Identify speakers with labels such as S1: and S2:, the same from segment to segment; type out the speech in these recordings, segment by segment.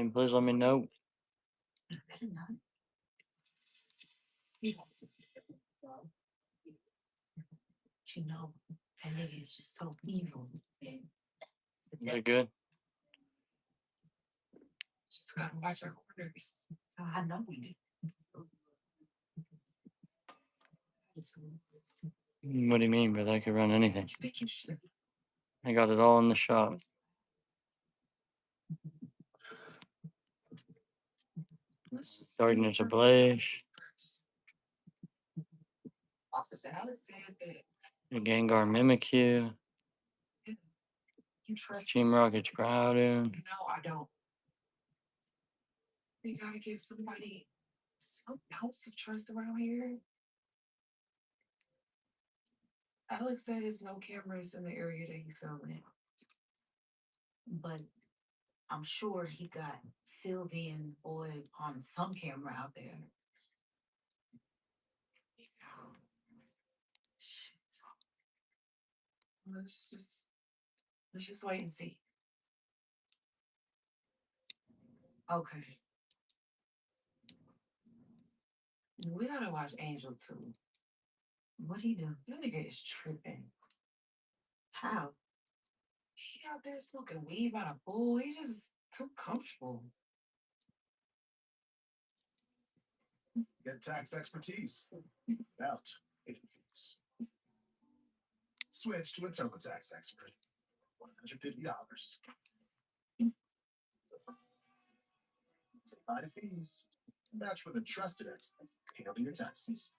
S1: anything, please let me know.
S2: You better not. You know, that nigga is just so evil.
S1: They're good.
S2: Just gotta watch our orders. I know we do.
S1: What do you mean? But I could run anything.
S2: Think you should.
S1: I got it all in the shop.
S2: Let's just
S1: Darkness ablaze.
S2: Officer Alex said that
S1: The Gengar Mimikyu.
S2: you trust
S1: Team
S2: him.
S1: Rocket's crowded.
S2: No, I don't. We gotta give somebody some ounce of trust around here. Alex said there's no cameras in the area that you filmed in. But I'm sure he got Sylvie and Boyd on some camera out there. Shit. Let's just let's just wait and see. Okay. We gotta watch Angel too. What he do? That nigga is tripping. How? He out there smoking weed by the pool. He's just too comfortable.
S3: Get tax expertise without hidden fees. Switch to a TurboTax expert. $150. Say bye to fees. Match with a trusted expert to handle your taxes.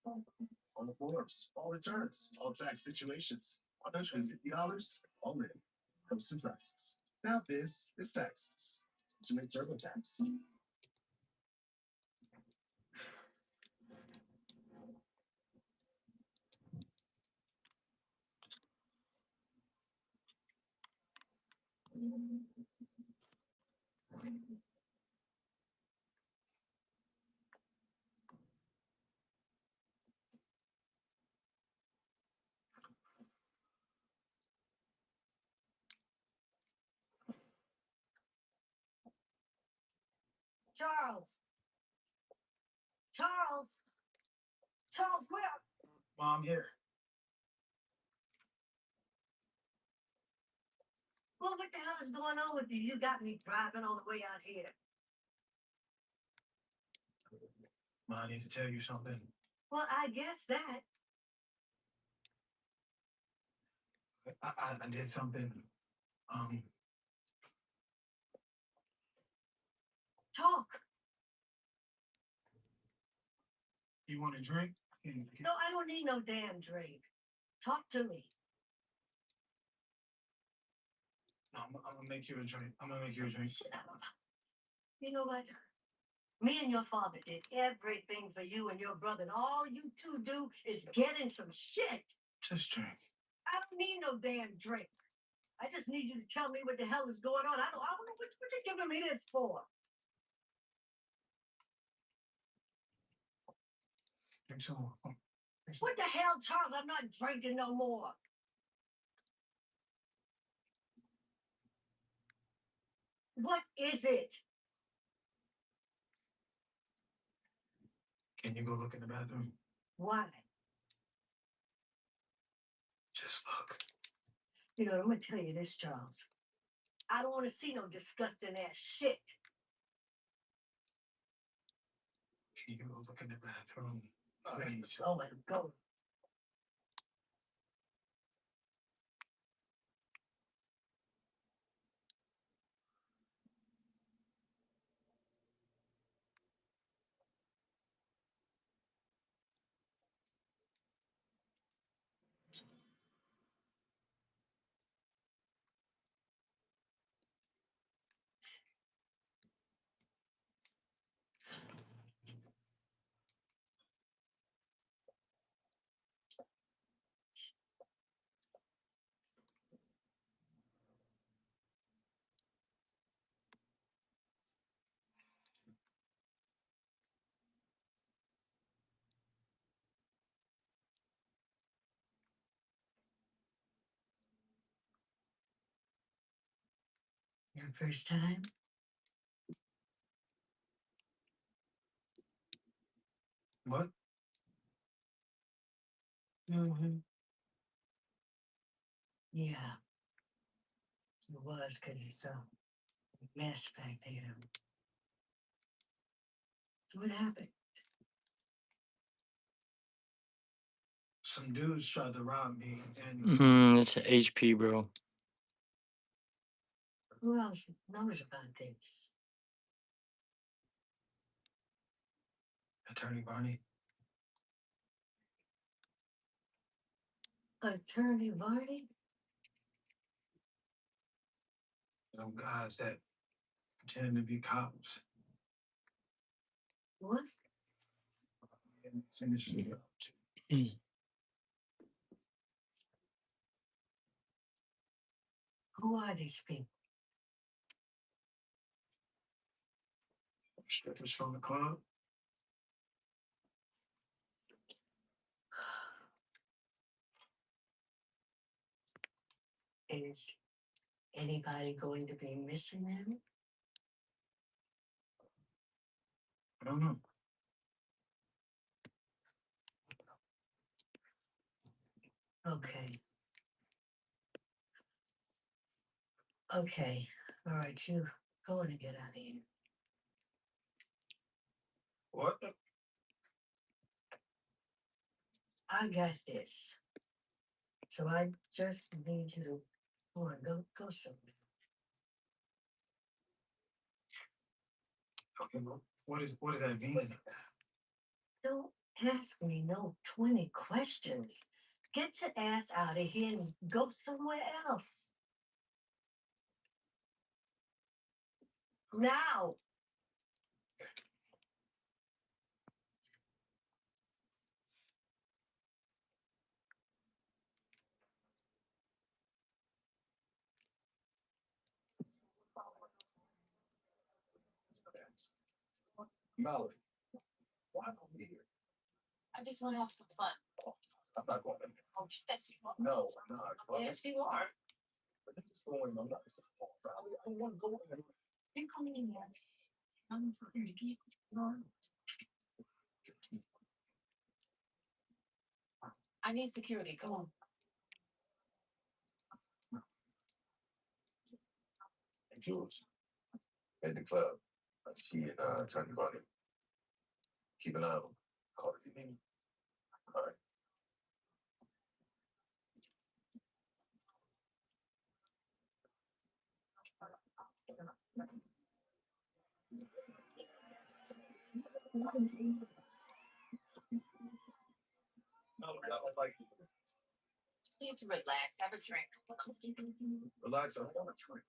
S3: All forms, all returns, all tax situations. $150 all in. No surprises. Now this is taxes. To make TurboTax.
S2: Charles. Charles. Charles, where?
S3: Mom, here.
S2: Well, what the hell is going on with you? You got me driving all the way out here.
S3: Mom, I need to tell you something.
S2: Well, I guess that.
S3: I did something. Um,
S2: Talk.
S3: you want a drink?
S2: No, I don't need no damn drink. Talk to me.
S3: No, I'm gonna make you a drink. I'm gonna make you a drink.
S2: Shut up. You know what? Me and your father did everything for you and your brother, and all you two do is get in some shit.
S3: Just drink.
S2: I don't need no damn drink. I just need you to tell me what the hell is going on. I don't know what you giving me this for.
S3: Drink some more.
S2: What the hell, Charles? I'm not drinking no more. What is it?
S3: Can you go look in the bathroom?
S2: Why?
S3: Just look.
S2: You know, I'm gonna tell you this, Charles. I don't want to see no disgusting ass shit.
S3: Can you go look in the bathroom? Please.
S2: Go and go. Your first time?
S3: What?
S2: Mm-hmm. Yeah, it was because you saw a mess back there. What happened?
S3: Some dudes tried to rob me, and
S1: It's an HP, bro.
S2: Who else knows about this?
S3: Attorney Barney.
S2: Attorney Vardy?
S3: Some guys that pretending to be cops.
S2: What?
S3: And it's in the street.
S1: Mm.
S2: Who are these people?
S3: Strippers from the club.
S2: Is anybody going to be missing them?
S3: I don't know.
S2: Okay. Okay. All right, you go on and get out of here.
S3: What?
S2: I got this. So I just need you to go on, go somewhere.
S3: Okay, well, what does that mean?
S2: Don't ask me no 20 questions. Get your ass out of here and go somewhere else. Now.
S3: Mallory, why am I here?
S2: I just want to have some fun.
S3: I'm not going in.
S2: Oh, yes, you are.
S3: No, I'm not.
S2: Yes, you are.
S3: But it's going. I'm not. I don't want to go in.
S2: You're coming in here. I'm for you to keep going. I need security. Come on.
S3: And Jules, at the club, she and Attorney Barney. Keep an eye on them. Call it if you need me. All right. Mallory, I don't like it.
S2: Just need to relax. Have a drink.
S3: Relax. I don't want to drink.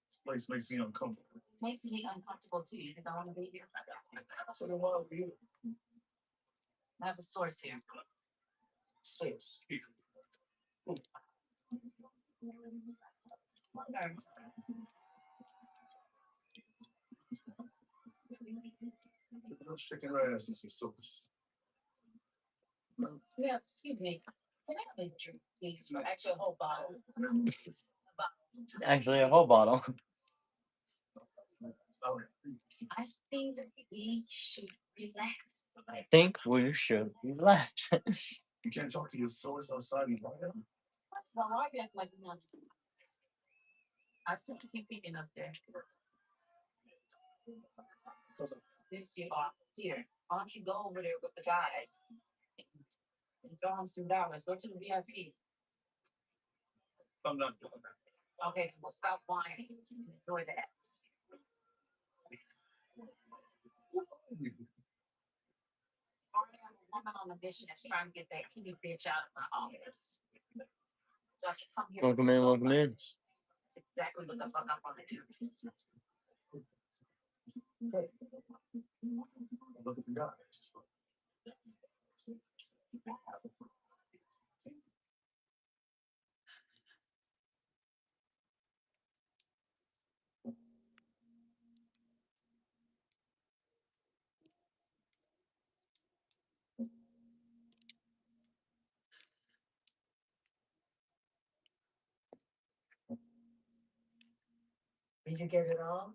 S3: This place makes me uncomfortable.
S2: Makes me uncomfortable too. You think I want to be here?
S3: So then why are we here?
S2: I have a source here.
S3: Source. Here. Ooh, those chicken asses for source.
S2: Yeah, excuse me. Can I have a drink, please? Or actually a whole bottle.
S1: Actually, a whole bottle.
S3: Sorry.
S2: I think we should relax.
S1: I think we should relax.
S3: You can't talk to your source outside you right now.
S2: What's wrong? Why are you acting like you're not? I seem to keep picking up there. This you are here. Why don't you go over there with the guys and throw them some dollars? Go to the VIP.
S3: I'm not doing that.
S2: Okay, so we'll stop whining and enjoy the atmosphere. Already I'm a woman on a mission that's trying to get that kitty bitch out of my office. So I can come here.
S1: Welcome in, welcome in.
S2: That's exactly what the fuck I want to do.
S3: Look at the guys.
S2: Did you get it all?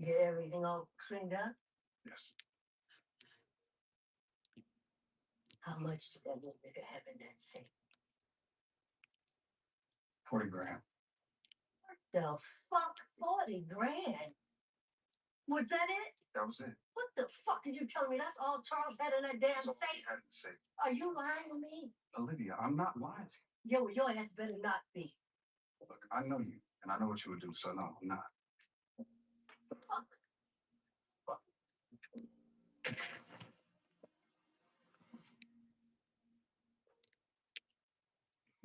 S2: Get everything all cleaned up?
S3: Yes.
S2: How much did that little nigga have in that safe?
S3: 40 grand.
S2: What the fuck? 40 grand? Was that it?
S3: That was it.
S2: What the fuck are you telling me? That's all Charles had in that damn
S3: So
S2: safe?
S3: he had to say,
S2: Are you lying to me?
S3: Olivia, I'm not lying to
S2: Yo, your ass better not be.
S3: you. Look, I know you, and I know what you would do, so no, I'm not.
S2: Fuck.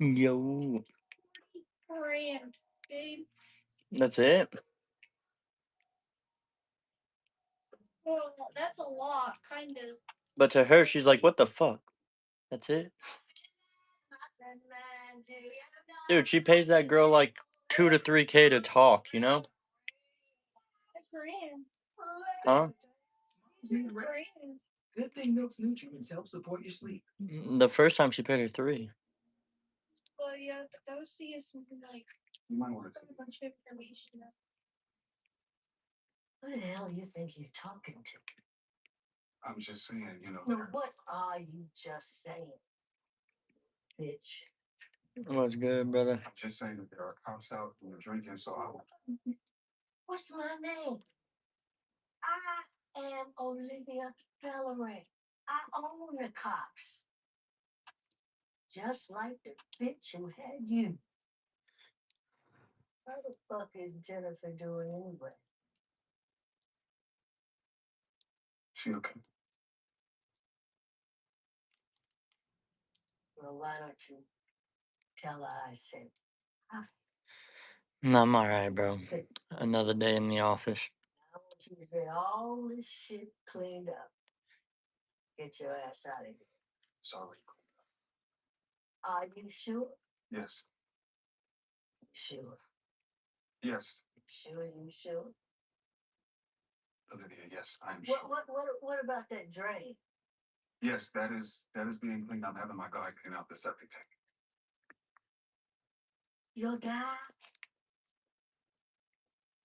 S1: Yo,
S4: Grand, babe.
S1: that's it.
S4: Well, that's a lot, kind of.
S1: But to her, she's like, "What the fuck? That's it." Dude, she pays that girl like 2 to 3K to talk. You know?
S4: A grand.
S1: Huh?
S4: Grand.
S3: Good thing Milk's nutrients help support your sleep.
S1: The first time she paid her 3.
S4: Well, yeah, but those see is something like
S3: You might want to
S4: a
S3: take
S4: bunch of information.
S2: Who the hell you think you're talking to?
S3: I'm just saying,
S2: No, what are you just saying? Bitch.
S1: What's good, brother?
S3: I'm just saying that there are cops out and they're drinking, so
S2: What's my name? I am Olivia Belleray. I own the cops. Just like the bitch who had you. What the fuck is Jennifer doing anyway?
S3: she okay.
S2: Well, why don't you tell her I said hi?
S1: No, I'm alright, bro. Another day in the office.
S2: I want you to get all this shit cleaned up. Get your ass out of here.
S3: Sorry.
S2: Are you sure?
S3: Yes.
S2: Sure.
S3: Yes.
S2: Sure, you sure?
S3: Olivia, yes, I'm sure.
S2: What about that drain?
S3: Yes, that is being cleaned. I'm having my guy clean out the septic tank.
S2: Your guy?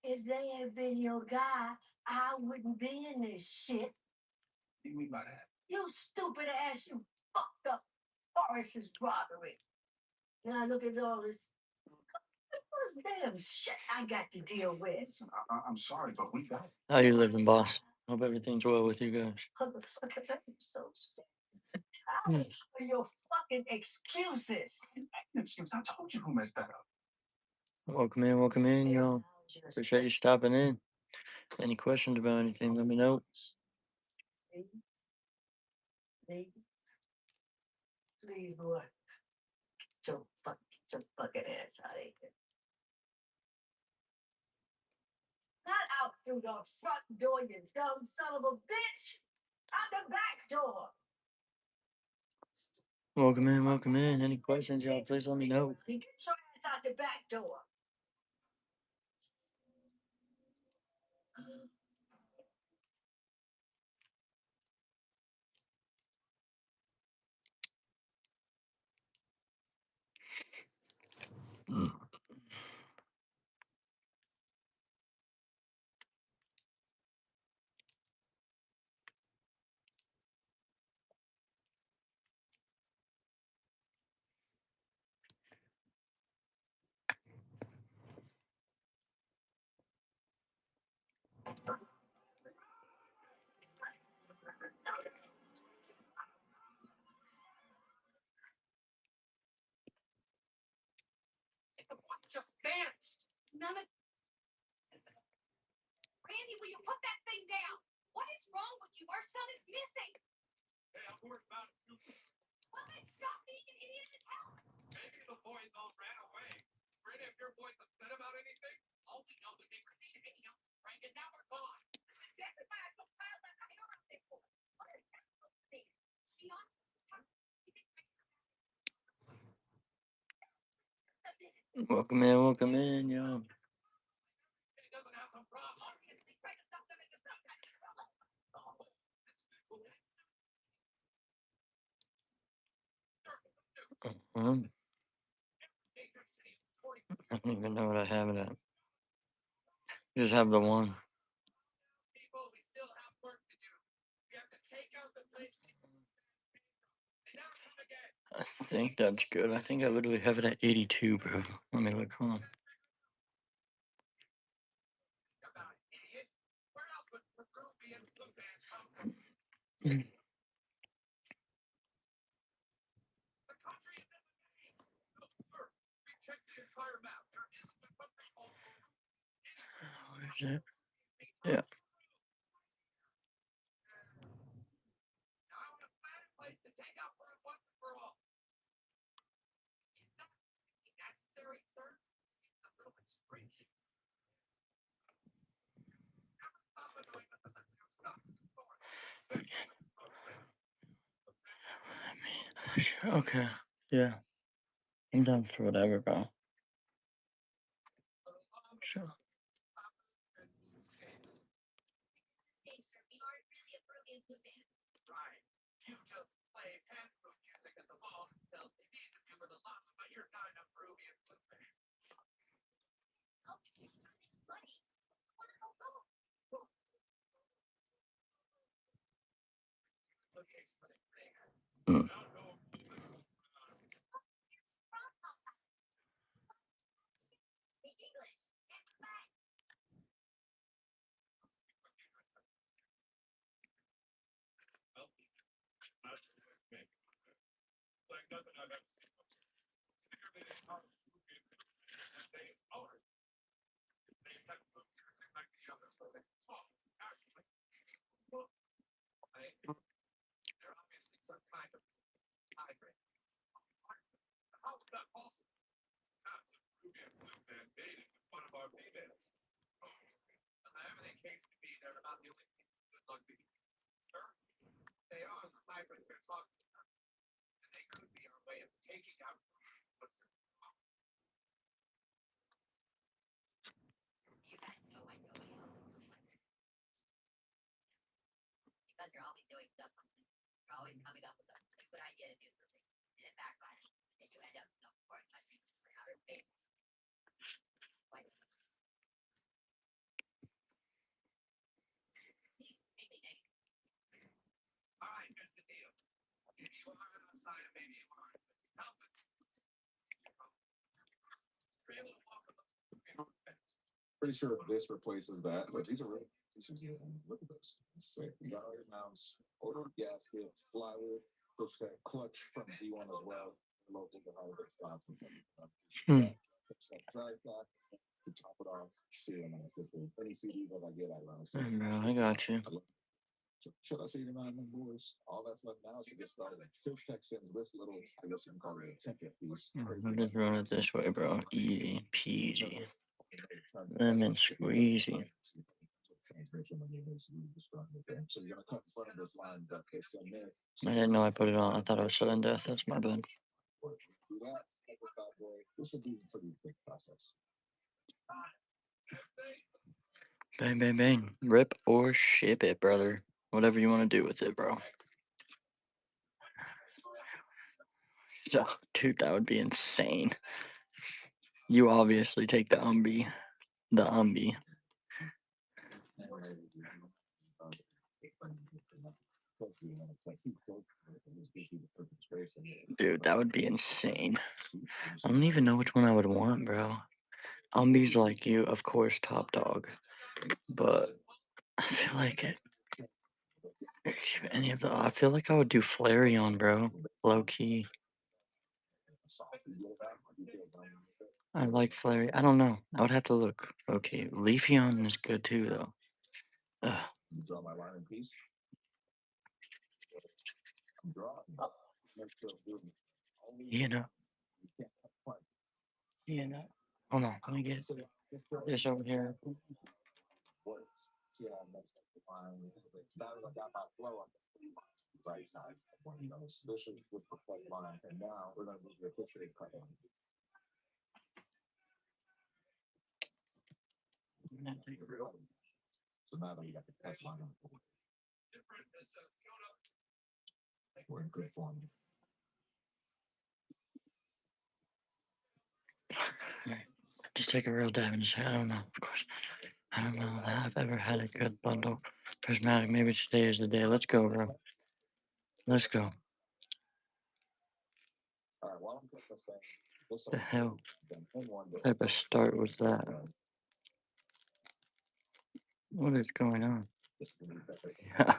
S2: If they had been your guy, I wouldn't be in this shit.
S3: What do you mean by that?
S2: You stupid ass, you fucked up Forrest's robbery. Now look at all this damn shit I got to deal with.
S3: Listen, I'm sorry, but we got it.
S1: How you living, boss? Hope everything's well with you guys.
S2: Motherfucker, I'm so sick and tired of your fucking excuses.
S3: Excuse, I told you who messed that up.
S1: Welcome in, y'all. Appreciate you stopping in. Any questions about anything, let me know.
S2: Please, boy. Get your fucking ass out of here. Not out through the front door, you dumb son of a bitch. Out the back door.
S1: Welcome in. Any questions, y'all, please let me know.
S2: Get your ass out the back door.
S5: Just vanished. None of. Randy, will you put that thing down? What is wrong with you? Our son is missing.
S6: Hey, I'm worried about it too.
S5: Well, then stop being an idiot and help.
S6: Maybe the boys all ran away. Were any of your boys upset about anything?
S5: All we know that they were seen hanging out with Frank and now they're gone. Exactly why I told Kyle that I don't think for. What is that supposed to be? To be honest, sometimes you think Frank is
S1: Welcome in, y'all.
S6: He doesn't have some problem.
S5: obviously Frank is not going to get some kind of trouble.
S1: I don't even know what I have it at. Just have the one.
S6: People, we still have work to do. We have to take out the place.
S1: I think that's good. I think I literally have it at 82, bro. Let me look. Hold on.
S6: About idiot. Where else would Peruvian blue bands come from?
S1: Mm.
S6: The country is in the name. No, sir. We checked the entire map. There isn't a country called Peru.
S1: Where's it? Yeah.
S6: Now I want a plan in place to take out Peru once and for all. Is that necessary, sir? Seems a little bit strange. Stop annoying us and let's get stuck.
S1: Okay. Yeah. I'm down for whatever, bro. Sure.
S5: We aren't really a Peruvian blue band.
S6: Right. You just play pan food music at the mall and sell CDs if you were the lost, but you're not a Peruvian blue band.
S5: Okay, buddy. Wanna go home?
S6: Okay, so they
S1: Mm.
S5: Speak English. It's fine.
S6: like nothing I've ever seen before. Clearly, they are Peruvian and they are the same type of music like the others, so they talk actually. Well, they're obviously some kind of hybrid. How is that possible? Not the Peruvian blue band dating with one of our females. Whatever the case may be, they're not the only people with good luck being sure. They are the hybrid we're talking about. And they could be our way of taking out what's
S5: You guys know I know my else is so much. Because you're always doing stuff. You're always coming up with a stupid idea to do something. And it backfires. And you end up, of course, touching for outer space. Like, really nice.
S6: all right, here's the deal. Maybe you are outside and maybe you aren't. Help it. You're able to walk on the fence.
S3: Pretty sure this replaces that, but these are real pieces. Yeah, look at this. Let's say we got our mouse, order gasket, flywheel, push that clutch from Z1 as well. Local to holiday stops and
S1: Hmm.
S3: drive back to top it off. See, and any CD that I get, I run.
S1: Bro, I got you.
S3: Should I say to my boys? All that's left now is to get started. Fish Tech sends this little, I guess you can call it a ticket piece.
S1: I'm just run it this way, bro. Easy peasy. Lemon squeezy.
S3: So you're gonna cut in front of this line, but they send there.
S1: I didn't know I put it on. I thought I was sudden death. That's my bad.
S3: Do that. This will be a pretty quick process.
S1: Bang, bang, bang. Rip or ship it, brother. Whatever you want to do with it, bro. So, dude, that would be insane. You obviously take the Umbi. The Umbi. Dude, that would be insane. I don't even know which one I would want, bro. Umbi's like you, of course, top dog. But I feel like any of the. I feel like I would do Flareon, bro. Low key. I like Flurry. I don't know. I would have to look. Okay, Leafeon is good too, though. Ugh.
S3: You draw my line in peace. Draw.
S1: You know. You know. Hold on. Let me get this over here.
S3: See how I messed up the line. Now that I got my flow on the right side. This is with the play line, and now we're gonna move the official cut line. So now that we got the catch line on the board, we're in good form.
S1: Alright. Just take a real dab and say, I don't know. Of course, I don't know that I've ever had a good bundle. Prismatic. Maybe today is the day. Let's go, bro. Let's go. The hell type of start was that? What is going on? Yeah.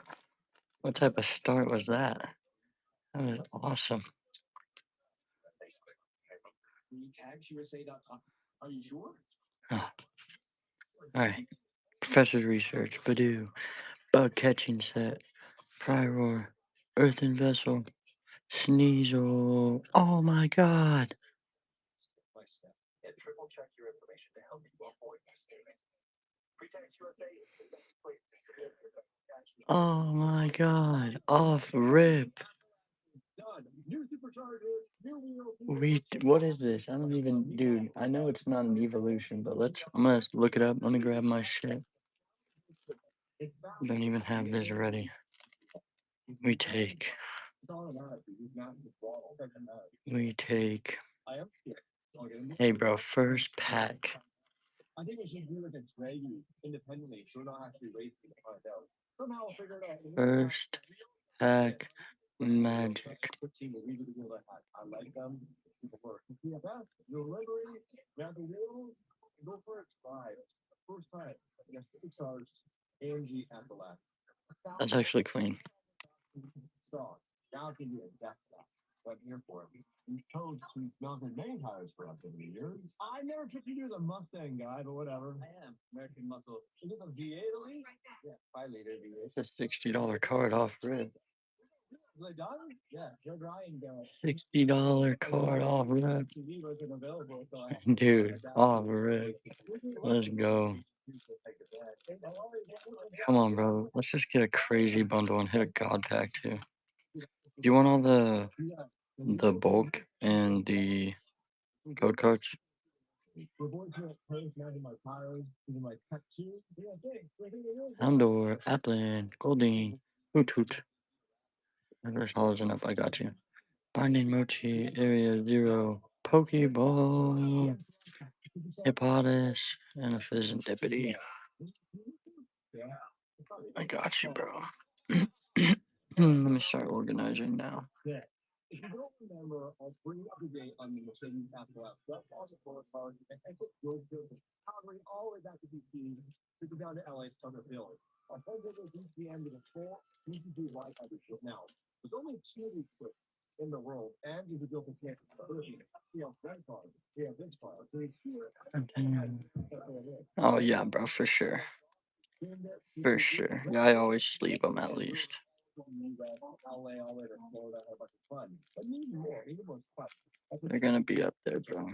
S1: What type of start was that? That was awesome. Huh. All right. Professor's research. Badoo. Bug catching set. Prior. Earthen vessel. Sneasel. Oh my god. Oh my god. Off rip. What is this? I don't even, dude. I know it's not an evolution, but I'm gonna look it up. Let me grab my shit. Don't even have this ready. We take. Hey, bro, first pack. First pack magic. That's actually clean. It's a $60 card off rip. $60 card off rip. Dude, off rip. Let's go. Come on, bro. Let's just get a crazy bundle and hit a god pack too. Do you want all the bulk and the code cards? Houndor, Applin, Golding, Hoot Hoot. There's hollowing up, I got you. Binding Mochi, Area Zero, Pokeball, Hippopotas, and a Pheasant Deputy. I got you, bro. Let me start organizing now. Oh yeah, bro, for sure. For sure. Yeah, I always sleep them at least. They're gonna be up there, bro.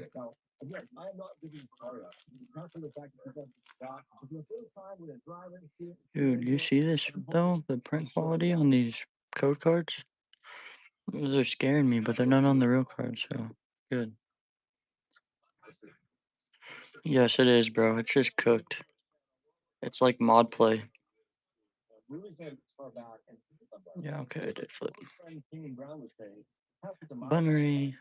S1: Dude, you see this though? The print quality on these code cards? Those are scaring me, but they're not on the real card, so good. Yes, it is, bro. It's just cooked. It's like mod play. Yeah, okay, I did flip. Bunnery,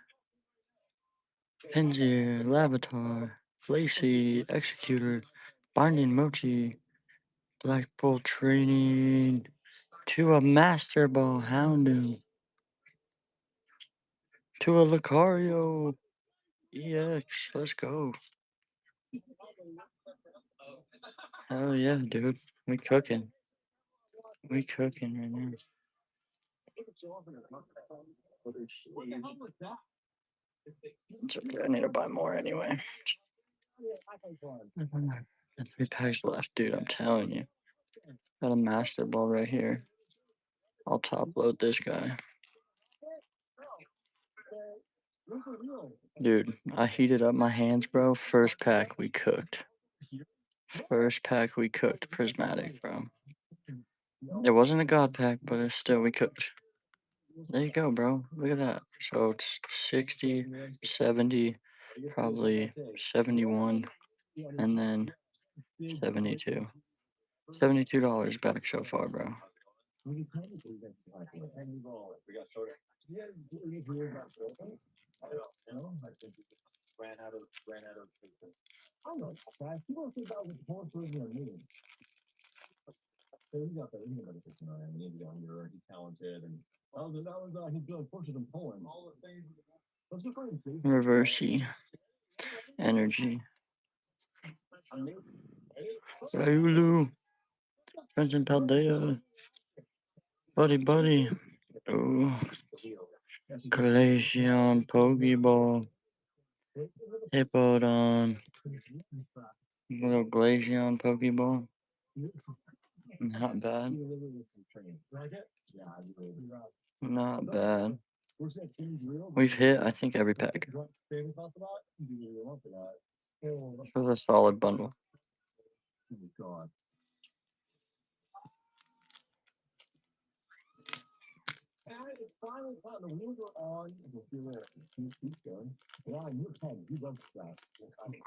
S1: Penzier, Lavatar, Lacey, Executor, Binding Mochi, Black Bull Training, to a Master Ball Houndoom, to a Lucario EX. Let's go. Hell yeah, dude. We cooking. We cooking right now. It's okay. I need to buy more anyway. And 3 packs left, dude. I'm telling you. Got a Master Ball right here. I'll top load this guy. Dude, I heated up my hands, bro. First pack we cooked. First pack we cooked. Prismatic, bro. It wasn't a god pack, but it's still we cooked. There you go, bro. Look at that. So it's 60, 70, probably 71, and then 72. $72 back so far, bro. Reversey. Energy. Ryulu. Vincent Paldea. Buddy. Ooh. Glaceon. Pokeball. Hippodon. Little Glaceon Pokeball. Not bad. Not bad. We've hit, I think, every pack. This was a solid bundle.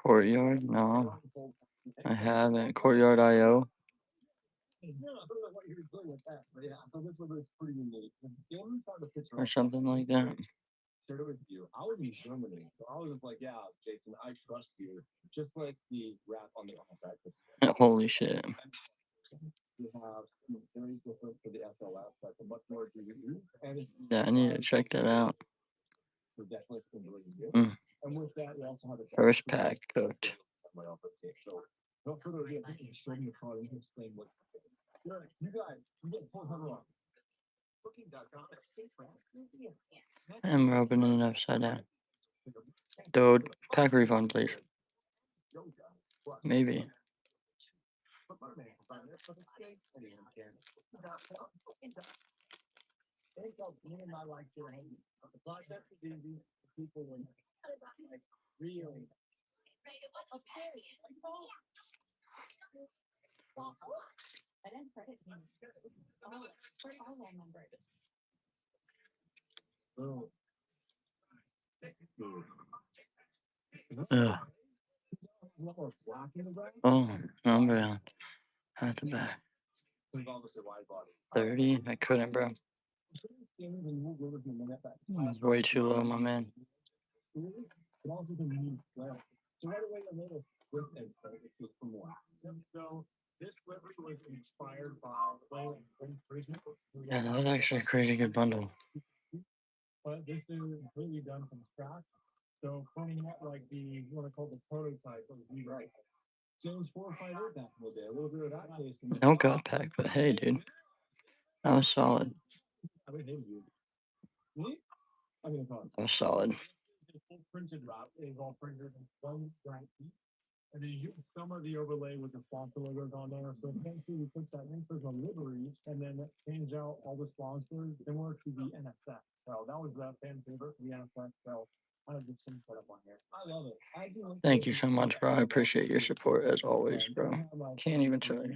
S1: Courtyard? No, I haven't. Courtyard IO? Or something like that. Holy shit. Yeah, I need to check that out. Mm. First pack cooked. I'm opening it upside down. Dude, pack refund, please. Maybe. Ugh. Oh, number on. At the back. 30? I couldn't, bro. It's way too low, my man. Yeah, that was actually a crazy good bundle. No gut pack, but hey, dude, that was solid. That was solid. Thank you so much, bro. I appreciate your support as always, bro. Can't even tell you.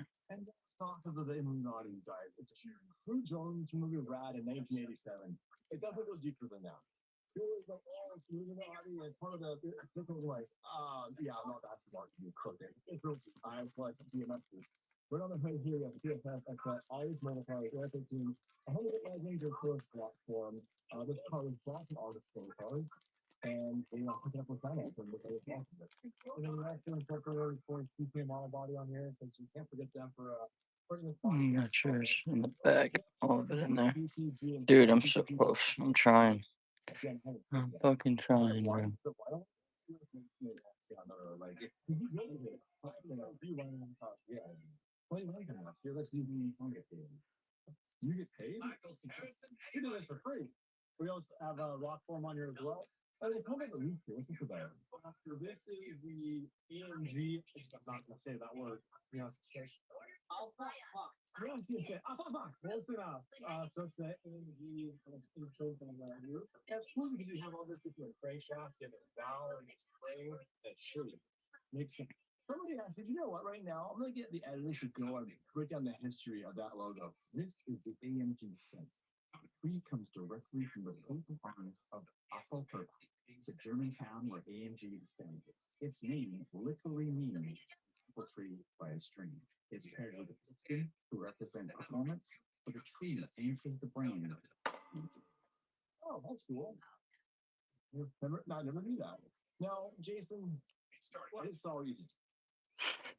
S1: Got yours in the back, all of it in there. Dude, I'm so close. I'm trying. I'm fucking trying, bro.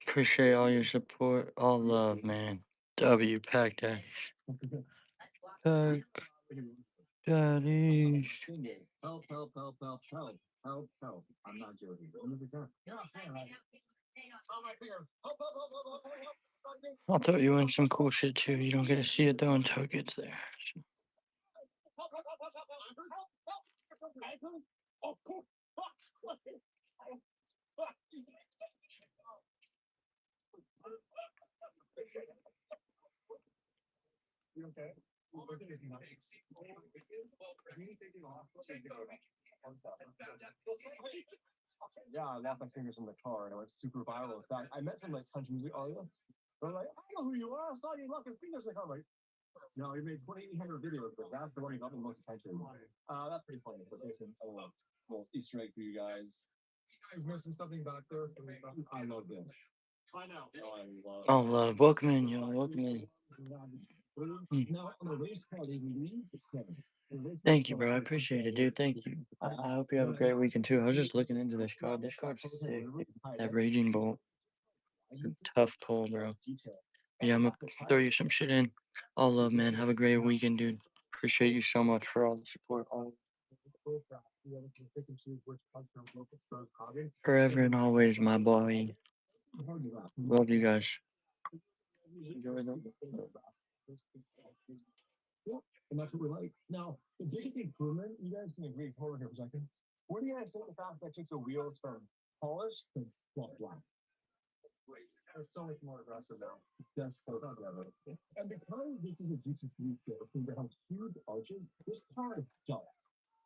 S1: Appreciate all your support, all love, man. W Pack Daddies. Pack Daddies.
S3: Help, help, help, help, help, help, help. I'm not joking. 100%. Yeah, I'm saying like, oh my fingers. Help, help, help, help, help, help, help.
S1: I'll throw you in some cool shit too. You don't get to see it though until it gets there.
S3: You okay? Yeah, I lost my fingers in the car and it went super viral. In fact, I met some like country music artists. They're like, I know who you are. I saw you lost your fingers in the car. I'm like, no, he made 2,800 videos, but that's the one he got the most attention. That's pretty funny. So there's a little Easter egg for you guys. You guys missing something back there? I love this. I know. Oh, I love.
S1: Oh, love. Welcome in, y'all. Welcome in.
S3: Now, on the race car DVD,
S1: Thank you, bro. I appreciate it, dude. Thank you. I hope you have a great weekend too. I was just looking into this card. This card's sick. That Raging Bolt. It's a tough pull, bro. Yeah, I'm gonna throw you some shit in. All love, man. Have a great weekend, dude. Appreciate you so much for all the support. Forever and always, my boy. Love you guys. Enjoy them.
S3: And that's what we like. Now, the biggest improvement, you guys can agree forward here for a second. What do you guys think the fact that took the wheels from polished to black? It's so much more aggressive now. That's so together. And because this is a GC3 field, they have huge arches, this car is dark.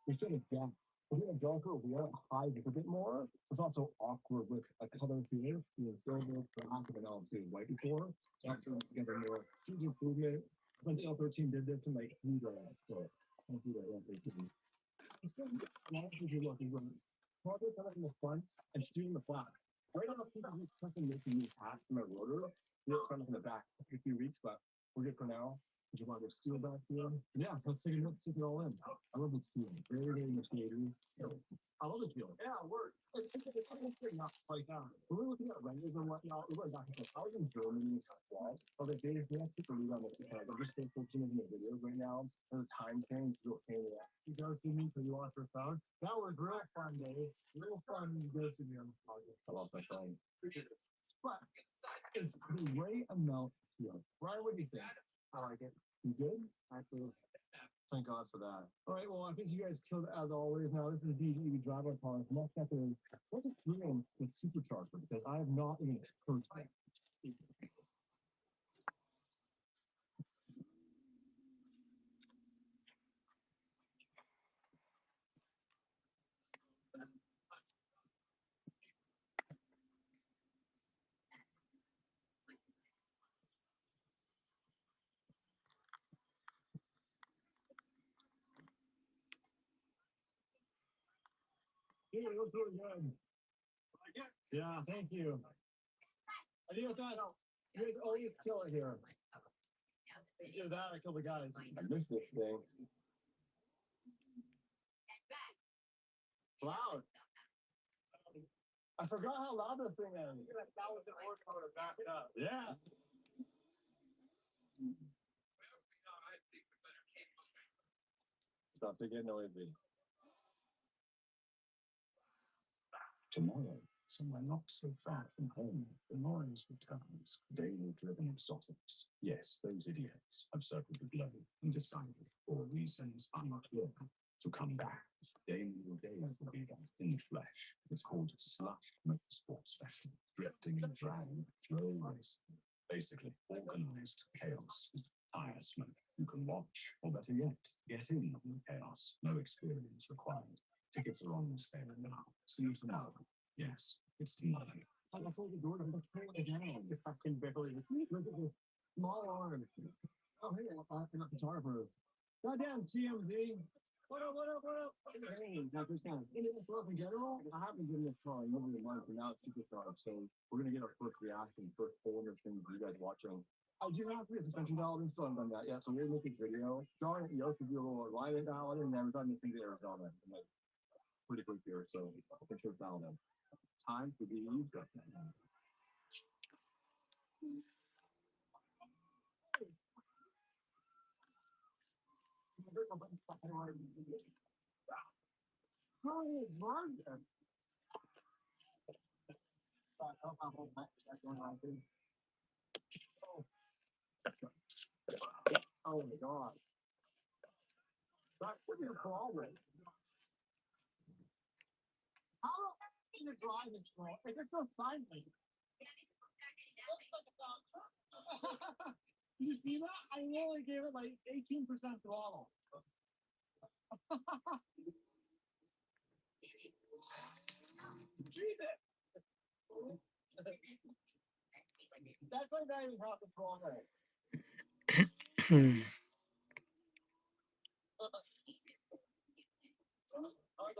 S3: There's sort of gap. If you have a darker wheel, it hides a bit more. It's also awkward with a color here, silver, black, and then obviously white before. After together more huge improvement. When the L13 did this to like do that, so I do that L13. It's still not as you're looking good. Probably kind of in the front and shooting the flat. Right on the people who's something making me pass my rotor. It's kind of in the back for a few weeks, but we're good for now. Did you want to steel back here? Yeah, let's take it all in. I love the steel. Very, very Mercedes. I love the steel. Yeah, it's not like that. When we're looking at renders and whatnot, we're going back and forth. I was in Germany as well. But they have to lead on this because I'm just so fortunate in the videos right now. And the time frame is real pain in the ass. You guys see me because you want your phone? That was real fun, Dave. Real fun listening on the project. I lost my phone. But it's the right amount of steel. Ryan, what do you think? I like it. You good? Absolutely. Thank God for that. All right, well, I think you guys killed it as always. Now, this is the EV driver car. Next up is what's experience with supercharger because I have not even heard of it. Yeah, it looks really good. Yeah, thank you. I think with that, you guys always kill it here. Either that, I kill the guys. I missed this thing. Loud. I forgot how loud this thing is. That was an orc motor backed up. Yeah. Stop to get noisy. Tomorrow, somewhere not so far from home, the noise returns. Daily driven exotics. Yes, those idiots have circled the globe and decided, for reasons unclear, to come back. Daily days will be that in the flesh. It's called Slush Motorsports Festival. Drifting and drag, thrill racing. Basically, organized chaos. Tire smoke. You can watch, or better yet, get in on the chaos. No experience required. Tickets are on sale now. See you tomorrow. Yes, it's tomorrow. I told the door to pull it down. If I can barely look at the small arms. Oh, hey, I'm a photographer. Goddamn TMZ. What up, what up, what up? Hey, not this kind. In general, I haven't given this car a month, and now it's supercharged. So we're gonna get our first reaction, first fullness thing for you guys watching. I do have to get suspension dialed in, still haven't done that yet. So we'll make a video. John and EO should do a little alignment dial in, and then we're talking to Arizona. Pretty quick here, so I think she'll dial in. Time to be used.
S6: Oh my god. That's what you're calling. How can you drive it slow? It's so silent. You see that? I only gave it like 18% throttle. Jesus! That's like not even half the throttle.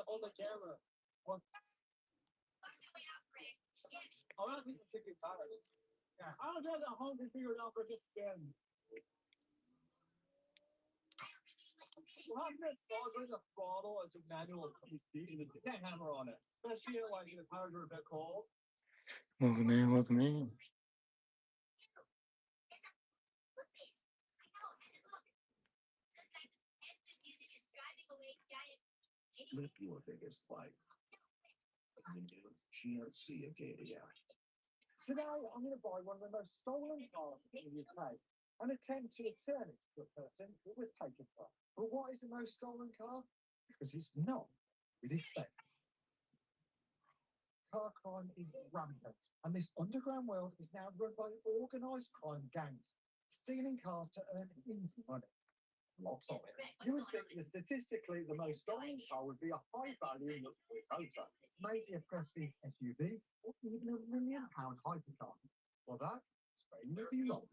S6: Hold the camera. What? I'm not even taking time. Yeah. I don't have that home to figure it out for just spin. Well, how can that start with a throttle as a manual PC and you can't hammer on it? Especially like the tires are a bit cold.
S1: Welcome in, welcome in.
S3: Live your biggest life. The new GMC Acadia.
S6: Today, I'm going to buy one of the most stolen cars in the UK and attempt to return it to a person it was taken from. But what is the most stolen car? Because it's not what you'd expect. Car crime is rampant, and this underground world is now run by organised crime gangs, stealing cars to earn easy money. Lots of it. You would think that statistically the most stolen car would be a high-value luxury Toyota, maybe a prestige SUV, or even a £1 million hypercar. Well, that's where you would be wrong.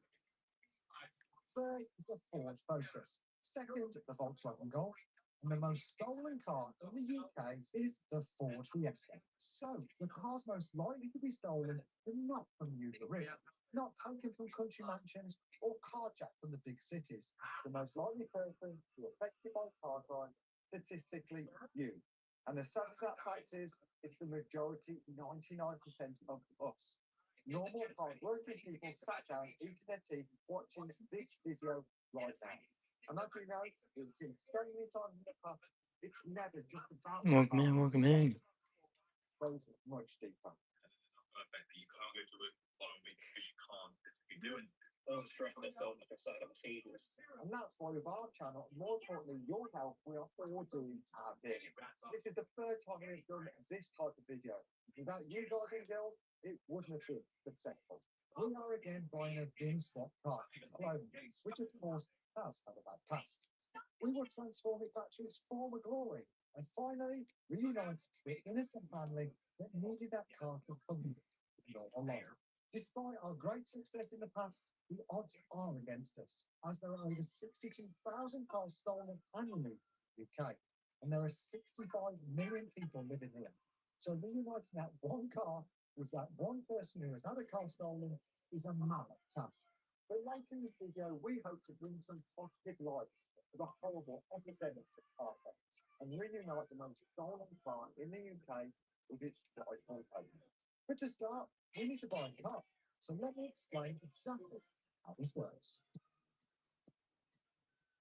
S6: Third is the Ford Focus. Second, the Volkswagen Golf. And the most stolen car in the UK is the Ford Fiesta. So, the cars most likely to be stolen are not from you, the rich, not taken from country mansions or carjacked from the big cities. The most likely person to be affected by car crime, statistically, you. And the sad that fact is, it's the majority, 99% of us. Normal, hard-working people sat down, eating their tea, watching this video right now. And as we know, it's in so many times in the past, it's never just about
S1: Welcome in, welcome in.
S6: goes much deeper.
S3: The fact that you can't go to work the following week because you can't, because if you're doing all the stress and so much aside of tedious.
S6: And that's why with our channel, more importantly, your health, we are all doing our bit. This is the third time we've done this type of video. Without you guys and girls, it wouldn't have been successful. We are again buying a VIN swap car, which of course has had a bad past. We will transform it back to its former glory and finally reunite it to the innocent family that needed that car to fund not alone. Despite our great success in the past, the odds are against us, as there are over 62,000 cars stolen annually in the UK, and there are 65 million people living here. So reuniting that one car with that one person who has had a car stolen is a mammoth task. But later in this video, we hope to bring some positive light to the horrible epidemic of car theft and reunite the most stolen car in the UK with its rightful owner. But to start, we need to buy a car. So let me explain exactly how this works.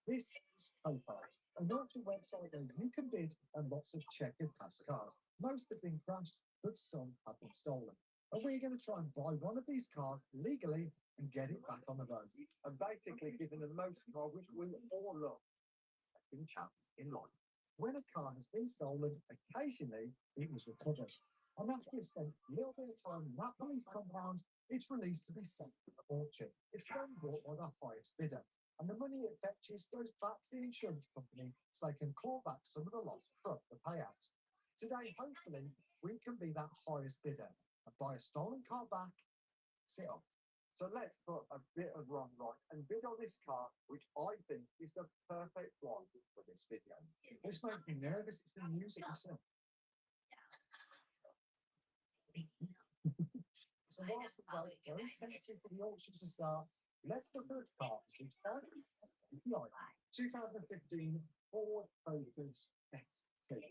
S6: This is Copart, an auction website where you can bid on lots of checkered past cars. Most have been crashed, but some have been stolen. And we're going to try and buy one of these cars legally and get it back on the road. And basically giving the most car, which we all love, a second chance in life. When a car has been stolen, occasionally it was recovered. And after it's spent a little bit of time in that police compound, it's released to be sent to the auction. It's then bought by the highest bidder. And the money it fetches goes back to the insurance company so they can claw back some of the loss from the payout. Today, hopefully, we can be that highest bidder and buy a stolen car back, sit up. So let's put a bit of run right and bid on this car, which I think is the perfect one for this video. This makes me nervous. It's the music myself. So whilst we wait very intensely for the auction to start, let's look at the car. It's 2015 Ford Focus ST.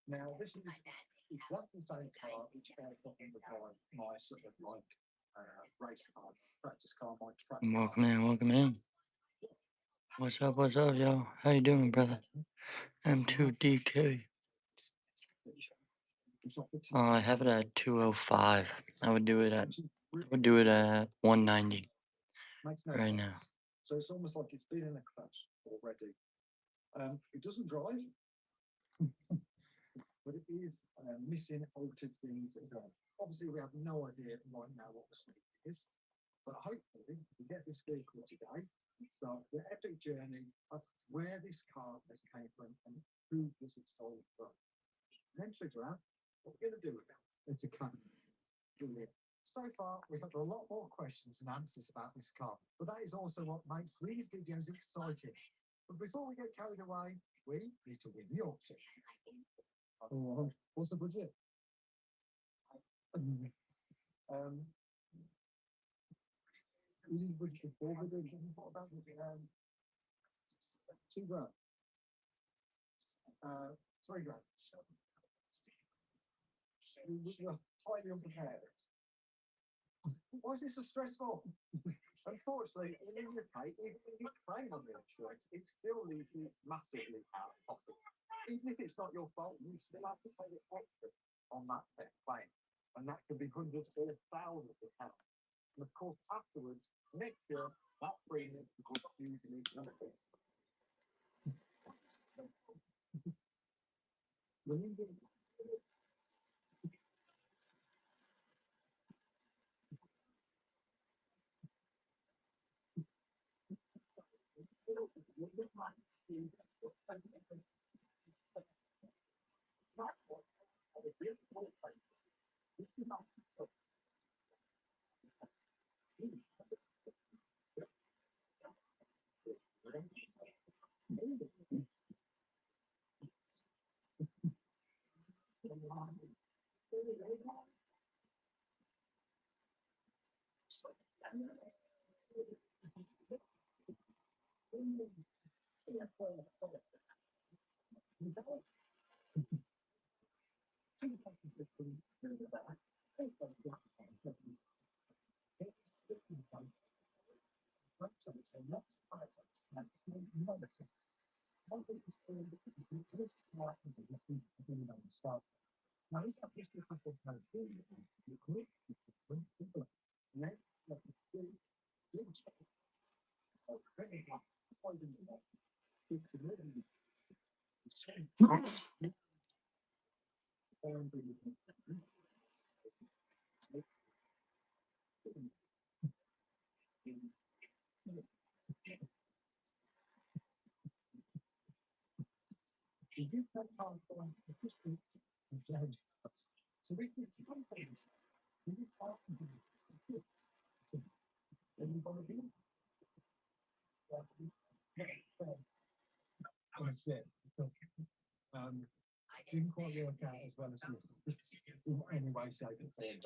S6: Now, this is exactly the same car which I got in my sort of like race car, practice car, my track car.
S1: Welcome in, welcome in. What's up, y'all? How you doing, brother? M2DK. I have it at 205. I would do it at 190 right now.
S3: So it's almost like it's been in a crash already. It doesn't drive, but it is missing altered things as well. Obviously, we have no idea right now what the speed is, but hopefully we get this vehicle today. So the epic journey of where this car has came from and who was it sold from. And then figure out what we're going to do with it. It's a car. Brilliant. So far, we've had a lot more questions and answers about this car, but that is also what makes these videos exciting. But before we get carried away, we need to win the auction. Oh, what's the budget? This is budget for 4 videos. What about 2 grand? 3 grand. We're highly unprepared. Why is this so stressful? Unfortunately, in the UK, even when you claim on the insurance, it still leaves you massively out of pocket. Even if it's not your fault, you still have to pay the extra on that claim. And that can be hundreds or thousands of pounds. And of course, afterwards, next year, that premium becomes hugely expensive. Didn't quite work out as well as in any way, shape, or form.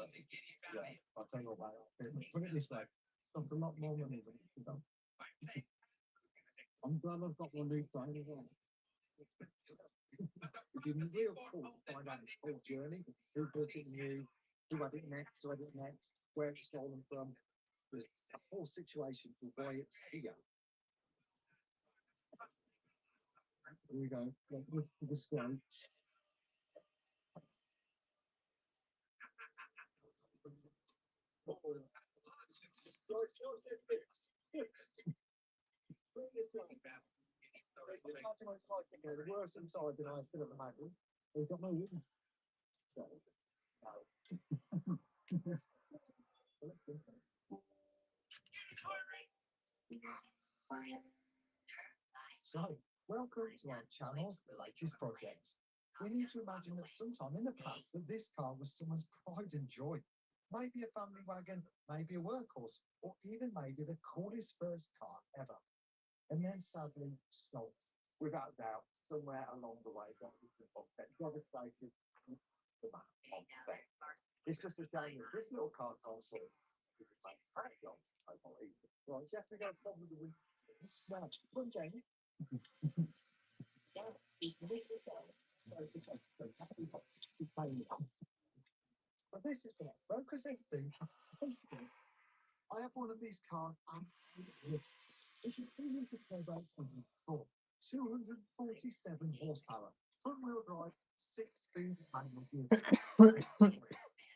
S3: Yeah, I'll tell you all about it. Put it this way, cost a lot more money than it's done. I'm glad I've got one new phone as well. It'd be real cool to find out this whole journey, who built it new, who had it next, where it's stolen from. There's a whole situation for why it's here. Here we go. Let's display. The worst inside than I could have imagined. They've got no wings. So, welcome to our channel's latest project. We need to imagine that sometime in the past that this car was someone's pride and joy. Maybe a family wagon, maybe a workhorse, or even maybe the coolest first car ever. And then sadly stopped. Without doubt, somewhere along the way, that was devastated. It's just a shame that this little car console is a fantastic job, I believe. Right, Jeff, we got a problem with now. One Jamie. But this is the Focus ST. I have one of these cars and it's a 300 turbo 247 horsepower, front-wheel drive, 6-speed manual gearbox.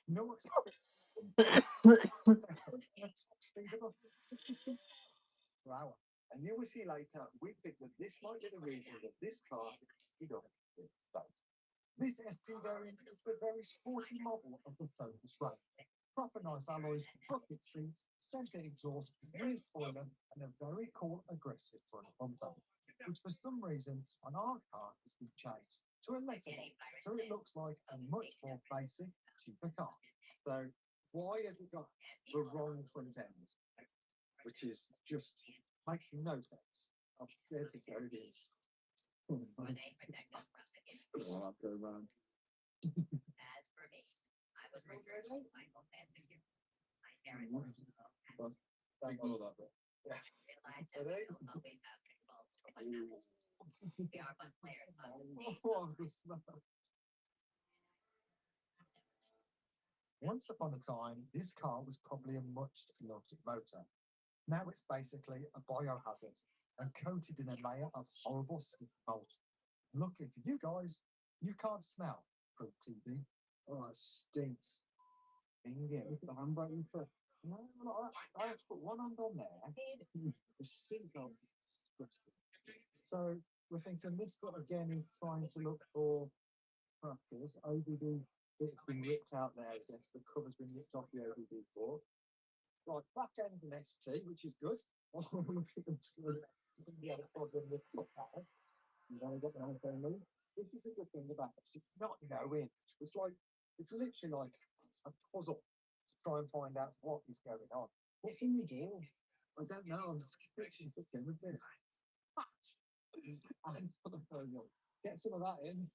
S3: You know what's speed of 50 per hour. And you will see later, we picked that this might be the reason that this car is on the state. This ST variant is the very sporty model of the Focus range. Proper nice alloys, bucket seats, centre exhaust, rear spoiler, and a very cool aggressive front bumper, which for some reason on our car has been changed to a lesser one, so it looks like a much more basic, cheaper car. So why has it got the wrong front end? Which is just makes no sense. I'm scared to go this. Well, I'll go around.
S5: As for me, I was referred to Michael Sandford. My parents
S3: Thank all that bit.
S5: realized that we don't always have control over what happens. We are but players of the game.
S3: Once upon a time, this car was probably a much loved motor. Now it's basically a biohazard and coated in a layer of horrible stick mold. Luckily for you guys, you can't smell from TV. Oh, it stinks. Look at the handbrake in front. No, I have to put one hand on there. The seat belt is disgusting. So we're thinking this got again is trying to look for practice. OBD bit's been ripped out there. I guess the cover's been ripped off the OBD board. Right, back end an ST, which is good. Oh, look at them. Somebody had a problem with the power. You've only got the whole thing. This is a good thing about this. It's not in. It's literally like a puzzle to try and find out what is going on. What can you do? I don't know. I'm just catching everything. Get some of that in.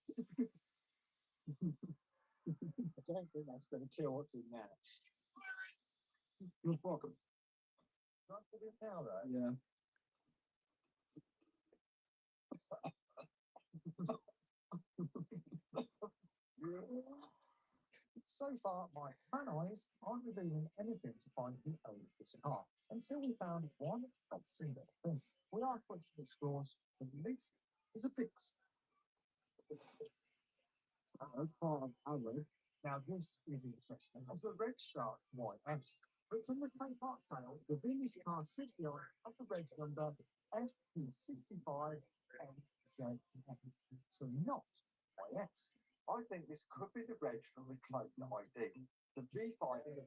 S3: I don't think that's going to kill what's in there. You're welcome. Not for this now, though. Yeah. So far, my fan eyes aren't revealing anything to find the owner of this car until we found one single thing. We are clutching the scores, but at least is a fix. As part of our now this is interesting. As the red start YS, but from the K-part sale, the Venus car should be on as the red number FP65 NZ, so not YS. I think this could be the reg from the clone ID. The V5 is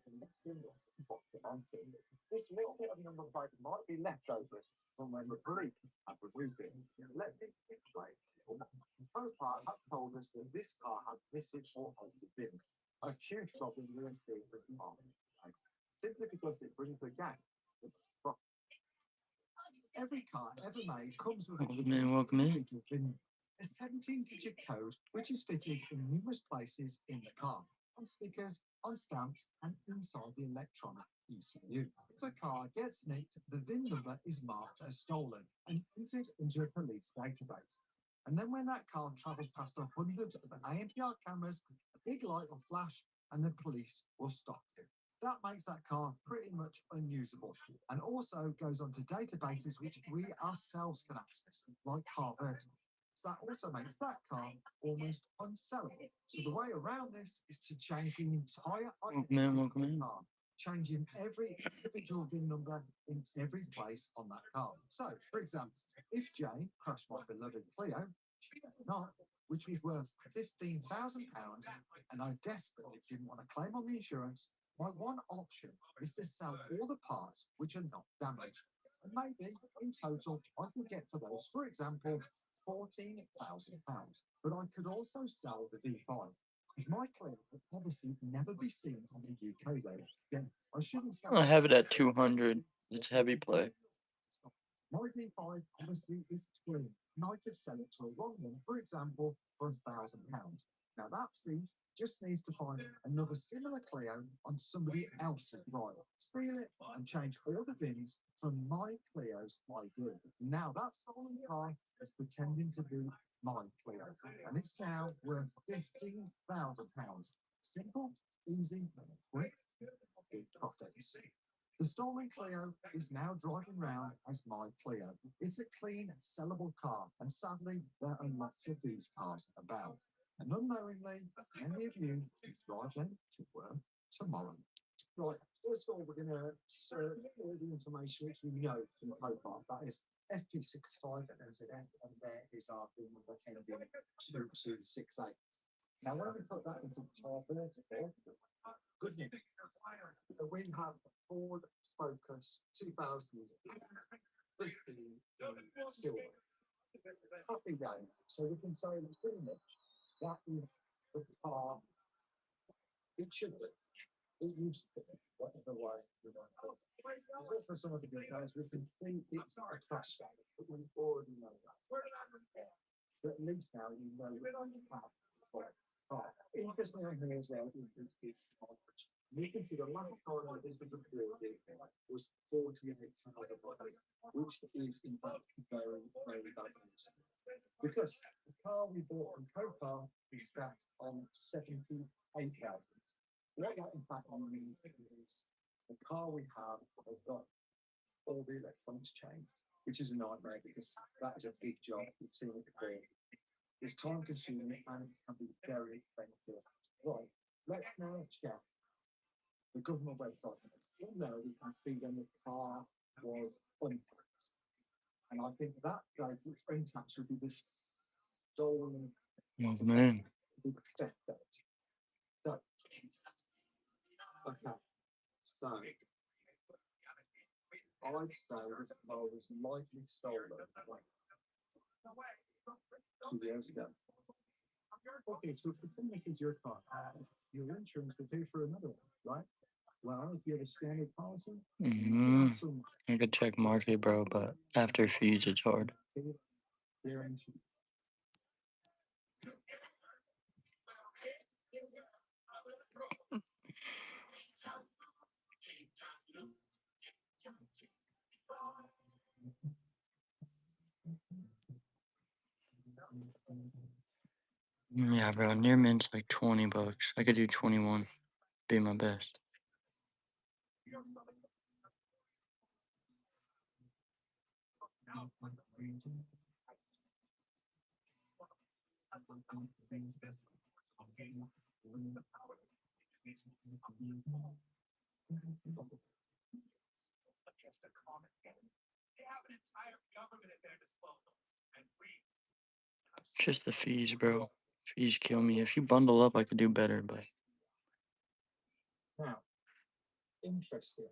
S3: this little bit of number plate might be leftovers from when the police have removed it. Let me explain. The first part have told us that this car has missing or haunted bins. A huge problem we see with the car. Simply because it brings the gang. Every car ever made comes with
S1: Welcome in.
S3: a 17-digit code which is fitted in numerous places in the car, on stickers, on stamps, and inside the electronic ECU. If a car gets nicked, the VIN number is marked as stolen and entered into a police database. And then when that car travels past 100 of the ANPR cameras, a big light will flash and the police will stop it. That makes that car pretty much unusable and also goes onto databases which we ourselves can access, like Car Vertical. So that also makes that car almost unsellable. So the way around this is to change the entire
S1: Welcome in.
S3: car, changing every individual VIN number in every place on that car. So, for example, if Jane crashed my beloved Clio, she better not, which was worth £15,000, and I desperately didn't want to claim on the insurance, my one option is to sell all the parts which are not damaged. And maybe in total I could get for those, for example, £14,000. But I could also sell the V5. Because my Clio would obviously never be seen on the UK road. Again, I shouldn't sell
S1: I have it at 200. It's heavy play.
S3: my V5 obviously is clean, and I could sell it to a wrong one, for example, for £1,000. Now that thief just needs to find another similar Clio on somebody else's ride, steal it, and change all the VINs from my Clio's ID. Now that stolen car is pretending to be my Clio, and it's now worth £15,000. Simple, easy, quick, big profits. The stolen Clio is now driving around as my Clio. It's a clean, sellable car, and sadly, there are lots of these cars about. And unknowingly, many of you drive them to work tomorrow. Right, first of all, we're going to search all the information which we know from Copart. That is FP65 and MZF, and there is our VIN number ending 2268. Now, when we put that into car vertical, good news. So we have a Ford Focus 2015 silver. Happy days. So we can say that pretty much that is the car it should be. It used to be, whatever way we want to call it. For some of the good guys, we can see it's a crash bag, but we already know that. But at least now you know you have the car. Interesting on here as well is mileage. You can see the last time I did the building was 48,000 miles, which is in fact very, very bad news. Because the car we bought from Copar is sat on 78,000. What that in fact means is the car we have has got all the electronics changed, which is a nightmare because that is a big job. You've seen it before. It's time consuming and it can be very expensive. Right, let's now check the government website. In there we can see when the car was untaxed. And I think that date it's untaxed would be this stolen
S1: Oh, man.
S3: big theft date. So, okay. So I'd say this car was likely stolen 2 years ago. Okay, so if the thing is your car, your insurance will pay for another one, right? Well, if you have a standard policy,
S1: Mm-hmm. I could check market, bro, but after fees, it's hard.
S3: guaranteed.
S1: Yeah, bro, near mint's like $20. I could do 21. Be my best.
S6: Just a common enemy. They have an entire government at their disposal, and we have
S1: Just the fees, bro. Fees kill me. If you bundle up, I could do better, but
S3: Now, interesting.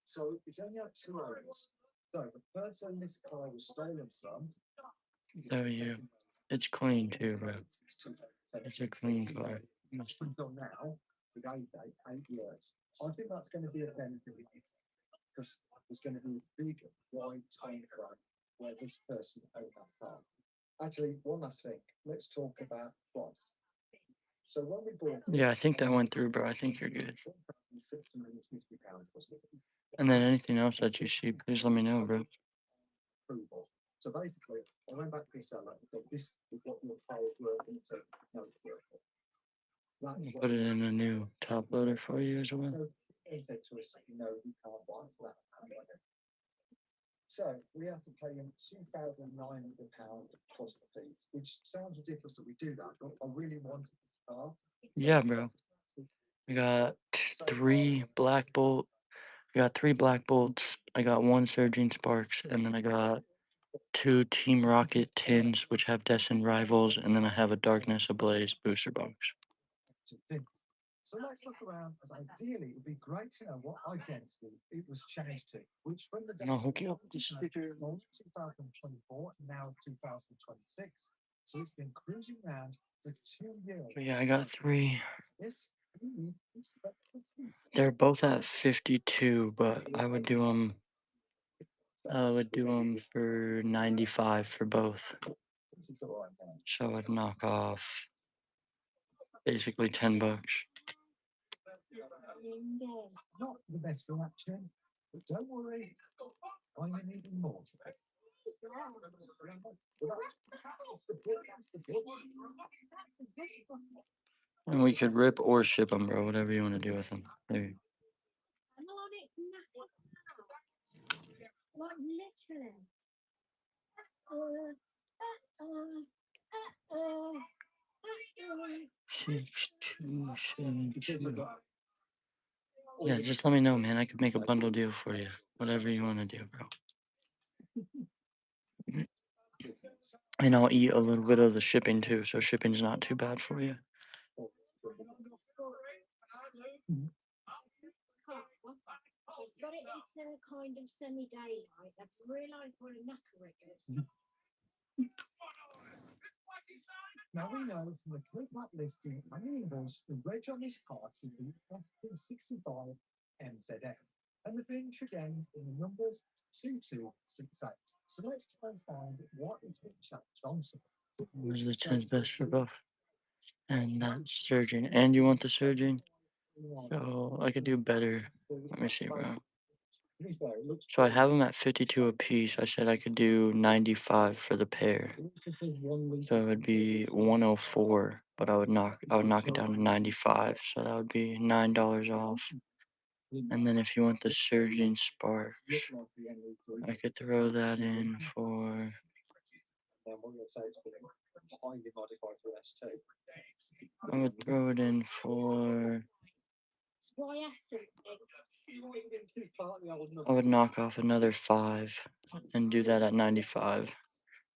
S3: So it's only had 2 owners. So the person this car was stolen from.
S1: oh yeah, it's clean too, bro. It's a clean car.
S3: Until now, today's date, 8 years. I think that's going to be a benefit because there's going to be a big wide time frame where this person owned that car. Actually, one last thing. Let's talk about price. So when we bought it,
S1: Yeah, I think that went through, bro. I think you're good.
S3: £650, wasn't it?
S1: And then anything else that you see, please let me know, bro.
S3: Approval. So basically, I went back to the seller and said, "This is what your car is worth," and he said, "No, it's worth it." That is what
S1: Put it in a new top loader for you as well.
S3: so he said to us, "No, you can't buy it for that." So we have to pay him £2,900 plus the fees, which sounds ridiculous that we do that, but I really wanted this car.
S1: Yeah, bro. I got three black bolt. I got three black bolts. I got one surging sparks, and then I got two Team Rocket tins, which have destined rivals, and then I have a Darkness Ablaze booster box.
S3: To things. So let's look around as ideally it would be great to know what identity it was changed to, which from the
S1: And I'll hook you up with this
S3: sticker 2024, now 2026. So it's been cruising around for 2 years.
S1: But yeah, I got three.
S3: This
S1: They're both at 52, but I would do them. I would do them for 95 for both.
S3: is all right now.
S1: So I'd knock off basically $10.
S3: Not the best reaction, but don't worry, I'm needing more.
S1: And we could rip or ship them, bro. Whatever you want to do with them. Maybe.
S4: it's nothing. Like literally. Uh, uh, uh,
S1: 6272. Yeah, just let me know, man. I could make a bundle deal for you. Whatever you want to do, bro. And I'll eat a little bit of the shipping too, so shipping's not too bad for you.
S4: got it into kind of semi-daylight. I've realised what a knuckle it is.
S3: Now we know from the click map listing and the invoice, the reg on this car should be FP65 MZF. And the thing should end in the numbers 2268. So let's try and find what is being charged onto.
S1: Where's the 10's best for both? And that surgeon. And you want the surgeon? So I could do better. Let me see, bro. So I have them at 52 a piece. I said I could do 95 for the pair. So it would be 104, but I would knock it down to 95. So that would be $9 off. And then if you want the surgeon sparks, I could throw that in for I would throw it in for I would knock off another 5 and do that at 95.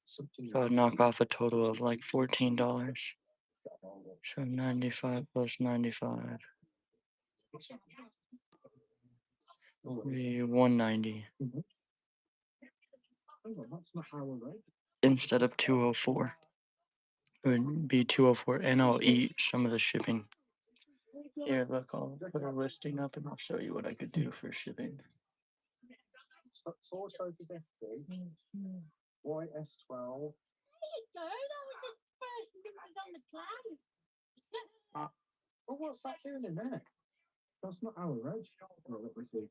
S1: So I'd knock off a total of like $14. So 95 plus 95 would be 190 instead of 204. It would be 204, and I'll eat some of the shipping. Here, look, I'll put a listing up and I'll show you what I could do for shipping.
S3: Source focus S3, YS12.
S4: There you go. That was the first thing that was on the plan.
S3: Well, what's that doing in there? That's not our reg. Well, let me see.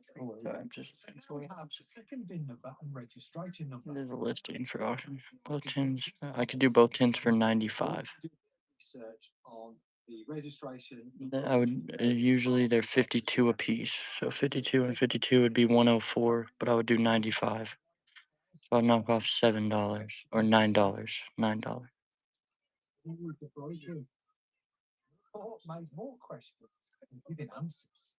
S1: Sorry, I'm just
S3: So we have the second VIN number and registration number.
S1: there's a listing for auction. Both tins. I could do both tins for 95.
S3: Search on the registration.
S1: I would usually they're 52 a piece. So 52 and 52 would be 104, but I would do 95. So I'd knock off $7 or $9. $9.
S3: Thought made more questions than giving answers.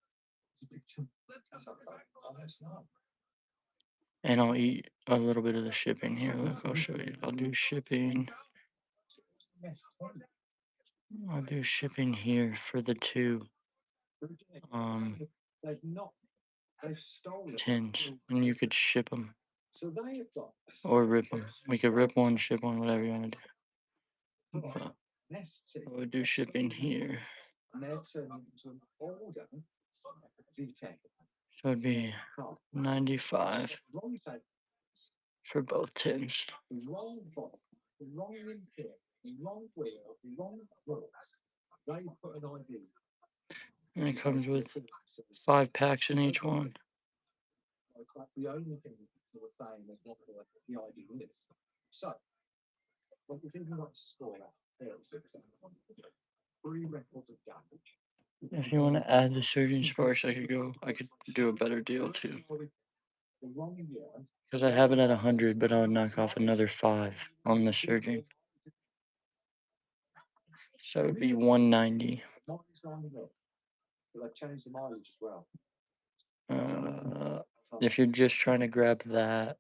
S1: And I'll eat a little bit of the shipping here. Look, I'll show you. I'll do shipping. I'll do shipping here for the two tins, and you could ship them or rip them. We could rip one, ship one, whatever you want to do. But I would do shipping here. So it'd be 95 for both tins. And it comes with 5 packs in each one.
S3: That's the only thing you were saying is what the idea is. So, what do you think about score that? 3 records of damage.
S1: If you want to add the surgeon sparks, I could do a better deal too. Because I have it at 100, but I'll knock off another 5 on the surgeon. So it would be 190.
S3: I've changed the mileage as well.
S1: If you're just trying to grab that,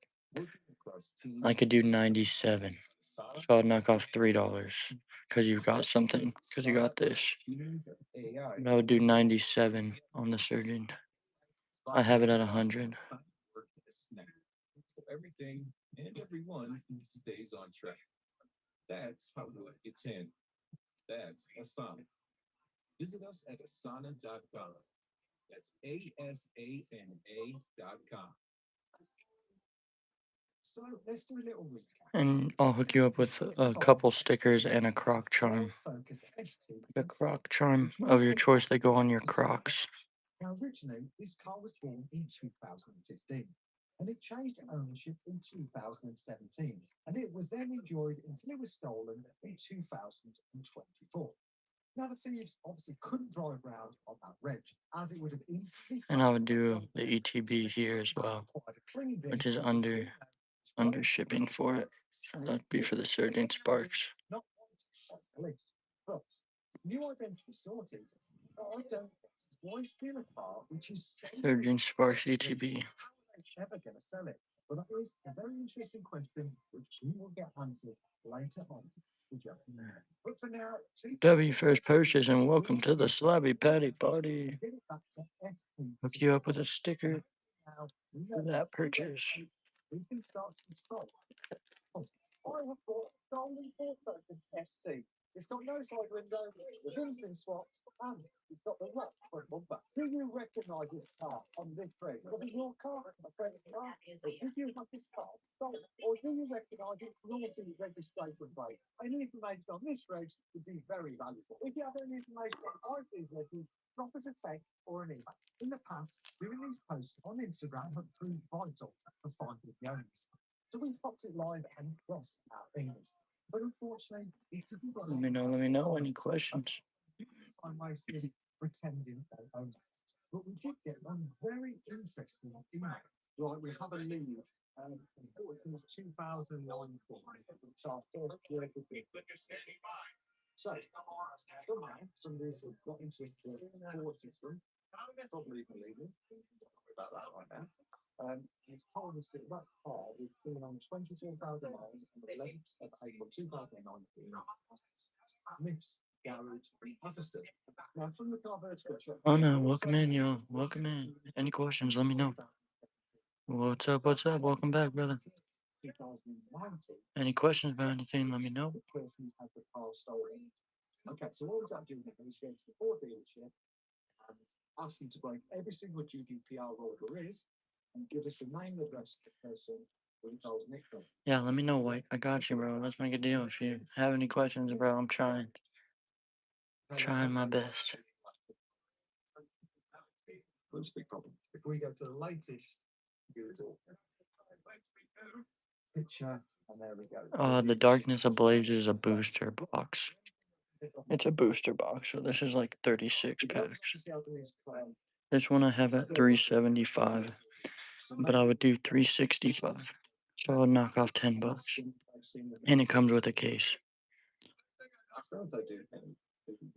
S1: I could do 97. So I'd knock off $3 because you've got something, because you got this. And I would do 97 on the surgeon. I have it at 100.
S6: So everything and everyone stays on track. That's how wood gets in. That's Asana. Visit us at asana.com. That's ASANA.com.
S3: So let's do a little recap.
S1: And I'll hook you up with a couple stickers and a croc charm. A croc charm of your choice that go on your crocs.
S3: Now, originally, this car was born in 2015, and it changed ownership in 2017, and it was then enjoyed until it was stolen in 2024. Now the thieves obviously couldn't drive round on that reg, as it would have easily.
S1: And I would do the ETB here as well, which is under shipping for it. So that'd be for the surging sparks.
S3: Not wanted by police, but new identity sorted. I don't. Why steal a car which is so
S1: Surging sparks ETB.
S3: how are they ever going to sell it? But that is a very interesting question, which you will get answered later on. But for now,
S1: W first purchase and welcome to the Slabby Patty Party.
S3: get it back to FP.
S1: Hook you up with a sticker
S3: Now,
S1: for that purchase.
S3: we can start to solve. I have bought a stolen Ford ST. It's got no side window, the hood's been swapped, and it's got the rock front bumper. Do you recognise this car on this rig? Was it your car? My friend's car? Or did you have this car stolen? Or do you recognise its naughty registration plate? Any information on this reg would be very valuable. If you have any information on either these regs, drop us a text or an email. In the past, doing these posts on Instagram have proved vital for finding the owners. So we popped it live and crossed our fingers. But unfortunately, it didn't get
S1: Let me know. Any questions?
S3: time wasters pretending they own it. But we did get one very interesting email. Right, we have a lead. It was 2009. It's our first year with it. So, somehow, somebody's got into the Ford system. Probably illegal. About that right now. He's told us that that car was seen on 24,000 miles on the 11th of April 2019. Smith's Garage, Atherstone. Now, from the car vertical check.
S1: Oh no, welcome in, y'all. Welcome in. Any questions, let me know. What's up? Welcome back, brother.
S3: 2019.
S1: Any questions about anything, let me know.
S3: The person's had the car stolen. Okay, so what was that doing? He was going to the Ford dealership and asked them to break every single GDPR rule there is and give us the name and address of the person who told Nick from.
S1: Yeah, let me know, White. I got you, bro. Let's make a deal. If you have any questions, bro, I'm trying. Trying my best.
S3: That's a big problem. If we go to the latest Google picture, and there we go.
S1: The Darkness Ablaze is a booster box. It's a booster box, so this is like 36 packs. This one I have at 375, but I would do 365. So I would knock off 10 bucks. And it comes with a case.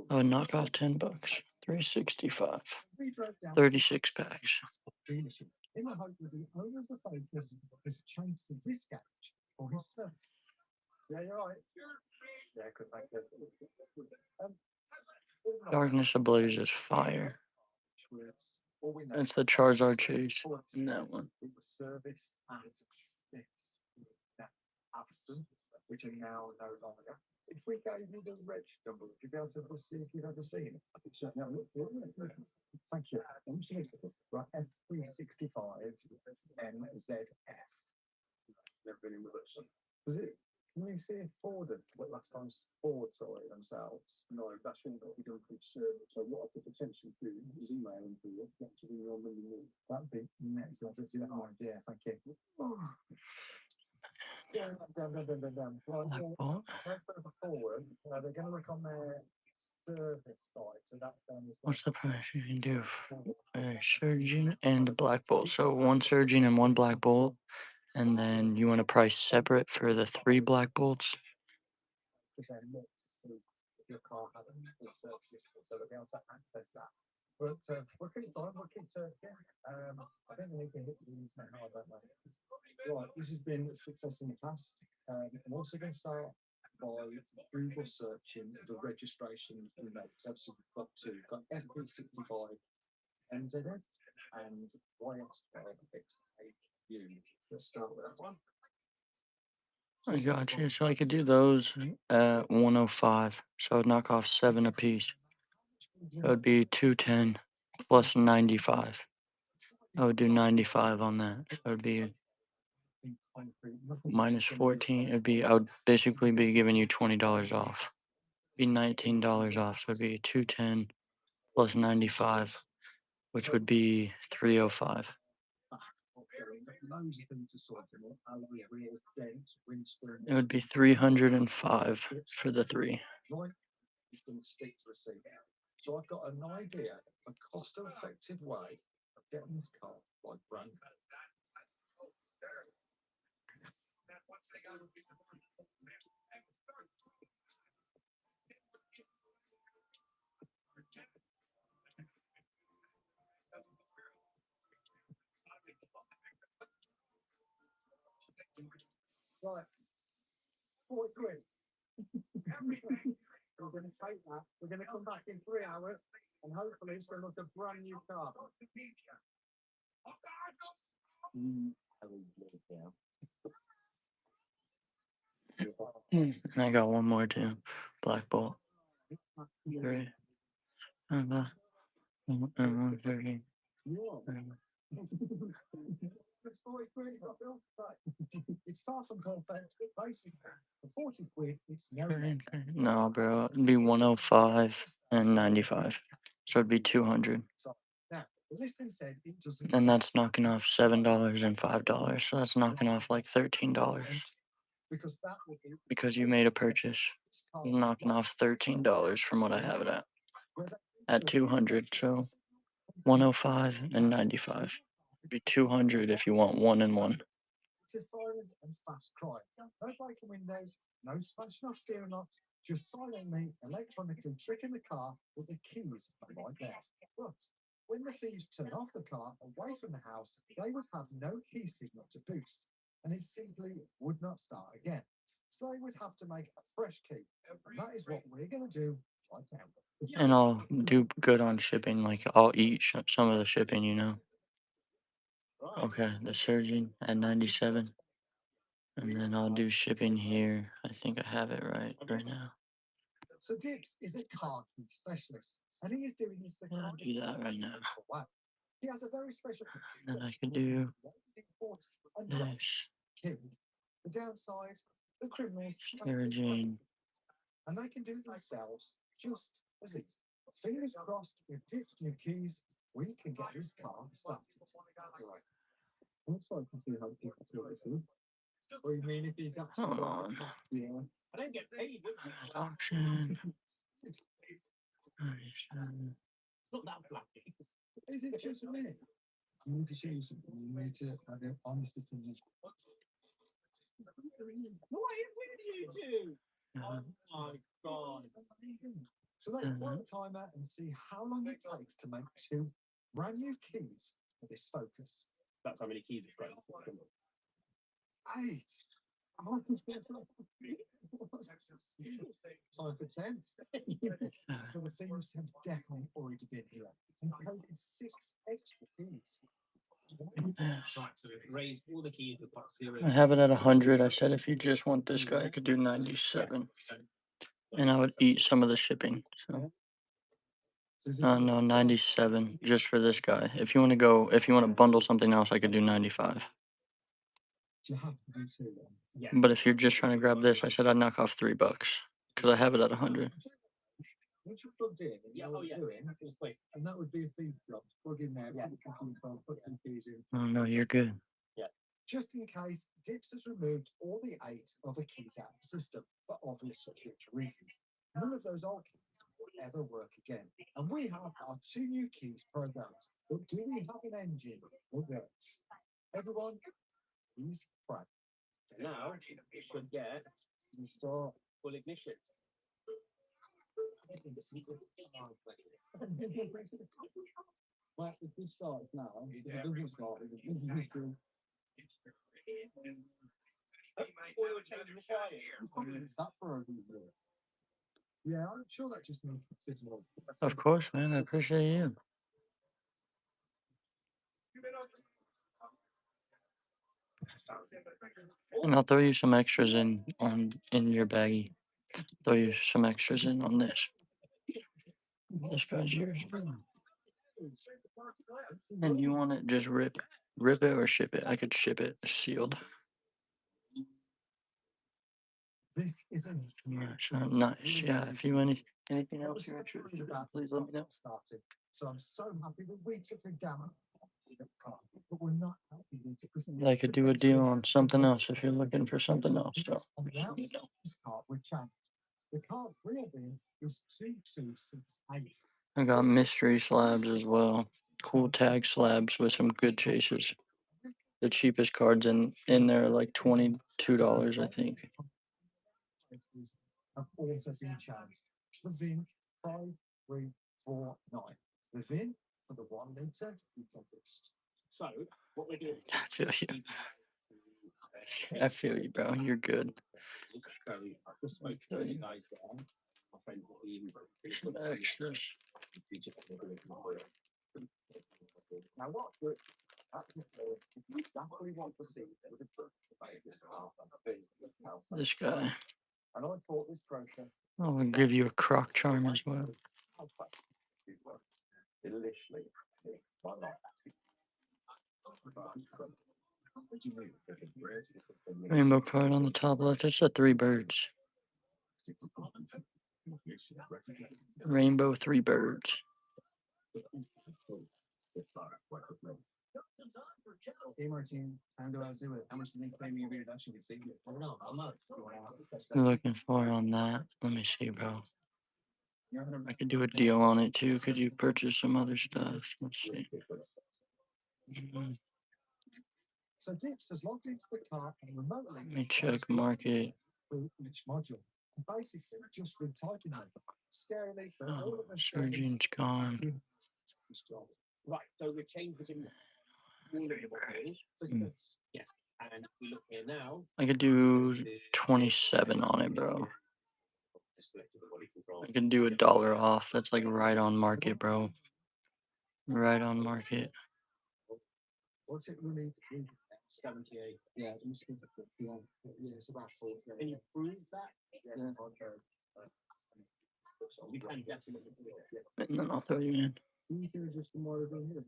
S1: I would knock off 10 bucks. 365. 36 packs.
S3: In the hope that the owner of the Focus has changed the disc gauge for his service. Yeah, you're right. Yeah, could make that.
S1: Darkness Ablaze is fire. It's the Charizard chase in that one.
S3: It was serviced at Smith's Atherstone, which are now no longer. If we gave you the reg number, would you be able to see if you've ever seen it? I think so. No, thank you. Right, F365 NZF. Never been in with us. Does it? Can you see if Ford, what last time Ford saw it themselves? No, that shouldn't be done through service. So what I could potentially do is email them to you, actually your number. That'd be next. That's an idea. Thank you. Down. Right, further forward, they're going to look on their service side. So that
S1: What's the price you can do? A Surgeon and a Black Bolt. So one Surgeon and one Black Bolt. And then you want a price separate for the 3 Black Bolts.
S3: Your car had a service history, so they'll be able to access that. But we'll keep going, we'll keep searching. I think we need to hit the internet now, I don't know. Right, this has been a success in the past. I'm also going to start by Google searching the registration notes. So we've got two. We've got FB65 NZF and YX12XAU. Let's start with that one.
S1: I got you. So I could do those at 105. So I'd knock off 7 apiece. That would be 210 plus 95. I would do 95 on that. So it would be minus 14. It'd be, I would basically be giving you $20 off. It'd be $19 off. So it'd be 210 plus 95, which would be 305. It would be 305 for the 3.
S3: He's going to stick to the seat. So I've got an idea, a cost-effective way of getting this car like brand new. Right, 40 quid. We're going to take that. We're going to come back in 3 hours, and hopefully it's going to look a brand new car.
S1: I got one more too. Black Bolt. 3. And 130.
S3: It's 40 quid, Bill. It's far from perfect. Basically, for 40 quid, it's no.
S1: No, bro. It'd be 105 and 95. So it'd be 200.
S3: Now, the listing said it doesn't.
S1: And that's knocking off $7 and $5. So that's knocking off like $13.
S3: Because that would be
S1: Because you made a purchase. Knocking off $13 from what I have it at 200. So 105 and 95. It'd be 200 if you want 1 and 1.
S3: It's a silent and fast cry. No breaking windows, no smashing off steering locks, just silently, electronically tricking the car with the keys right there. But when the thieves turn off the car away from the house, they would have no key signal to boost, and it simply would not start again. So they would have to make a fresh key. And that is what we're going to do right now.
S1: And I'll do good on shipping. Like I'll eat some of the shipping, you know. Okay, the surging at 97. And then I'll do shipping here. I think I have it right now.
S3: So Dibbs is a car key specialist, and he is doing this the
S1: I'll do that right now.
S3: He has a very special.
S1: Then I can do this.
S3: Key. The downside, the criminals.
S1: Surging.
S3: And they can do it themselves just as easy. Fingers crossed, with Dibbs' new keys, we can get this car started. Right. I'm sorry to see how people feel this is. What do you mean if he's actually
S1: Come on.
S3: Yeah. I don't get paid.
S1: Auction. 97.
S3: It's not that black. Is it just a minute? You need to show you something. You need to have an honest opinion. What is with you two? Oh my god. So let's play a timer and see how long it takes to make 2 brand new keys for this Focus. That's how many keys it's got. 8. Time for 10. So the thieves have definitely already been here and coded 6 extra keys.
S6: Right, so it raised all the keys with part 0.
S1: I have it at 100. I said if you just want this guy, I could do 97. And I would eat some of the shipping. So no, 97 just for this guy. If you want to bundle something else, I could do 95.
S3: You have to do 2 then. Yeah.
S1: But if you're just trying to grab this, I said I'd knock off $3 because I have it at 100.
S3: Once you're plugged in, and you know what you're doing, just wait. And that would be a thief job. Plug in there, put the computer on, put some keys in.
S1: Oh no, you're good.
S3: Yeah. Just in case, Dibbs has removed all the 8 other keys out of the system for obvious security reasons. None of those old keys will ever work again. And we have our 2 new keys programmed. But do we have an engine that works? Everyone, please pray.
S6: Now, you should get
S3: You start.
S6: full ignition.
S3: Well, if this starts now, if it doesn't start, it doesn't do.
S6: Oil change required.
S3: Is that for a review? Yeah, I'm sure that just means signal.
S1: Of course, man. I appreciate you. And I'll throw you some extras in your baggie. Throw you some extras in on this. This guy's yours, bro. And you want it just rip it or ship it? I could ship it sealed.
S3: This isn't
S1: Nice. Yeah. If you anything else you're interested in, please let me know.
S3: started. So I'm so happy that we took a gamma. But we're not happy with it.
S1: I could do a deal on something else if you're looking for something else. So
S3: On the outside of this car, we're changed. The card real bid is 2268.
S1: I got mystery slabs as well. Cool tag slabs with some good chases. The cheapest cards in there are like $22, I think.
S3: Have also been changed. The VIN 5349. The VIN for the 1 litre economist. So, what we're doing
S1: I feel you. I feel you, bro. You're good.
S3: just make sure you guys down. I think what
S1: Some extras.
S3: Now, what we're exactly want to see
S1: This guy.
S3: and I thought this process
S1: I'll give you a croc charm as well.
S3: literally my life.
S1: Rainbow card on the top left. That's the three birds. Rainbow three birds.
S3: Hey Martin, how do I do it? How much do they pay me every reduction to see it? I don't know. I'm not.
S1: You're looking for on that. Let me see, bro. I could do a deal on it too. Could you purchase some other stuff? Let's see. Mhm.
S3: So Dips has logged into the car and remotely
S1: Let me check market.
S3: through each module. And basically just retyping them. Scarily for all
S1: Oh,
S3: of us.
S1: Surgeon's gone.
S3: Right, so we're changing
S1: Hmm.
S3: yes. And we look here now.
S1: I could do 27 on it, bro. I can do $1 off. That's like right on market, bro. Right on market.
S3: What's it really? 78. Yeah, it's about 40. Can you prove that? Yeah. Okay. You can definitely.
S1: And then I'll throw you in.
S3: You can just more over here.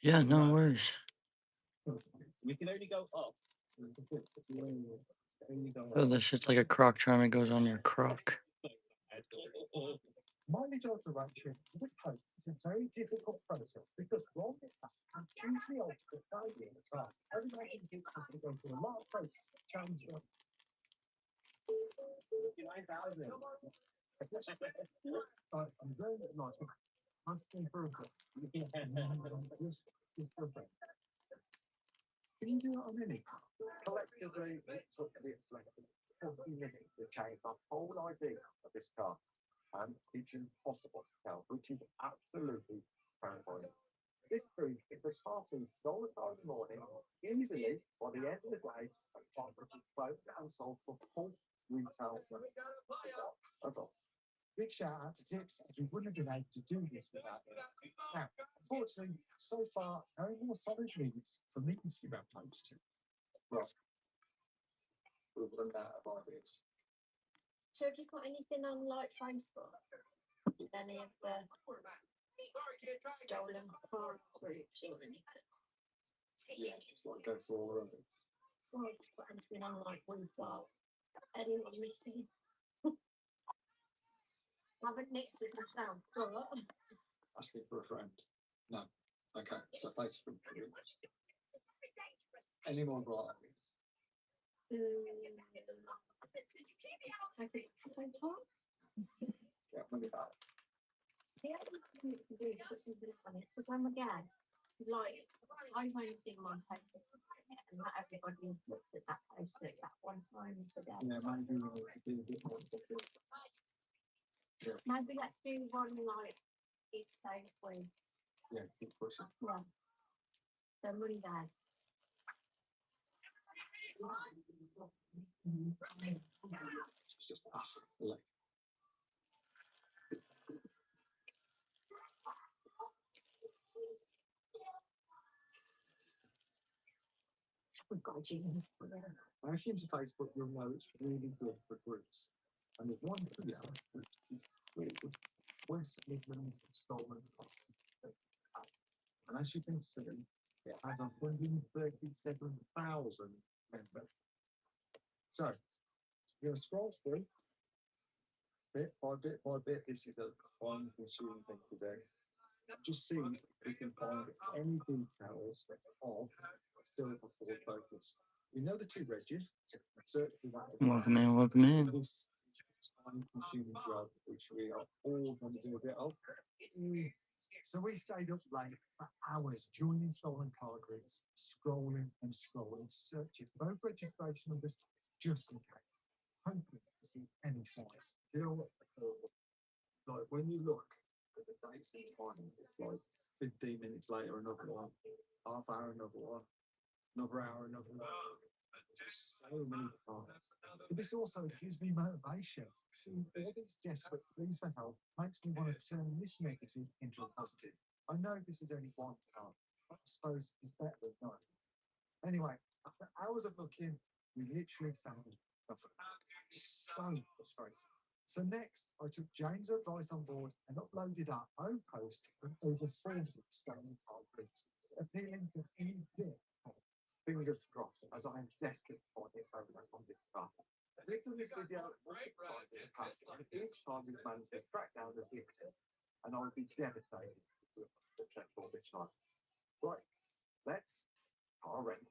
S1: Yeah, no worries.
S3: We can only go up.
S1: Oh, this shit's like a croc charm. It goes on your croc.
S3: Mileage alteration with hope is a very difficult process because wrong attack can hugely alter the value of the car. Everybody has to go through a lot of process to change them. I'm very nice. I'm improvement. Can you do it on any car? Collectively, it took the selected 40 minutes to change the whole idea of this car. And it's impossible to tell, which is absolutely paranoid. This proves if the starting stole the car in the morning, easily, by the end of the day, a time which is closed and sold for full retail. That's all. Big shout out to Dips, as we wouldn't have been able to do this without him. Now, unfortunately, so far, no more solid leads for me Instagram posts. Well, we'll run out of ideas.
S4: So have you got anything on like Facebook? Any of the stolen car groups or anything?
S3: Yeah, just like go for all of it.
S4: Or have you got anything on like WeSell? Anyone missing? Haven't nicked it myself, but
S3: Asking for a friend. No. Okay, so Facebook. Any more right?
S4: I think I talk.
S3: Yeah, maybe that.
S4: The other thing you can do is put something on it, because I'm again, it's like, I've only seen one post, and not everybody looks at that post at that one time for them.
S3: Yeah, maybe we need to do a bit more.
S4: Maybe let's do one like each day with,
S3: Yeah, keep pushing.
S4: yeah, the Monday.
S3: It's just us. Like,
S4: We've got a gym.
S3: I actually into Facebook, you'll know it's really good for groups. And there's one here which is really good. West Midlands Stolen Car. And as you can see, it has 137,000 members. So, you're gonna scroll through bit by bit by bit. This is a time consuming thing today. Just see if we can find any details of still before focus. We know the two wedges. Search for that.
S1: Welcome in, welcome in.
S3: This
S6: time-consuming job, which we are all going to do a bit of.
S3: So we stayed up late for hours joining stolen car groups, scrolling and scrolling, searching both registration numbers just in case, hoping to see any signs.
S6: You know what? Like when you look at the dates and timings, it's like 15 minutes later, another one, half hour, another one, another hour, another one. So many times.
S3: But this also gives me motivation. Seeing all these desperate pleas for help makes me want to turn this negative into a positive. I know this is only one part, but I suppose it's better than none. Anyway, after hours of looking, we literally found nothing. It's so frustrating. So next, I took James' advice on board and uploaded our own post with over 40 stolen car groups, appealing to any bit of fingers crossed, as I am desperate for it over on this stuff.
S6: Click on this video multiple times in the past, and each time we've managed to track down the victim, and I would be devastated if it was successful this time. Right, let's car rank.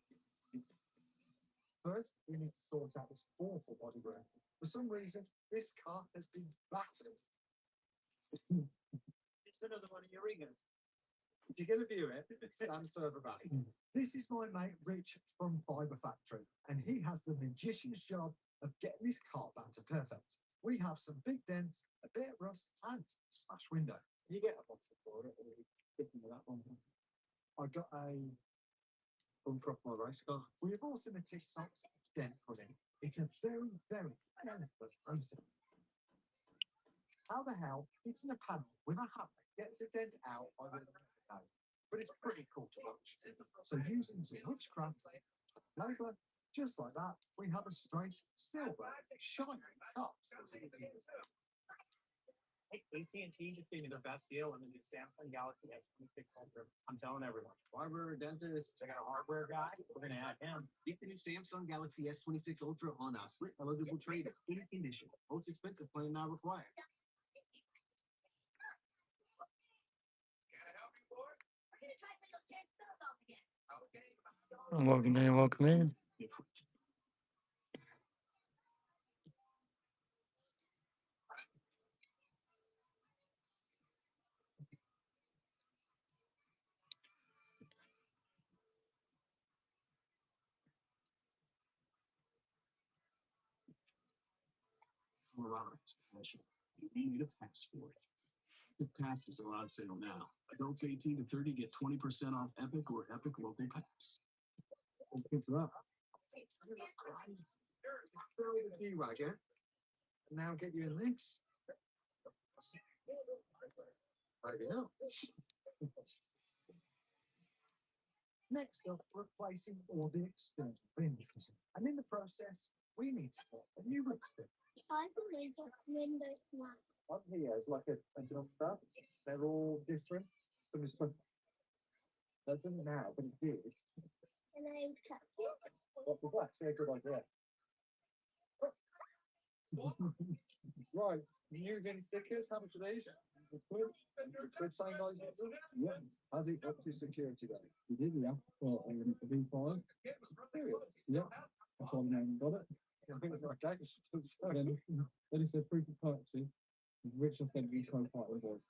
S3: First, we need to sort out this awful body ground. For some reason, this car has been battered.
S6: It's another one of your ringers. If you're going to view it, it stands further back.
S3: This is my mate Rich from Fibre Factory, and he has the magician's job of getting this car back to perfect. We have some big dents, a bit of rust, and a smashed window.
S6: You get a bottle for it, or are you sticking with that one?
S3: I got a
S6: Bumper off my race car.
S3: We have also the TikToks dent put in. It's a very, very delicate process. How the hell hitting a panel with a hammer gets a dent out, I will never know. But it's pretty cool to watch. So using some witchcraft labour, just like that, we have a straight, silver, shiny car.
S7: Hey, AT&T just gave me the best deal on the new Samsung Galaxy S26 Ultra. I'm telling everyone.
S6: Hardware dentist.
S7: They got a hardware guy. We're gonna add him.
S8: Get the new Samsung Galaxy S26 Ultra on our split eligible trade in any condition. Most expensive plan not required.
S5: Can I help you, boy?
S9: We're gonna try to play those chance Phillips again.
S5: Okay.
S1: Welcome in, welcome in.
S8: Colorado special. You need a passport. If Pass is on sale now. Adults 18 to 30 get 20% off Epic or Epic Local Pass.
S6: Good luck. Throw the G-Wagon, and now get you in this.
S3: Maybe not. Next up, replacing all the external bins. And in the process, we need to put a new rooster.
S4: I believe that windows now.
S6: Up here is like a number. They're all different. From this one. That doesn't now, but it did.
S4: And I kept it.
S6: What was that? Yeah, good idea. Right, new VIN stickers. How much are these? Good same guys. Yeah. How's it up to security then?
S8: You did, yeah. Well, I went for V5. Yeah. I thought I haven't got it.
S6: Okay.
S8: Then it said proof of purchase, which I sent you co-part invoice.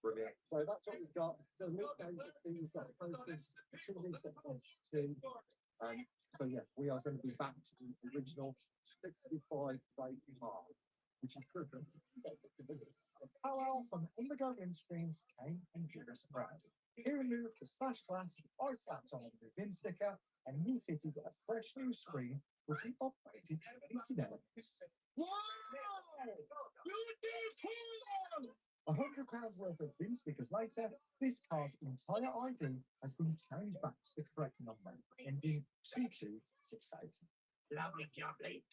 S6: Brilliant. So that's what we've got. So we've got focus two. So yeah, we are going to be back to the original 65 plate mark, which is good.
S3: Powell from On The Go windscreens came and did us proud. He removed the splash glass, I slapped on a new bin sticker, and he fitted a fresh new screen with the operated heated elements. Wow! £100 worth of bin stickers later, this car's entire ID has been changed back to the correct number, ending 2268.
S7: Lovely jubbly.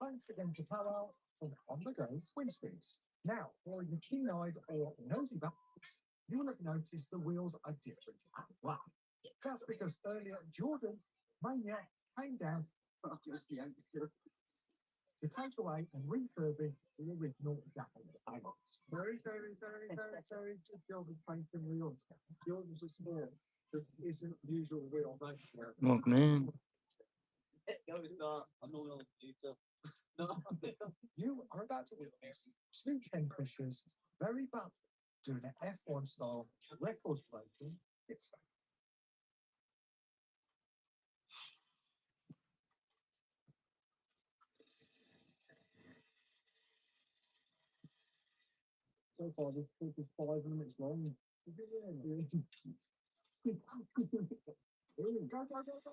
S3: Thanks again to Powell from On The Go windscreens. Now, for the keen-eyed or nosy backs, you will have noticed the wheels are different and black. That's because earlier Jordan Maniac came down to take away and refurbish the original Dapple Diamonds.
S6: Very good job of painting wheels. Yours was small. This isn't usual wheel making.
S1: Welcome in.
S8: No, it's not. I'm a little pizza. No.
S3: You are about to witness two Ken pushers very badly doing an F1 style record breaking pit stop.
S8: So far, this clip is 5 minutes long. Go, go, go, go, go.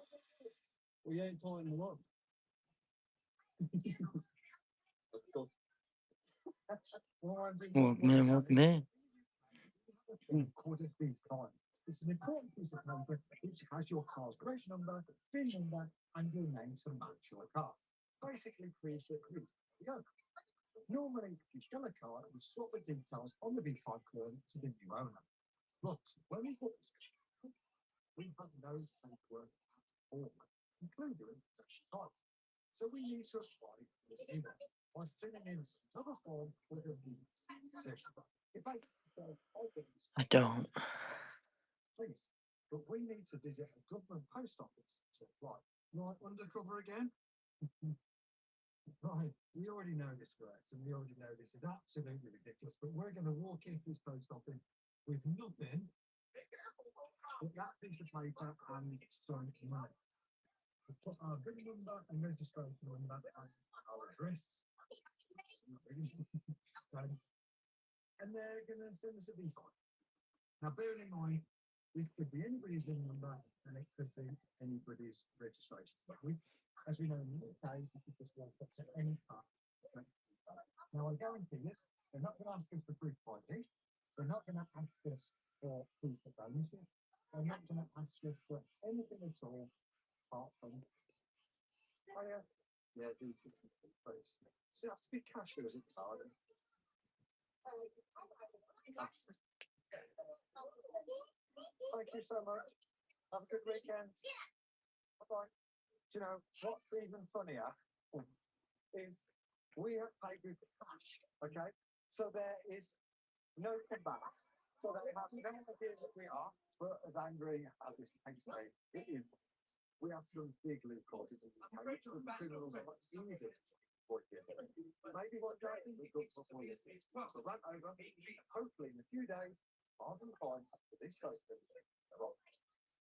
S8: We ain't tying them up. Let's go.
S1: Walk me.
S3: Recorded V line. It's an important piece of paper which has your car's race number, VIN number, and your name to match your car. Basically, proves that you go. Normally, you fill a car and swap the details on the V5 coil to the new owner. But when we bought this car, we had no paperwork at all, including the car. So we need to apply for the new one by filling in another form with a V position. It basically says,
S1: I don't.
S3: please, but we need to visit a government post office to apply.
S8: Right, undercover again?
S3: Right, we already know this works, and we already know this is absolutely ridiculous, but we're going to walk into this post office with nothing but that piece of paper and some money. We'll put our VIN number and registration number and our address. And they're going to send us a V5. Now, bearing in mind, this could be anybody's VIN number and it could be anybody's registration. But as we know in the UK, you can just walk up to any car. Now, I guarantee this, they're not going to ask us for proof of ID. They're not going to ask us for proof of ownership. They're not going to ask us for anything at all apart from, oh yeah, yeah, do something for the face. So it has to be cash or is it card? Thank you so much. Have a good weekend. Bye-bye. Do you know what's even funnier is we have paid with cash, okay? So there is no combat. So that has no idea that we are, but as angry as this makes me, it is. We have some big loopholes in the UK, which the criminals are much easier for you. Maybe one day we could possibly so run over, and hopefully in a few days, I'll be fine after this goes through.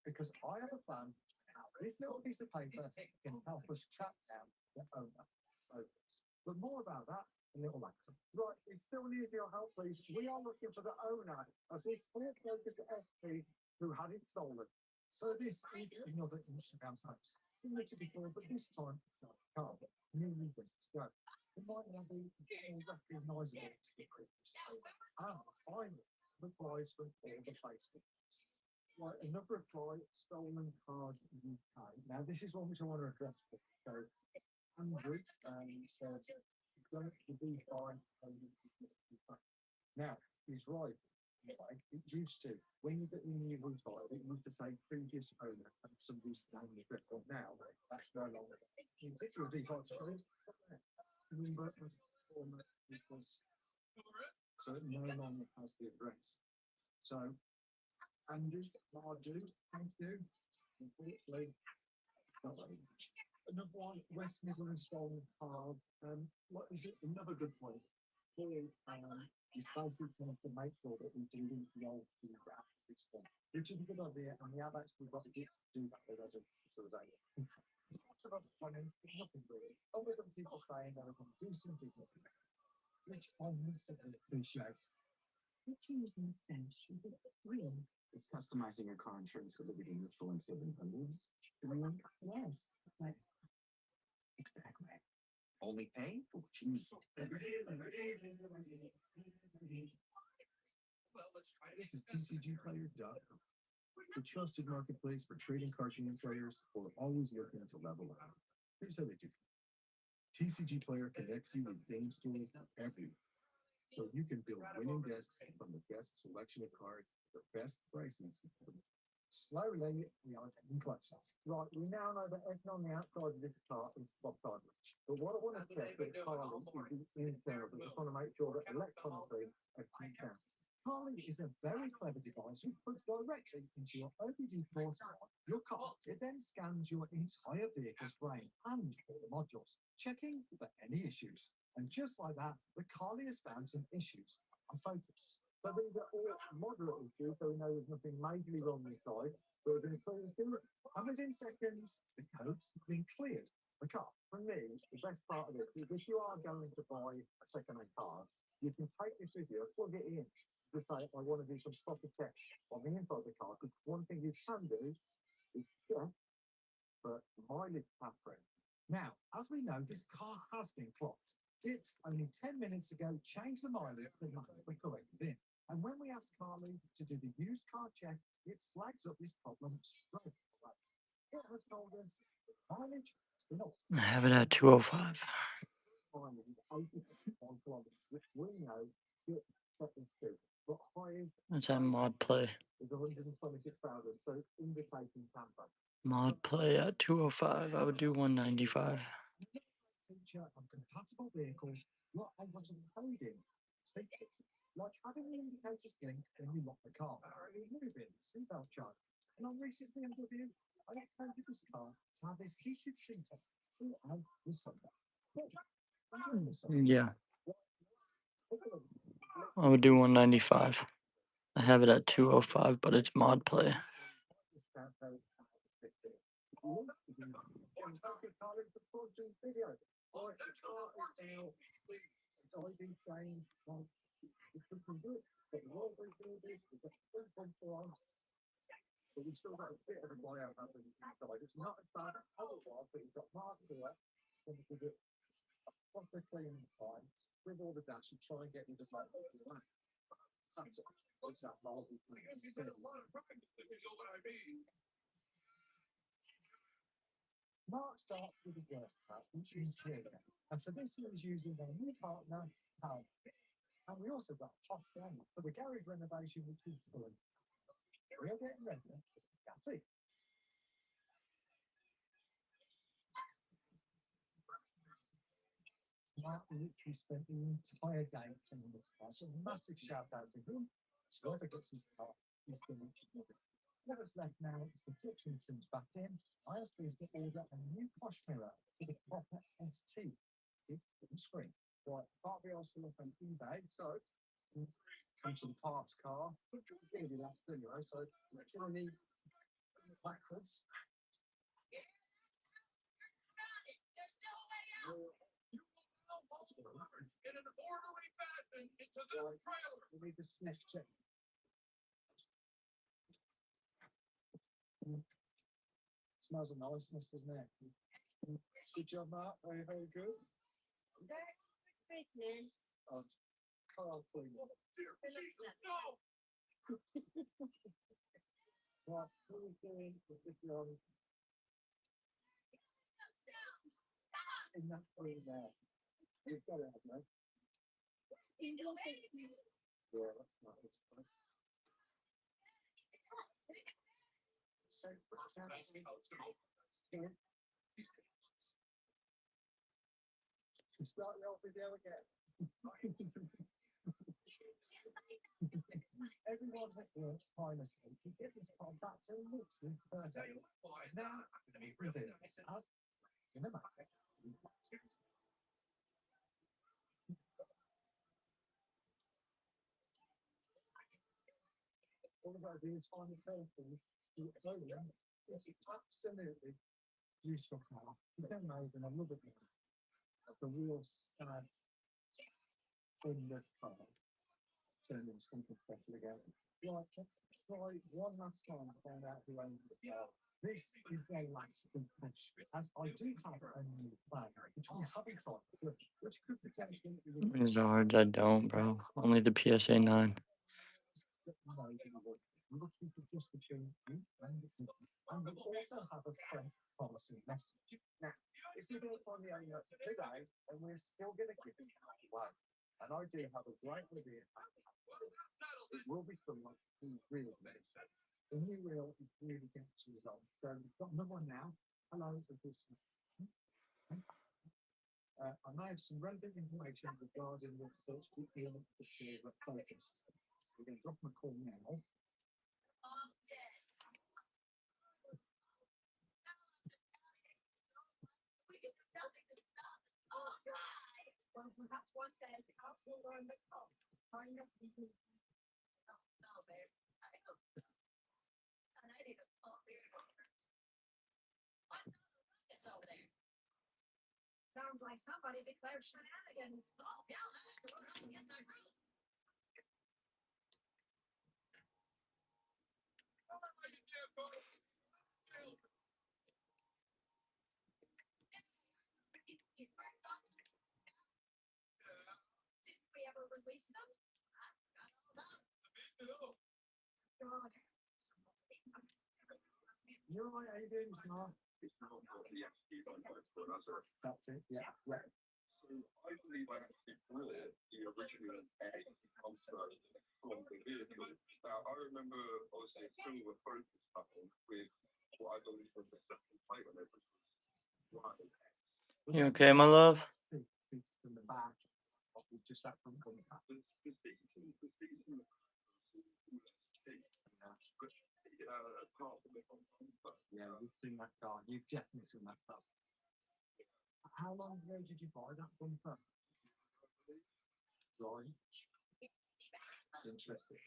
S3: Because I have a plan how this little piece of paper can help us track down the owner of this. But more about that a little later. Right, we still need your help, please. We are looking for the owner of this focused FP who had it stolen. So this is another Instagram post. Similar to before, but this time it's not a car, but nearly ready to go. It might not be more recognisable to the previous owner. And finally, replies from all the Facebook. Right, another reply, stolen card UK. Now, this is one which I want to address. So, Andrew said, don't be fine. Now, he's right. Like, it used to, when you get in the V5, it used to say previous owner and somebody's name is record now. That's no longer. You get to a V5 screen, remember it was so it no longer has the address. So, Andrew, Mardu, thank you. Unfortunately, another one, West Midlands stolen cars. What is it? Another good point. Here, is basically trying to make sure that we delete the old feedback system, which is a good idea, and we have actually got to do that already. Lots of other comments, nothing really, other than people saying they're going to do something, which I massively appreciate.
S2: Which using stamps should be real?
S8: It's customizing your car insurance for the beginning of full and 700s.
S2: Yes, but
S8: Exactly. Only pay for what you use.
S6: Well, let's try
S8: This is TCGplayer.com, the trusted marketplace for trading card game players who are always looking to level up. Here's how they do it. TCG Player connects you with game stores everywhere, so you can build winning decks from the best selection of cards at the best prices.
S3: Slowly, we are getting closer. Right, we now know that everything on the outside of this car is spot garbage. But what I want to check with Carly is the inside. I just want to make sure that electronically everything's down.
S8: Carly is a very clever device which plugs directly into your OBD port on your car. It then scans your entire vehicle's brain and all the modules, checking for any issues. And just like that, the Carly has found some issues and focus. So these are all moderate issues, so we know there's nothing majorly wrong inside. But we're going to clear it. And within seconds, the code's been cleared. The car. For me, the best part of this is if you are going to buy a second-hand car, you can take this with you, plug it in, to say, I want to do some proper checks on the inside of the car. Because one thing you can do is check for mileage tampering. Now, as we know, this car has been clocked. Dips only 10 minutes ago changed the mileage to the correct bin. And when we asked Carly to do the used car check, it flags up this problem straight away. It has told us mileage has been off.
S1: I have it at 205.
S8: Mileage is 81 kilometers, which we know it set the speed. But high
S1: That's at mod play.
S8: is 126,000, so it's indicating tamper.
S1: Mod play at 205. I would do 195.
S8: Feature on compatible vehicles not able to code in tickets, like having the indicators blink when you lock the car, removing seatbelt charge. And on Reese's BMW, I uploaded this car to have this heated seating throughout the summer.
S1: Yeah, I would do 195. I have it at 205, but it's mod play.
S8: But we've still got a bit of a blowout happening inside. It's not as bad as otherwise, but it's got marks here. And we do a proper clean time with all the dash and try and get rid of that. That's it. What's that?
S6: I guess he's had a lot of practice, if you know what I mean.
S8: Mark starts with the worst part, which is interior. And for this, he was using their new partner, Hal. And we also got Hot Down for the garage renovation, which is brilliant. We're getting ready. That's it. Mark literally spent the entire day singing this car. So massive shout out to him. So whoever gets his car, he's going to love it. Whatever's left now is the tips and trims back in. I asked these to order a new posh mirror to the proper ST. Did on screen. Right, can't be asked to look on eBay, so come to the parts car. It's going to be last anyway, so we're going to need backwards.
S6: In an orderly fashion into the trailer.
S8: We need the sniff check. Smells of niceness, doesn't it? Good job, Mark. Very, very good.
S4: Christmas.
S8: Oh, Carl, please.
S6: Dear Jesus, no!
S8: Right, what are we doing with this one? In that green there. You've got it, haven't you? Yeah, that's not it. So, start the old video again. Everyone has worked tirelessly to get this car back to literally perfect. Now, everything as cinematic. All of our views find the filters. It's absolutely beautiful car. It's amazing. I love it. The real sad in the car. Turn into something special again. Right, let's try one last time to find out who owns the car. This is their last big push, as I do have a new plan, which we haven't tried, which could potentially be
S1: Zards, I don't, bro. Only the PSA 9.
S8: looking for just between you and the people. And we also have a friend policy message. Now, if you don't find the owner today, then we're still going to give it away. And I do have a great idea. It will be someone who really makes sense. The new reel is really getting to resolve. So we've got another one now. Hello, this I may have some relevant information regarding the search between the silver focus.
S7: We're going to drop him a call now. Well, perhaps one day the house will learn the cost. Find out the sounds like somebody declared shenanigans. Did we ever release them? God. You're right, how you doing, Mark? That's it, yeah. Yeah.
S6: So I believe I actually brought the original concert from the vehicle. Now I remember obviously still the focus button with what I believe was the second plate on it, which was right.
S1: You okay, my love?
S7: Seats in the back. Just that front coming back. Yeah, you've seen that car. You've definitely seen that car. How long ago did you buy that bumper? Right. Interesting.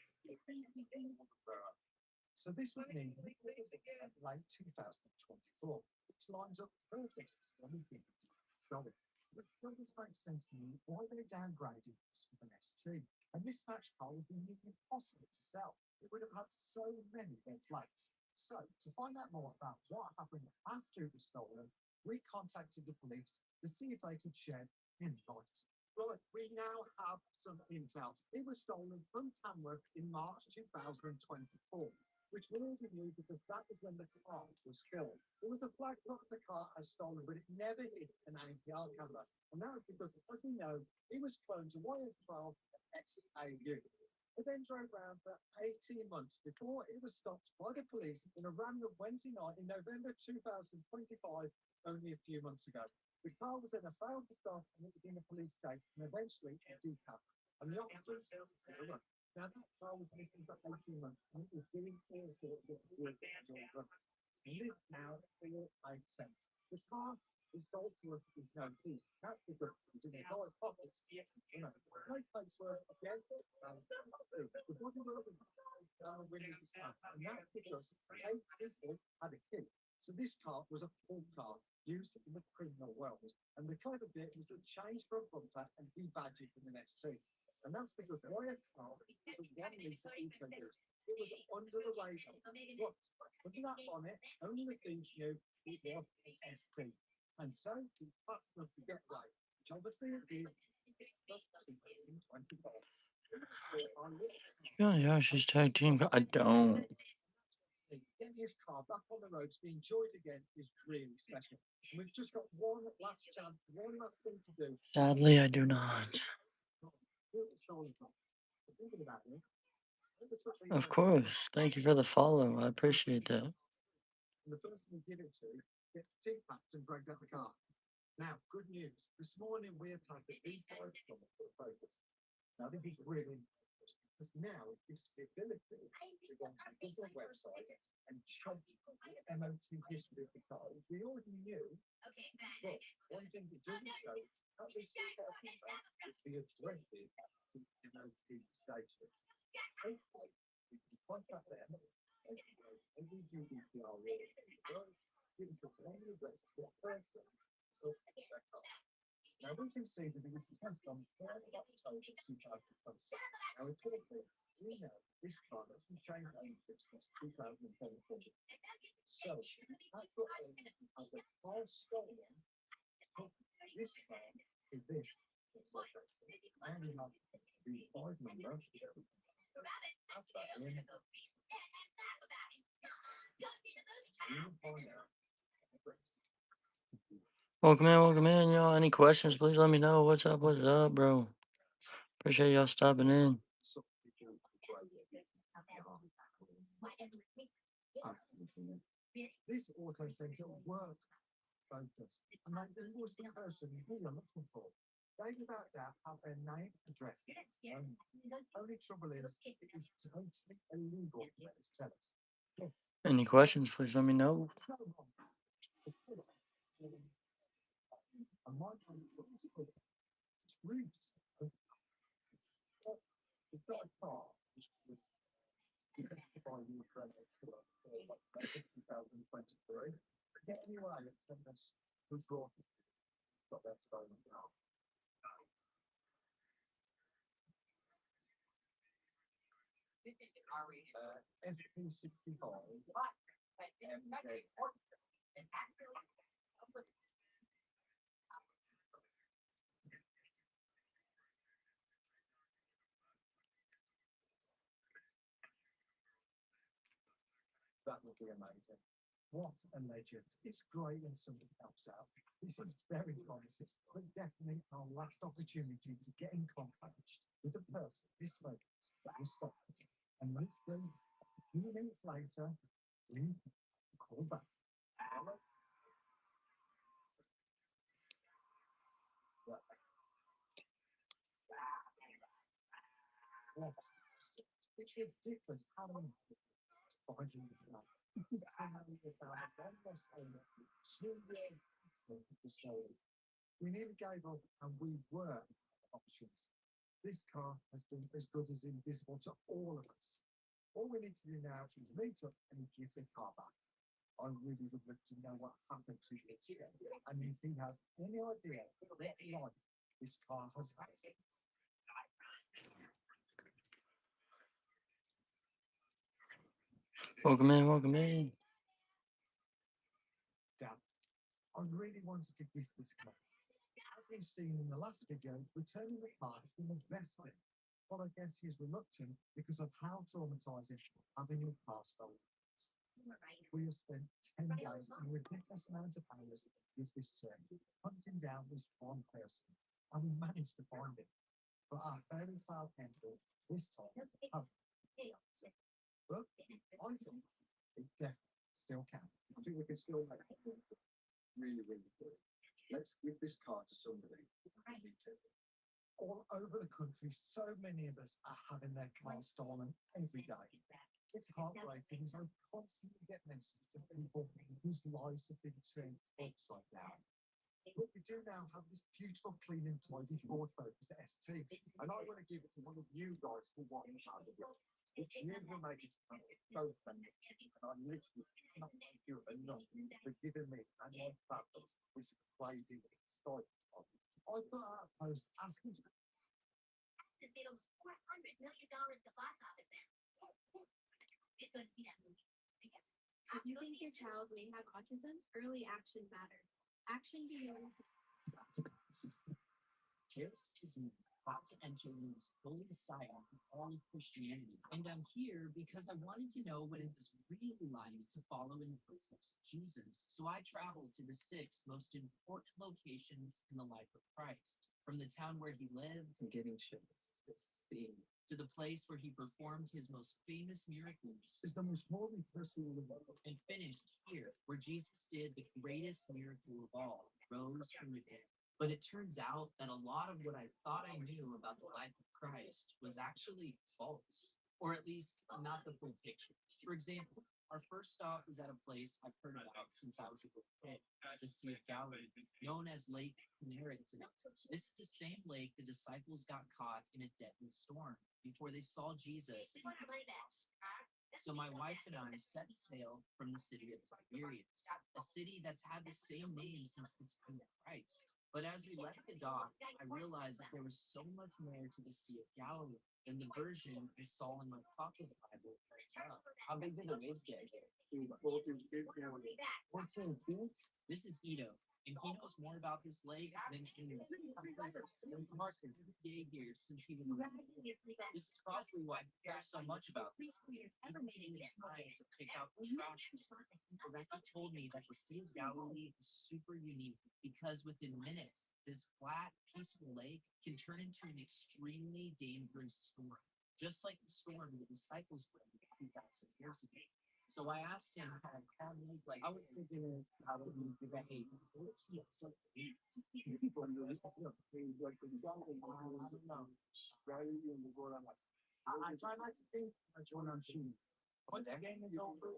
S7: So this would mean late 2024, which lines up perfect when we think it's solid. But does this make sense to me? Why they downgraded this with an ST? A mismatched car would be nearly impossible to sell. It would have had so many red flags. So, to find out more about what happened after it was stolen, we contacted the police to see if they could shed any light. Right, we now have some intel. It was stolen from Tamworth in March 2024, which we already knew because that was when the car was filmed. It was a flag that the car has stolen, but it never hit an ANPR camera. And that was because, as we know, it was cloned to YS12 and XAU. It then drove around for 18 months before it was stopped by the police in a random Wednesday night in November 2025, only a few months ago. The car was then a failed to stop and it was in a police chase and eventually a decap. And the officers took a run. Now that car was missing for 18 months and it was doing all sorts of weird things. And this now all makes sense. The car was sold to us with no keys. That's because it was in a guy's pocket. You know, no place were again. The body was winning the stuff. And that's because 8 people had a key. So this car was a full car used in the criminal world. And the clever bit was to change for a bumper and debadge it in an SC. And that's because YS car was 1 litre eco boost. It was under the radar. But under that bonnet, only the thieves knew it was an ST. And so it's fast enough to get right, which obviously it did.
S1: Yeah, she's tag team. I don't.
S7: Getting his car back on the road to be enjoyed again is really special. And we've just got one last chance, one last thing to do.
S1: Sadly, I do not. Of course. Thank you for the follow. I appreciate that.
S7: And the person we give it to gets T-packed and dragged out the car. Now, good news. This morning we have had the E5 for the focus. Now, this is really interesting because now it gives the ability to go onto the Google website and check the MOT history of the car, which we already knew. But one thing it doesn't show at this is the address of the MOT station. Hopefully, we can contact them and we do GDPR rules. Give us the name and address of the person. Now we can see that it was tested on the 3rd of October 2026. Now reportedly, we know this car has been changed ownership since 2017. So, after as the car stolen, this car is this. And we have the 5 number. That's that in. We'll find out.
S1: Welcome in, y'all. Any questions, please let me know. What's up, bro? Appreciate y'all stopping in.
S7: This auto center worked focused, and that was the person we are looking for. They without doubt have their name, address, and only trouble is it is totally illegal for them to tell us.
S1: Any questions, please let me know.
S7: No one. And my it's rude to say. It's got a car. By you friend for 2023. Get anyway, it's who's brought got that stolen now. MP65. That would be amazing. What a legend. It's great when somebody helps out. This is very promising, but definitely our last opportunity to get in contact with the person this focus that was stopped. And literally, a few minutes later, we call back. It's ridiculous how many 500 years ago. We nearly gave up and we were options. This car has been as good as invisible to all of us. All we need to do now is meet up and give the car back. I really would like to know what happened to it. And if he has any idea what life this car has had since.
S1: Welcome in, welcome in.
S7: Dad, I really wanted to gift this car. As we've seen in the last video, returning the car has been the best thing. But I guess he's reluctant because of how traumatizing having your car stolen is. We have spent 10 days and a ridiculous amount of hours with this search, hunting down this one person, and we managed to find him. But our fairy tale ended this time hasn't. But I think it definitely still can.
S8: I think we can still make it really, really good. Let's give this car to somebody.
S7: All over the country, so many of us are having their cars stolen every day. It's heartbreaking as I constantly get messages of people whose lives have been turned upside down. But we do now have this beautiful, clean and tidy Ford Focus ST, and I want to give it to one of you guys for what you have. It's you who made it so friendly, and I literally cannot thank you enough for giving me and my family this crazy story. I put out a post asking to
S9: It's made almost $400 million at the box office then. It's going to see that movie, I guess.
S4: If you think your child may have autism, early action matters. Action begins.
S10: Chaos is about to enter the most holy site of all of Christianity. And I'm here because I wanted to know what it was really like to follow in the footsteps of Jesus. So I traveled to the 6 most important locations in the life of Christ. From the town where he lived,
S8: I'm getting chills. Just seeing
S10: to the place where he performed his most famous miracles,
S7: is the most holy person in the world.
S10: and finished here, where Jesus did the greatest miracle of all, rose from the dead. But it turns out that a lot of what I thought I knew about the life of Christ was actually false, or at least not the full picture. For example, our first stop was at a place I've heard about since I was a little kid, the Sea of Galilee, known as Lake Kinneret. This is the same lake the disciples got caught in a deadly storm before they saw Jesus. So my wife and I set sail from the city of Tiberias, a city that's had the same name since the time of Christ. But as we left the dock, I realized that there was so much more to the Sea of Galilee than the version I saw in my pocket Bible.
S8: how big did the waves get here?
S10: This is Ito, and he knows more about this lake than anyone. Since Mark day here since he was a little boy. This is probably why he cares so much about this. Even taking the time to pick out the trash. He told me that the Sea of Galilee is super unique because within minutes, this flat, peaceful lake can turn into an extremely dangerous storm, just like the storm the disciples were in 2,000 years ago. So I asked him, how many, like, how was it probably great? What's he up to? I try not to think much when I'm shooting. When that game is over,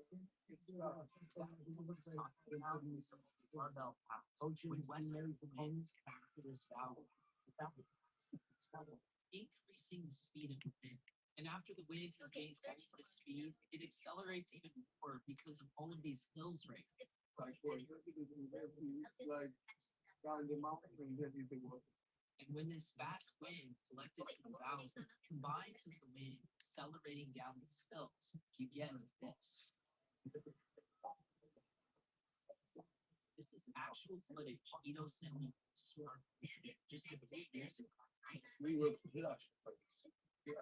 S10: barbell pounds. When Wesley wins back to this valley, increasing the speed of the wind. And after the wind has gained the speed, it accelerates even more because of all of these hills right here. And when this fast wind collected from the valley combines with the wind accelerating down these hills, you get this. This is actual footage Ito sent me just a few years ago.
S8: We were flush.
S10: The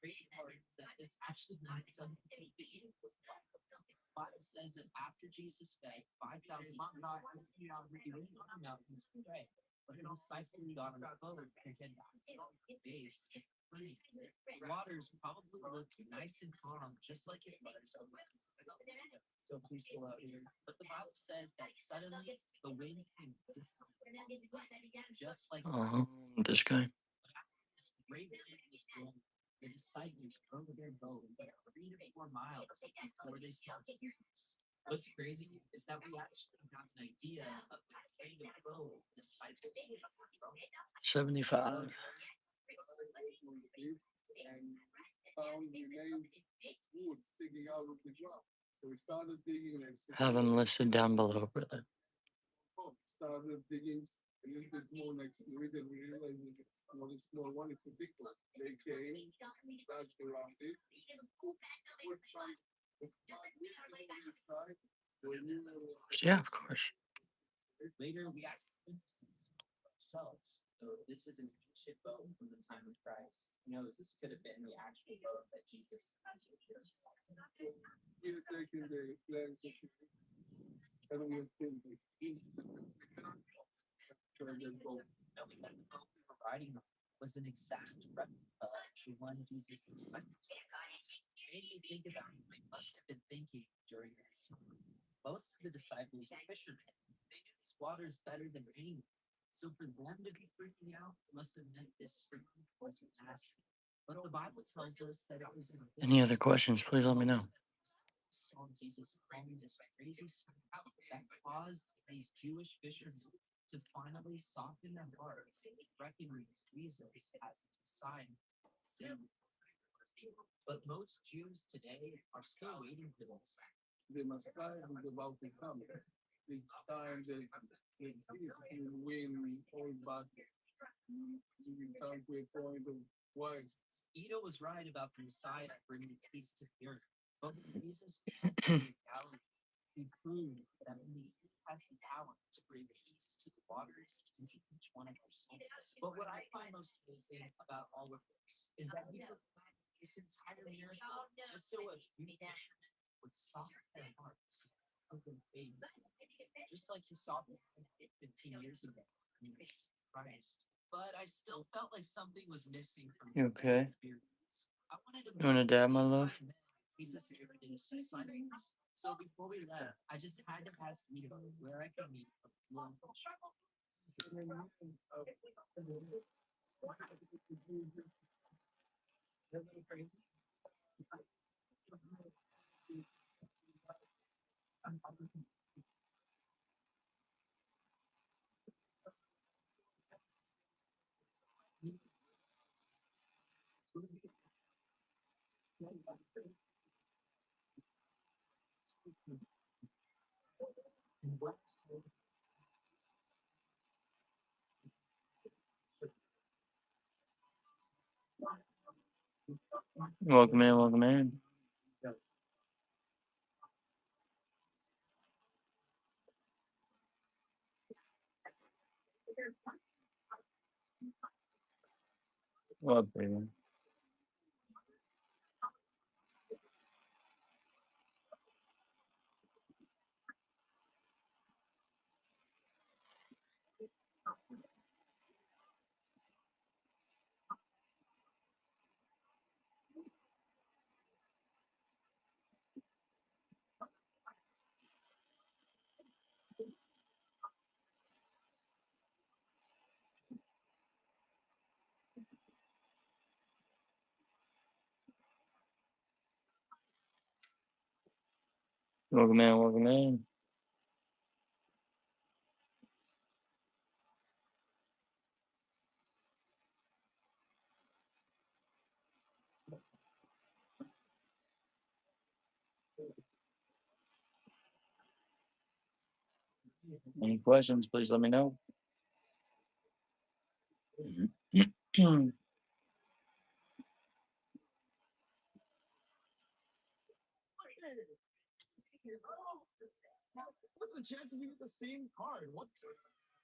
S10: crazy part is that this actually lines up with the Bible says that after Jesus fed 5,000 mountains to pray, but the disciples got on the boat and head back to the base. The waters probably looked nice and calm, just like it was. So peaceful out here. But the Bible says that suddenly the wind came down, just like
S1: This guy.
S10: this great wind was blowing. The disciples rowed their boat 3 to 4 miles before they saw Jesus. What's crazy is that we actually have an idea of the kind of boat disciples would have rowed.
S1: 75.
S8: And found remains wood sticking out of the ground. So we started digging and
S1: Have them listed down below, brother.
S8: started digging a little bit more next to it and we realized that it's not a small one, it's a big one. They came, started around it. We're trying
S1: Yeah, of course.
S10: Later, we actually went to see this ourselves. So this is an ancient boat from the time of Christ. You know, this could have been the actual boat that Jesus used.
S8: We're taking the plans of and we're thinking,
S10: Knowing that the boat we were riding on was an exact replica of the one Jesus' disciples made me think about what I must have been thinking during that time. Most of the disciples were fishermen. They knew these waters better than anyone. So for them to be freaking out must have meant this stream was massive. But the Bible tells us that it was
S1: Any other questions, please let me know.
S10: Saw Jesus calming this crazy storm that caused these Jewish fishermen to finally soften their hearts, recognize Jesus as the Messiah. But most Jews today are still waiting for this.
S8: the Messiah is about to come. It's time that peace will win all battles. We come to a point of why.
S10: Ito was right about the Messiah bringing peace to the earth. But when Jesus came to Galilee, he proved that only he has the power to bring peace to the waters and to each one of our souls. But what I find most amazing about all of this is that he performed this entire miracle just so a few fishermen would soften their hearts of their faith, just like he softened 15 years ago in Christ. But I still felt like something was missing from
S1: You
S10: the
S1: okay?
S10: experience. I wanted to
S1: You want a dab, my love?
S10: Jesus disciples. So before we left, I just had to ask Ito where I could meet a long
S1: Welcome in, welcome in. What, baby? Welcome in, welcome in. Any questions, please let me know.
S10: What's the chances you get the same card?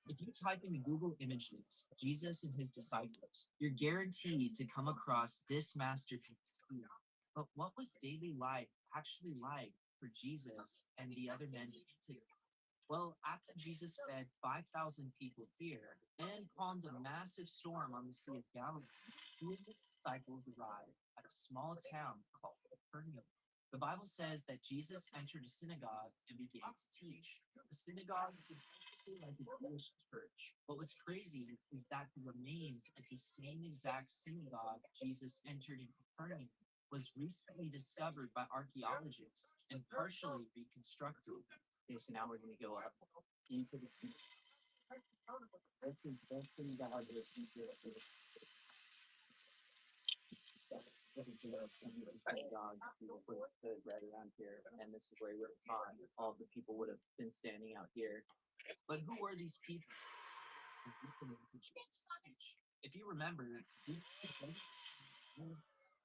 S10: If you type in Google Images, Jesus and his disciples, you're guaranteed to come across this masterpiece here. But what was daily life actually like for Jesus and the other men he took? Well, after Jesus fed 5,000 people here and calmed a massive storm on the Sea of Galilee, he and his disciples arrived at a small town called Capernaum. The Bible says that Jesus entered a synagogue and began to teach. The synagogue was basically like a Jewish church. But what's crazy is that the remains of the same exact synagogue Jesus entered in Capernaum was recently discovered by archaeologists and partially reconstructed. Okay, so now we're going to go up into the that's the synagogue. Synagogue, people would have stood right around here, and this is where he would have taught. All of the people would have been standing out here. But who were these people? If you remember,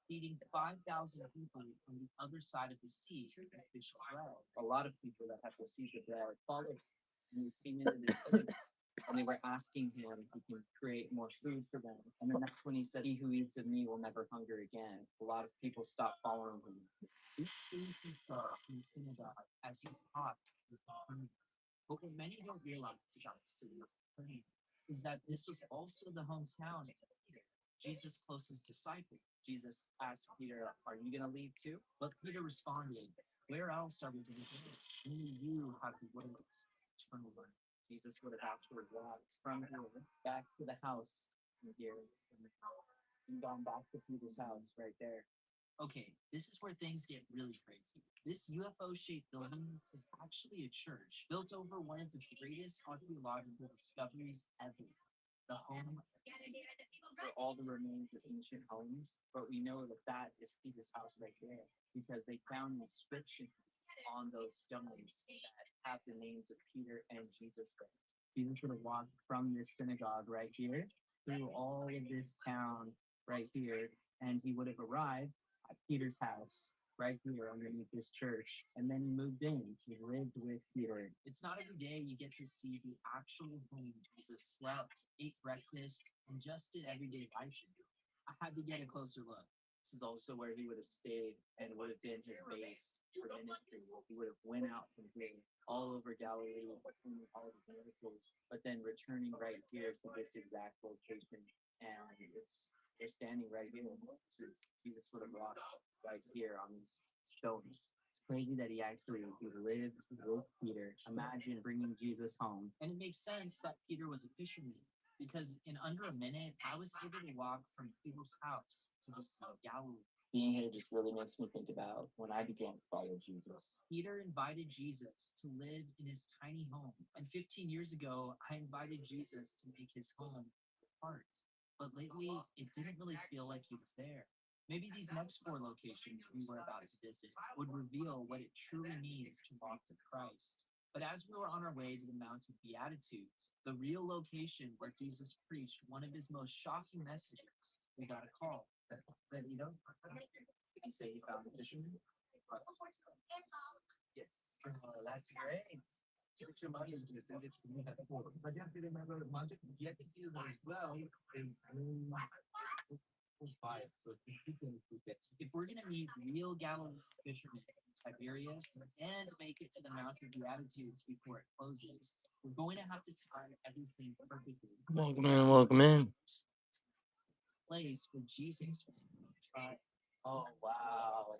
S10: feeding 5,000 people on the other side of the sea with fish and bread. A lot of people that have received the bread followed him. He came into this and they were asking him if he can create more food for them. And then that's when he said, "He who eats of me will never hunger again." A lot of people stopped following him. These things he saw in the synagogue as he taught with Capernaum. But what many don't realize about the city of Capernaum is that this was also the hometown of Peter, Jesus' closest disciple. Jesus asked Peter, "Are you going to leave too?" But Peter responded, "Where else are we going to go? Only you have the words of eternal life." Jesus would have actually walked from here back to the house here and gone back to Peter's house right there. Okay, this is where things get really crazy. This UFO-shaped building is actually a church built over one of the greatest archaeological discoveries ever. The home for all the remains of ancient homes, but we know that that is Peter's house right there because they found inscriptions on those stones that have the names of Peter and Jesus there. Jesus would have walked from this synagogue right here through all of this town right here, and he would have arrived at Peter's house right here underneath this church. And then he moved in. He lived with Peter. It's not every day you get to see the actual home Jesus slept, ate breakfast, and just did everyday life. I had to get a closer look. This is also where he would have stayed and would have been his base for ministry. He would have went out from here all over Galilee, performing all of the miracles, but then returning right here to this exact location. And they're standing right here. Jesus would have walked right here on these stones. It's crazy that he actually lived with Peter. Imagine bringing Jesus home. And it makes sense that Peter was a fisherman because in under a minute, I was able to walk from Peter's house to the Sea of Galilee. Being here just really makes me think about when I began to follow Jesus. Peter invited Jesus to live in his tiny home. And 15 years ago, I invited Jesus to make his home part. But lately, it didn't really feel like he was there. Maybe these next 4 locations we were about to visit would reveal what it truly means to walk with Christ. But as we were on our way to the Mount of Beatitudes, the real location where Jesus preached one of his most shocking messages, we got a call. That, did he say he found a fisherman? Yes. Oh, that's great. If we're going to meet real Galilee fishermen in Tiberias and make it to the Mount of Beatitudes before it closes, we're going to have to time everything perfectly.
S1: Welcome in, welcome in.
S10: Place where Jesus was tried. Oh, wow.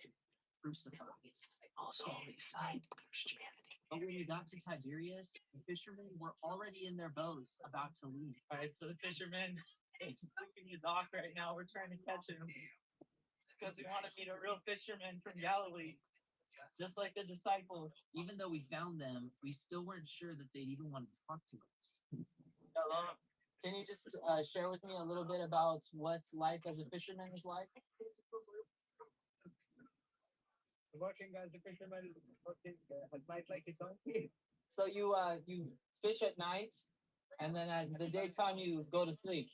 S10: Crucified. Also beside Christianity. But when we got to Tiberias, the fishermen were already in their boats about to leave. All right, so the fishermen, he's sleeping in the dock right now. We're trying to catch him because we want to meet a real fisherman from Galilee. just like the disciples. Even though we found them, we still weren't sure that they'd even want to talk to us. Hello. Can you just share with me a little bit about what life as a fisherman is like?
S6: Working as a fisherman has life like its own.
S10: So you fish at night, and then at the daytime you go to sleep.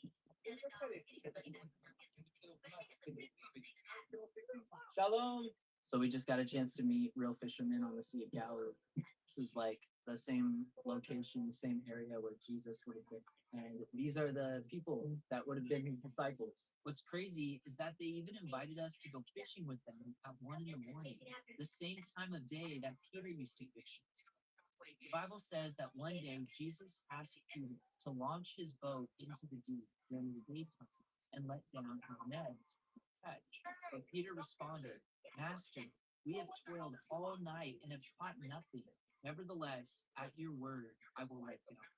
S10: Shalom. So we just got a chance to meet real fishermen on the Sea of Galilee. This is like the same location, the same area where Jesus would have been. And these are the people that would have been his disciples. What's crazy is that they even invited us to go fishing with them at 1 in the morning, the same time of day that Peter used to fish. The Bible says that one day Jesus asked Peter to launch his boat into the deep during the daytime and let down his nets to catch. But Peter responded, Master, we have toiled all night and have caught nothing. Nevertheless, at your word, I will let down.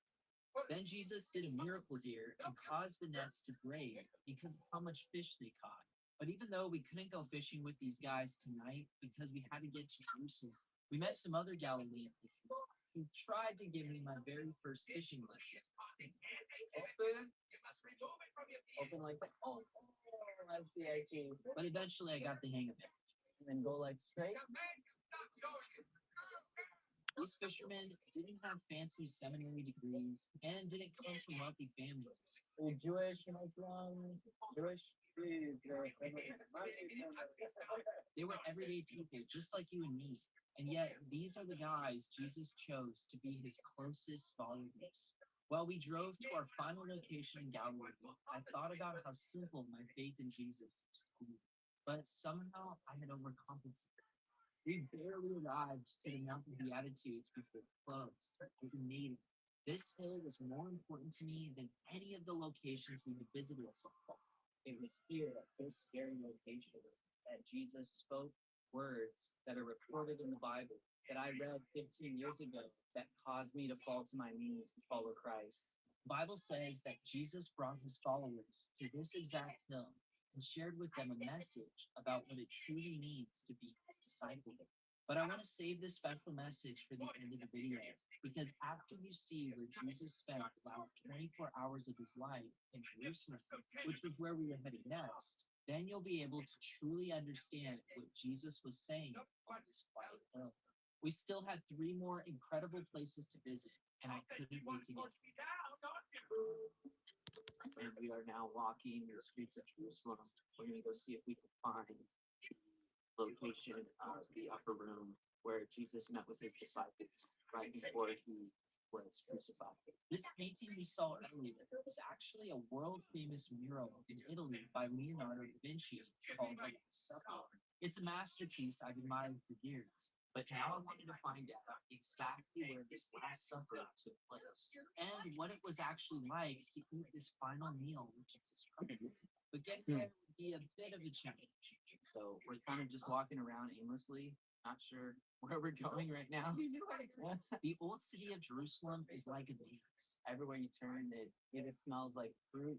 S10: Then Jesus did a miracle here and caused the nets to break because of how much fish they caught. But even though we couldn't go fishing with these guys tonight because we had to get to Jerusalem, we met some other Galileans who tried to give me my very first fishing lesson. Open like that. Oh, I see, I see. But eventually I got the hang of it. And then go like straight. These fishermen didn't have fancy seminary degrees and didn't come from wealthy families. They're Jewish, Muslim, Jewish. They were everyday people, just like you and me. And yet, these are the guys Jesus chose to be his closest followers. While we drove to our final location in Galilee, I thought about how simple my faith in Jesus used to be. But somehow I had overcomplicated. We barely arrived to the Mount of Beatitudes before it closed, but we made it. This hill was more important to me than any of the locations we had visited so far. It was here at this scary location that Jesus spoke words that are recorded in the Bible that I read 15 years ago that caused me to fall to my knees and follow Christ. The Bible says that Jesus brought his followers to this exact hill and shared with them a message about what it truly means to be his disciple. But I want to save this special message for the end of the video because after you see where Jesus spent the last 24 hours of his life in Jerusalem, which was where we were heading next, then you'll be able to truly understand what Jesus was saying on this quiet hill. We still had 3 more incredible places to visit, and I couldn't wait to get and we are now walking the streets of Jerusalem. We're going to go see if we can find the location of the upper room where Jesus met with his disciples right before he was crucified. This painting we saw earlier is actually a world famous mural in Italy by Leonardo da Vinci called The Last Supper. It's a masterpiece I've admired for years. But now I wanted to find out exactly where this Last Supper took place and what it was actually like to eat this final meal with Jesus Christ. But getting there would be a bit of a challenge. So we're kind of just walking around aimlessly, not sure where we're going right now. The old city of Jerusalem is like a maze. Everywhere you turn, it either smells like fruit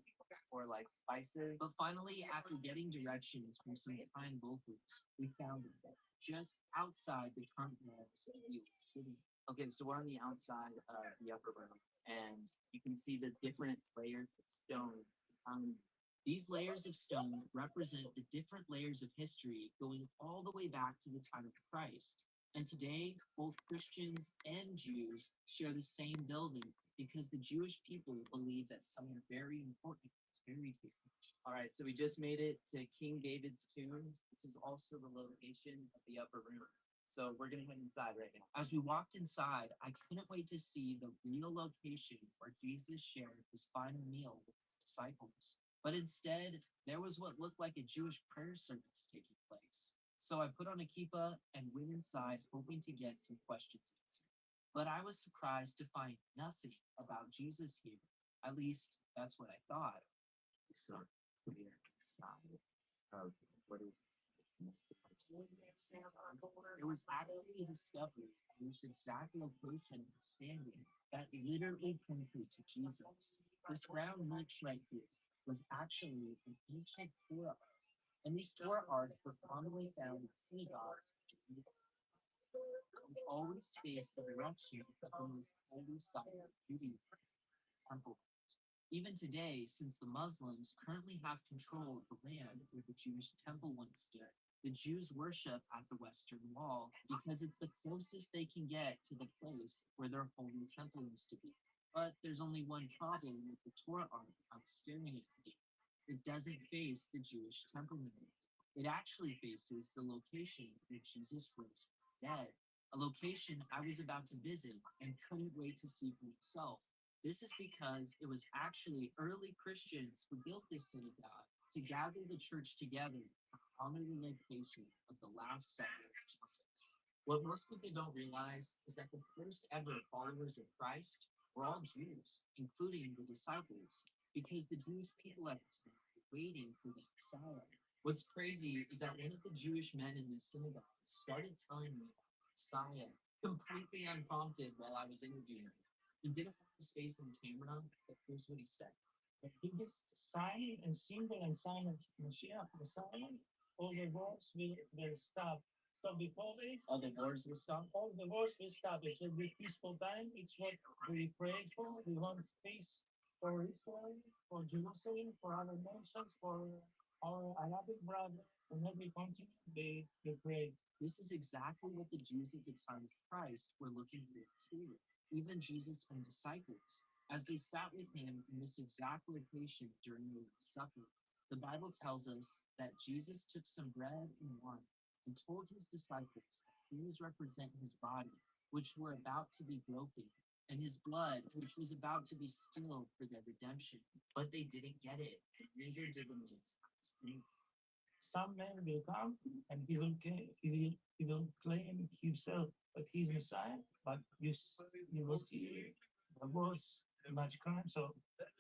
S10: or like spices. But finally, after getting directions from some kind locals, we found it just outside the current walls of the old city. Okay, so we're on the outside of the upper room, and you can see the different layers of stone. These layers of stone represent the different layers of history going all the way back to the time of Christ. And today, both Christians and Jews share the same building because the Jewish people believe that someone very important is buried here. All right, so we just made it to King David's tomb. This is also the location of the upper room. So we're going to head inside right now. As we walked inside, I couldn't wait to see the real location where Jesus shared his final meal with his disciples. But instead, there was what looked like a Jewish prayer service taking place. So I put on a kippah and went inside, hoping to get some questions answered. But I was surprised to find nothing about Jesus here. At least, that's what I thought. So we're inside of what is it was actually a discovery in this exact location of standing that literally pointed to Jesus. This round niche right here was actually an ancient Torah art, and these Torah art were commonly found in synagogues. always faced the direction of the most holy site of Judaism, Temple. Even today, since the Muslims currently have control of the land where the Jewish temple once stood, the Jews worship at the Western Wall because it's the closest they can get to the place where their holy temple used to be. But there's only one problem with the Torah art I was staring at. It doesn't face the Jewish temple mount. It actually faces the location where Jesus rose from the dead, a location I was about to visit and couldn't wait to see for myself. This is because it was actually early Christians who built this synagogue to gather the church together to honor the location of the Last Supper of Jesus. What most people don't realize is that the first ever followers of Christ were all Jews, including the disciples, because the Jewish people at the time were waiting for the Messiah. What's crazy is that one of the Jewish men in the synagogue started telling me about the Messiah completely unprompted while I was interviewing him. He didn't want his face on camera, but here's what he said.
S11: The biggest sign and symbol and sign of Mashiach, Messiah, all the wars will stop. So before this,
S10: All the wars will stop.
S11: all the wars will stop. It will be peaceful time. It's what we pray for. We want peace for Israel, for Jerusalem, for other nations, for our Arabic brothers, in every continent. They pray.
S10: This is exactly what the Jews at the time of Christ were looking for too. Even Jesus' own disciples, as they sat with him in this exact location during the Last Supper. The Bible tells us that Jesus took some bread and wine and told his disciples that these represent his body, which were about to be broken, and his blood, which was about to be spilled for their redemption. But they didn't get it, and neither did the Muslims.
S11: Some man will come and he will claim himself that he's Messiah, but you will see there was much crime, so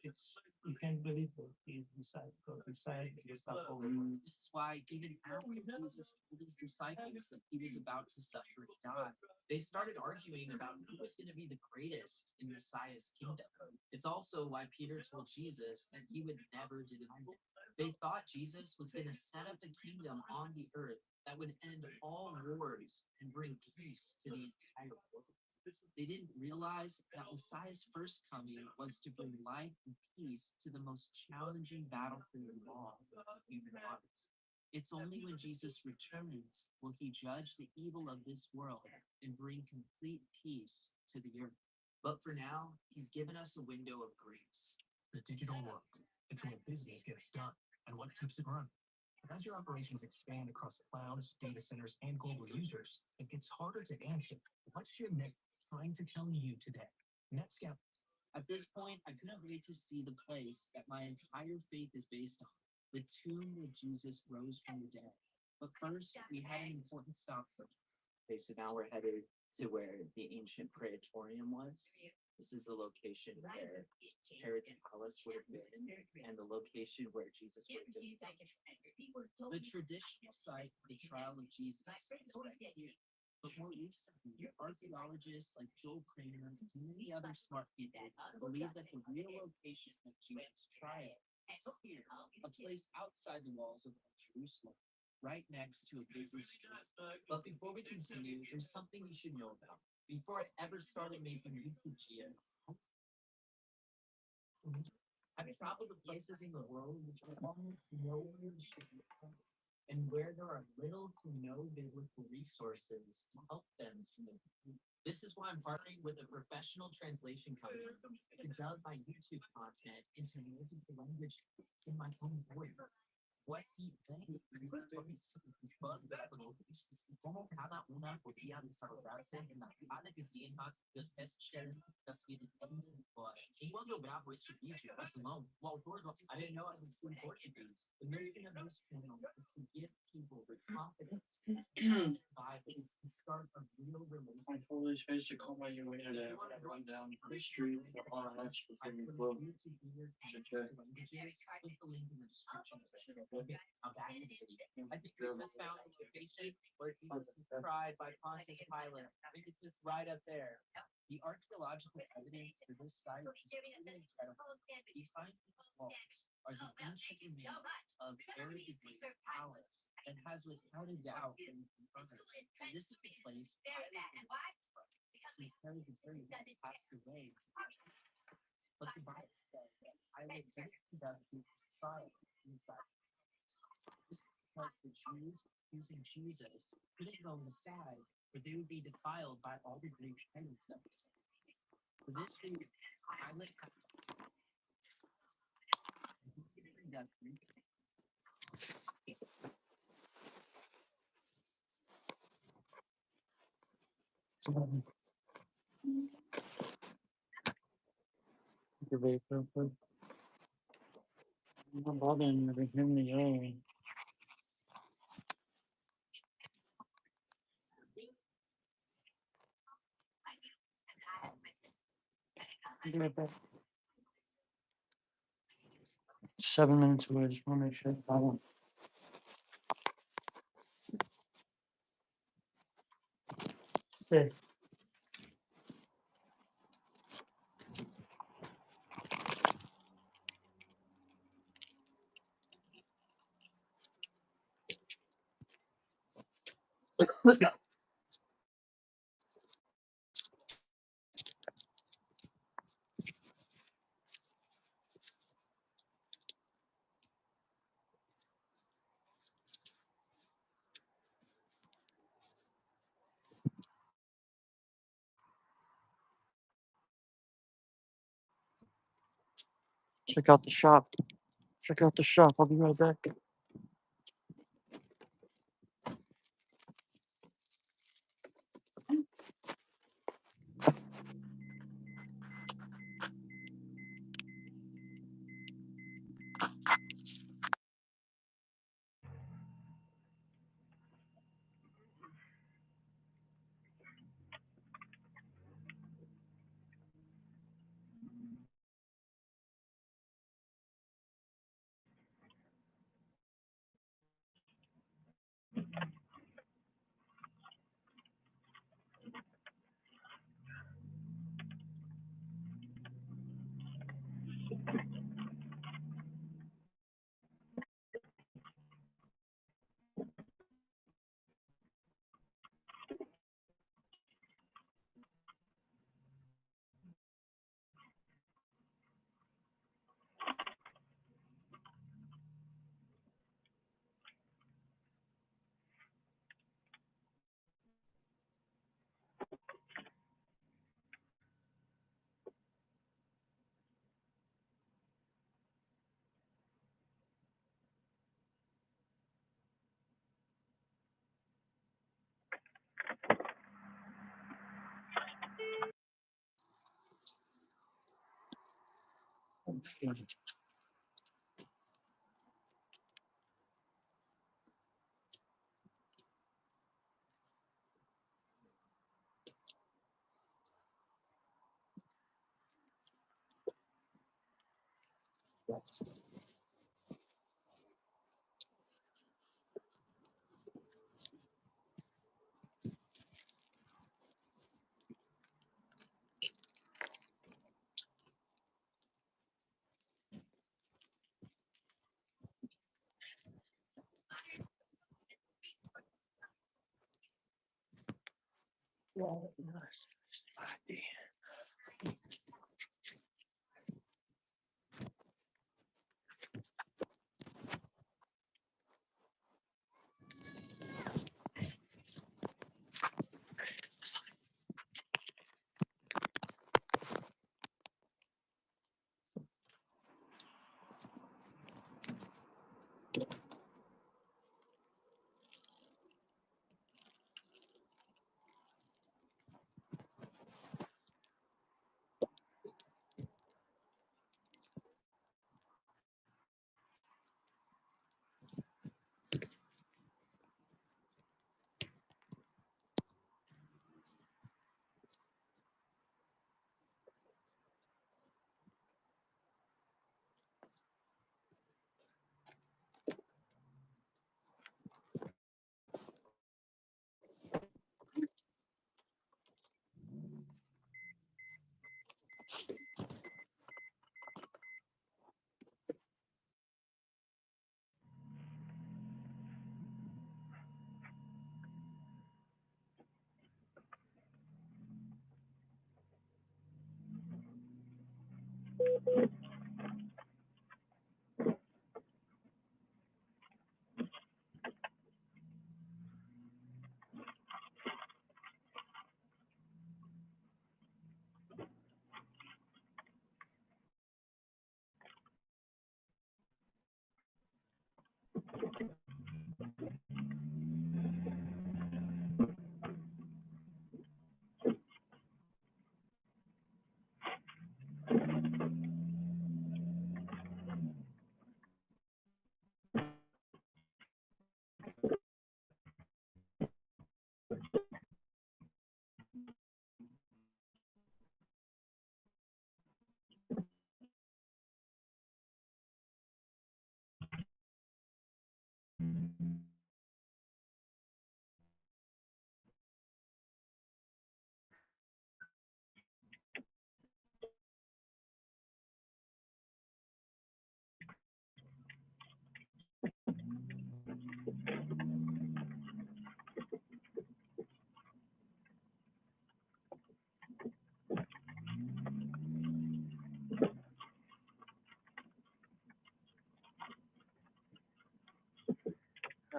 S11: it's you can't believe that he's Messiah because Messiah is not over.
S10: This is why even after Jesus told his disciples that he was about to suffer and die, they started arguing about who was going to be the greatest in Messiah's kingdom. It's also why Peter told Jesus that he would never deny him. They thought Jesus was going to set up a kingdom on the earth that would end all wars and bring peace to the entire world. They didn't realize that Messiah's first coming was to bring life and peace to the most challenging battlefield of all, human hearts. It's only when Jesus returns will he judge the evil of this world and bring complete peace to the earth. But for now, he's given us a window of grace.
S8: The digital world. It's where business gets done and what keeps it running. But as your operations expand across clouds, data centers, and global users, it gets harder to answer. What's your net trying to tell you today? NetScout.
S10: At this point, I couldn't wait to see the place that my entire faith is based on, the tomb where Jesus rose from the dead. But first, we had an important stop. Okay, so now we're headed to where the ancient praetorium was. This is the location where Herod's palace would have been, and the location where Jesus would have been. The traditional site of the trial of Jesus is right here. But more recently, archaeologists like Joel Kramer and many other smart people believe that the real location of Jesus' trial is here, a place outside the walls of Jerusalem, right next to a busy street. But before we continue, there's something you should know about. Before I ever started making YouTube videos, I've traveled to places in the world which are almost nowhere should be found, and where there are little to no biblical resources to help them to know. This is why I'm partnering with a professional translation company to dub my YouTube content into multiple languages in my own voice. Voici 20 cada una podía desarrollarse en la cada gesehen hat, wird feststellen, dass wir die Ende vor. Enquanto gravo este vídeo, Slabzomg, o autor do I didn't know I was doing Portuguese. The mission of this channel is to give people the confidence to Bible and start a real relationship.
S1: I totally spaced to call my way today. I'm gonna run down the street with RNS with
S10: I
S1: me
S10: put
S1: blue.
S10: you to hear
S1: Okay.
S10: languages. Click the link in the description. Okay, now back to the video. I think we just found a location where Jesus was tried by Pontius Pilate. I think it's just right up there. The archaeological evidence for this site is pretty incredible. Behind these walls are the ancient remains of Herod the Great's palace that has without a doubt been confirmed. This is the place Pilate since Harry the Great passed away. But the Bible says that Pilate didn't conduct the trial inside. This is because the Jews, using Jesus, couldn't go inside, or they would be defiled by all the Greek penance that was said. For this reason, Pilate had to conduct
S1: Your vape real quick. I'm not bothering you to hear me yelling. I'll be right back. 7 minutes away. I just want to make sure I don't. Hey. Check out the shop. Check out the shop. I'll be right back.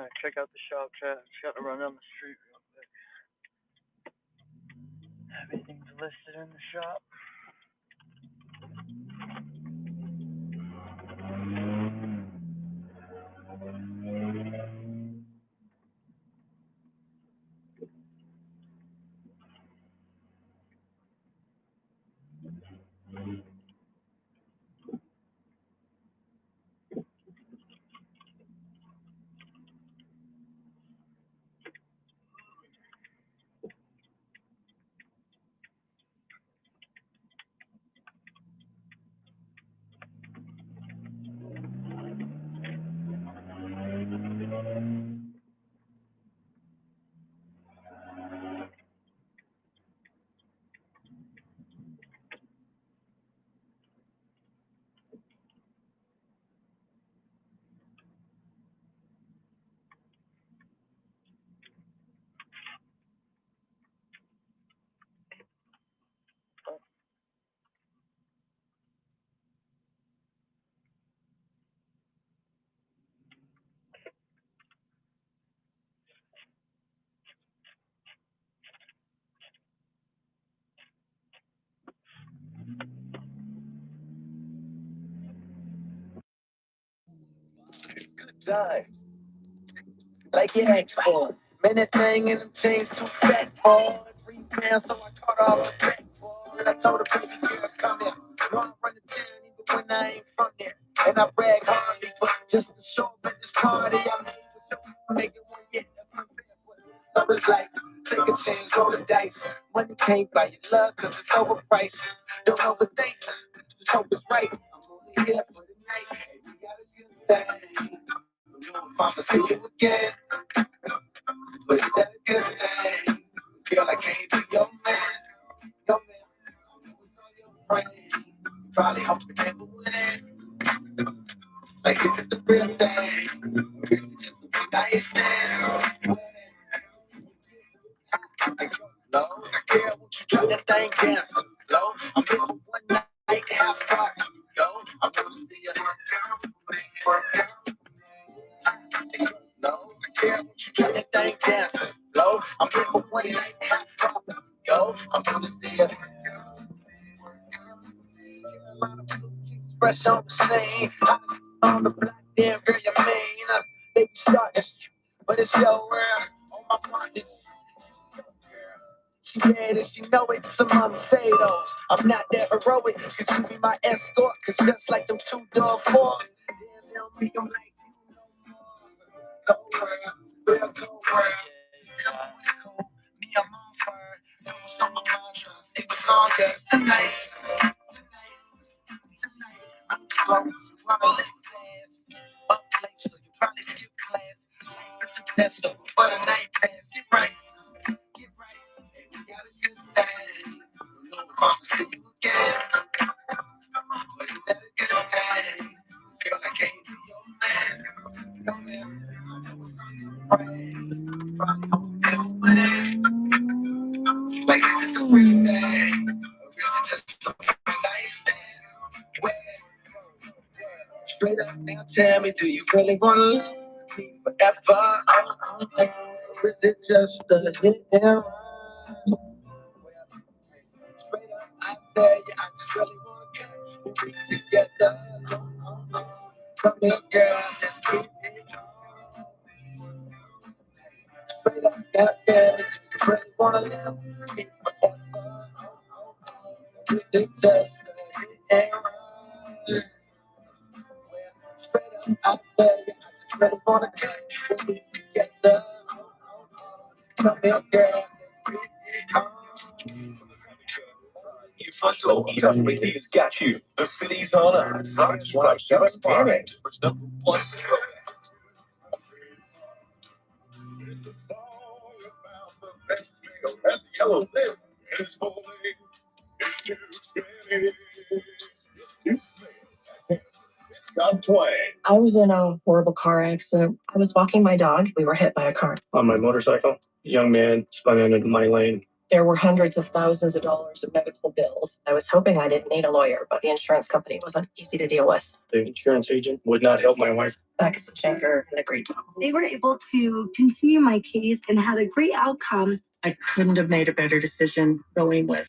S1: Alright, check out the shop chat. Just gotta run down the street real quick. Everything's listed in the shop.
S12: Good times. Like you asked for. Minute thing and them chains too fat for. 3 pounds, so I caught off the back for. And I told her, baby girl, come here. No, I run the town even when I ain't from there. And I brag hardly, but just to show up at this party I made with you. Make it 1 year, that's my fair. So it's like, take a chance, roll the dice. Money can't buy your love, cause it's overpriced. Don't overthink, just hope it's right. I'm only here for the night. Hey, we got a good thing. If I'ma see you again, but is that a good thing? Girl, I can't be your man. Your man, I know it's on your brain. You probably hope you never win. Like, is it the real thing? Or is it just a one night stand? No, girl, won't you try that thing down? No, I'm here for 1 night, how far you go? I wanna see you work out. No, girl, won't you try that thing down? Low, I'm here for 1 night, how far you go? I wanna see you fresh on the scene. Honest on the block, damn girl, you mean? They be starting, but it's your world. On my mind, she mad and she know it. Some mama say those. I'm not that heroic. Could you be my escort? Cause just like them 2-door fours, damn, they don't make them like you no more. Go world, real go world. Come on, it's cool. Me, I'm on fire. Know what's on my mind, so I'll stick with all that tonight. I'm close, you wanna live fast. Up late, so you probably skip class. Life is a test, so for the night pass. Get right, get right. Hey, we got a good thing. You know if I'ma see you again, but is that a good thing? Girl, I can't be your man. Your man, I know it's on your brain. Probably hope you never win it. Like, is it the real thing? Or is it just a nice stand? Where straight up now, tell me, do you really wanna love me forever? Or is it just a hit and run? Straight up, I tell you, I just really wanna cut we together. Come here, girl, let's keep it going. Straight up, now tell me, do you really wanna live with me forever? Or is it just a hit and run? Straight up, I tell you, I just really wanna cut we together. Come here, girl, let's keep it going.
S6: You flush the heat up, but he's got you. The city's on us. It's one of seven panics. It's number one. It's a song about the best meal at the Yellow Lip. It's fully, it's too steady. Got twang.
S13: I was in a horrible car accident. I was walking my dog. We were hit by a car.
S8: On my motorcycle, a young man spun into my lane.
S13: There were hundreds of thousands of dollars of medical bills. I was hoping I didn't need a lawyer, but the insurance company wasn't easy to deal with.
S11: The insurance agent would not help my wife.
S13: Beck is a shanker and a great job.
S14: They were able to continue my case and had a great outcome.
S13: I couldn't have made a better decision going with.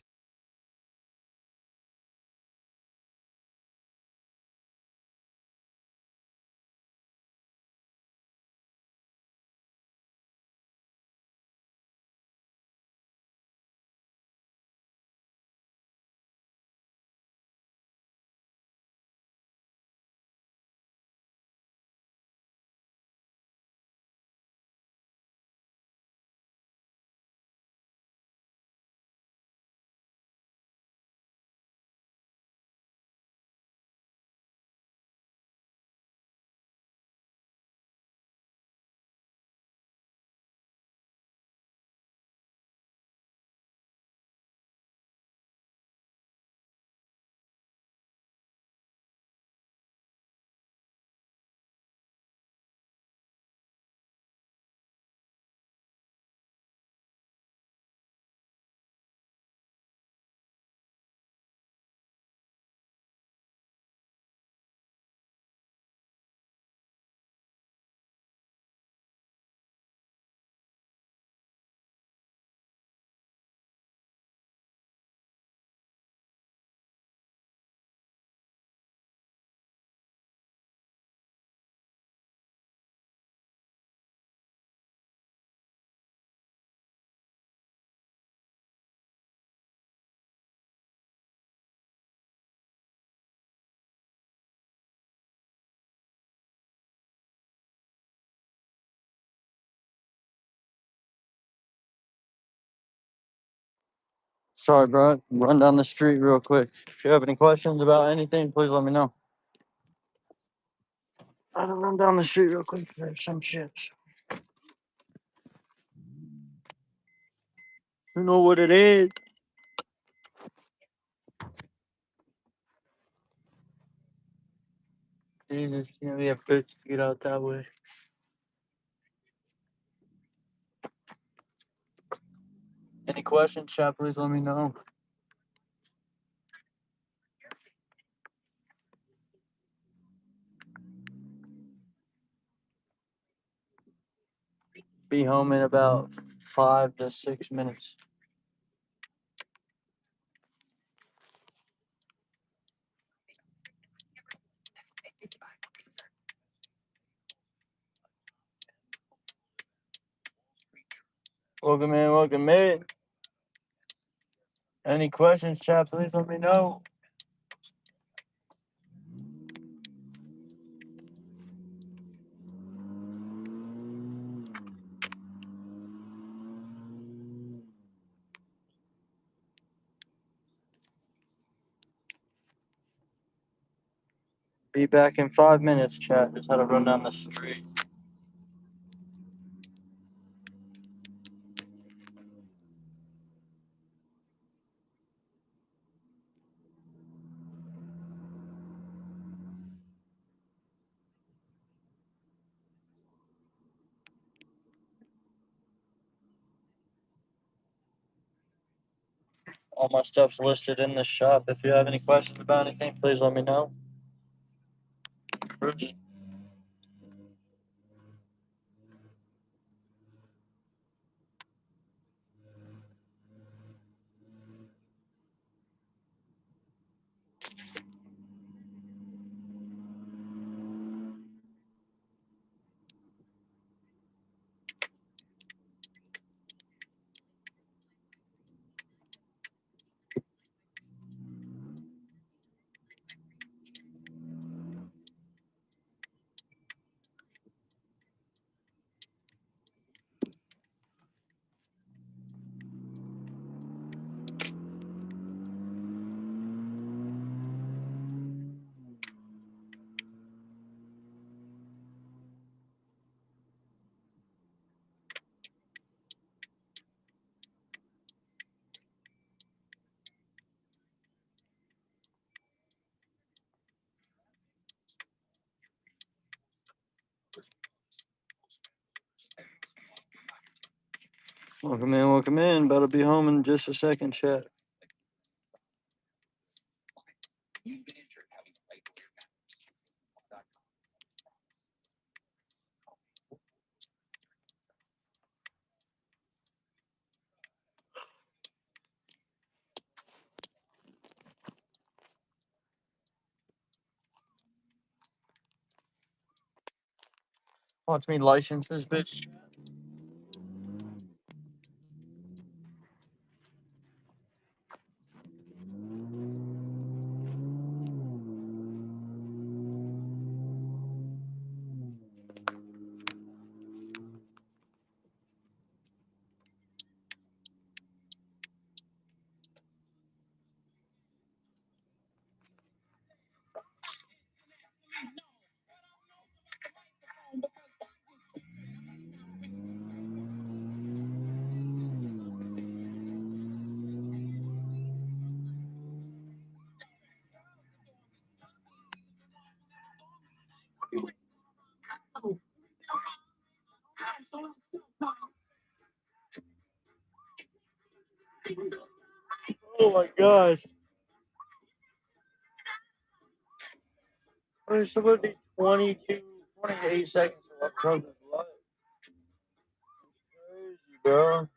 S1: Sorry, bro. Run down the street real quick. If you have any questions about anything, please let me know. I gotta run down the street real quick for some shit. You know what it is. Jesus, it's gonna be a bitch to get out that way. Any questions, chat? Please let me know. Be home in about 5 to 6 minutes. Welcome in, welcome in. Any questions, chat? Please let me know. Be back in 5 minutes, chat. Just had to run down the street. All my stuff's listed in the shop. If you have any questions about anything, please let me know. Cruising. Welcome in, welcome in. About to be home in just a second, chat. Watch me license this bitch. Oh my gosh. There's supposed to be 28 seconds left from this live. Crazy, bro.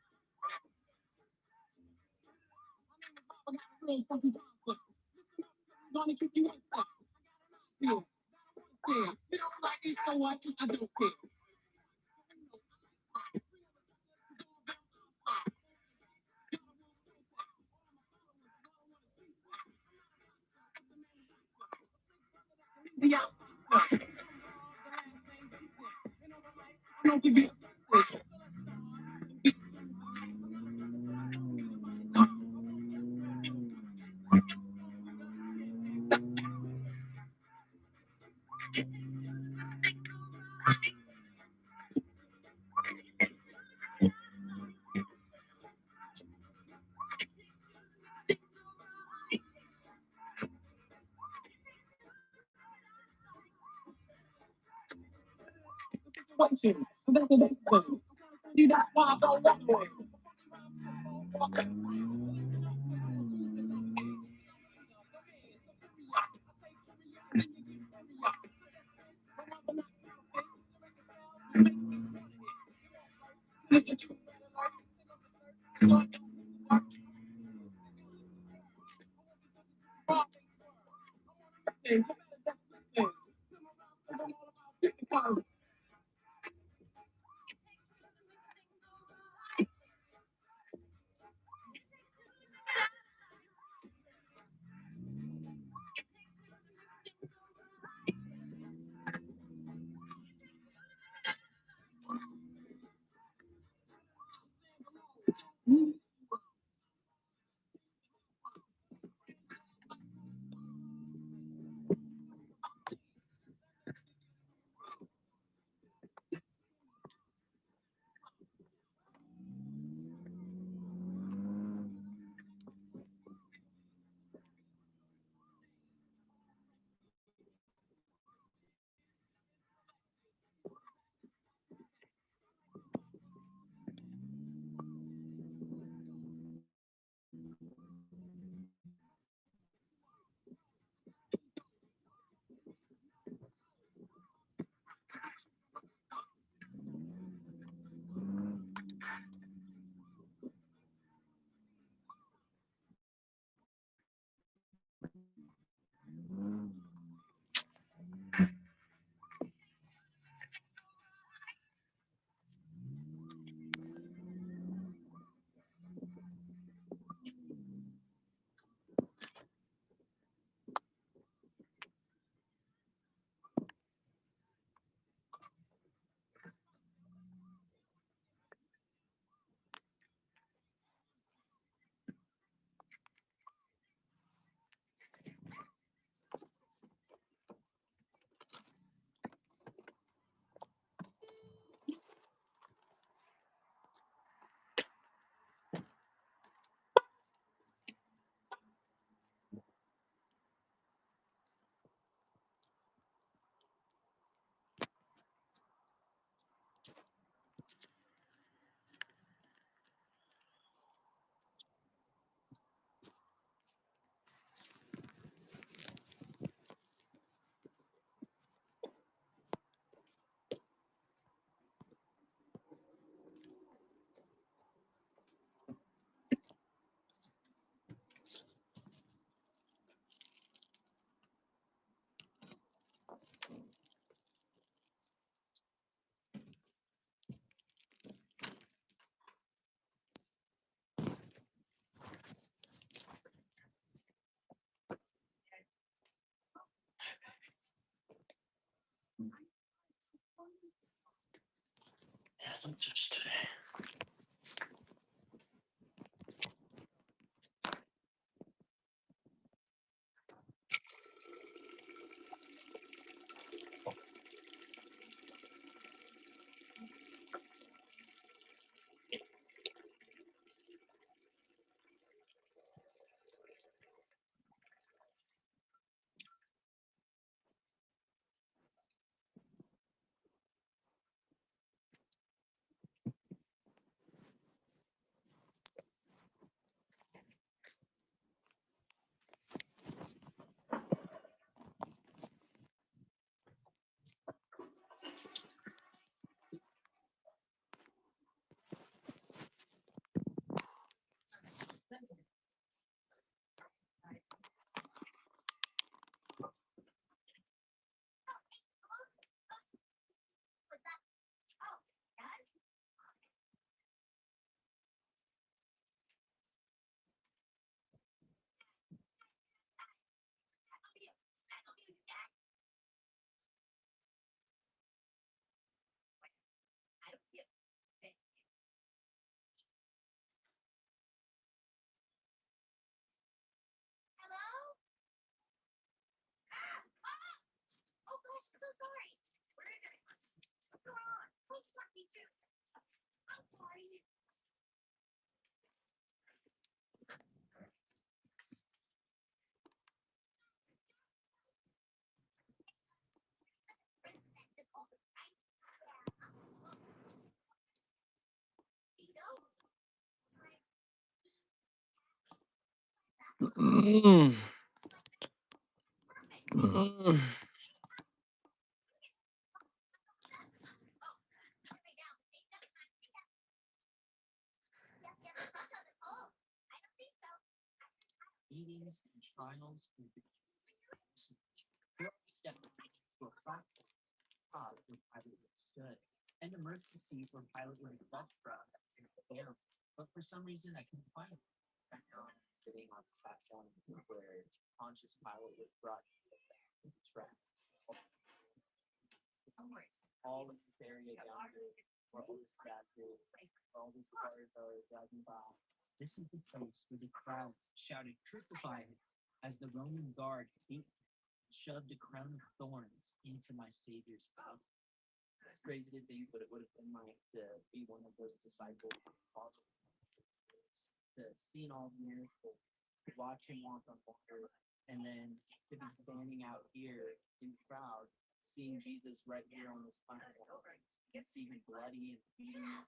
S1: Just
S5: I don't see it. Hello? Oh gosh, I'm so sorry. Where is it? What's going on? Please talk me too. I'm sorry.
S1: Mm. Mm.
S10: Meetings and trials with the step to a practice where Pilate withstood, and a mercy seat where Pilate would have left from there. But for some reason, I couldn't find it. I know I'm sitting on the platform where Pontius Pilate was brought to the trap. All of this area down here, where all this grass is, where all these cars are driving by. This is the place where the crowds shouted, "Crucify him," as the Roman guards beat and shoved a crown of thorns into my Savior's mouth. It's crazy to think, but it would have been like to be one of those disciples, to seeing all the miracles, to watch him walk on water, and then to be standing out here in the crowd, seeing Jesus right here on this platform, see him bloody and bleeding,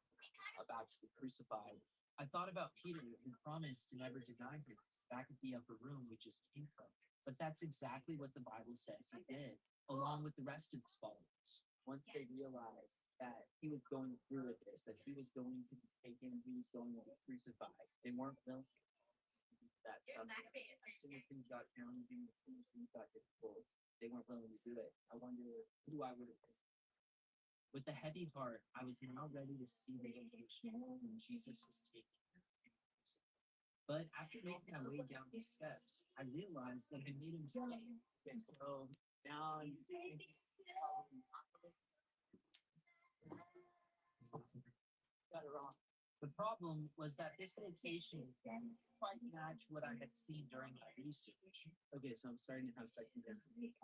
S10: about to be crucified. I thought about Peter, who promised to never deny him, back at the upper room we just came from. But that's exactly what the Bible says he did, along with the rest of his followers. Once they realized that he was going through with this, that he was going to be taken, he was going to be crucified, they weren't willing to do that subject. As soon as things got challenging, as soon as things got difficult, they weren't willing to do it. I wonder who I would have been. With a heavy heart, I was now ready to see the location when Jesus was taken. But after making my way down the steps, I realized that I made a mistake. Okay, so now I'm got it wrong. The problem was that this location didn't quite match what I had seen during my research. Okay, so I'm starting to have second guessing.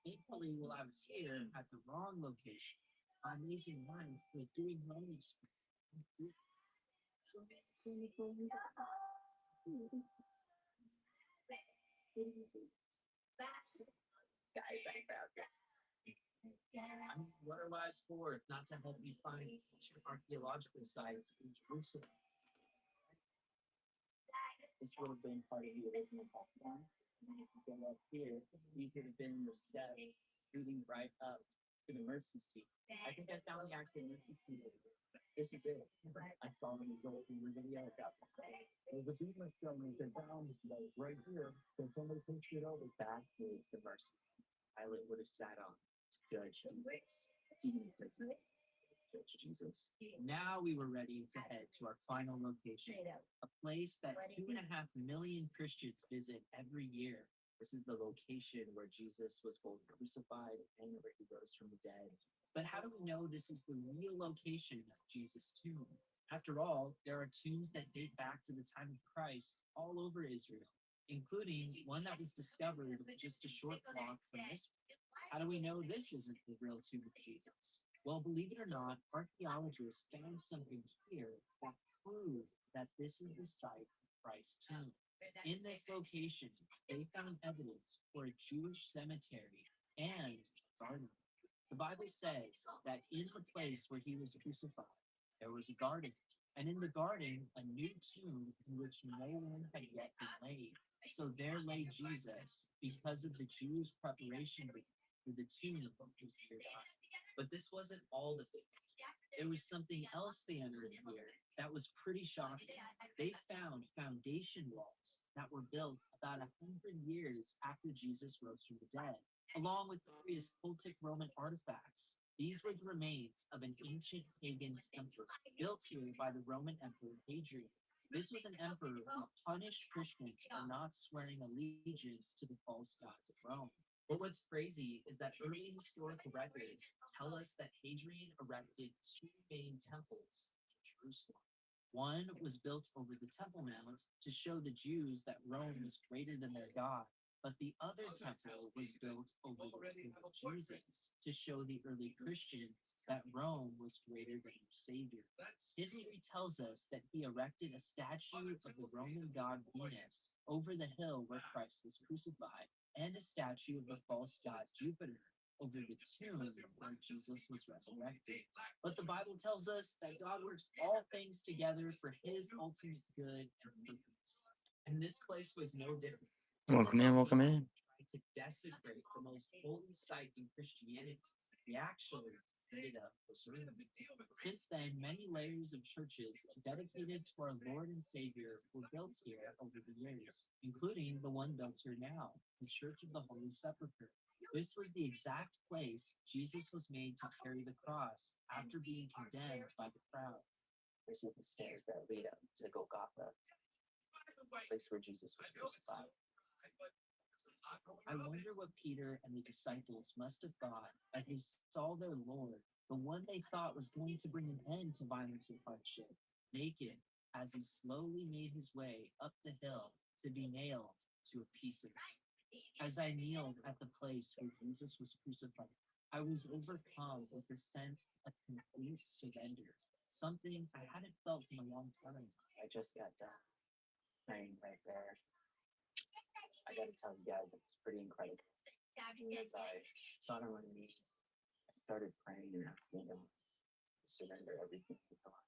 S10: Thankfully, while I was here at the wrong location, my amazing wife was doing her own experiment. Guys, I found it. I mean, what are lies for if not to help me find ancient archaeological sites in Jerusalem? This would have been part of the original platform. Go up here, these would have been the steps leading right up to the mercy seat. I think I found the actual mercy seat. This is it. I saw when you go through the video at that point. Well, the people showing me the down right here. So somebody pushed it over. That is the mercy Pilate would have sat on to judge Jesus. It's even a prison. Judge Jesus. Now we were ready to head to our final location, a place that 2.5 million Christians visit every year. This is the location where Jesus was both crucified and where he rose from the dead. But how do we know this is the real location of Jesus' tomb? After all, there are tombs that date back to the time of Christ all over Israel, including one that was discovered just a short walk from this one. How do we know this isn't the real tomb of Jesus? Well, believe it or not, archaeologists found something here that proved that this is the site of Christ's tomb. In this location, they found evidence for a Jewish cemetery and garden. The Bible says that in the place where he was crucified, there was a garden, and in the garden, a new tomb in which no one had yet been laid. So there lay Jesus because of the Jews' preparation for the tomb was nearby. But this wasn't all that they found. There was something else they unearthed here that was pretty shocking. They found foundation walls that were built about 100 years after Jesus rose from the dead, along with various cultic Roman artifacts. These were the remains of an ancient pagan temple built here by the Roman Emperor Hadrian. This was an emperor who punished Christians for not swearing allegiance to the false gods of Rome. But what's crazy is that early historical records tell us that Hadrian erected two main temples in Jerusalem. One was built over the Temple Mount to show the Jews that Rome was greater than their God, but the other temple was built over the tomb of Jesus to show the early Christians that Rome was greater than their Savior. History tells us that he erected a statue of the Roman god Venus over the hill where Christ was crucified, and a statue of the false god Jupiter over the tomb where Jesus was resurrected. But the Bible tells us that God works all things together for his ultimate good and purpose. And this place was no different.
S1: Welcome in, welcome in.
S10: Tried to desecrate the most holy site in Christianity. We actually ended up preserving it. Since then, many layers of churches dedicated to our Lord and Savior were built here over the years, including the one built here now, the Church of the Holy Sepulchre. This was the exact place Jesus was made to carry the cross after being condemned by the crowds. This is the stairs that lead up to Golgotha, the place where Jesus was crucified. I wonder what Peter and the disciples must have thought as they saw their Lord, the one they thought was going to bring an end to violence and hardship, naked as he slowly made his way up the hill to be nailed to a piece of it. As I kneeled at the place where Jesus was crucified, I was overcome with a sense of complete surrender, something I hadn't felt in a long time. I just got done praying right there. I gotta tell you guys, it was pretty incredible. As I got on my knees, I started praying and asking him to surrender everything to God.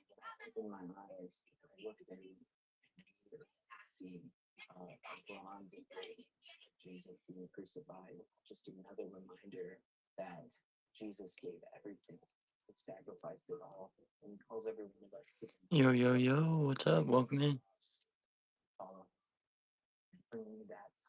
S10: When I opened my eyes, I looked in and see a bronze image of Jesus being crucified. Just another reminder that Jesus gave everything. He sacrificed it all, and he calls every one of us to
S1: Yo, yo, yo, what's up? Welcome in.
S10: follow. For me, that's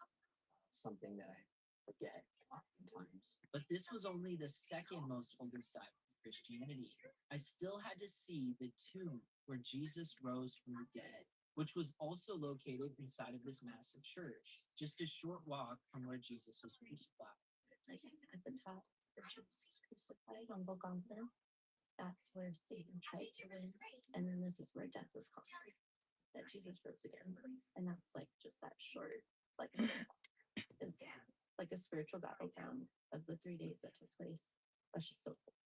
S10: something that I forget oftentimes. But this was only the second most holy site of Christianity. I still had to see the tomb where Jesus rose from the dead, which was also located inside of this massive church, just a short walk from where Jesus was crucified.
S13: Like at the top where Jesus was crucified on Golgotha, that's where Satan tried to win. And then this is where death was conquered. That Jesus rose again. And that's like just that short, like is like a spiritual battleground of the 3 days that took place. That's just so cool.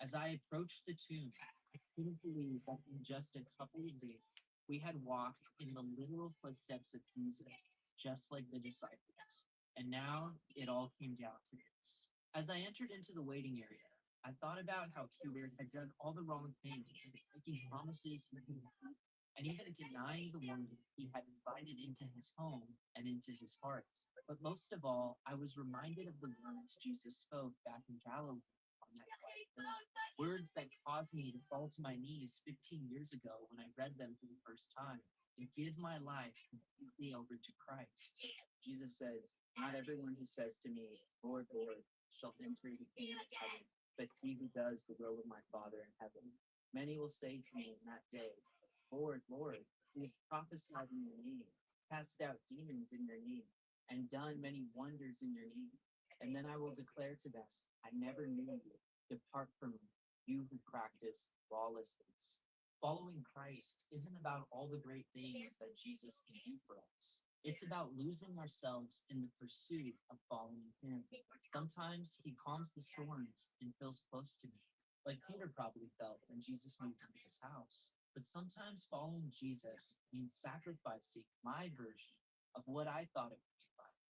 S10: As I approached the tomb, I couldn't believe that in just a couple of days, we had walked in the literal footsteps of Jesus, just like the disciples. And now it all came down to this. As I entered into the waiting area, I thought about how Peter had done all the wrong things, making promises he couldn't keep, and even denying the woman he had invited into his home and into his heart. But most of all, I was reminded of the words Jesus spoke back in Galilee on that quiet hill. Words that caused me to fall to my knees 15 years ago when I read them for the first time and give my life completely over to Christ. Jesus said, "Not everyone who says to me, 'Lord, Lord,' shall enter the kingdom of heaven, but he who does the will of my Father in heaven. Many will say to me in that day, 'Lord, Lord, we have prophesied in your name, cast out demons in your name, and done many wonders in your name.' And then I will declare to them, 'I never knew you. Depart from me, you who practice lawlessness. Following Christ isn't about all the great things that Jesus can do for us. It's about losing ourselves in the pursuit of following him. Sometimes he calms the storms and feels close to me, like Peter probably felt when Jesus moved into his house. But sometimes following Jesus means sacrificing my version of what I thought it would be like.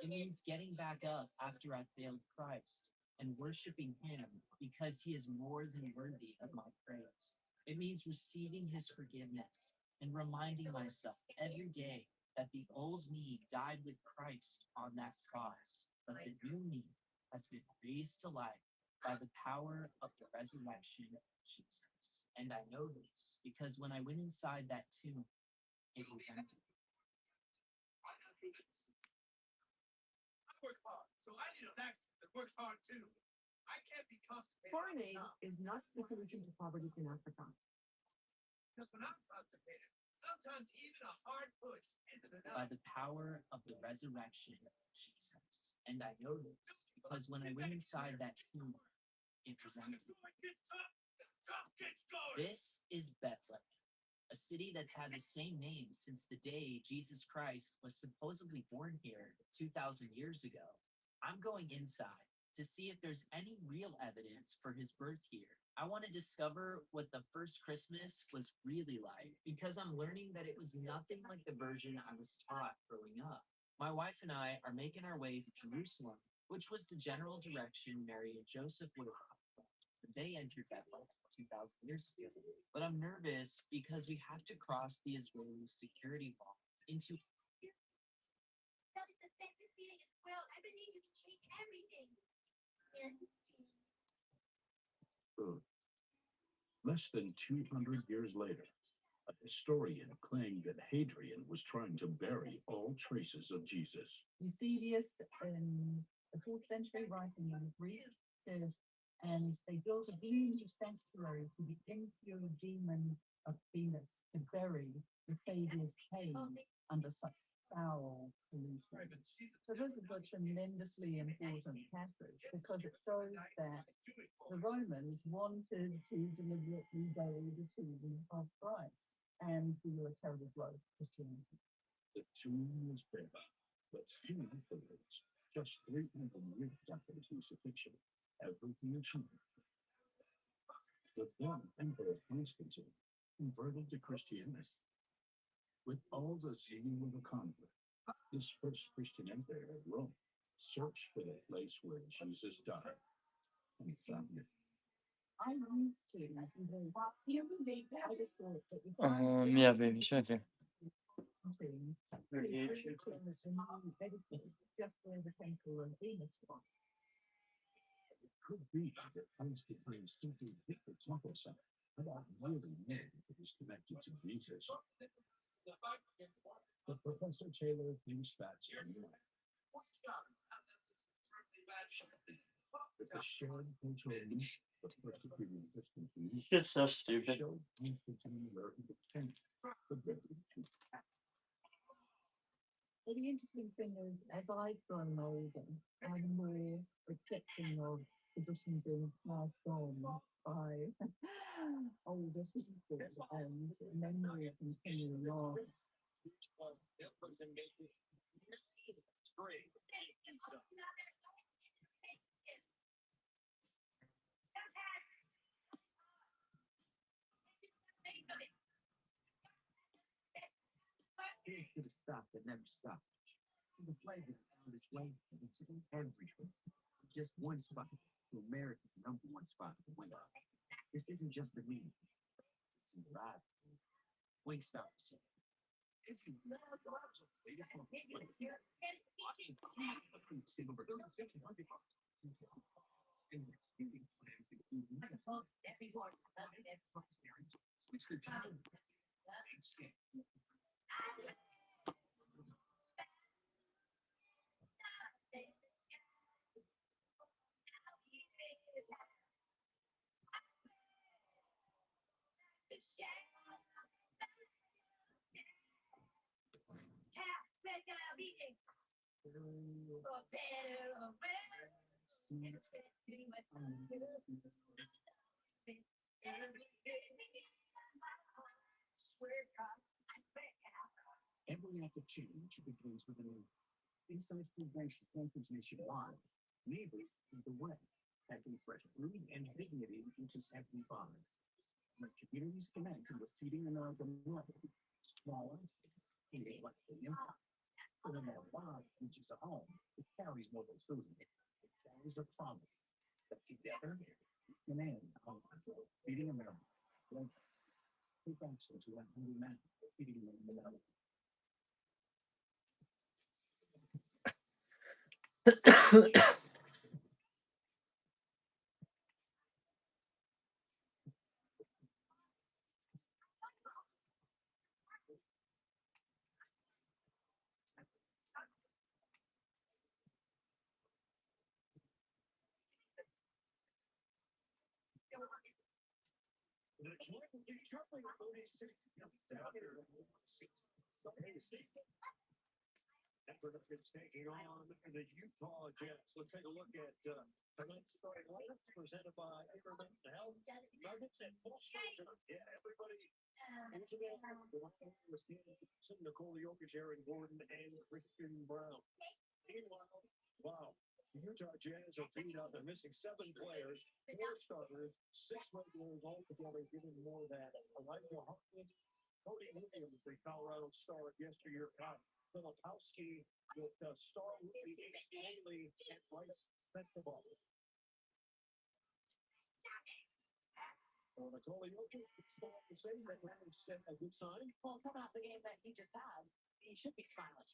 S10: It means getting back up after I failed Christ and worshiping him because he is more than worthy of my praise. It means receiving his forgiveness and reminding myself every day that the old me died with Christ on that cross, but the new me has been raised to life by the power of the resurrection of Jesus. And I know this because when I went inside that tomb, it was empty.
S6: I work hard, so I need a accent that works hard too. I can't be constipated.
S2: Farming is not the solution to poverty in Africa.
S6: Because when I'm constipated, sometimes even a hard push isn't enough.
S10: By the power of the resurrection of Jesus. And I know this because when I went inside that tomb, it was empty. This is Bethlehem, a city that's had the same name since the day Jesus Christ was supposedly born here 2,000 years ago. I'm going inside to see if there's any real evidence for his birth here. I want to discover what the first Christmas was really like because I'm learning that it was nothing like the version I was taught growing up. My wife and I are making our way to Jerusalem, which was the general direction Mary and Joseph would have come from when they entered Bethlehem 2,000 years ago. But I'm nervous because we have to cross the Israeli security wall into
S9: That is the best feeling in the world. I believe you can change everything.
S8: Less than 200 years later, a historian claimed that Hadrian was trying to bury all traces of Jesus.
S2: Eusebius in the 4th century, writing in Greek, says, and they built a huge sanctuary to the impure demon of Venus to bury the Saviour's pain under such foul pollution. So this is a tremendously important passage because it shows that the Romans wanted to deliberately bury the tomb of Christ and do a terrible blow to Christianity.
S8: The tomb was bare, but still afterwards, just 300 years after the crucifixion, everything changed. The then Emperor Constantine converted to Christianity. With all the zeal of a convert, this first Christian emperor of Rome searched for the place where Jesus died and found it.
S2: I used to, I just thought that the
S1: Yeah, baby, it's right there.
S2: thing, just where the temple of Venus was.
S8: It could be that Constantine simply hit the temple site without really knowing it was connected to Jesus. But Professor Taylor thinks that's unlikely. That the shared cultural niche of persecuting Christian communities
S1: It's so stupid.
S8: showed Constantine where he could change the greater truth.
S2: Well, the interesting thing is, as I've grown older, I'm more accepting of tradition being passed on by older people and memory continuing on.
S7: It should have stopped. It never stopped. The flavor found its way into everything. Just one spot. To America's #1 spot for winter. This isn't just a meme. It's a ride. Wingstop. If you love switch the time. Every act of change begins with a neighbor. Inside Food Bank supporters nationwide. Neighbor is the way. Packing fresh food and dignity into every box. When communities connect to the Feeding America method, smaller, eating less than impact. So when that box reaches a home, it carries more than food. It carries a promise that together we can end hunger. Feeding America. Take action to that hungry man. Feeding America. The Jordan Charlie 46 down here. Effort is taking on the Utah Jets. Let's take a look at tonight's starting lineup presented by Aberman Health Nuggets and full strength. Yeah, everybody. Nicole Jokic, Aaron Gordon, and Christian Brown. Meanwhile, wow. The Utah Jazz are beat up. They're missing 7 players, 4 starters, 6 regulars altogether, giving more than Elijah Harkless, Cody Williams, the Colorado Star yesteryear cop, Filipowski with star rookie Ace Bailey and Bryce Sensabaugh. Nikola Jokic, still the same. That set a good sign.
S2: Well, coming off the game that he just had, he should be smiling.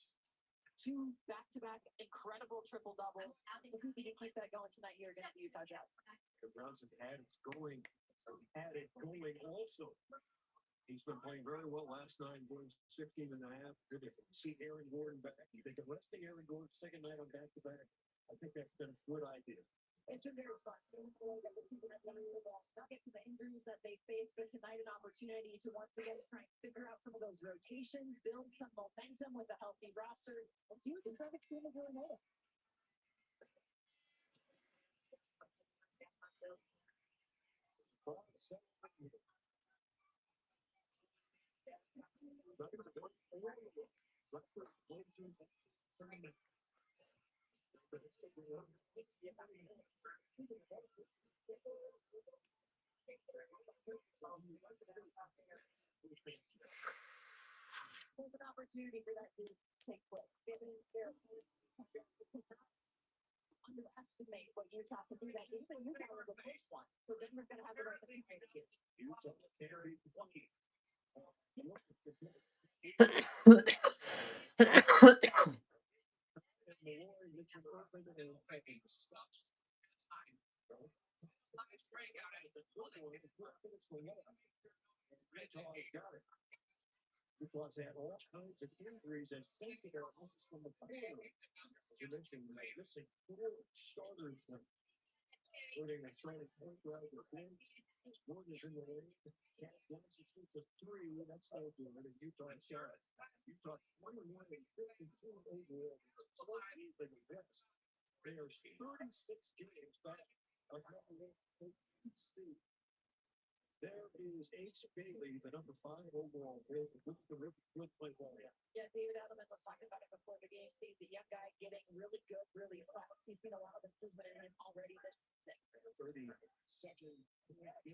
S2: 2 back-to-back incredible triple doubles. If you can keep that going tonight, you're against the Utah Jazz.
S7: Brunson had it going also. He's been playing very well last night, going 16 and a half. Good to see Aaron Gordon back. You think of resting Aaron Gordon second night on back-to-back? I think that's been a good idea.
S2: It's been very fun. Not get to the injuries that they face, but tonight an opportunity to once again try and figure out some of those rotations, build some momentum with a healthy roster, and see what the perfect team is really made of. There's an opportunity for that to take place. Given their underestimate what Utah can do that game, and Utah was the first one. So Denver's going to have the right to play with you.
S7: Utah carried 20. Because they had all kinds of injuries and safety analysis from the player. You mentioned missing 4 starters, including a starting point guard with Gordon is in the league. Cat Johnson shoots a 3. That's no good. And Utah shot. Utah 21 and 52 overall. Even the best. There's 36 games back. There is Ace Bailey, the number 5 overall pick, with the Rip play ball.
S2: Yeah, David Edelman was talking about it before the game. He's a young guy getting really good, really fast. He's seen a lot of improvement in him already this season.
S7: 32nd in as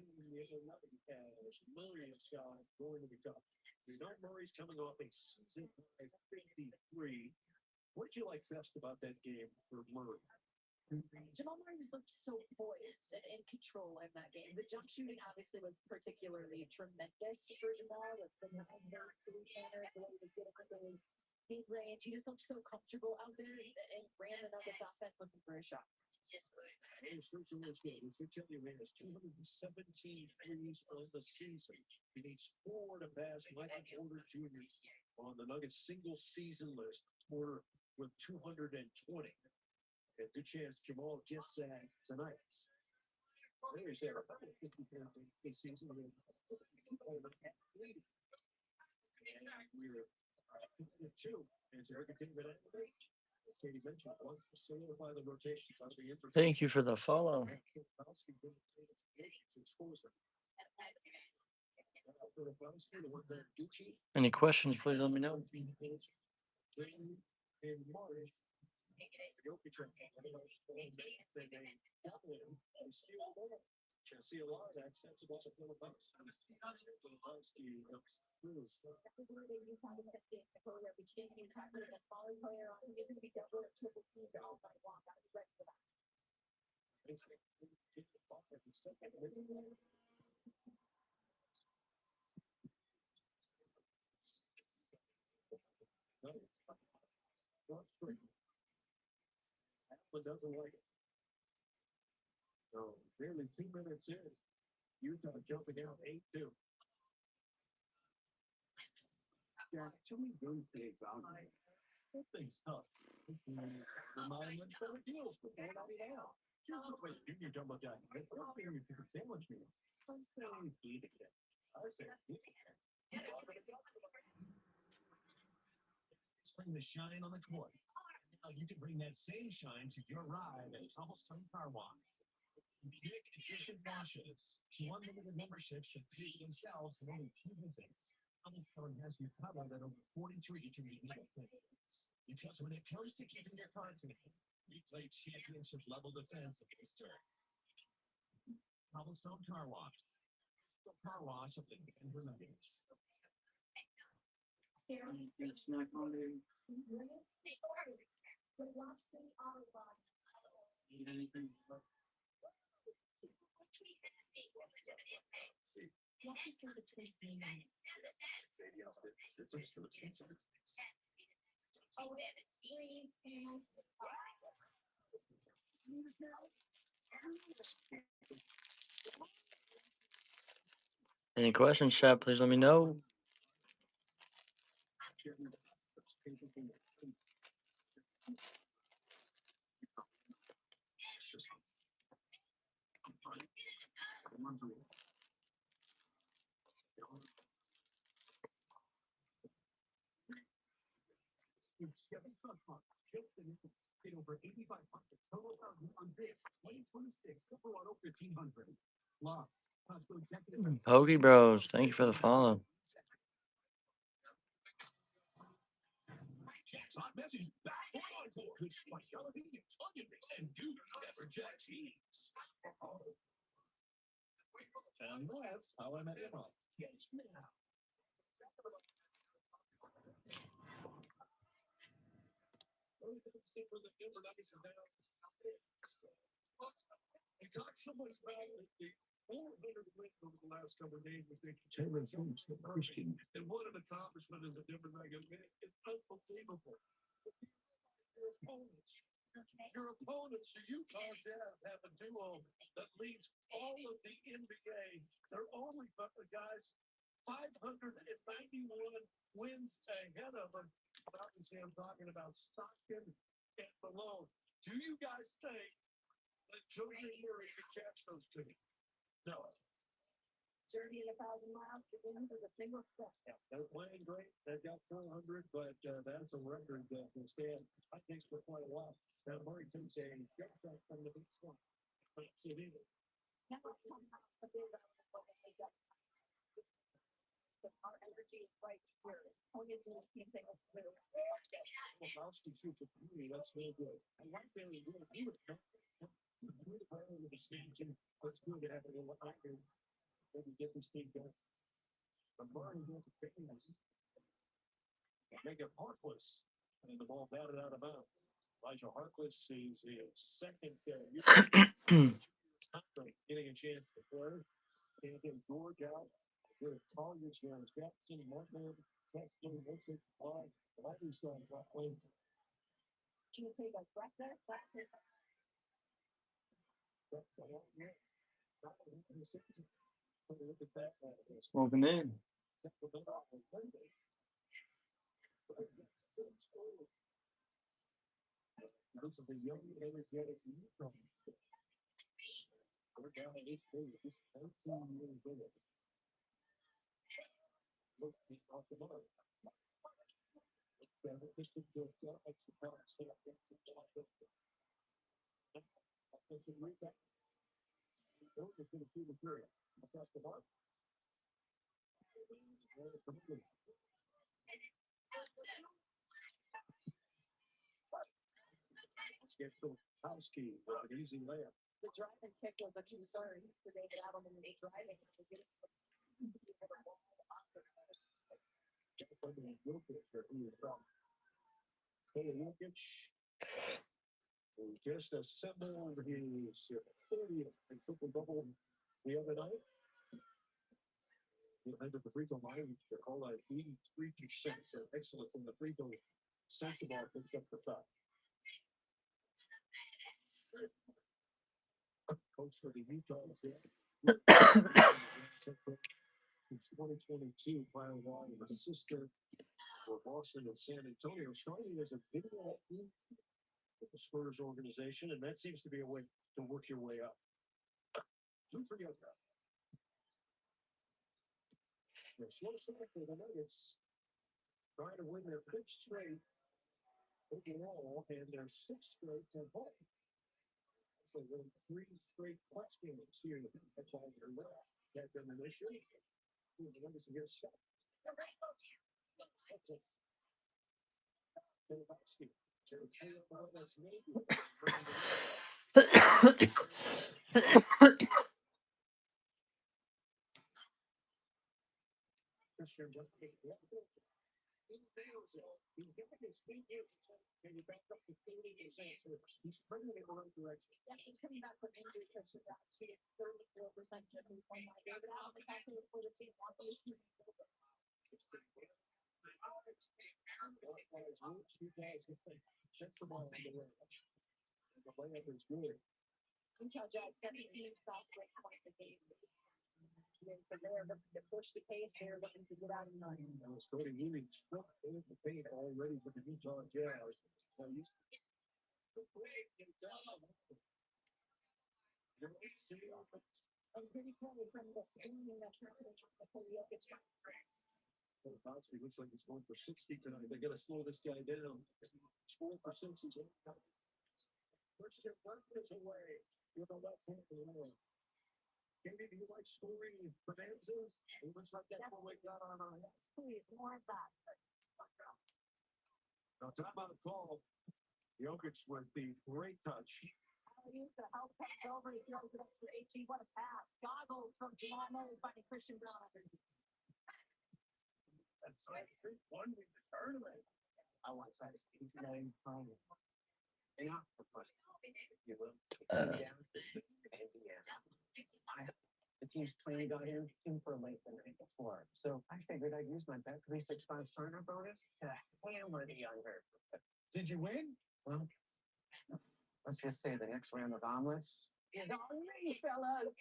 S7: Murray and Scott going to the cup. We know Murray's coming off a season high 53. What did you like best about that game for Murray?
S2: Jamal Murray looked so poised and in control in that game. The jump shooting obviously was particularly tremendous for Jamal with the 9-3-pointers, the way he was getting into his mid-range. He just looked so comfortable out there and ran the Nuggets offense looking for a shot.
S7: His first was good. His Achilles has 217 threes on the season. He needs 4 to pass Michael Porter Jr. on the Nuggets single season list. Porter with 220. A good chance Jamal gets that tonight. There's there. 50 this season. And we're 2. Is there a continued
S8: Katie mentioned wants to solidify the rotation of the infrastructure.
S1: Thank you for the follow. Any questions, please let me know.
S8: In March, see a lot of that sensible Filipinos. But doesn't like it. So nearly 2 minutes in, Utah jumping out 8-2. Yeah, too many good things out there. That thing's tough. Remind them better deals for $4.99. Wait, you can jump up that. I don't think you can sandwich me. I'm saying eat it. I say eat it. Bring the shine on the court. Now you can bring that same shine to your ride at Cobblestone Car Wash. Big efficient washes, unlimited memberships that pay for themselves in only 2 visits. Cobblestone has you covered at over 43 convenient locations. Because when it comes to keeping your car clean, we play championship level defense against dirt. Cobblestone Car Wash. The car wash of the Denver Nuggets.
S1: Snack on there. Eat anything? Any questions, chat? Please let me know.
S8: Just the difference. Get over 8,500 total value on this 2026 Silverado 1500. Plus, Costco executive.
S1: Pokey Bros, thank you for the follow.
S8: Jack's Hot Mess is back for an encore with spiced jalapenos, onion rings, and gooey pepper jack cheese. And that's how I met your mom. Get it now. We talked so much about the 400 wins over the last couple of days with the Taylor Foods, the Christian. And what an accomplishment as a Denver Nuggets. It's unbelievable. Your opponents, the Utah Jazz, have a duo that leads all of the NBA. They're only, guys, 591 wins ahead of them. Obviously, I'm talking about Stockton and Malone. Do you guys think that Jordan Murray could catch those two? No.
S13: Journey 1,000 miles begins with a single step.
S8: Yeah, they're playing great. They've got 400, but that's a record that will stand, I think, for quite a while. Now, Murray takes a jump shot from the big slump. That's it either.
S13: Our energy is right here. Only it's in the same thing as blue.
S8: Well, Bowski shoots a three. That's real good. I like that. He was with the staging. That's good to have it in the iron. Maybe get this thing going. The Murray goes to make it Harkless. And the ball batted out of bounds. Elijah Harkless sees his second getting a chance to play. And then George out. With Tigers, Jackson, Martin, Jackson, Wilson, all these guys got playing.
S13: Can you take a breath there?
S1: Welcome in.
S8: This is a young, energetic newcomer. We're down at 8-3. This 19 years old. Look, off the mark.
S7: The driving kick was a concern for David Adelman in driving.
S8: Just assembled his 30th triple double the other night. He head to the free throw line. They're called 83%. So excellent from the free throw. Sensible picks up the foul. Coach for the Utah. In 2022, playing along with a sister for Boston and San Antonio, starting as a video with the Spurs organization, and that seems to be a way to work your way up. Don't forget that. They're slow start for the Nuggets, trying to win their fifth straight overall, and their sixth straight at home. So there's 3 straight clutch games here at Baltimore. That been an issue. The Nuggets get stuck. He's getting his feet in. Can you back up to 30%? He's bringing it in the right direction.
S7: Yeah, he's coming back from injury because see 34% from the point. David Allen is actually for the team.
S8: Check the ball on the way. The layup is good.
S7: Utah Jazz 17 fast break points a game. So they're looking to push the pace. They're looking to get out of line.
S8: Cody Williams struck in the paint already for the Utah Jazz. Now you
S7: and pretty clearly from the screening that translates to the
S8: Boston looks like he's going for 60 tonight. They got to slow this guy down. Score for 60. Push their weapons away with a left hand roll. Maybe do you like scoring bonanzas? It looks like that's what we got on our hands.
S7: Please, more of that.
S8: Now, timeout call. Jokic with the great touch.
S7: Use the help pass over. He throws it up for HG. What a pass. Goggles from Jamal Murray finding Christian Brown.
S8: That's like 3-1 in the tournament.
S10: I want to say 89 final. And not for plus. You will. The team's planning got in for late the night before. So I figured I'd use my bet 365 sign-up bonus to hammer the younger.
S8: Did you win?
S10: Well, let's just say the next round of omelets
S7: is on me, fellas.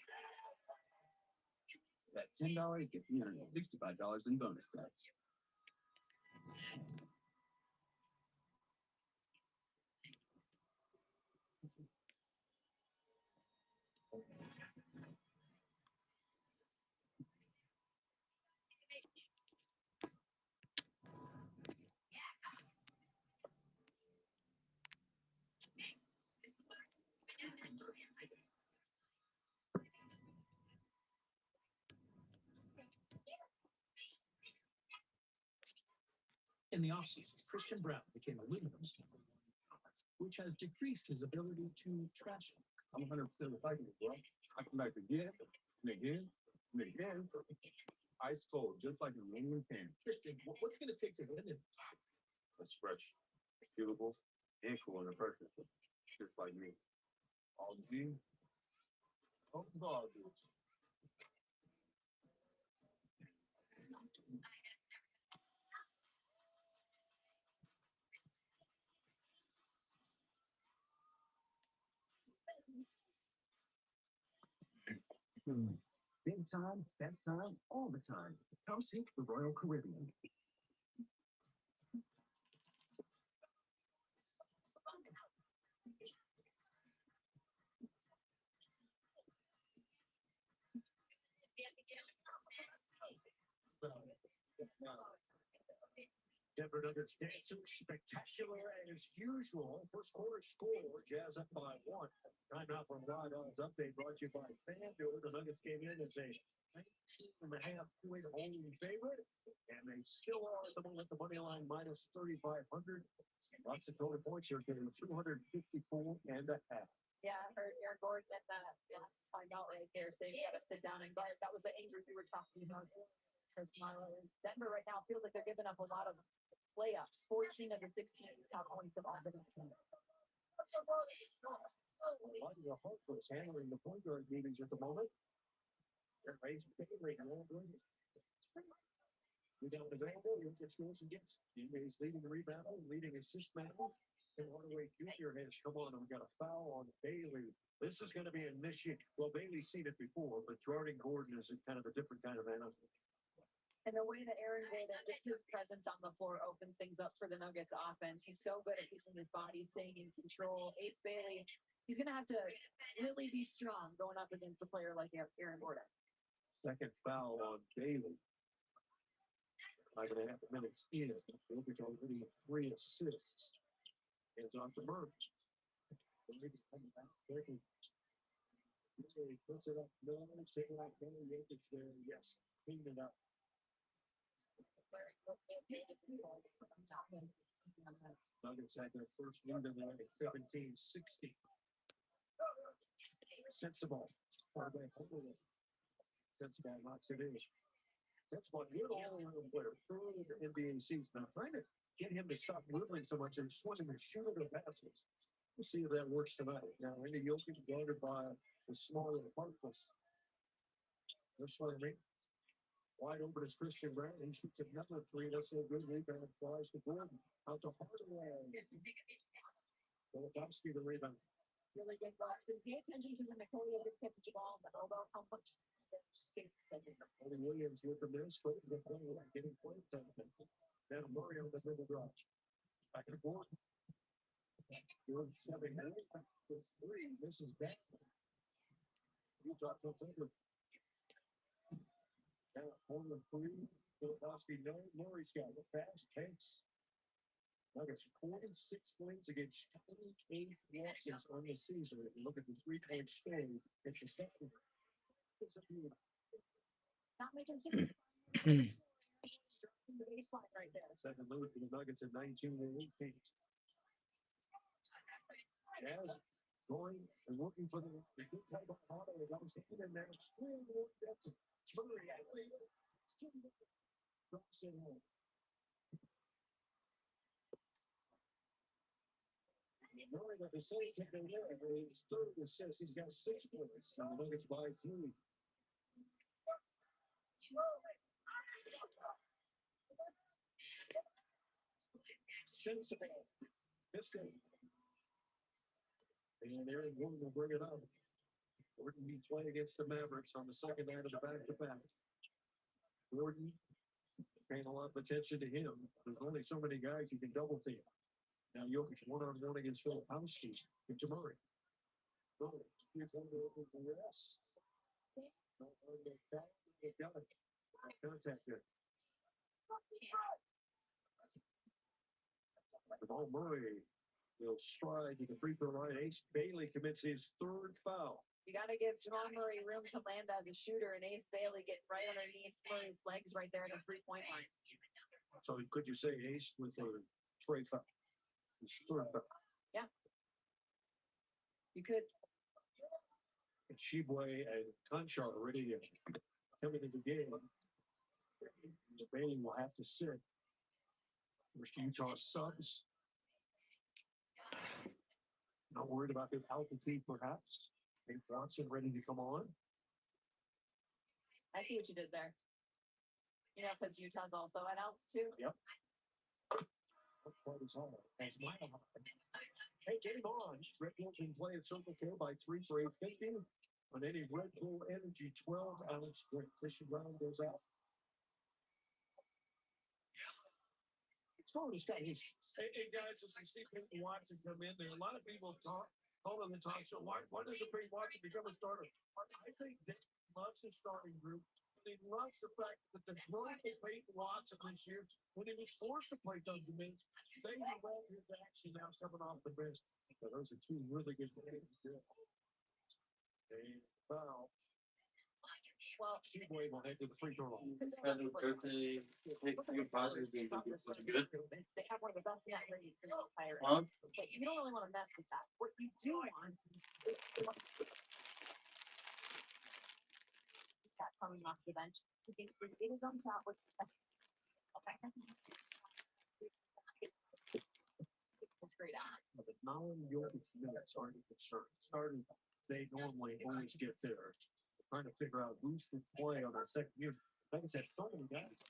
S8: That $10 get $365 in bonus bets.
S15: In the offseason, Christian Brown became aluminum's number one, which has decreased his ability to trash talk.
S8: I'm 100% effective, bro. I come back again and again and again. Ice cold, just like an aluminum can.
S15: Christian, what's going to take to win it?
S8: That's fresh, fuelable, and cool under pressure. Just like me. All G. Oh, God, dude.
S10: big time, best time, all the time. Come seek the Royal Caribbean.
S8: Denver Nuggets dancers, spectacular as usual. First quarter score, Jazz up by 1. Timeout from Rod Odds Update brought to you by FanDuel. The Nuggets came in as a 19.5-point home favorite, and they still are at the moment. The money line minus 3,500. Lots of total points here, getting 254.5.
S2: Yeah, I heard Aaron Gordon at that last timeout right there saying you got to sit down and guard. That was the anger we were talking about. Chris Marlowe. Denver right now feels like they're giving up a lot of layups. 14 of the 16 top points have all been in the
S8: Elijah Harkless handling the point guard duties at the moment. Raise Bailey and all good. Rebound available. Jokic goes and gets. He's leading the rebound, leading assist man. And Hardaway Jr. has come on, and we got a foul on Bailey. This is going to be an issue. Well, Bailey's seen it before, but guarding Gordon is kind of a different kind of animal.
S2: And the way that Aaron Gordon, just his presence on the floor opens things up for the Nuggets offense. He's so good at using his body, staying in control. Ace Bailey, he's going to have to really be strong going up against a player like Aaron Gordon.
S8: Second foul on Bailey. 5.5 minutes in. Jokic already 3 assists. Hands off to Murray. Puts it up. No, take it out. Jokic there. Yes. Clean it up. Nuggets had their first lead in the night, 17-60. Sensible. Sensible knocks it in. Sensible, good all-around player. Early in the NBA season. I'm trying to get him to stop dribbling so much and just want him to shoot it or pass it. We'll see if that works tonight. Now, Andy Jokic guarded by the smaller Harkless. That's what I mean. Wide open is Christian Brown. He shoots another 3. That's a good rebound. Flies to Gordon. Out to Hardaway. Filipowski the rebound.
S2: Really good blocks. And pay attention to when Nikola gets catch the ball in the elbow, how much
S8: Tony Williams with the miss. Getting points out of it. Now Murray on the middle drive. Back to Gordon. Gordon stepping in. With 3. This is back. Utah comes over. Now, corner 3. Filipowski, no. Murray's got a fast pace. Nuggets 46 points against 28 losses on the season. If you look at the 3-point score, it's the second.
S2: not making sense. The baseline right there.
S8: Second lead for the Nuggets at 19-18. Jazz going and looking for the good type of auto. That was hit in there. Drops it home. Murray got the same thing there. His third assist. He's got 6 points. And the Nuggets by 3. Sensible. Piston. And Aaron Gordon will bring it up. Gordon be playing against the Mavericks on the second night of the back-to-back. Gordon paying a lot of attention to him. There's only so many guys you can double team. Now Jokic one-on-one against Filipowski. Give to Murray. Murray. Here's one to open the yes. Got it. Contact there. Jamal Murray will stride to the free throw line. Ace Bailey commits his 3rd foul.
S2: You got to give Jamal Murray room to land as a shooter, and Ace Bailey getting right underneath Murray's legs right there at the 3-point line.
S8: So could you say Ace with a trade foul? His 3rd foul.
S2: Yeah. You could.
S8: And Shibwe and Conchar already coming into the game. The Bailey will have to sit. First Utah subs. Not worried about the altitude, perhaps. Nate Watson ready to come on.
S2: I see what you did there. You know, because Utah's also at altitude.
S8: Yep. What part is on? As Mile High. Hey, game on. Red Bull can play at Circle K by 3 for $8.50 on any Red Bull Energy 12-ounce drink. Christian Brown goes out.
S6: Hey guys, as we see Peyton Watson come in there, a lot of people talk on the talk show. Why doesn't Peyton Watson become a starter? I think Dave loves his starting group.
S7: He loves the fact that the drone played lots of this year when he was forced to play tons of minutes. They love his action now coming off the bench. So those are two really good games. And foul. Well, Sheboy will head to the free throw line.
S1: Birthday, your positive was it good?
S13: They have one of the best net rates in the entire
S1: Huh?
S13: but you don't really want to mess with that. What you do want is that coming off the bench. It is on top with okay. It's great on.
S7: But now in York's minutes aren't even sure. Starting, they normally always get there. Trying to figure out who should play on their second year. Like I said, so many guys.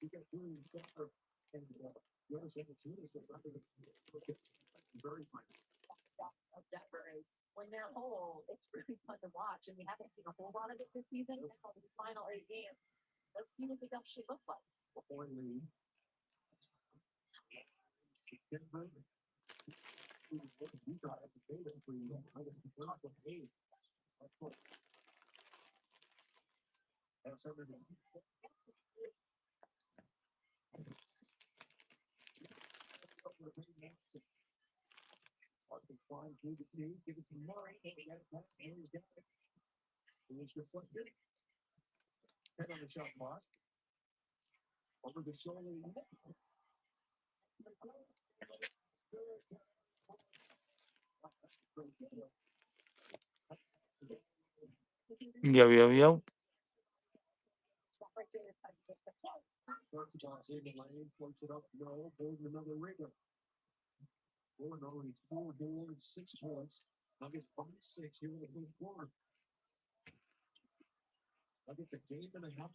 S7: You got Julian Center and the other second team is very fine.
S13: Of Denver is when they're whole, it's really fun to watch, and we haven't seen a whole lot of it this season. Now these final 8 games, let's see what the Ducks should look like.
S7: Before lead. Give it to Murray. It's reflected. 10 on the shot clock. Over the shoulder.
S1: Yo, yo, yo.
S7: Johnson, the lane, floats it up, no, building another rigger. Gordon already 4 boards, 6 points. Nuggets 5-6 here in the first quarter. Nuggets a game and a half.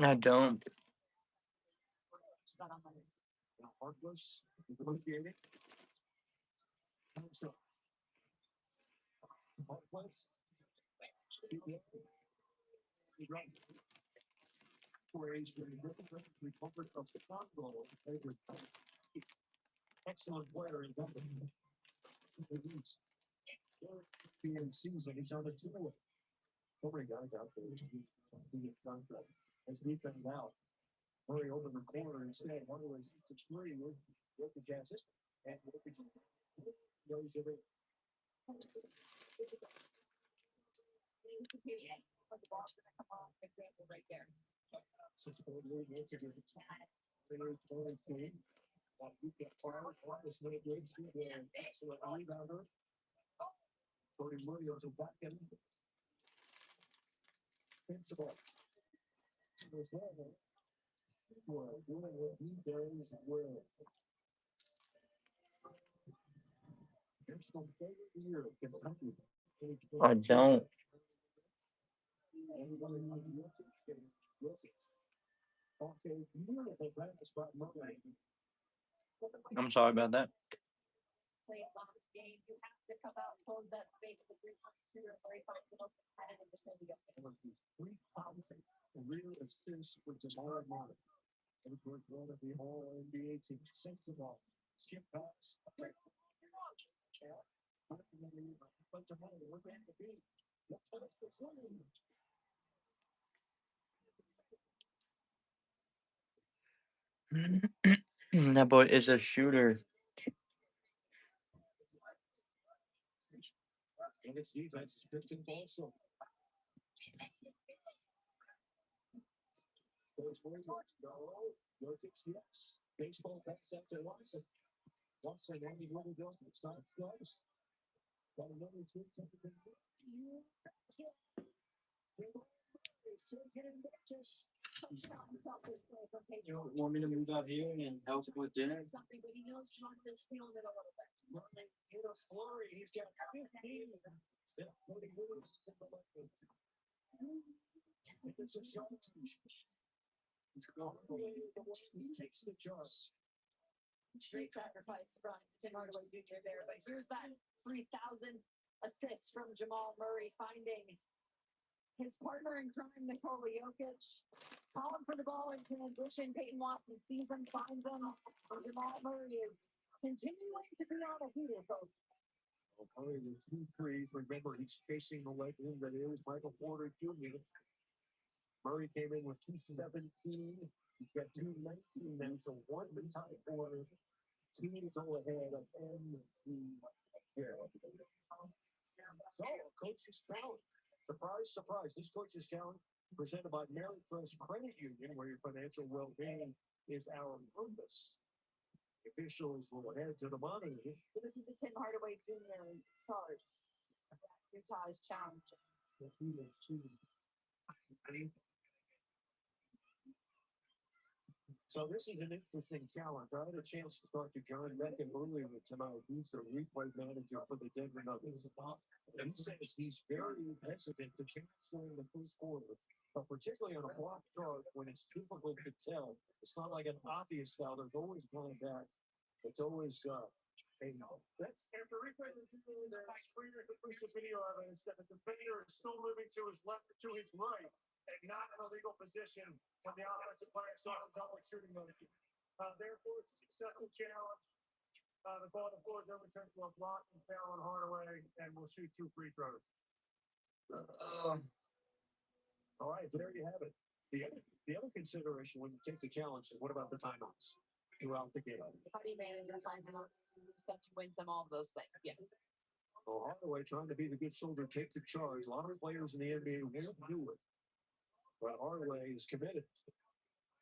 S1: I don't.
S7: Now Harkless, negotiating. Harkless. Recovered of the front goal. Excellent player in Denver. Season, he's on the 2. Nobody got it out there. Contract. As we found out, Murray over the corner instead. One was to 3 with the Jazz. And with the knows it.
S13: Example right there.
S7: 6-4 lead, what's it? You get far, this little good, excellent rebounder. Cody Williams will back in. Principal. Well, doing what he does well. It's the favorite year of Kentucky.
S1: I don't.
S7: Okay, beautiful pass by Murray.
S1: I'm sorry about that.
S13: Play a last game, you have to come out and close that space with 3 shooter or 3 middle and just going to go.
S7: 3 powerful real assists for Jamal Murray. And of course, one of the All NBA team. Six of all. Skip pass. But Jamal, we're going to be. Let's finish this one.
S1: That boy is a shooter.
S7: And its defense is pitching also. Those words, no, Jokic, yes. Baseball bets after Watson. Watson, Andy Littlejohn, it's not close. Got another 2 technical.
S1: You want me to move out here and help with dinner?
S13: Something, but he knows Jonathan's feeling it a little bit.
S7: In a flurry, he's got 15. It's a shot. He takes the charge.
S13: Straight sacrifice from Tim Hardaway Jr. there, but here's that 3,000 assists from Jamal Murray finding
S2: His partner in crime, Nikola Jokic, calling for the ball in transition. Peyton Watson sees him, finds him. Jamal Murray is continuing to be on a heater. So
S7: Murray with 2 threes. Remember, he's facing the legend that is Michael Porter Jr. Murray came in with 217. He's got 219 then, so one to tie for teams all ahead of MVP. So, Coach's Challenge. Surprise, surprise. This Coach's Challenge presented by Mary Trust Credit Union, where your financial well-being is our purpose. Officials will head to the monitor.
S2: this is the Tim Hardaway Jr. charge. Utah's challenge.
S7: So this is an interesting challenge. I had a chance to talk to John Beckett earlier tonight. He's the replay manager for the Denver Nuggets. And he says he's very hesitant to transfer in the first quarter, but particularly on a block chart when it's difficult to tell. It's not like an obvious foul. There's always contact. It's always that's after replay review. The screener completes video evidence that the defender is still moving to his left to his right and not in a legal position when the offensive player starts his own shooting motion. Therefore, it's a successful challenge. The ball the floor is overturned to a block and foul on Hardaway, and we'll shoot 2 free throws. All right, there you have it. The other consideration when you take the challenge is what about the timeouts throughout the game?
S2: How do you manage your timeouts? Wins them, all of those things. Yes.
S7: So Hardaway trying to be the good soldier, take the charge. A lot of players in the NBA won't do it. But Hardaway is committed.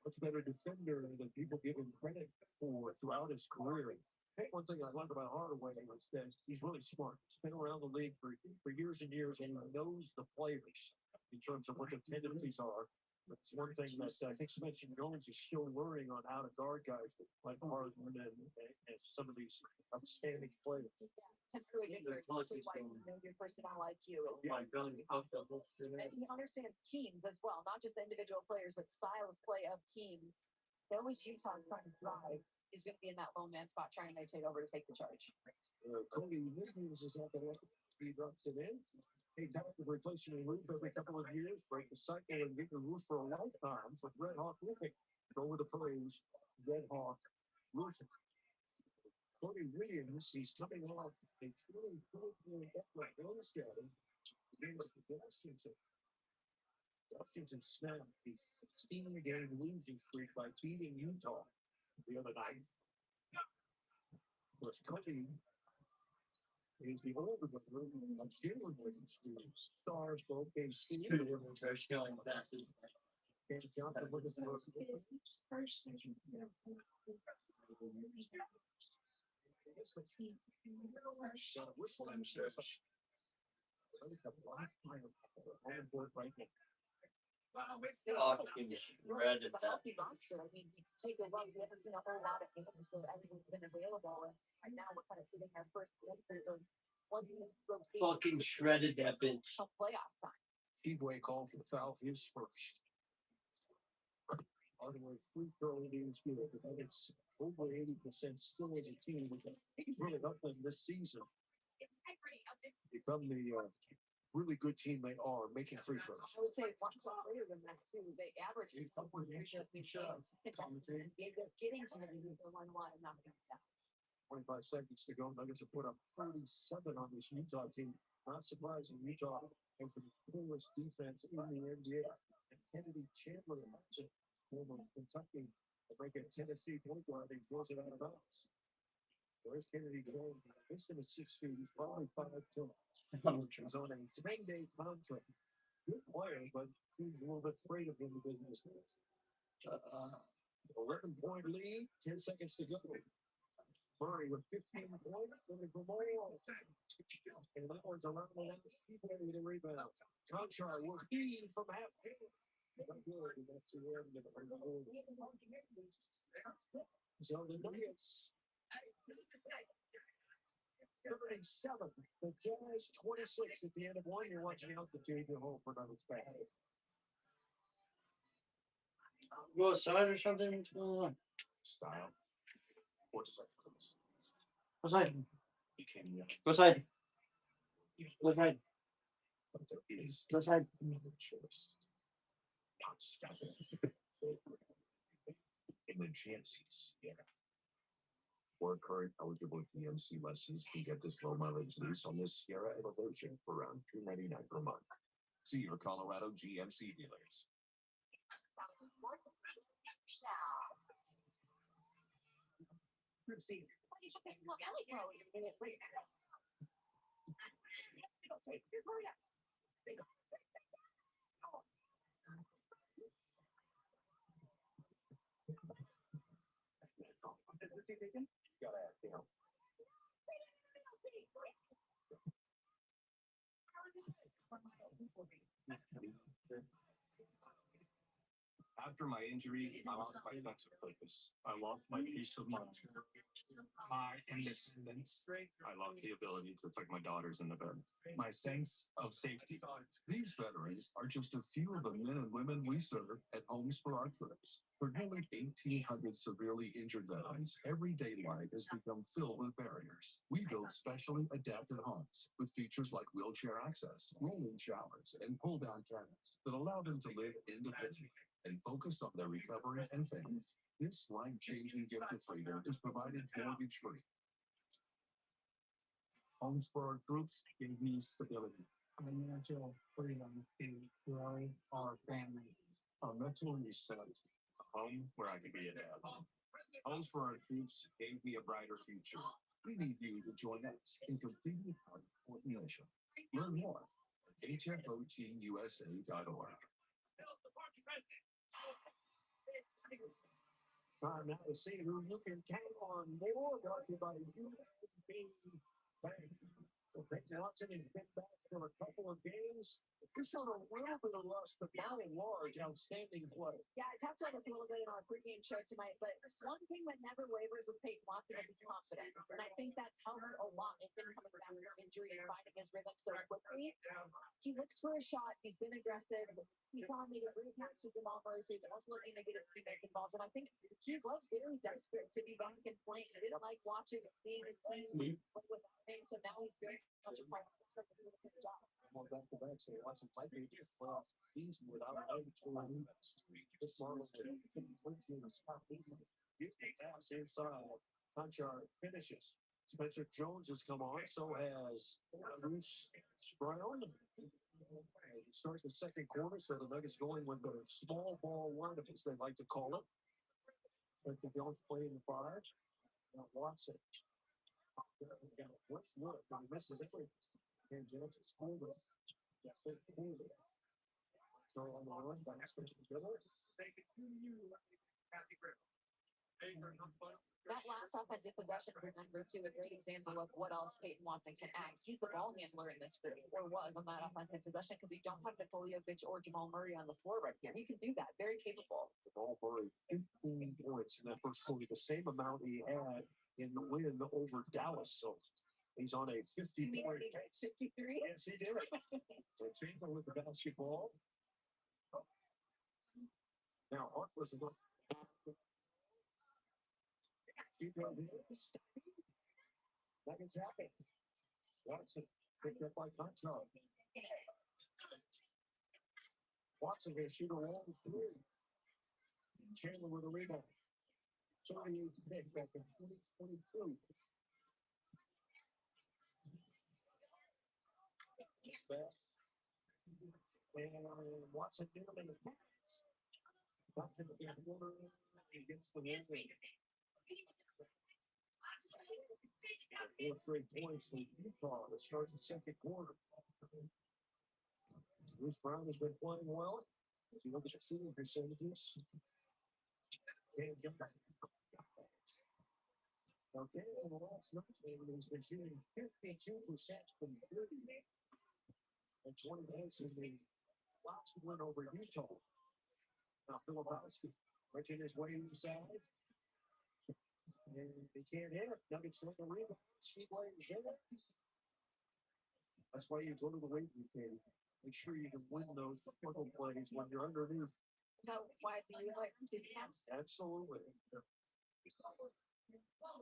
S7: Much better defender than people give him credit for throughout his career. Hey, one thing I love about Hardaway is that he's really smart. He's been around the league for years and years, and he knows the players in terms of what their tendencies are. It's one thing that I think Spencer Jones is still learning on how to guard guys like Harden and some of these outstanding players.
S2: Tim's really good for your personnel IQ. And he understands teams as well, not just the individual players, but styles play of teams. They always Utah's trying to drive. He's going to be in that low man spot trying to take over to take the charge.
S7: Cody Williams is not going to he drops it in. Hey, time to replacing a roof every couple of years, break the cycle and get the roof for a lifetime. So Red Hawk Roofing, over the praise, Red Hawk Roofing. Cody Williams, he's coming off a 24-point effort Wednesday against Washington. Washington snapped a 16-game losing streak by beating Utah the other night. Plus, Cody is the older brother of Jalen Williams, who stars for OKC. Can't jump and look at
S1: Shredded that.
S2: I mean, you take a look, we haven't seen a whole lot of games where everyone's been available. And right now, we're kind of getting our first glimpses of what these rotations
S1: Fucking shredded that bitch.
S2: of playoff time.
S7: Speedway called for foul his first. Hardaway free throw is good, but it's over 80% still as a team. He's really helped them this season become the really good team they are, making free throws.
S2: I would say one shot later than that too. They average a couple of years just getting to the 1-1 and not being down.
S7: 25 seconds to go. Nuggets have put up 37 on this Utah team. Not surprising, Utah has the coolest defense in the NBA. And Kennedy Chandler, former Kentucky, breaking Tennessee point guard, he throws it out of bounds. Where's Kennedy going? He's in the 6 feet. He's probably 5'10". He's on a 10-day contract. Good player, but he's a little bit afraid of him because of his hands. 11-point lead, 10 seconds to go. Murray with 15 points, looking for more. And that one's around the net. Speedway with a rebound. Conchar will feed from half court. Not good, and that's the end of it. So the Nuggets 37, the Jazz 26 at the end of one. You're watching Altitude, your home for Nuggets back.
S1: Go outside or something? What's going on?
S7: Style. What's seconds?
S1: Go outside. Go outside. Go outside.
S8: But there is another choice. Not stopping. In the GMC Sierra. Or current eligible GMC lessees can get this low mileage lease on this Sierra Evolution for around $299 per month. See your Colorado GMC dealers. Gotta have, you know. After my injury, I lost my sense of purpose. I lost my peace of mind. My independence. I lost the ability to tuck my daughters in the bed. My sense of safety. These veterans are just a few of the men and women we serve at Homes for Our Troops. For nearly 1,800 severely injured veterans, everyday life has become filled with barriers. We build specially adapted homes with features like wheelchair access, roll-in showers, and pull-down cabinets that allow them to live independently and focus on their recovery and family. This life-changing gift of freedom is provided mortgage-free. Homes for Our Troops give me stability. Financial freedom to grow our family. A mental reset. A home where I can be a dad. Homes for Our Troops gave me a brighter future. We need you to join us in completing our important mission. Learn more at hfotusa.org. Time now to see who you can count on more. Brought to you by USB Bank. Well, Peyton Watson has been back for a couple of games. This on a little bit of rust, but by and large, outstanding play.
S16: Yeah, I talked about this a little bit in our pregame show tonight, but one thing that never wavers with Peyton Watson is his confidence. And I think that's helped a lot in him coming back from injury and finding his rhythm so quickly. He looks for a shot. He's been aggressive. He saw him make a great catch to Jamal Murray, so he's also looking to get his teammates involved. And I think he was very desperate to be back in playing. He didn't like watching seeing his team play without him, so now he's very much a part of the job.
S8: More back-to-back, so Watson might be playoff season without an this Marlins pass inside. Conchar finishes. Spencer Jones has come on, so has Bruce Brown. Start the second quarter, so the Nuggets going with the small ball lineup, as they like to call it. Spencer Jones playing the five. Now Watson. What's what? He misses everything. And Jones is holding. So on the run by Spencer Jones.
S16: That last offensive possession for number two, a great example of what else Peyton Watson can add. He's the ball handler in this group, or was on that offensive possession, because we don't have Nikolia or Jamal Murray on the floor right here. He can do that. Very capable.
S8: Jamal Murray, 15 points in that first quarter, the same amount he had in the win over Dallas. So he's on a 50-point.
S16: 63?
S8: Yes, he did. So Chamber with the basketball. Now Harkless is up. Nuggets happy. Watson picked up by Conchar. Watson going to shoot a long three. Chandler with a rebound. 38 pick back in 2022. Back. And Watson down in the pass. Watson against the wall. Four straight points from Utah to start the second quarter. Bruce Brown has been playing well. If you look at the shooting percentages, can't jump. Okay, in the last night, he's been shooting 52% from 30 and 20 points in the last win over Utah. Now, Filipowski reaching his way inside. And they can't hit it. Nuggets let the rebound. Speedway is in it. That's why you go to the weight room. Make sure you can win those football plays when you're underneath.
S16: No, why is he like two caps?
S8: Absolutely.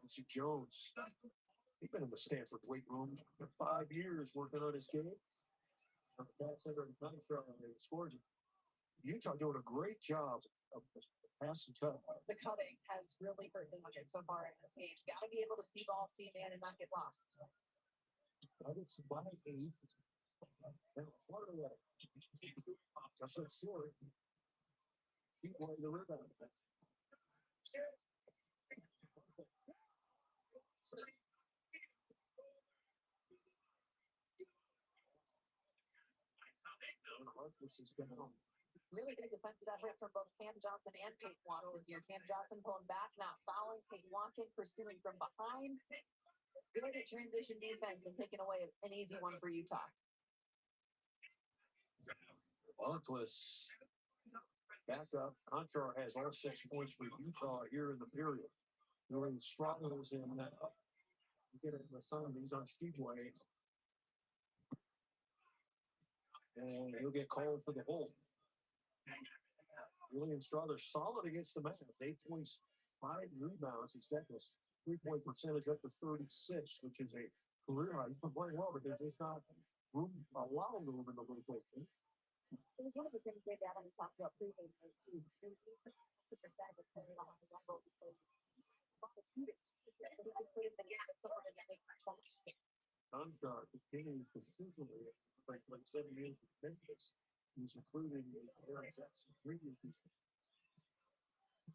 S8: Mr. Jones. He's been in the Stanford weight room for 5 years working on his game.
S7: Scores. Utah doing a great job of pass and cut.
S16: The cutting has really hurt the Nuggets so far in this game. Got to be able to see ball, see man, and not get lost.
S7: Nuggets by 8. And Florida just so short. Keep playing the rebound.
S16: Really good defensive effort from both Cam Johnson and Peyton Watson here. Cam Johnson pulling back, not fouling. Peyton Watson pursuing from behind. Good at transition defense and taking away an easy one for Utah.
S7: Bunkless back up. Conchar has all 6 points for Utah here in the period. During struggles in get it in the sun. He's on Speedway. And he'll get called for the hold. William Strother solid against the Mavs. 8 points, 5 rebounds. He's got this 3-point percentage up to 36, which is a career high. He's been playing well, but there's just not room, a lot of room in the rotation.
S16: It was one of the things Dave Adams talked about previously.
S7: Conchar continues consistently like 7 years in Memphis. He's including Aaron Jackson previously.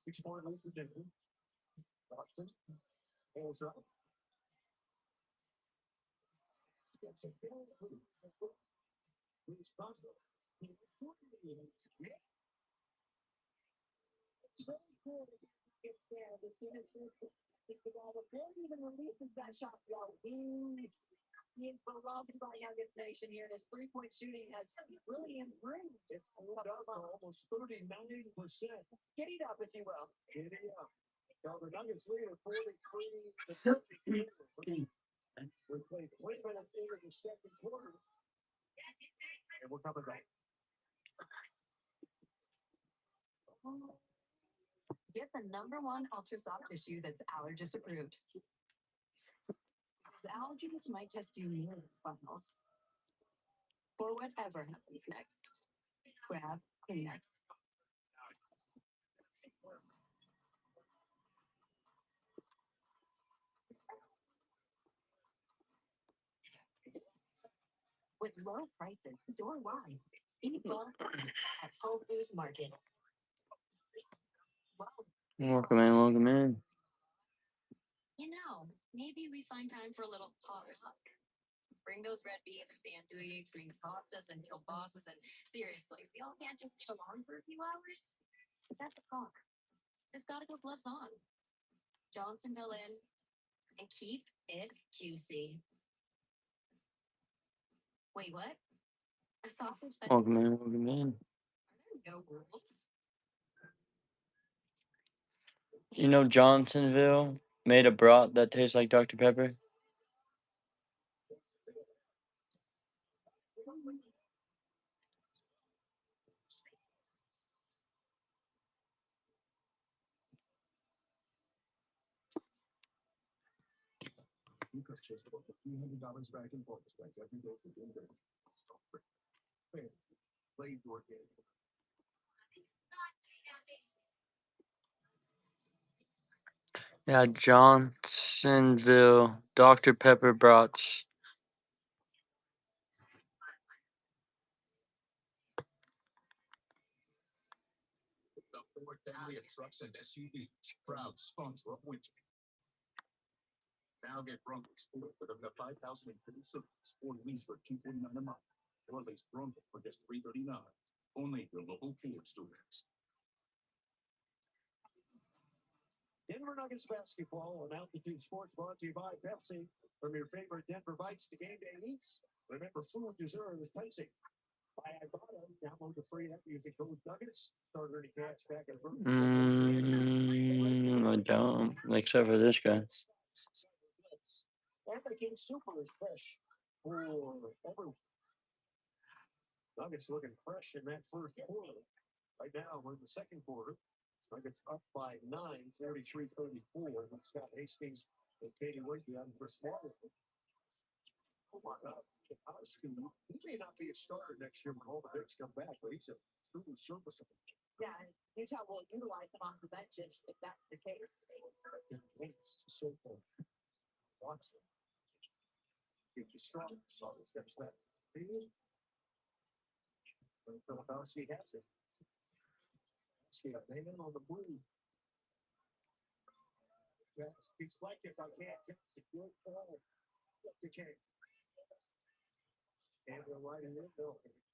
S7: 6-point lead for Denver. Watson holds up.
S16: It's very cool that he gets there. As soon as the ball before he even releases that shot, he is beloved by Nuggets Nation here. His 3-point shooting has really improved.
S7: It's moved up to almost 39%.
S16: Giddy up, if you will.
S7: Giddy up. So the Nuggets lead at 43 to 30. We played 20 minutes into the second quarter. And we're coming back.
S16: Get the #1 ultra soft tissue that's allergist approved. Because allergies might just do you in finals. For whatever happens next, grab Kleenex. With low prices store-wide, eat bulk at Whole Foods Market.
S1: Welcome in, welcome in.
S13: You know, maybe we find time for a little potluck. Bring those red beans with the andouille, bring pastas and kielbasa's, and seriously, we all can't just chill on for a few hours. But that's a cock. Just gotta go gloves on. Johnsonville in, and keep it juicy. Wait, what? A sausage that
S1: Welcome in, welcome in.
S13: are there no rules?
S1: You know Johnsonville made a brat that tastes like Dr. Pepper?
S7: You could just put $300 back in bonus points every day for doing this. Play your game.
S1: Yeah, Johnsonville Dr. Pepper brats.
S6: The Ford family of trucks and SUVs, proud sponsor of winter. Now get Bronco Sport with up to 5,000 in free service or lease for $249 a month. Or lease Bronco for just $339. Only your local Ford stores.
S7: Denver Nuggets basketball on Altitude Sports brought to you by Pepsi. From your favorite Denver bites to game day eats, remember food deserves Pepsi. Buy Ibotta, download the free app using code Nuggets. Start earning cash back at
S1: I don't, except for this guy.
S7: Anthony King Super is fresh for everyone. Nuggets looking fresh in that first quarter. Right now, we're in the second quarter. Nuggets up by 9, 43-34. Scott Hastings and Katie Wakey on for small. He may not be a starter next year when all the bigs come back, but he's a truly serviceable.
S16: Yeah, and Utah will utilize him off the bench if that's the case.
S7: So far, Watson. It's a strong steps back. Philadelphia has it. Hanging on the blue. Yes, he's like if I can't catch the good ball. You can't. And they're right in there.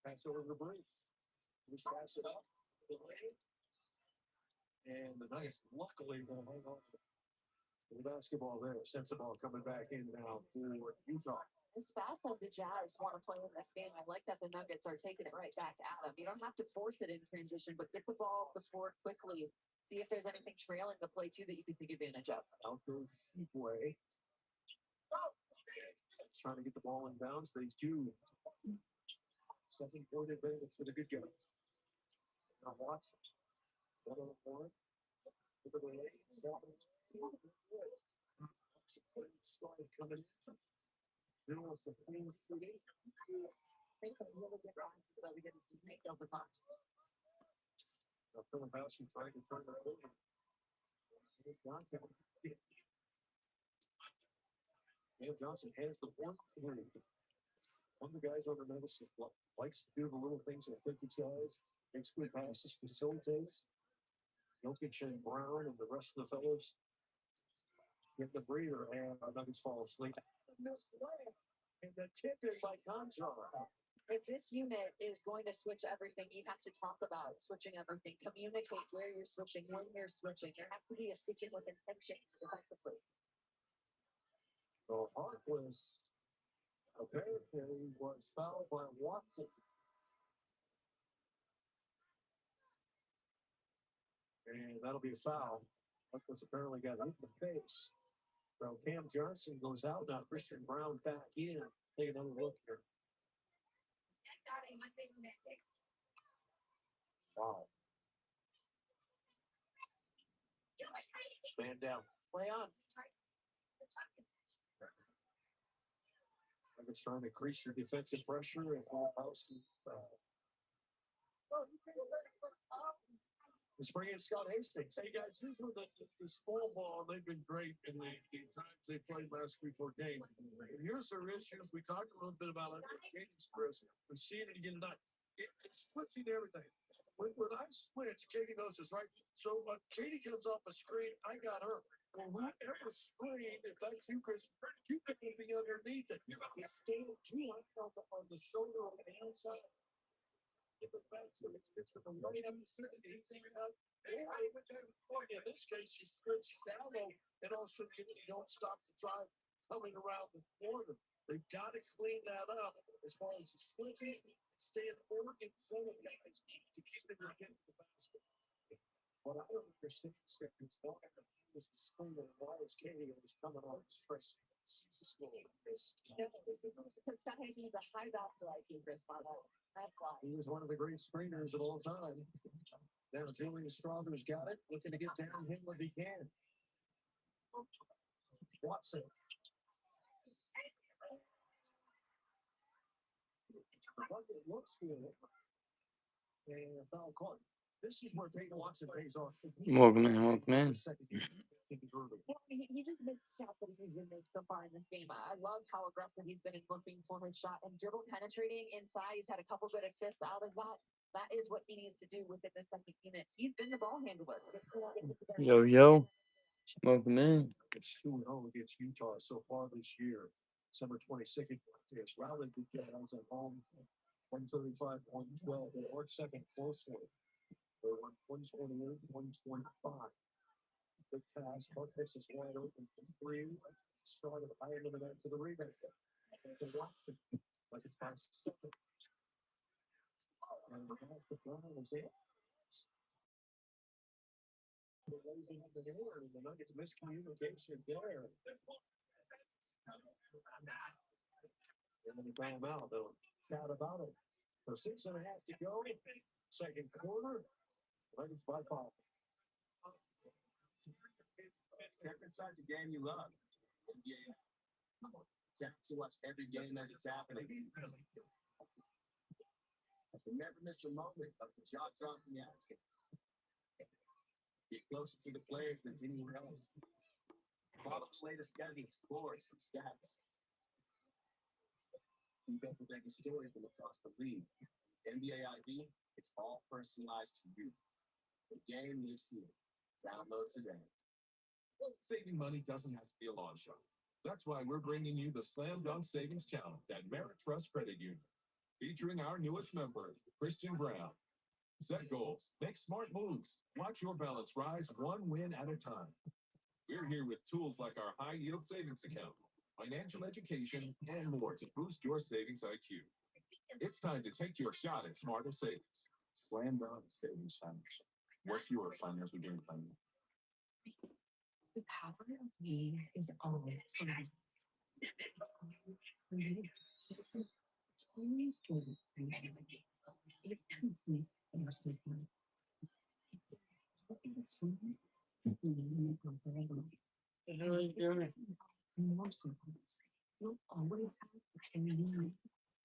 S7: Pass over the bridge. Just pass it up. And the Knights luckily will hang on to the basketball there. Sends the ball coming back in now for Utah.
S16: As fast as the Jazz want to play in this game, I like that the Nuggets are taking it right back at them. You don't have to force it in transition, but get the ball off the floor quickly. See if there's anything trailing the play, too, that you can take advantage of.
S7: Out goes Heatway. Trying to get the ball in bounds. They do. Second point advantage for the good guys. Now Watson. 1 on 1. Look at the lane. Slide coming in. Zero for clean shooting.
S16: Make some really good runs so that we get to make over box.
S7: Now Philadelphia trying to turn that over. Cam Johnson has the 1-3. One of the guys on the medicine likes to do the little things that think he does. Makes good passes, facilitates. Jokic and Brown and the rest of the fellows get the breather, and Nuggets fall asleep. And the tip is by Conjar.
S16: If this unit is going to switch everything, you have to talk about switching everything. Communicate where you're switching, when you're switching. There has to be a switching with intention defensively.
S7: So Harkless apparently was fouled by Watson. And that'll be a foul. Harkless apparently got hit in the face. So Cam Johnson goes out now. Christian Brown back in. Take another look here. Wow. Man down. Play on. Nuggets trying to increase your defensive pressure and Philadelphia. Let's bring in Scott Hastings. Hey guys, here's where the small ball, they've been great in the times they played last week or game. And here's their issues. We talked a little bit about it in Katie's Chris. We've seen it again tonight. It's switching everything. When I switch, Katie knows this, right? So Katie comes off the screen, I got her. Well, whoever screen, if that's you, Chris, you could be underneath it. You stand too high on the shoulder on the outside. If it backs him, it's going to right up the 60. In this case, you switch shallow, and also you don't stop the drive coming around the corner. They've got to clean that up as far as the switches, stand forward in front of guys to keep them from getting the basket. What I don't understand is why was the screen and why is Katie was coming on stress.
S16: Because Scott Hastings is a high value IQ, Chris, by the way. That's why.
S7: He was one of the great screeners of all time. Now Julian Strother's got it, looking to get down him if he can. Watson. Bucket looks good. And foul caught. This is where Peyton Watson pays off.
S1: Welcome in, welcome in.
S16: He just missed shots that he's been making so far in this game. I love how aggressive he's been in looking for his shot and dribble penetrating inside. He's had a couple good assists out of that. That is what he needs to do within the second unit. He's been the ball handler.
S1: Yo, yo. Welcome in.
S7: It's 2-0 against Utah so far this year. December 22nd. It's rallied the Jazz at home. 135, 112. They are second closely. They won 128, 125. Big pass. Harkless is wide open from 3. Started high into the net to the rebound. Like it's past 7. And the basket is in. Raising up the air, and the Nuggets miscommunication there. And then he ran him out. They'll chat about it. So 6.5 to go. Second quarter. Nuggets by 5. Step inside the game you love. Yeah.
S8: To watch every game as it's happening. You never miss a moment of the jaw dropping action. Get closer to the players than anywhere else. Follow the latest gadgets, scores, and stats. You got the biggest story from across the league. NBA ID, it's all personalized to you. The game lives here. Download today. Saving money doesn't have to be a long shot. That's why we're bringing you the Slabzomg Savings Challenge at Merit Trust Credit Union, featuring our newest member, Christian Brown. Set goals, make smart moves, watch your balance rise one win at a time. We're here with tools like our high-yield savings account, financial education, and more to boost your savings IQ. It's time to take your shot at smarter savings. Slabzomg Savings Foundation. What's your financial game plan?
S13: The power of we is always for you. It's always good for you. It comes with your support. It's something that you need to forever. More support. You'll always have what you need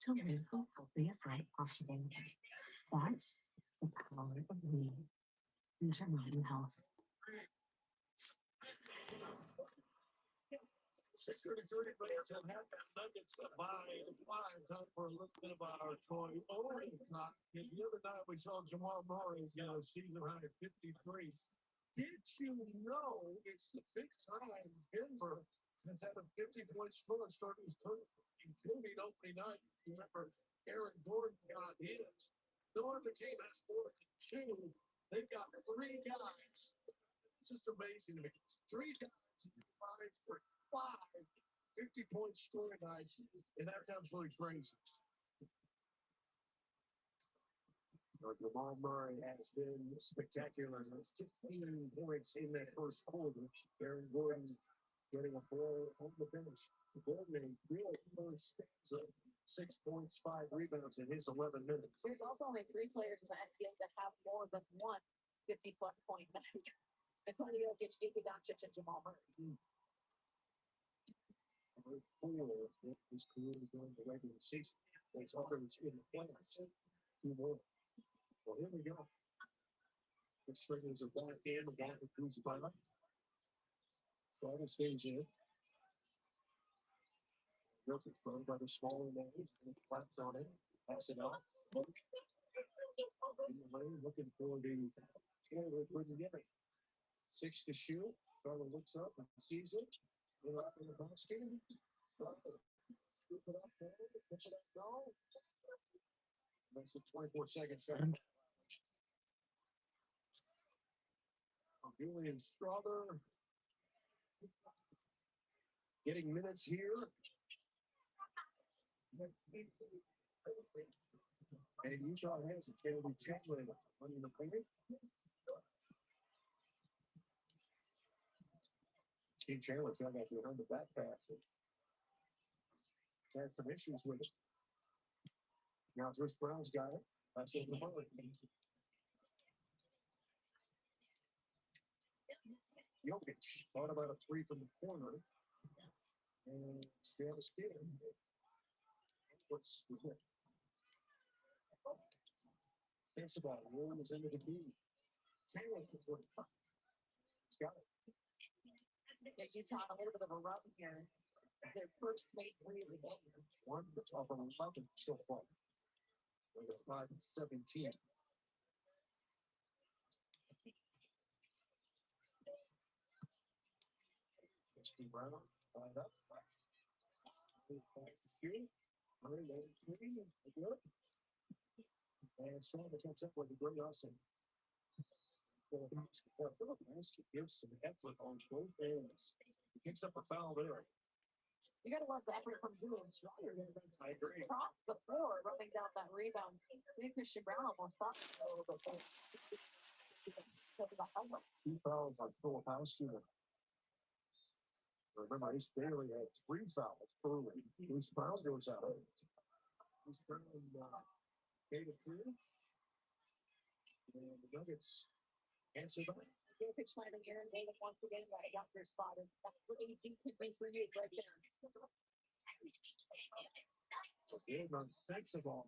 S13: to live the healthiest life possible. That's the power of we. Intermittent health.
S7: 6:33, Rams have had that Nuggets by 5. Time for a little bit of our toy overtime. And the other night we saw Jamal Murray's season high at 53. Did you know it's the 5th time Denver has had a 50-point score starting his career, including opening night? Remember, Aaron Gordon got his. No other team has more than 2. They've got 3 guys. It's just amazing to me. 3 guys combined for 5 50-point scoring nights, and that's absolutely crazy. Jamal Murray has been spectacular. 15 points in that first quarter. Aaron Gordon getting a blow on the bench. Gordon, a real first stanza. 6 points, 5 rebounds in his 11 minutes.
S16: There's also only 3 players in the NBA that have more than one 50-plus point night. Nikola Jokic, Luka Doncic, and Jamal Murray.
S7: 4 in his career during the regular season. It's others in the playoffs. 2 more. Well, here we go. The Stringers are back in. The back of Bruce Butler. Butler stays in. Jokic thrown by the smaller man. Claps on it. Pass it off. In the lane, looking for the forward with the giving. 6 to shoot. Butler looks up and sees it. They're up in the basket. Scoop it up, push it up, go. That's a 24 seconds. Julian Strother getting minutes here. And Utah has it. Caleb Chamberlain running the point. Steve Chandler's not actually heard the back pass. Had some issues with it. Now Bruce Brown's got it. That's over the moment. Jokic thought about a 3 from the corner. And Dallas did it. What's the hit? Thinks about it. Rolls into the beat. Chandler is what he's got it.
S16: Yeah, Utah on a little bit of a run here. Their first made 3 of the game.
S7: 1 off of 11 so far. They're 5 and 17. Steve Brown, lined up. And Slabzomg comes up with a great awesome. Phillips gives some effort on both ends. He picks up a foul there.
S16: You got to love the effort from Julian Strother.
S7: I agree.
S16: Across the floor, running down that rebound. I think Christian Brown almost thought a little bit there.
S7: 2 fouls on Filipowski. Remember, Ace Bailey had 3 fouls early. Bruce Brown goes out. Bruce Brown gave it through. And the Nuggets answer back.
S16: Jokic finding Aaron Gordon once again, that got their spot. That's what AG could be for you right there.
S8: Again, unsensible.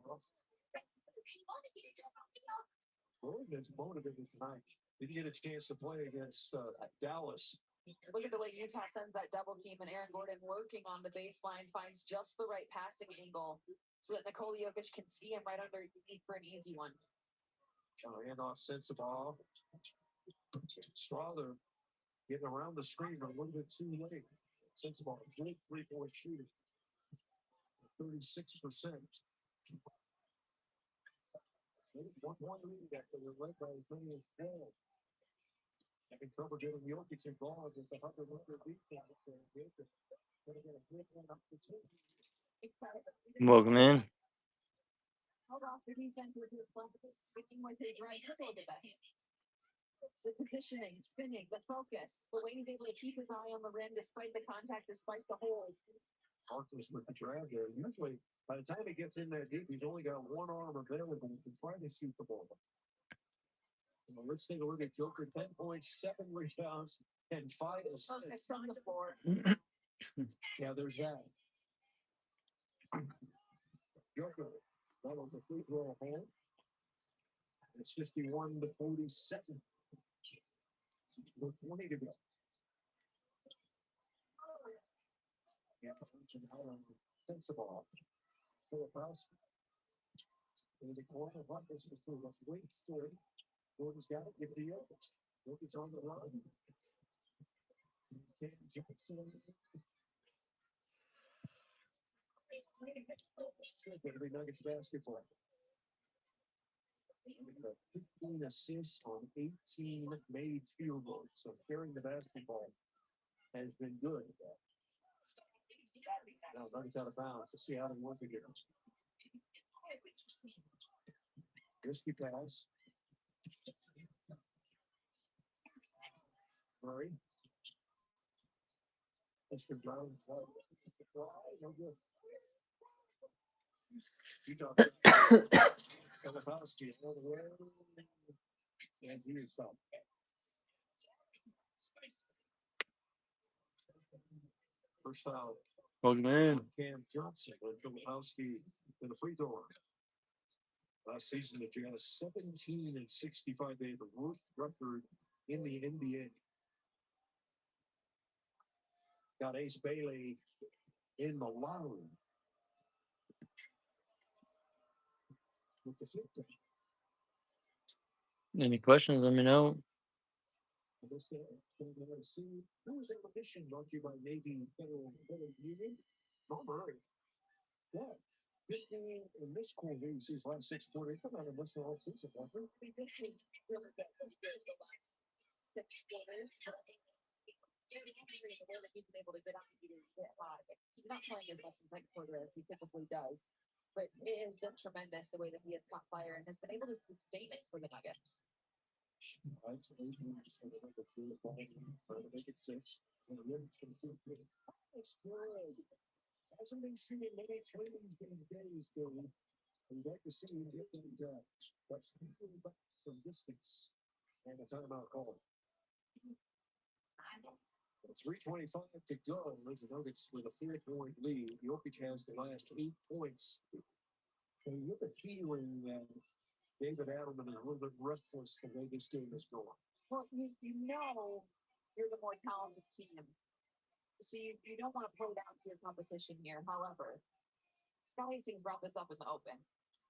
S8: Gordon's motivated tonight. Didn't get a chance to play against Dallas.
S16: Look at the way Utah sends that double team, and Aaron Gordon working on the baseline finds just the right passing angle so that Nikola Jokic can see him right underneath for an easy one.
S8: Handoff sensible. Strother getting around the screen a little bit too late. Sensible, great 3-point shooter. 36%. 1-1 lead after they're led by Phineas Ball. Having trouble getting Jokic involved with the 100-meter defense. Gonna get a good one up the city.
S1: Welcome in.
S16: Held off the defense with his left, sticking with his right. Look at the best. The positioning, spinning, the focus, the way he's able to keep his eye on the rim despite the contact, despite the hold.
S8: Marcus with the drag there. Usually, by the time he gets in that deep, he's only got one arm available to try to shoot the ball. Well, let's take a look at Joker. 10 points, 7 rebounds, and 5 assists.
S16: On the floor.
S8: Yeah, there's that. Joker, that was a free throw home. It's 51-47. With 20 to go. Yeah, out on sensible. Filipowski. In the corner, what this is through. Let's wait for it. Gordon's got it. Give it to Jokic. Jokic on the line. Cam Johnson. Gonna be Nuggets basketball. 15 assists on 18 made field goals. So carrying the basketball has been good. Now Nuggets out of bounds. Let's see how they once again. Risky pass. Murray. Mr. Brown. No good. Utah. Filipowski is on the way. And he is stopped. First foul.
S1: Welcome in.
S8: Cam Johnson and Filipowski in the free throw line. Last season, the Jazz 17-65. They had the worst record in the NBA. Got Ace Bailey in the line with the 50.
S1: Any questions? Let me know.
S8: Who's in the mission brought to you by Navy Federal Union? Oh, Murray. Yeah. This game in this cool news, his last 6 quarters, come out of this all season, wasn't it?
S16: This is really good. The last 6 quarters. That he's been able to get out and get live. He's not playing as much in second quarter as he typically does, but it has been tremendous the way that he has caught fire and has been able to sustain it for the Nuggets.
S8: Right, so those moves are like a good ball, trying to make it 6. And the Nuggets can keep it. That's good. Hasn't been shooting many threes these days, though. We'd like to see him get that, but back from distance. And a timeout call. 3:25 to go. There's the Nuggets with a 4-point lead. Jokic has the last 8 points. And you get the feeling that David Adelman is a little bit restless the way this game is going.
S16: Well, you know you're the more talented team. So you don't want to play down to your competition here. However, Scott Hastings brought this up in the open.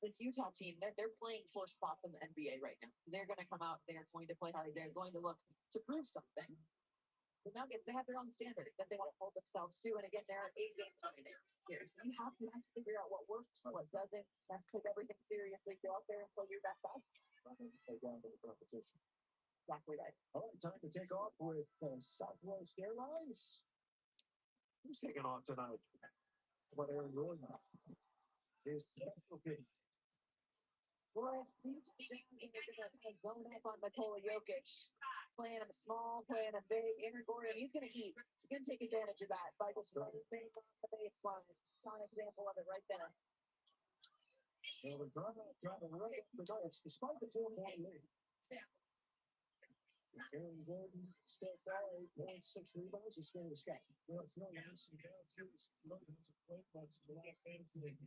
S16: This Utah team, they're playing for spots in the NBA right now. They're going to come out. They're going to play hard. They're going to look to prove something. The Nuggets, they have their own standard that they want to hold themselves to. And again, there are 8 games here. So you have to figure out what works, what doesn't. You have to take everything seriously. Go out there and play your best ball.
S8: Play down to the competition.
S16: Exactly right.
S8: All right, time to take off with Southwest Airlines. Who's taking off tonight? How about Aaron Gordon? His specialty.
S16: Well, they're going to zone up on Nikola Jokic. Playing him small, playing him big. Aaron Gordon, he's going to eat. He's going to take advantage of that by just running big on the baseline. Got an example of it right there.
S8: Well, they're driving right up the Nuggets despite the 4-point lead.
S7: Aaron Gordon still solid, 6 rebounds, or scoring the sky. Well, it's no nice. You got to look at the play points the last game for the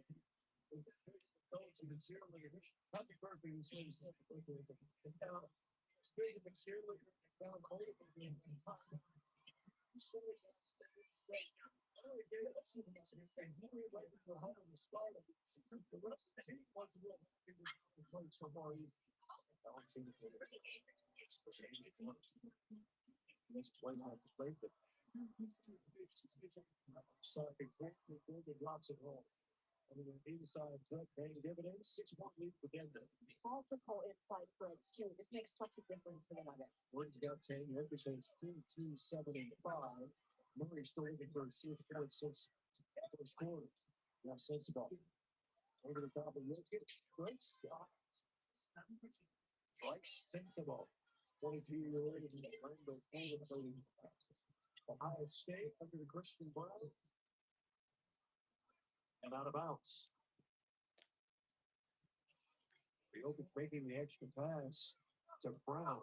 S7: coach and the cheerleader. Not the perfect in the same stuff. Speaking of cheerleader, down cold again. The rest of the team wasn't really so far. Let's play out the play. So it drops it home. I mean, inside threat paying dividends, 6-1 lead for Denver.
S16: Multiple inside threats too. This makes such a difference for the Nuggets.
S7: Woods got 10, Jokic has 13, 7, and 5. Murray still looking for a 6 first quarter. Now sensible. Over the top of Jokic. Great shot. Like sensible. 22-year-old Ohio State under the Christian Brown. And out of bounds. Jokic making the extra pass to Brown.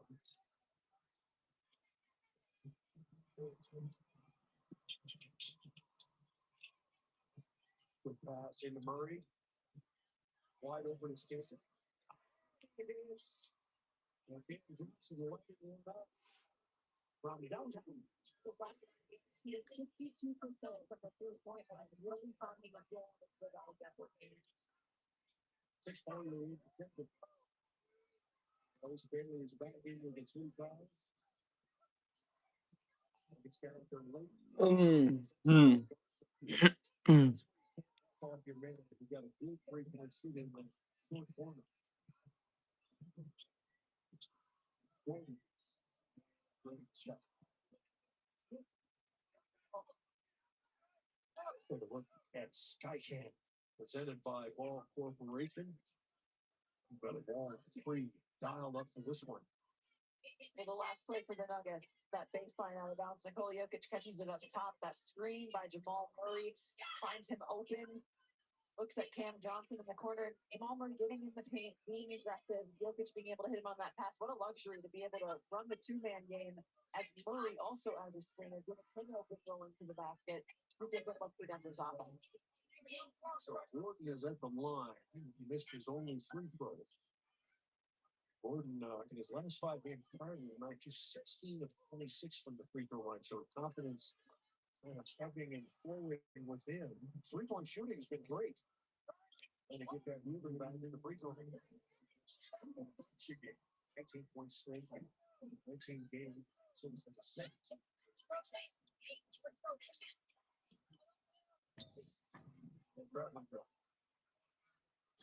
S7: Good pass into Murray. Wide open is Casey. From downtown.
S16: He is 52% from the 3-point line. Really finding a goal without that work.
S7: 6-point lead. Those Bailey is back in with the 2 fouls. It's got up there late. Off your man, you got a good 3-point shoot in the short corner. Great shot. For the work at Skycam, presented by Ball Corporation. Got a ball 3 dialed up for this one.
S16: In the last play for the Nuggets, that baseline out of bounds, Nikola Jokic catches it up top. That screen by Jamal Murray finds him open. Looks at Cam Johnson in the corner. Jamal Murray getting in the paint, being aggressive. Jokic being able to hit him on that pass. What a luxury to be able to run the 2-man game as Murray also as a screener, giving him open rolling to the basket. Who didn't look for Denver's offense.
S7: So Gordon is at the line. He missed his only free throws. Gordon, in his last 5 games prior to the night, just 16 of 26 from the free throw line. So confidence kind of ebbing and flowing with him. 3-point shooting has been great. And to get that moving back in the free throw line. 19 points straight. 19 games since the 6th.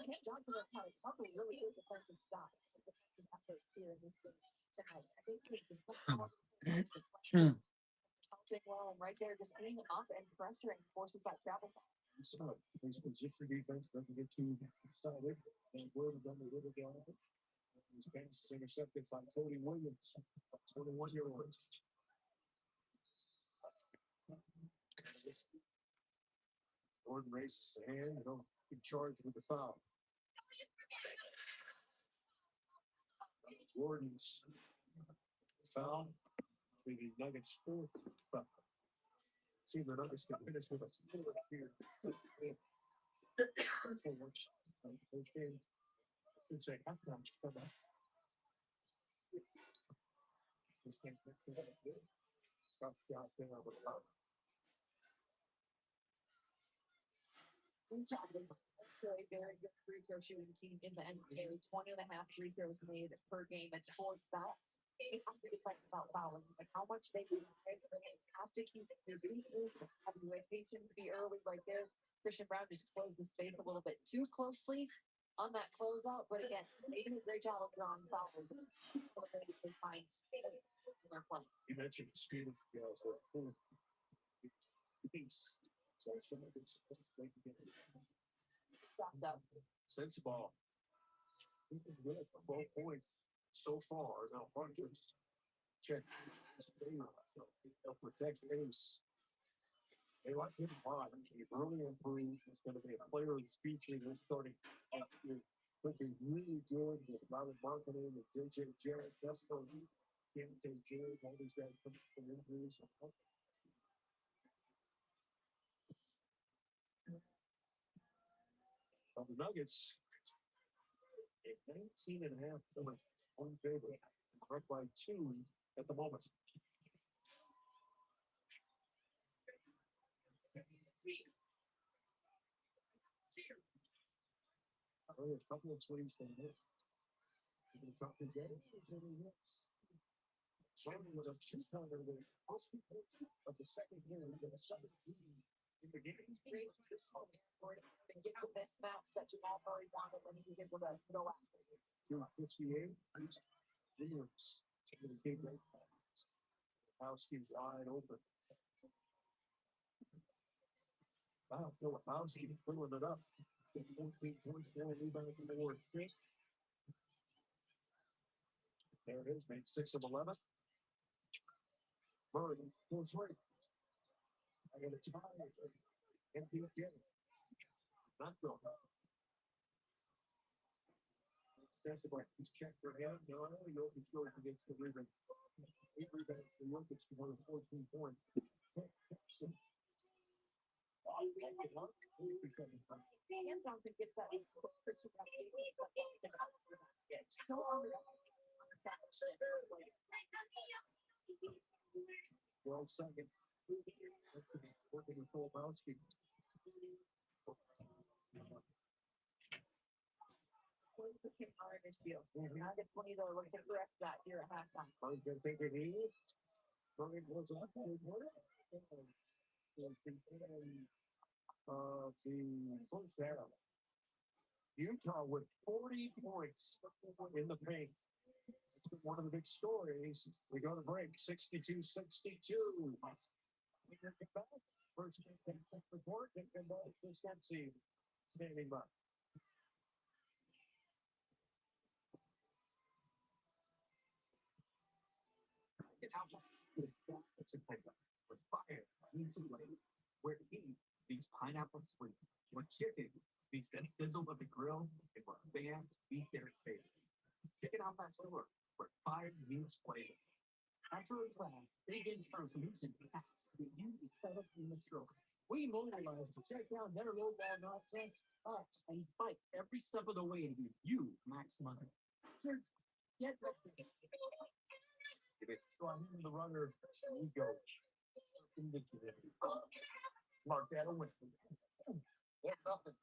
S16: Cam Johnson has had a couple really good defensive stops. Defensive efforts here in this game tonight. I think he's been helping well, and right there just being up and pressuring forces that travel.
S7: So his position defense doesn't get too solid, and Gordon done a little bit of it. His pass is intercepted by Cody Williams, 21-year-old. Gordon raises the hand, and he'll be charged with the foul. Gordon's foul, the Nuggets 4th foul. See, the Nuggets can finish with a 4 here. First game, I should say, halftime. This game, tough shot there on the top.
S16: Utah is a very good free throw shooting team in the NBA. 20 and a half free throws made per game. It's 4th best. They have to defend about fouling, but how much they have to keep their feet moving, have the rotation to be early right there. Christian Brown just closed the space a little bit too closely on that closeout, but again, they did a great job of drawing fouls. They find space in their play.
S7: You mentioned the speed of the guys. So some of it's sense ball. Good for both points so far. Now Hunter's check. They'll protect Ace. They like him a lot. He really improved. He's going to be a player of the future. They're starting to be really good with Robert Marketing and JJ Jarrett. That's the
S8: Can't take care of all these guys from injuries. The Nuggets, a 19.5 point home favorite, up by 2 at the moment. A couple of swings to hit. Drop the game. Sherman with a two-pounder with most of the second game with a 17 in the game.
S16: This one, to get the best match that you have already wanted, and you get the best go after.
S8: 258. Williams with a big right pass. Howski's wide open. Wow, Howski pulling it up. 14 points there, rebound from the board. There it is, made 6 of 11. Murray goes right. I got a tie. Empty again. Not going. That's about he's checked for him. No, Jokic goes against the ribbon. 8 rebounds for Jokic to 14 points.
S16: Hands on to get that Christian no longer
S8: 12 seconds. Working with Kolobowski.
S16: I get $20 to correct that here at halftime.
S8: Murray's going to take a knee. Murray goes up. The first down. Utah with 40 points in the paint. It's been one of the big stories. We go to break, 62-62. First report, and the Dempsey standing by. It's a pickup with fire, easy lane, where heat beats pineapple sweet, where chicken beats that sizzle of the grill, and where fans beat their favorite. Check it out that store, where fire meets flavor. After a class, big intros music packs the you set up in the truck. We mobilize to check down their lowball nonsense, and fight every step of the way to give you max money. Sure, get ready. So I'm in the runner. We go. Mark that a win. That's nothing.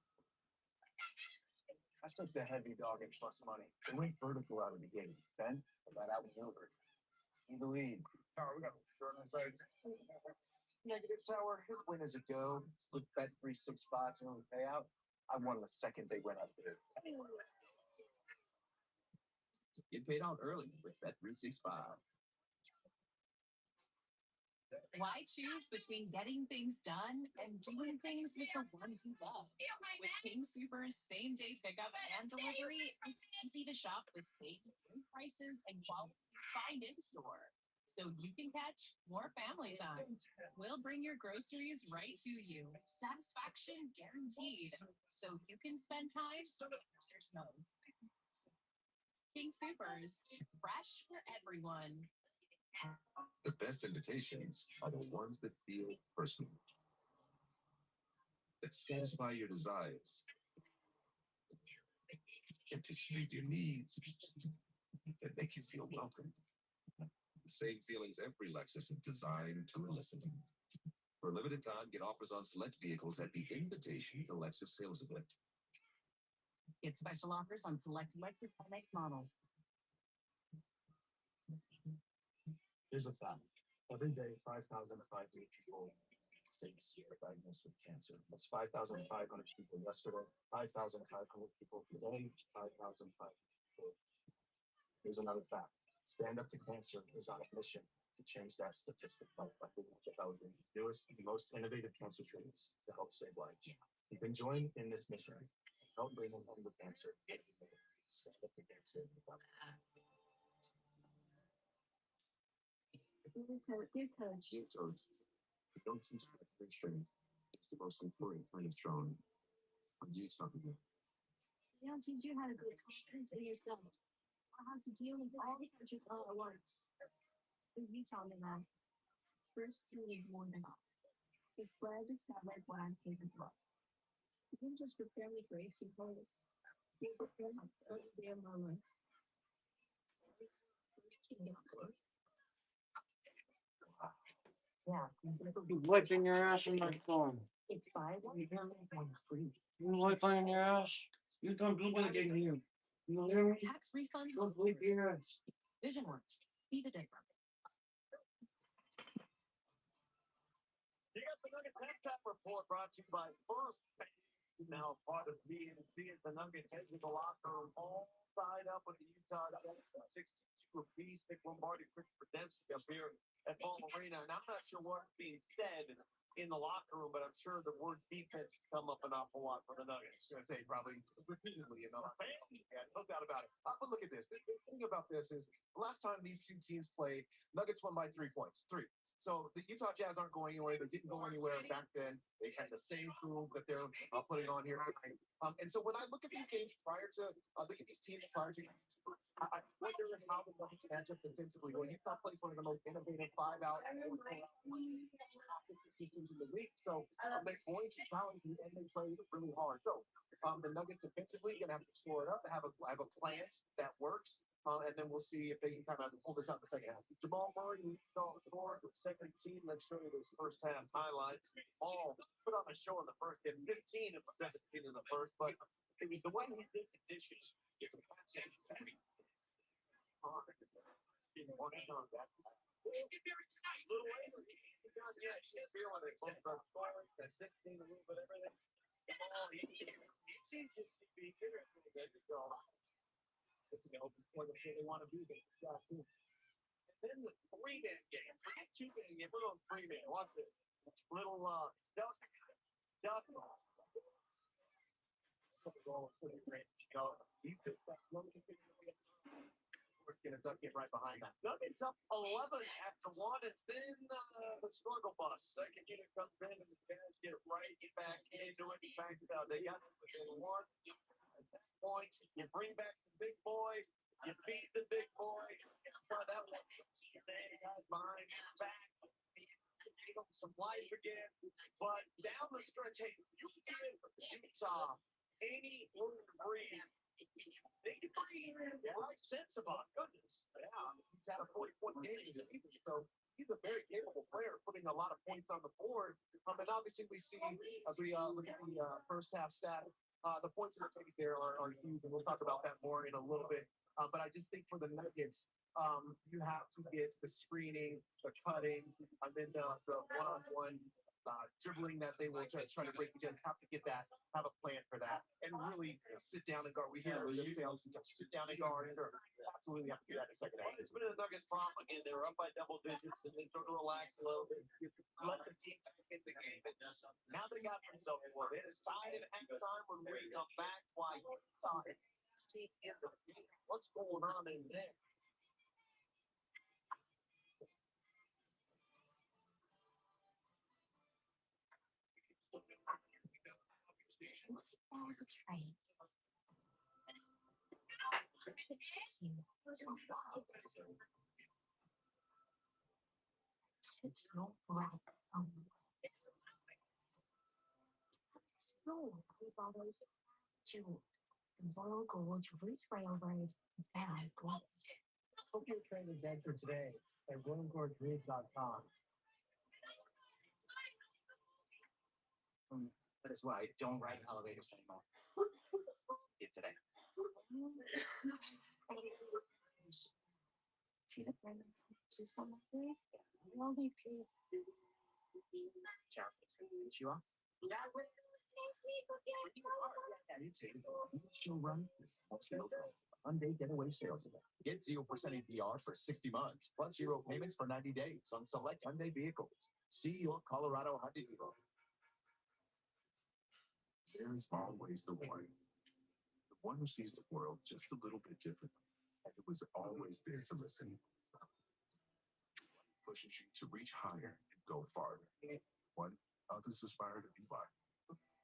S8: That's just a heavy dog and plus money. They went vertical out of the gate. Then that outmaneuvered. In the lead. Tower, we got short on sides. Negative Tower, his win is a go. With bet 365 to early payout. I won the second they went up there. Get paid out early with bet 365.
S16: Why choose between getting things done and doing things with the ones you love? With King Super's same-day pickup and delivery, it's easy to shop the same prices and quality you find in store, so you can catch more family time. We'll bring your groceries right to you. Satisfaction guaranteed, so you can spend time with your snows. King Supers, fresh for everyone.
S3: The best invitations are the ones that feel personal, that satisfy your desires, anticipate your needs, that make you feel welcome. The same feelings every Lexus is designed to elicit. For a limited time, get offers on select vehicles at the Invitation to Lexus sales event.
S16: Get special offers on select Lexus NX models.
S8: Here's a fact. Every day, 5,500 people states are diagnosed with cancer. That's 5,500 people yesterday, 5,500 people today, 5,500 people. Here's another fact. Stand Up to Cancer is on a mission to change that statistic by developing the newest and most innovative cancer treatments to help save lives. You can join in this mission and help bring an end to cancer. Stand Up to Cancer. Don't teach strength. It's the most important kind of strong. What do you talk about?
S13: They don't teach you how to be confident in yourself. I had to deal with all the countries all at once. You tell me that. First, you need more than enough. It's where I discovered what I'm capable of. You can just prepare me for 18 holes. You prepare my third day of my life. Yeah.
S1: You wiping your ass on my phone.
S13: It's fine.
S1: You hear me? I'm free. You wipe on your ass? You don't do that in here. You hear me?
S13: Tax refund.
S1: Don't wipe your ass.
S13: Vision works. Be the difference.
S6: You got the Nuggets halftime report brought to you by First Bank. Now part of BNC as the Nuggets head to the locker room, all tied up with the Utah Jazz. 62 apiece. Nick Lombardi, Chris Podemski up here at Ball Arena. And I'm not sure what's being said in the locker room, but I'm sure the word defense has come up an awful lot for the Nuggets.
S3: I was going to say probably repeatedly in the family. Yeah, no doubt about it. But look at this. The thing about this is the last time these two teams played, Nuggets won by 3 points. 3. So the Utah Jazz aren't going anywhere. They didn't go anywhere back then. They had the same crew that they're putting on here tonight. And so when I look at these games prior to, look at these teams prior to, I wonder how the Nuggets match up defensively. Well, Utah plays one of the most innovative 5-out offensive systems in the league. So they're going to challenge you and they play really hard. So the Nuggets defensively going to have to score it up. They have a plan that works. And then we'll see if they can kind of hold us out in the second half.
S6: Jamal Murray leads on the board with 17. Let's show you those first half highlights. All put on a show in the first. He had 15 of the 17 in the first, but it was the way he did the dishes. It's a passing. Little later, she's feeling it. Both are scoring. 16, a little bit everything. Jamal, he seems just to be here a little bit. It's an open point. I'm sure they want to be there. And then the 3-man game. Forget 2-man game. We're on 3-man. Watch this. Little Dustin. He took that low kick. Get right behind that. Nuggets up 11 after 1, and then the struggle bus. Second unit comes in, and the Jazz get right back into it. In fact, they got it within 1. At that point, you bring back the big boy, you beat the big boy. That one, guys behind back. Some life again, but down the stretch, hey, you give Utah any room to breathe. They can breathe. Right sense about goodness. Yeah, he's had a 40-point game this season, so he's a very capable player, putting a lot of points on the board. And obviously, we see as we look at the first half stats, the points that are taken there are huge, and we'll talk about that more in a little bit. But I just think for the Nuggets, you have to get the screening, the cutting, and then the one-on-one dribbling that they will try to break you down. Have to get that, have a plan for that, and really sit down and guard. We hear them say, sit down and guard. Absolutely have to do that in the second half. It's been a Nuggets problem again. They were up by double digits, and they sort of relax a little bit. Let the team in the game. Now they got themselves one. It is tied at halftime when we come back. Why Utah is in the game? What's going on in there?
S13: That was a train. It took you too long. Took your breath away. Slow bubbles. Jewel. The Royal Gorge Route Railroad is there.
S7: Book your train adventure today at royalgorgeroute.com.
S10: That is why I don't ride elevators anymore. Did today.
S13: See the friend do something for you? Well, they pay.
S10: You are?
S7: Yeah, you too. She'll run. Hyundai Getaway Sales Event. Get 0% APR for 60 months, plus 0 payments for 90 days on select Hyundai vehicles. See your Colorado Hyundai dealer.
S8: There is always the one who sees the world just a little bit differently, and it was always there to listen. Pushes you to reach higher and go farther. One others aspire to be like.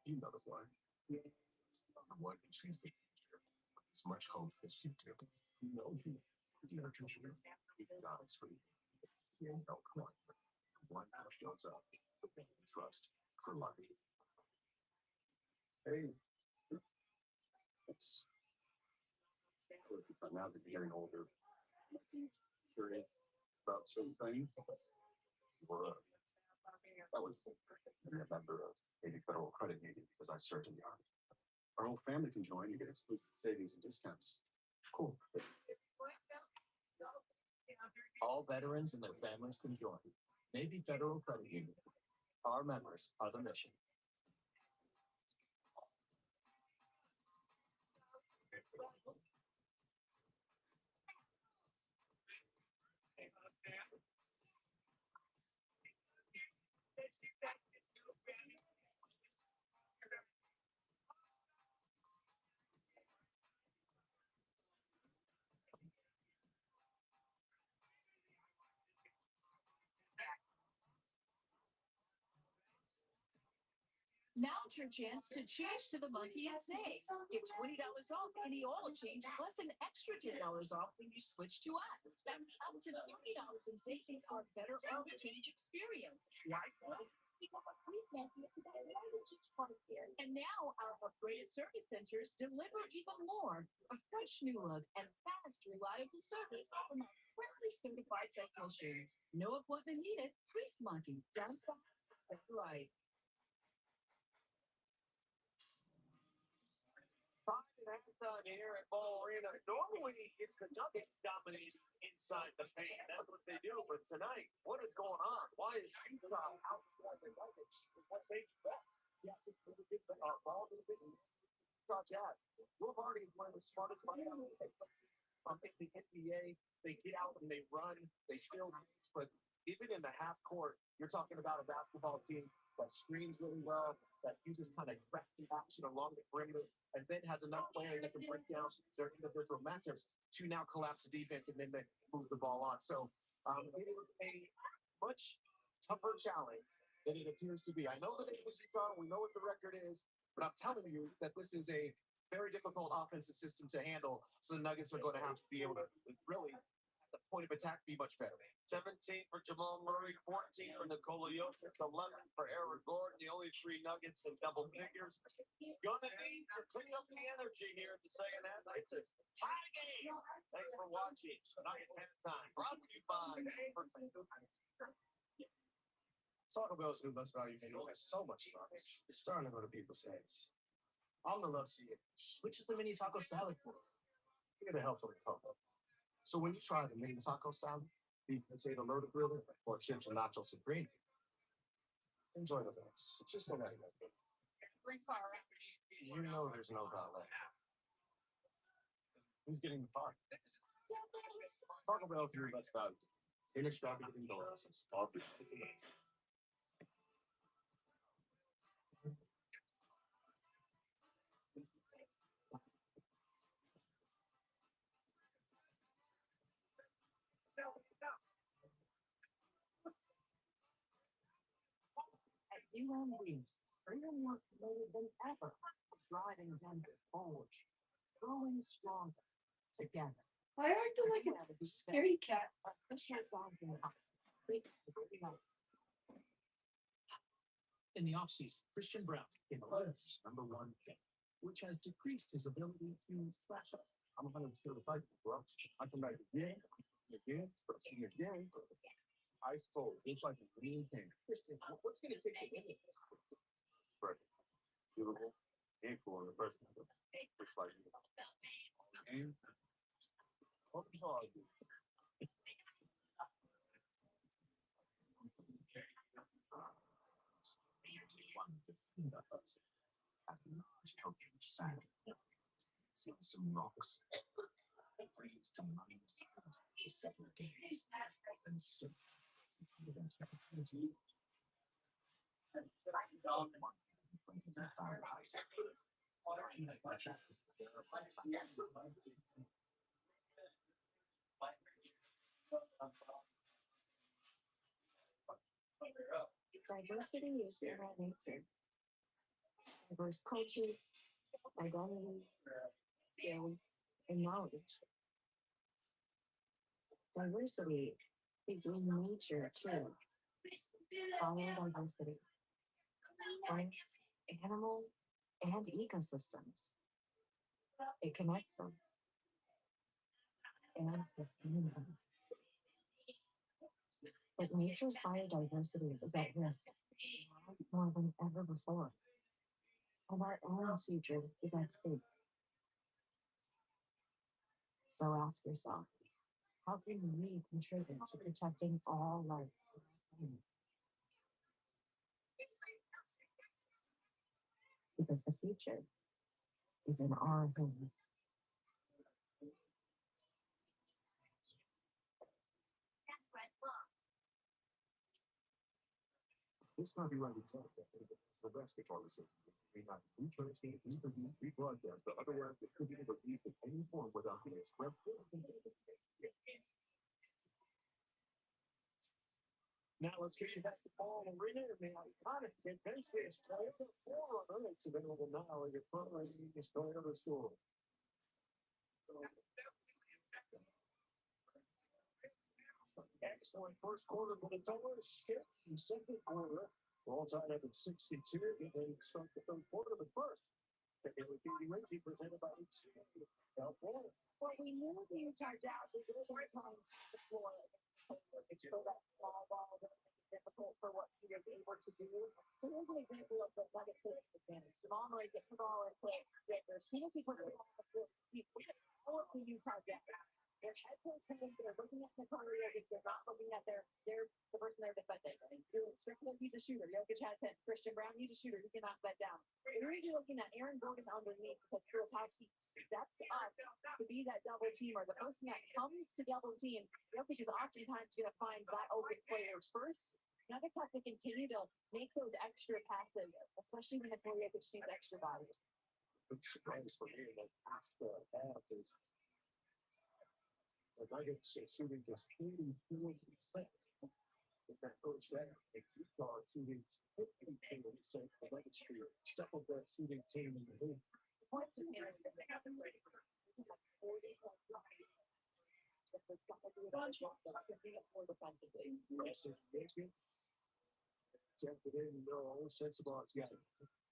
S8: You know the one. The one who sees the future with as much hope as you do. No, no, Trisha. God's free. No, come on. One who shows up. Trust for lucky. Hey. It's now that you're getting older, curious about certain things. Or I was a member of a federal credit union because I served in the army. Our whole family can join. You get exclusive savings and discounts. Cool. All veterans and their families can join. Navy Federal Credit Union. Our members are the mission.
S16: Now's your chance to change to the monkey and save. Get $20 off any oil change plus an extra $10 off when you switch to us. That's up to $30 in savings for a better oil change experience. Why so? Because a police monkey is about more than just car care. And now our upgraded service centers deliver even more. A fresh new look and fast, reliable service from our friendly certified technicians. No appointment needed. Police monkey. Done fast. That's right.
S6: Halftime here at Ball Arena. Normally, it's the Nuggets dominating inside the paint. That's what they do. But tonight, what is going on? Why is Utah outside the Nuggets? What they expect? Yeah, this is a good ball to the Utah Jazz. Will Hardy is one of the smartest players in the NBA. They get out and they run. They steal games. But even in the half court, you're talking about a basketball team that screens really well, that uses kind of crafty action along the perimeter, and then has enough players that can break down their individual matchups to now collapse the defense and then they move the ball on. So it is a much tougher challenge than it appears to be. I know that it was Utah. We know what the record is, but I'm telling you that this is a very difficult offensive system to handle. So the Nuggets are going to have to be able to really, at the point of attack, be much better. 17 for Jamal Murray, 14 for Nikola Jokic, 11 for Aaron Gordon. The only three Nuggets in double figures. Gonna need to clean up the energy here at the second half. It's a tie game. Thanks for watching. Nugget halftime. Brought to you by
S7: Taco Bell's new best value menu has so much fun. It's starting to go to people's heads. I'm the love seeker.
S10: Which is the mini taco salad for?
S7: Here to help with cocoa. So when you try the mini taco salad, beef potato loaded griddle, or chips and nachos supreme, enjoy the things. Just so that you know there's no valet. Who's getting the part? Taco Bell for your best value. Inextravagant indulgences. All three.
S16: At UMB, freedom more committed than ever. Driving Denver forward. Growing stronger. Together.
S14: Why aren't you like a scaredy cat?
S15: In the offseason, Christian Brown became Alliance's #1 pick, which has decreased his ability to flash up.
S8: I'm 100% recycled, bro. I come back again, again, and again. Ice cold, just like a green can.
S7: Christian, what's going to take the win?
S8: Right. Beautiful. And cool. The first one. Just like you. And what the hell I do?
S7: At the large healthy side, seen some rocks. Freeze to minus for several days. And so, Fahrenheit.
S13: Diversity is in our nature. Diverse culture, identities, skills, and knowledge. Diversity is in nature too. Biodiversity, plants, animals, and ecosystems. It connects us and sustains us. But nature's biodiversity is at risk more than ever before, and our own future is at stake. So ask yourself, how can we contribute to protecting all life? Because the future is in our hands.
S8: This copyrighted teleprompter the rest of our system may not retransmit, reproduce, rebroadcast, or otherwise distributed or used in any form without the express. Now let's get you back to Paul Arena and the iconic adventurous Toyota 4Runner. It's available now at your friendly Toyota store. Excellent first quarter for the Dollars. Skip in second quarter. All tied up at 62. And they start the third quarter with first. It would be Lindsay presented by California.
S16: Well, we knew the Utah Jazz was really trying to floor it. It's for that small ball that makes it difficult for what he was able to do. So here's an example of the Nuggets' advantage. Jamal Murray gets the ball and plays. As soon as he puts the ball on the field, see all of the Utah Jazz. Their head coach comes, they're looking at the Jokic, they're not looking at the person they're defending. Strickland, he's a shooter. Jokic has him. Christian Brown, he's a shooter. He can knock that down. They're usually looking at Aaron Gordon underneath because Filipowski steps up to be that double teamer. The person that comes to double team, Jokic is oftentimes going to find that open player first. Nuggets have to continue to make those extra passes, especially when the Jokic sees extra bodies.
S8: Big surprise for me that half is the Nuggets shooting just 84%. In that first half, and Utah shooting 52%. The Nuggets shooting second best shooting team in the league.
S16: Points to Aaron Gordon. 40 points. It's got to be a bunch of them. Could be more defensively.
S8: Yes, checked it in, no Sensabaug's got it.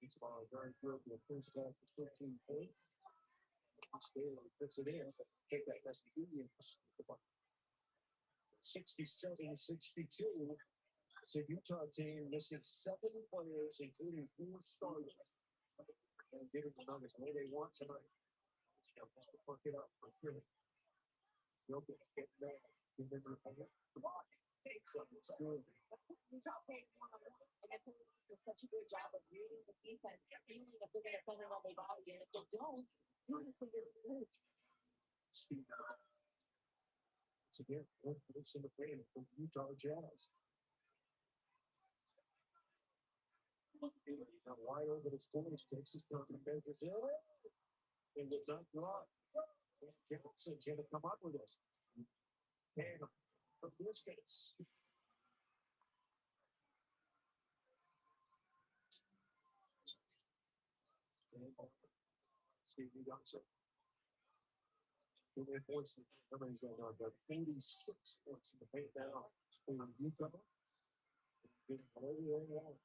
S8: It's very good in the first half of 13 points. Puts it in. Take that rest of the 67-62. It's a Utah team missing 7 players, including 4 starters. And giving the Nuggets what they want tonight. They'll have to fuck it up for sure. Jokic getting mad. Remember, come on. It's good.
S16: Utah played one-on-one, and it does such a good job of reading the defense, feeling if they're going to send it on their body, and if they don't, you're going to figure it out.
S8: Steve, once again, one place in the plane for Utah Jazz. Wide open his corners, takes his time, measures it, and the dunk drop. Jefferson's going to come up with us. And from distance. Stevie Johnson. 2 points. Everybody's got 46 points in the paint now for Utah. Getting all the way along.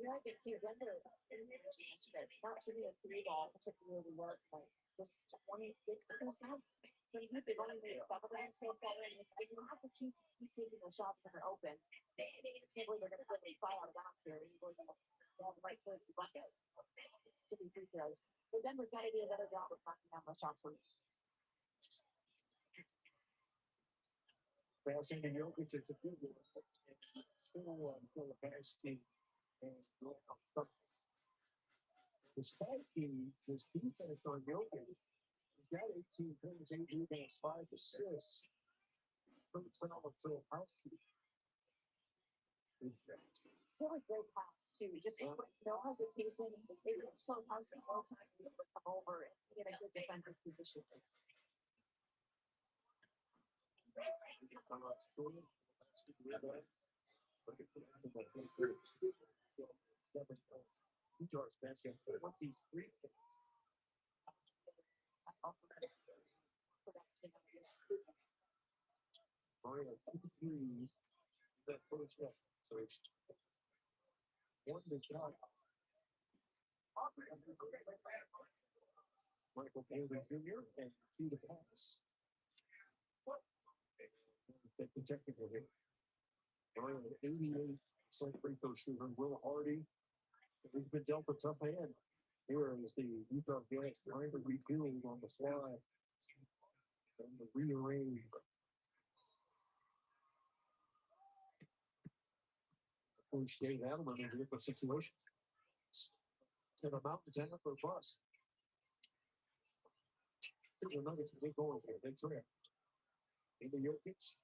S16: Yeah, I think too. Denver, not shooting a 3-ball particularly well, like just 26%. They've only made 7 of them so far in this game. You have to keep taking the shots when they're open. I can't believe they're going to really fly out of bounds here. They have the right foot to bucket. Should be free throws. But Denver's got to do a better job of knocking down those shots for me.
S8: Passing to Jokic, it's a good one. Still Filipowski. Despite his defense on Jokic, he's got 18 points, 8 rebounds, 5 assists. Pretty foul of Filipowski.
S16: Really great pass too. Just no hesitation. They didn't slow house the whole time. They would come over and get a good defensive position.
S8: Utah's best at 23 points. Mario, 2 threes. That first step. So it's one to shot. Michael Bailey Jr. and 2 to pass. Take the technical hit. Mario, 88% free throw shooter. Will Hardy. He's been dealt a tough hand. Here is the Utah Jazz trying to rebuild on the fly and the rearrange. Coach Dave Adelman in different situations. And a mountain down for a bus. There's a Nuggets big goals here. Big trip. Into Jokic.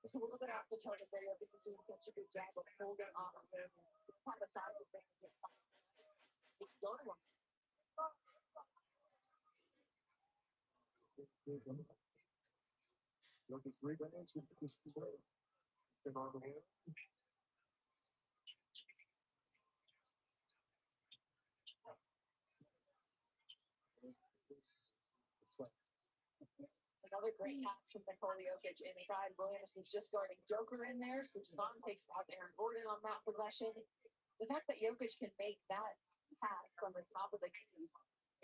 S16: It's a little bit off the target there because doing such a good job of holding on to the top of side of the thing. It's done one.
S8: Jokic rebounds with this play. Been on the win.
S16: Another great pass from Nikola Jokic inside. Williams was just guarding Joker in there, switches on, takes out Aaron Gordon on that possession. The fact that Jokic can make that pass from the top of the key,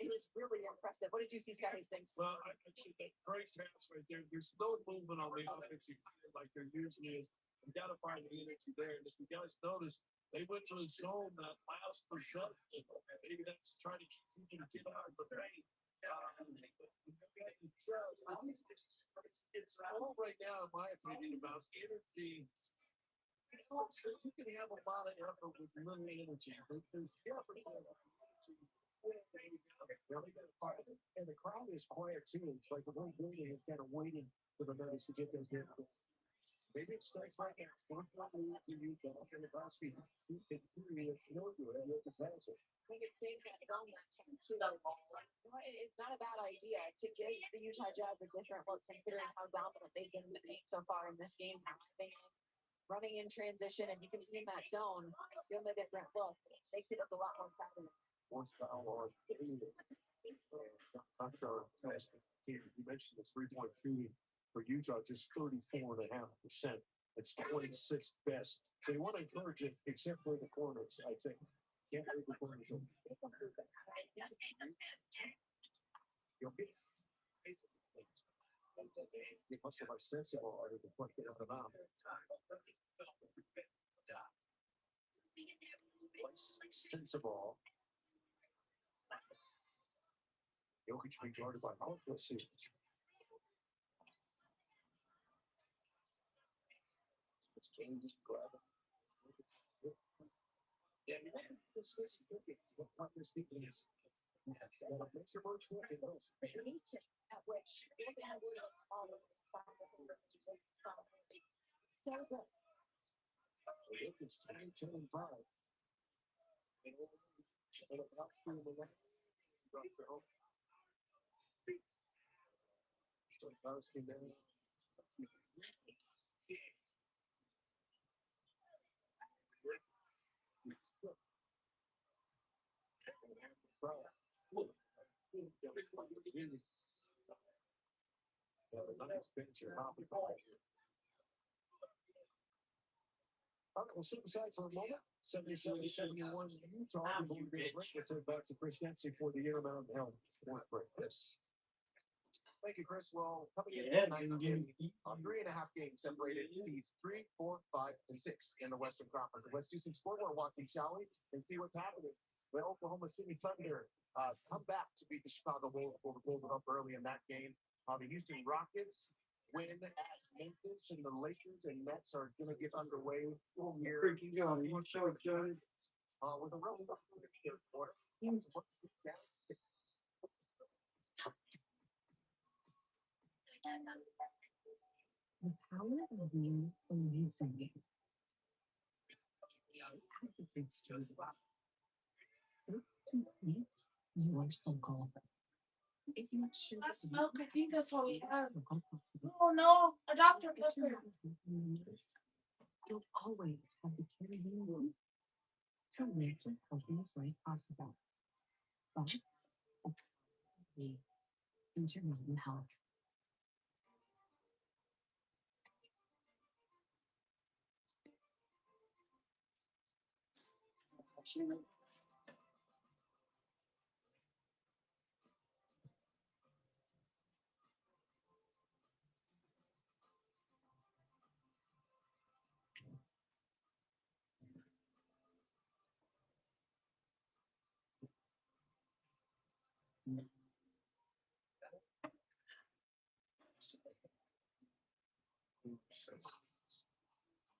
S16: it is really impressive. What did you see, Scotty Sings?
S8: Well, I think that great pass right there. There's no movement on the offensive like there usually is. You got to find the energy there. And if you guys notice, they went to a zone that last possession. Maybe that's trying to keep you to get out of the paint. It's all right now, in my opinion, about energy. So you can have a lot of effort with little energy. There's effort there. And the crowd is quiet too. It's like the whole building is kind of waiting for the Nuggets to get their hit. Maybe it starts like that. One point to Utah in the basket. You can hear it. No good. And it's massive.
S16: I think it's saying that it's not a bad idea to give the Utah Jazz a different look, considering how dominant they've been in the paint so far in this game. Running in transition, and you can see in that zone, give them a different look. Makes it look a lot more confident.
S8: Once foul on you mentioned the 3-point shooting for Utah, just 34.5%. It's 26th best. So you want to encourage it, except for the corners, I think. Can't leave the corners open. They must have sensible or they put it on the mouth. Sensible. Jokic being guarded by Mount. Let's see. It's James grabbing. Yeah, this is what partners speaking is.
S16: At which so good.
S8: It's 10-5. We'll sit aside for a moment. 77-71 Utah. Let's head back to Chris Dempsey for the Intermountain Health Sports Break. Yes.
S3: Thank you, Chris. Well, coming in tonight's game, 3.5 games separated seeds 3, 4, 5, and 6 in the Western Conference. Let's do some scoreboard watching, shall we? And see what's happening. The Oklahoma City Thunder come back to beat the Chicago Bulls before we pulled it up early in that game. The Houston Rockets win at Memphis, and the Lakers and Nets are going to get underway here.
S1: Freaking God, you're so excited.
S3: With a real quarter.
S13: The power of being amazing. It's true. It completes your cycle. If you choose
S17: That's milk. I think that's what we have. Oh no, a doctor pepper.
S13: You'll always have the care you need to live the healthiest life possible. Thoughts of the intermittent health.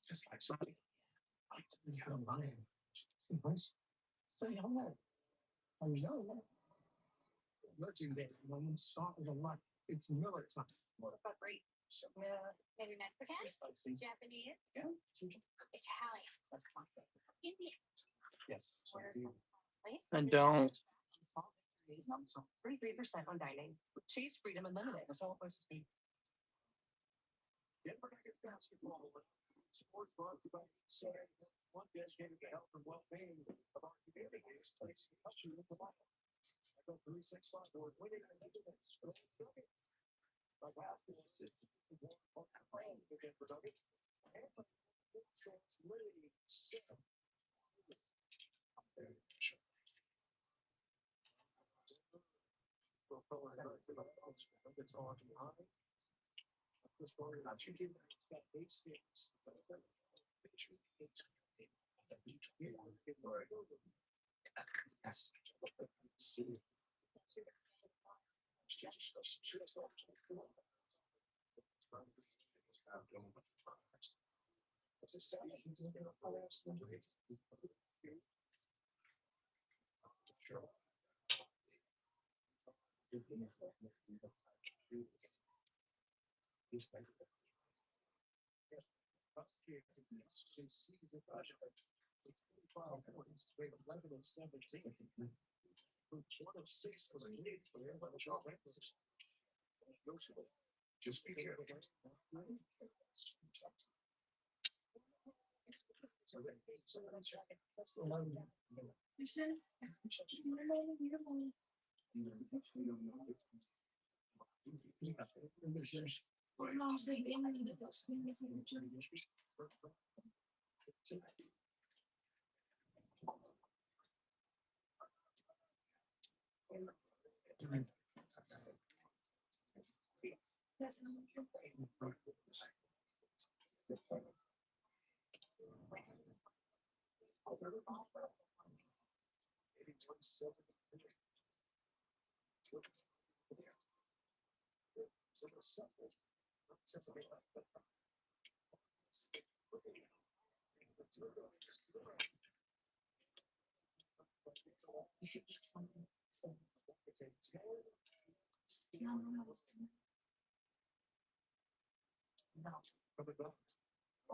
S7: Just like something. You're lying. So you know, I know. Legendary moment, start of the light. It's Miller time.
S16: What about great? Yeah. Maybe Mexican? Japanese?
S7: Yeah.
S16: Italian? Indian?
S7: Yes.
S1: And don't.
S13: 33% on dining. Chase Freedom Unlimited.
S7: That's all places be. Denver Nuggets basketball. Sports brought to you by Sarah. One dedicated to health and well-being of our community. This place helps you with the life. I go 365 board winning and do this. My basketball system is one of the brand of Denver Nuggets. And chance Lee. It's on behind. The story about you give that base things. Yes. Just be careful.
S13: You said,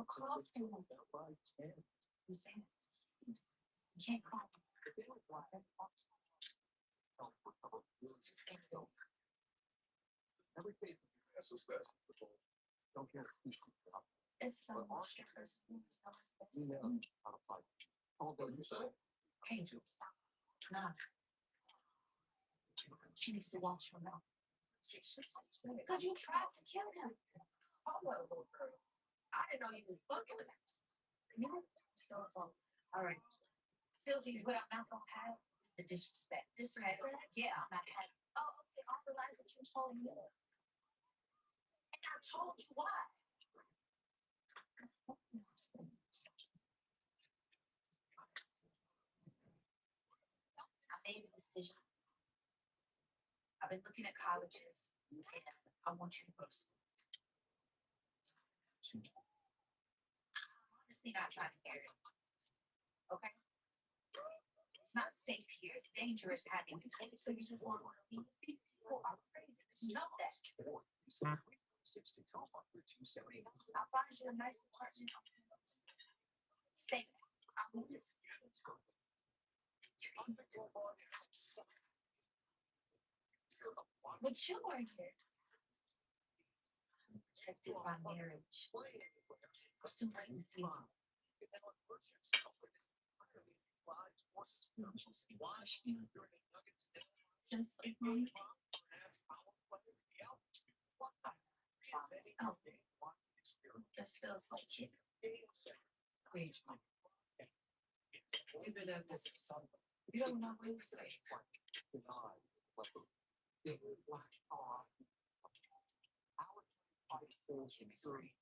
S16: What cost him? You can't call him. Just can't go.
S7: Everything passes basketball. Don't care.
S16: It's from
S7: Although you say,
S16: Angel. Nah. She needs to watch her mouth. Because you tried to kill him. Oh, I didn't know you was fucking with him. No. So, all right. Sylvie, what I'm not gonna have is the disrespect. Disrespect? Yeah, I'm not having. Oh, okay. All the lies that you told me. And I told you why. I made a decision. I've been looking at colleges, and I want you to go to school. I'm honestly not trying to scare you. Okay? It's not safe here. It's dangerous hiding. So you just want to leave. People are crazy. You know that.
S7: 60 calls on 270.
S16: I'll find you a nice apartment. Stay there. I'll move this. But you are here. I'm protected by marriage.
S2: Still waiting to see. Watch me. Just like me. Oh, this feels like you. Wait, we've been at this for so long. We don't know when we're safe. Sorry.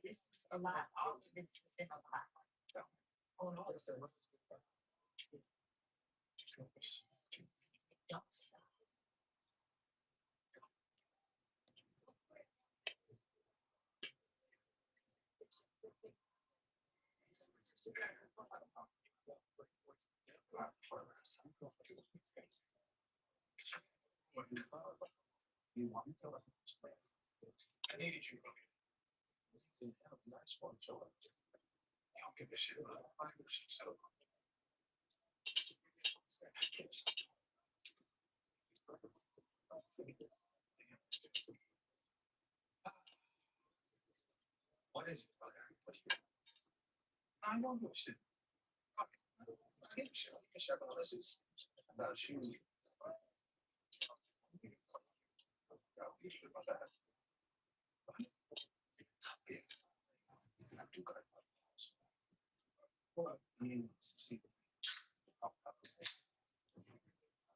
S2: This is a lot. All of this has been a lot. Oh no, don't stop.
S6: I needed you. You don't give a shit about so. What is it, brother? What do you? I don't give a shit. I give a shit. I give a shit about this is about you. About that. I do got what? See.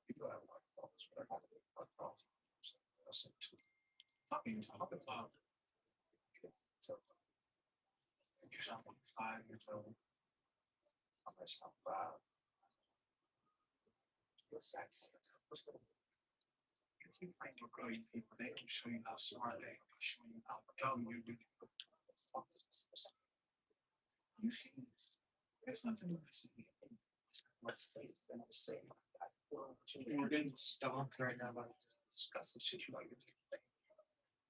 S6: People have a lot of problems, but I got a lot of problems. I said two. Talking about. So, you're sounding 5 years old. I'm not sound 5. What's that? You keep playing with brilliant people. They can show you how smart they are. Show you how dumb you do. You see, there's nothing to see. Let's say it's been the same. We're getting stomped right now by discussing shit you like to take.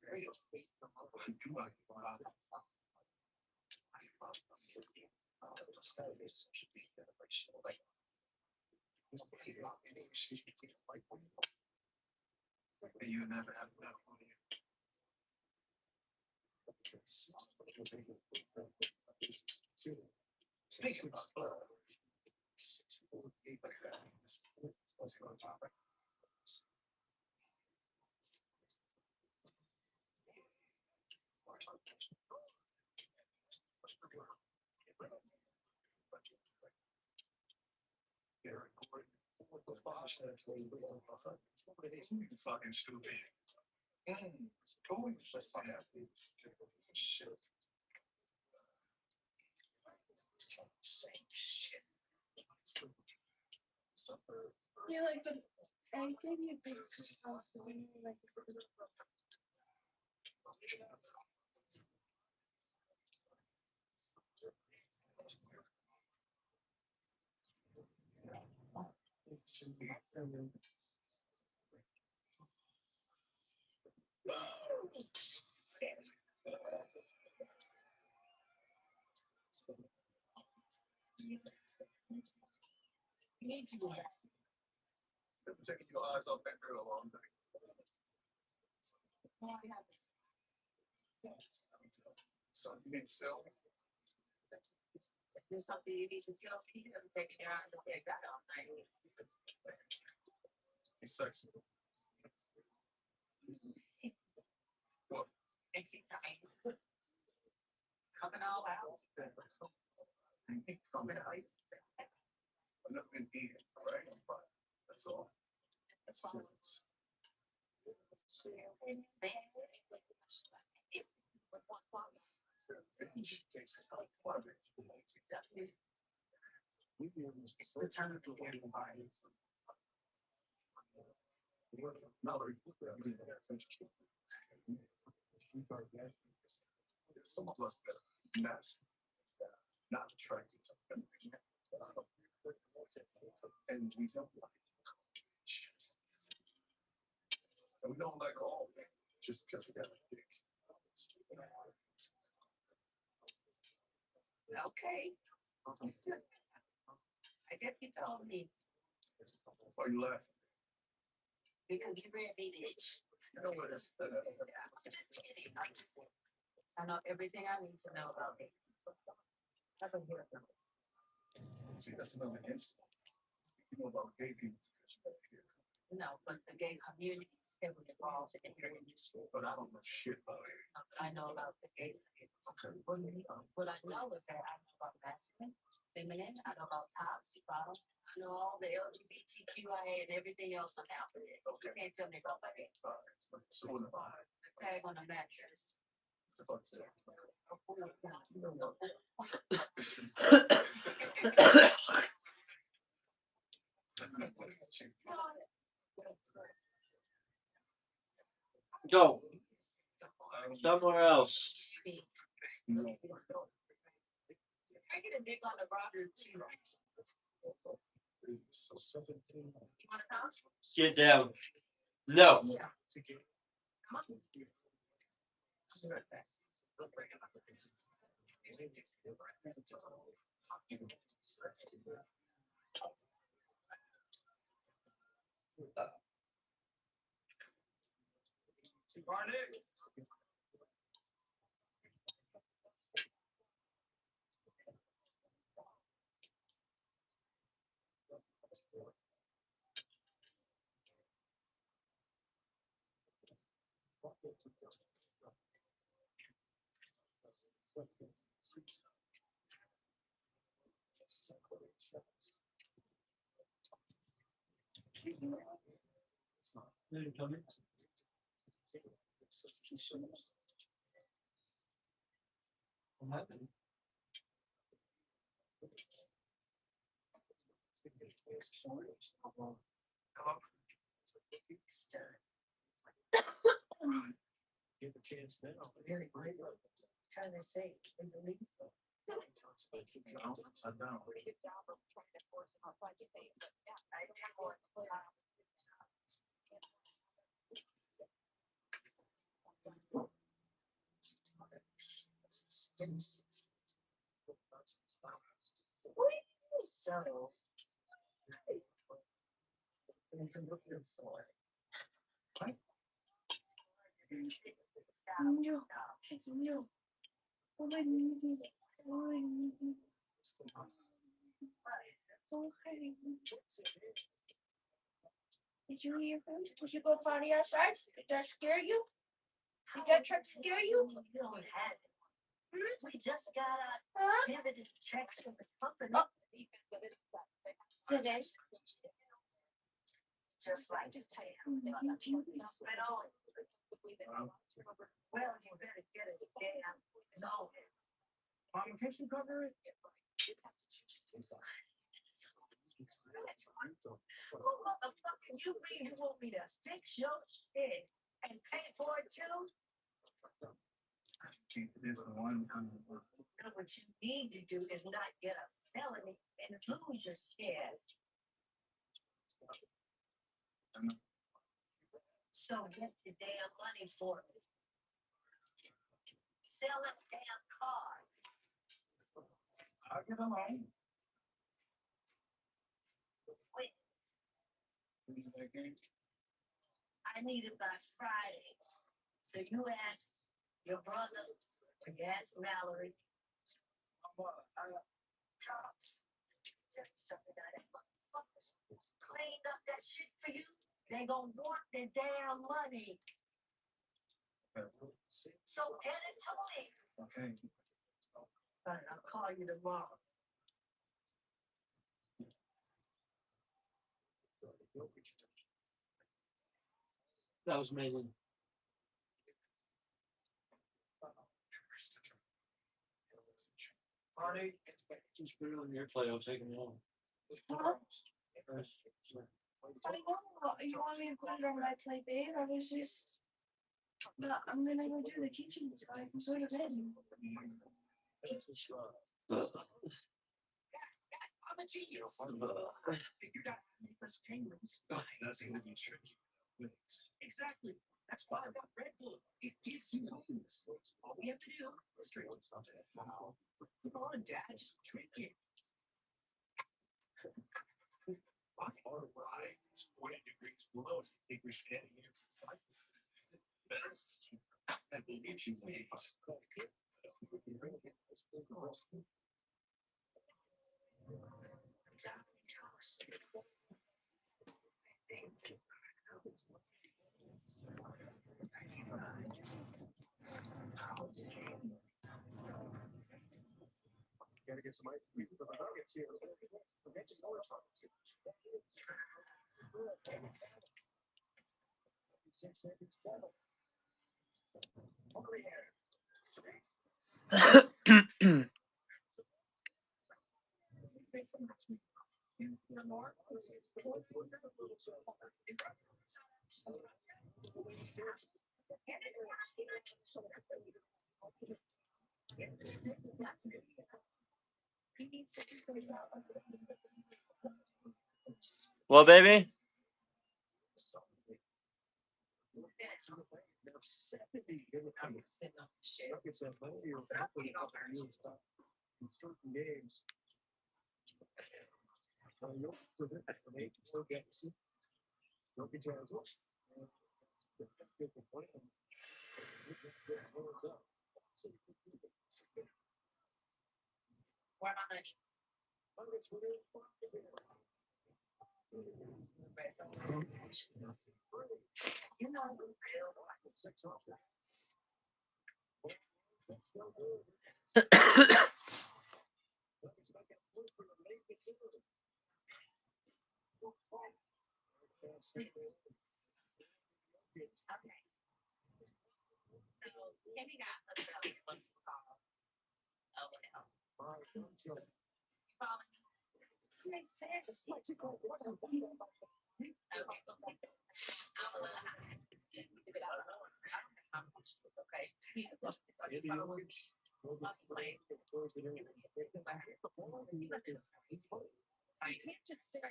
S6: Very okay. I do like this guy is such a big generation. Like, you never have enough money. Speaking of what's going on? Fucking stupid. Going to find out shit. Saying shit.
S13: You like the I gave you a big house but you like
S2: You need to relax.
S6: Been taking your eyes off that girl all day. So you need to tell me.
S2: If there's something you need to tell me, I'm taking your eyes off that guy all night.
S6: He's sexy. What?
S2: Coming all out.
S6: Coming out. Nothing in, right? That's all. That's all.
S2: It's the time to get the body.
S6: Some of us that are not attracted to everything. And we don't like. And we don't like all of it.
S3: Just because we got a dick.
S2: Okay. I guess you told me
S3: Why are you laughing?
S2: because you read me, bitch.
S3: No, but it's,
S2: I'm just kidding. I know everything I need to know about it. I've been here.
S3: see, that's another incident. You know about gay people.
S2: No, but the gay community is heavily involved in your industry.
S3: But I don't know shit about it.
S2: I know about the gay community.
S3: Okay.
S2: What I know is that I know about masculine, feminine, I know about tops, bottoms, I know all the LGBTQIA and everything else on the alphabet. You can't tell me about my gay.
S3: So what am I?
S2: The tag on the mattress.
S3: What's the fuck is that?
S1: Go somewhere else.
S2: I get a dick on the rocker too. You want a house?
S1: Get down. No.
S2: Yeah. Come on. I'll be right back.
S1: What happened?
S15: Give a chance now.
S2: Really great. Trying to say, can you believe it?
S15: I don't.
S16: Pretty good job of trying to force him on budget things, but yeah,
S2: I tell you what, so.
S4: Did you hear him? Did you go party outside? Did that scare you? Did that truck scare you?
S2: You don't have it. We just got our
S4: Huh?
S2: dividend checks from the company.
S4: Oh. Today.
S2: Just like
S16: just tell you.
S2: spit on. Well, you better get it damn no.
S15: Communication cover it?
S2: Who motherfucking you mean you want me to fix your shit and pay for it too?
S15: Keep this one.
S2: No, what you need to do is not get a felony and lose your shares. So get the damn money for it. Sell it damn cars.
S15: I'll get along.
S2: Wait, I need it by Friday. So you ask your brother, or you ask Mallory, Charles, tell you something that motherfuckers cleaned up that shit for you. They gonna want their damn money. So get it to me.
S15: Okay.
S2: All right, I'll call you tomorrow.
S1: That was amazing.
S15: Party.
S1: Just put it on your plate. I'll take them home.
S4: Huh? I know. You want me to put it on my plate, babe? I was just. But I'm gonna go do the kitchen so I can go to bed.
S2: I'm a genius. You got me first payments.
S15: That's gonna be tricky.
S2: Exactly.
S10: That's why I've got Red Bull. It gives you booze. All we have to do is drink it. Come on, Dad, just drink it.
S6: All right, it's 40 degrees below. So I think we're standing here for 5 minutes. I believe you wings.
S8: Gotta get some ice cream for the nuggets here. Forget your orange nuggets. 6 seconds. Over here.
S1: Well, baby.
S8: Games.
S5: Where my honey? You know, okay. So Kimmy got a what you call LOL. You follow me? Okay, I can't just say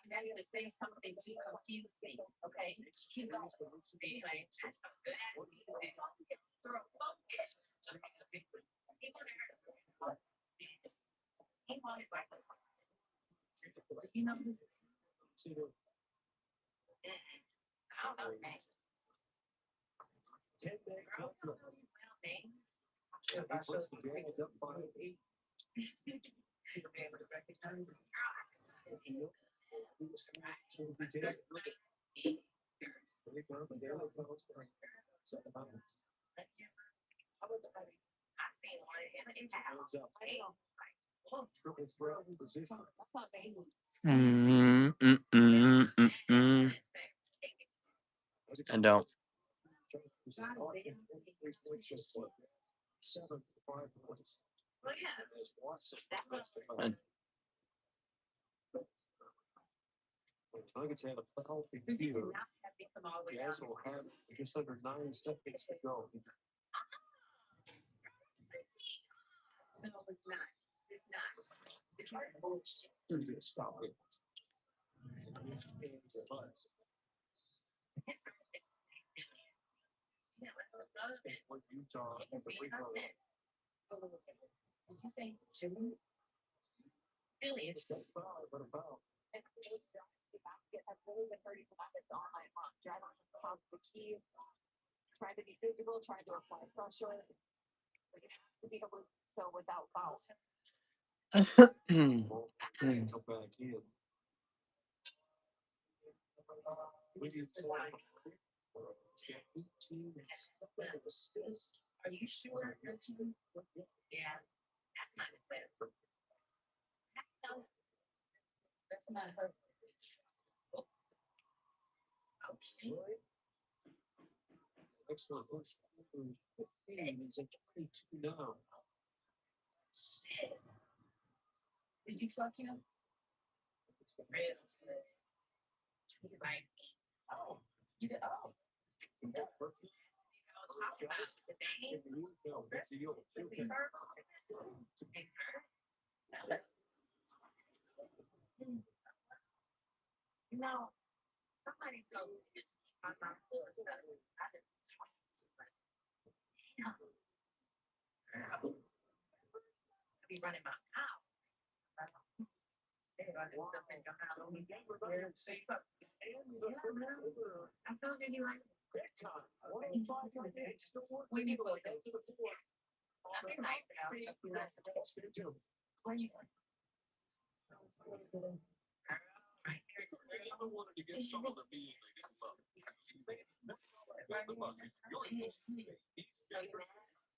S5: I need to say something to confuse me, okay? Keep going. Anyway, I'm good at it. It's through focus. He wanted my do you know this? I don't know names. Names.
S1: I don't. I,
S8: Nuggets had a foul here. Jazz will have just under 9 seconds to go.
S5: No, it's not. It's not. It's not.
S8: Stop it. What Utah and the Utah.
S5: Did you say Jimmy? Really?
S8: But about
S16: I've really been hurting from that all night long. Driving across the key, trying to be physical, trying to apply pressure. Like it has to be able to so without fouls.
S8: go back in.
S5: Are you sure? Yeah, that's my clip. That's my husband. Oh, shit.
S8: Excellent. He's at 22 now.
S5: Shit. Did you fuck him? He's like, oh, you did, oh.
S16: No.
S2: Somebody told me my mom was stuff. I just talked to her. Damn. I be running my mouth. I told you he like we need to go to the floor. Every night now. Where you going?
S6: I wanted to get some of the meat. The bucket. You're just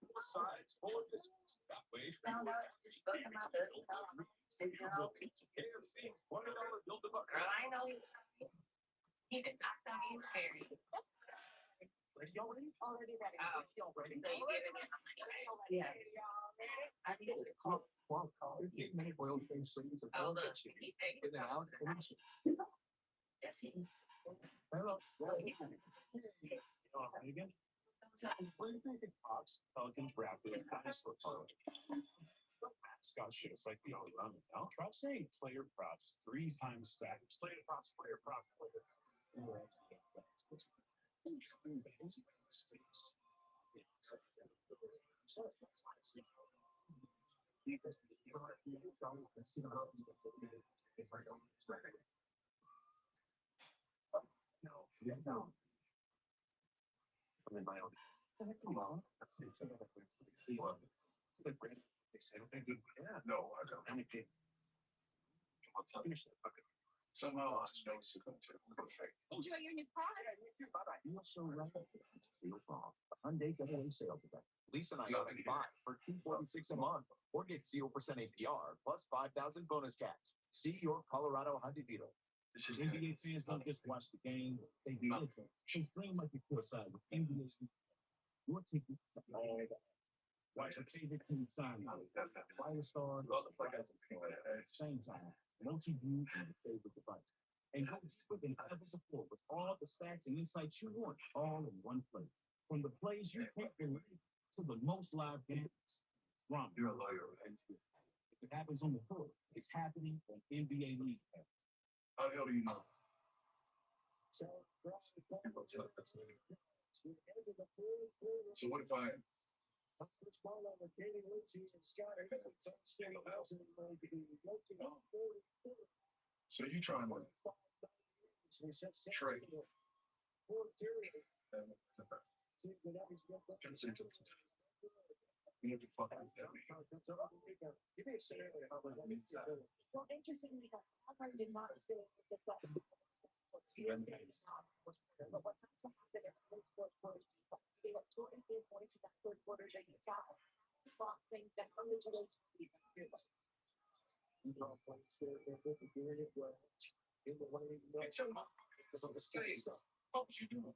S6: four sides, four distance. That way.
S2: Found out it's fucking my husband.
S6: $20 built a bucket.
S2: Girl, I know he did not tell me he was married.
S16: Ready already? Already ready.
S2: Oh,
S16: Already.
S2: so you giving him money?
S16: Yeah.
S2: I need to call.
S8: It's getting many oil change things.
S2: Oh, look, he said
S8: In and out.
S2: yes, he.
S8: Hello. Again? Where do you think Fox Pelicans drafted a dinosaur pilot? Scott should have like the all around it now. Try saying player props 3 times that. Player props, player props, player. No. I'm in my own. Come on. That's it. Yeah, no, I don't. Anything. What's up? Okay. Somehow I know it's going to perfect.
S16: Enjoy your new car.
S8: I feel so right. It's feel wrong. Hyundai getaway sales event. Lisa and I got a buy for $246 a month, or get 0% APR plus 5,000 bonus cash. See your Colorado Hyundai dealer.
S6: This is
S8: NBA fans don't just watch the game; they do it. Should dream like you courtside with NBA. Your ticket to all that. Watch your favorite team sign out. Fire star. Same time. Multi-view and your favorite device. And go quick and ever before with all the stats and insights you want, all in one place. From the plays you can't believe to the most live games. Ron,
S6: You're a lawyer, right?
S8: if it happens on the court, it's happening on NBA League.
S6: How the hell do you know?
S8: So what
S6: if I so you trying to trade? You know, fucking
S16: Well, interestingly enough, I did not say that. But what has to happen is they got 24 points in that third quarter. They got things that originally
S6: what would you do?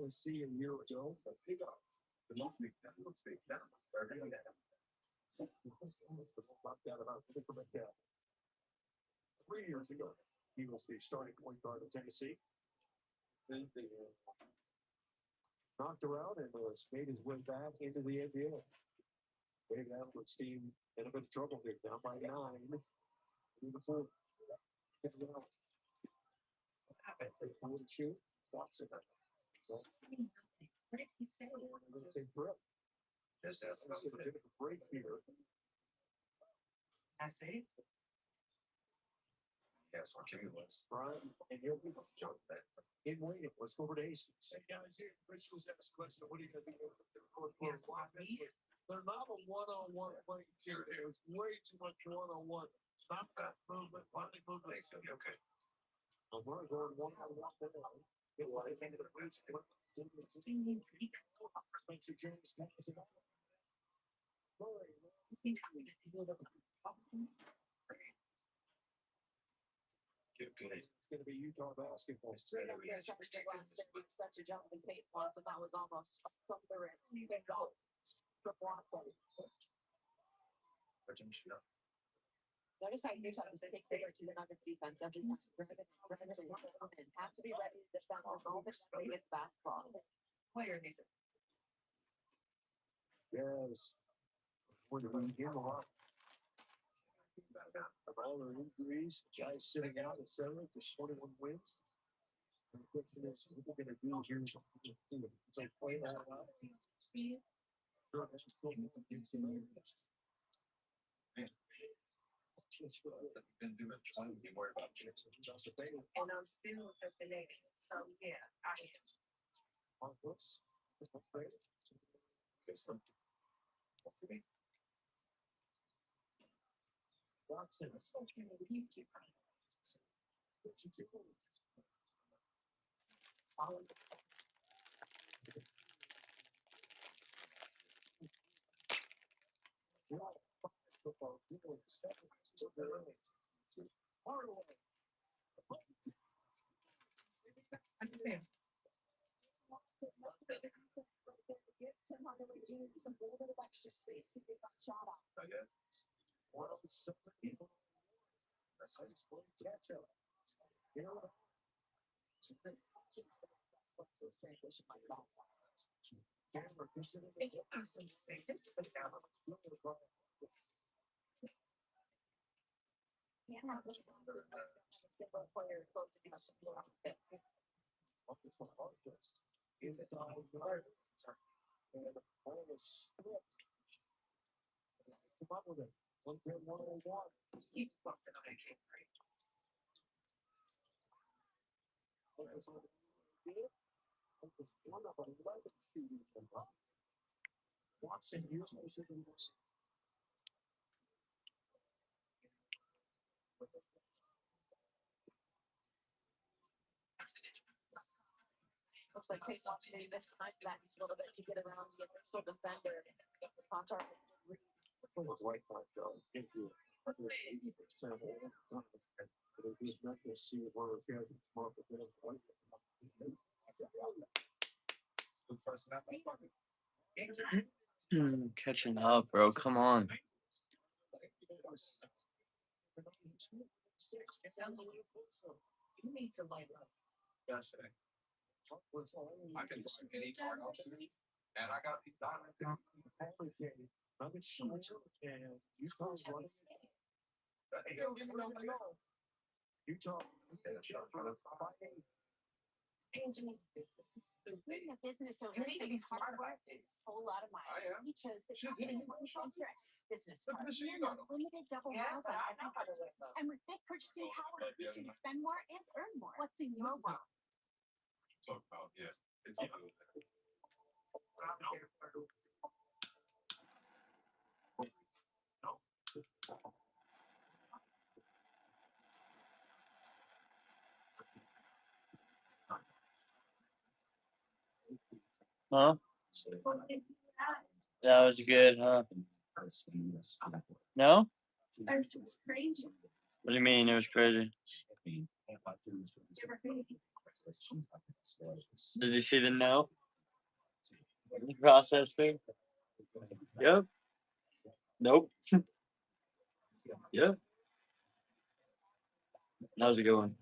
S8: See a year ago, but pick up. The most big that looks big now. About 3 years ago, he was the starting point guard of Tennessee. Then they knocked around and made his way back into the NBA. David Allen's team in a bit of trouble here, down by 9. Beautiful. What happened? They wouldn't shoot. Watson.
S2: What did he say?
S8: Just as a bit of a break here.
S2: I said,
S6: Yes, what Kimmy was.
S8: Brian, and here we go. In waiting. Let's go over to Aces.
S6: Hey guys, here. Rich was asked a question. What are you going to do?
S3: They're not a one-on-one play here. There's way too much one-on-one. Stop that movement. Body movement.
S6: Okay.
S8: We're going one-on-one.
S7: It's going to be Utah basketball. Spencer Jones and Peyton Watson. That was almost from the receiving goal from Watson. Notice how Utah was take over to the Nuggets defense every time. And have to be ready to defend the moment they get basketball. Player needs it. Yes. We're going to give a lot. Of all their injuries, guys sitting out at 7 to 21 wins. And the question is, what are they going to do here? They play that out. Sure, that's just cool. Been doing trying to be worried about chips. And I'm still testing negative. So yeah, I am. That's great. Watson. Some little bit of extra space. See if they got shot off. That's how you play catch up. You know, transition like that. Can't have a single player closing us. Come up with it. 1-1-1. Keep busting on it. Watson usually looks like Peyton wants to maybe miss that a little bit to get around the initial defender. Pop-Tart. White Sox, thank you. But he's not going to see one of those guys come up with it.
S1: Catching up, bro. Come on.
S2: You need to light up.
S6: Yesterday. I can find any card out there, and I got these diamonds.
S7: I'm sure and Utah's one. Utah.
S16: Anthony, this is stupid. Being a business owner,
S2: You need to be smart about this.
S16: A whole lot of money.
S6: I am.
S16: He chose the
S6: Shit, didn't you
S16: business
S6: Look at
S16: card.
S6: the machine on them.
S16: Limited double
S2: Yeah,
S16: miles
S2: but
S16: on
S2: I
S16: every
S2: know how to
S16: purchase.
S2: live up.
S16: And with big purchasing power, you can spend more and earn more. What's in your wallet?
S6: Talk about, yeah. It's
S1: Huh? That was good, huh? No?
S16: First, it was crazy.
S1: What do you mean it was crazy? Did you see the no? The process thing? Yep. Nope. Yep. That was a good one.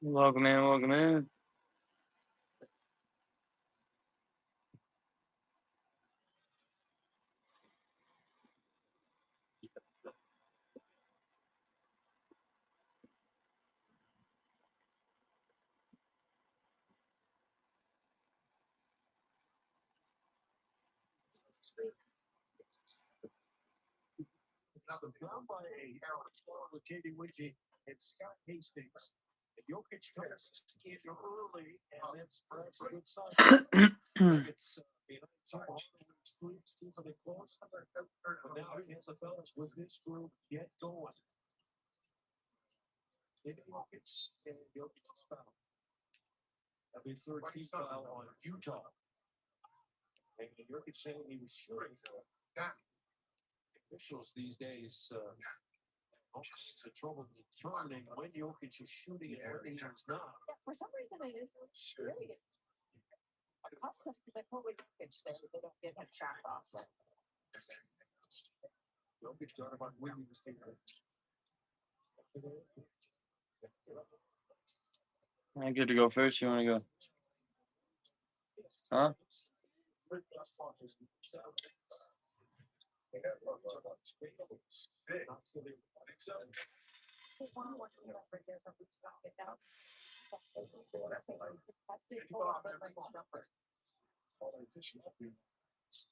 S1: Welcome in, welcome in.
S7: Down by a with Katie Witchy and Scott Hastings. And Jokic comes early, and that's perhaps a good sign. It's they close. But now here's the fellas with this group get going. Maybe Jokic and Jokic's foul. That'll be third team foul on Utah. And Jokic saying he was shooting. Officials these days it's a trouble determining when Jokic is shooting and when he is not.
S16: Yeah, for some reason it is really accustomed to the Kobe pitch there. They don't get him shot off.
S7: Jokic got about winning this game.
S1: I get to go first. You want to go? Huh?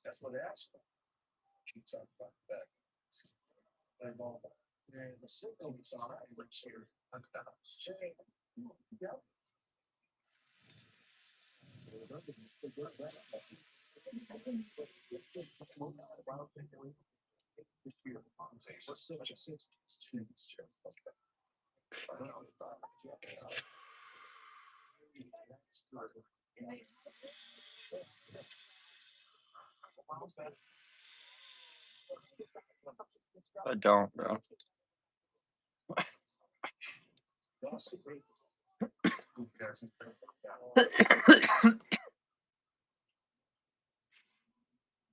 S7: That's what they asked for. Keeps on back. And the signal is all right. Here. Yep.
S1: I don't, bro.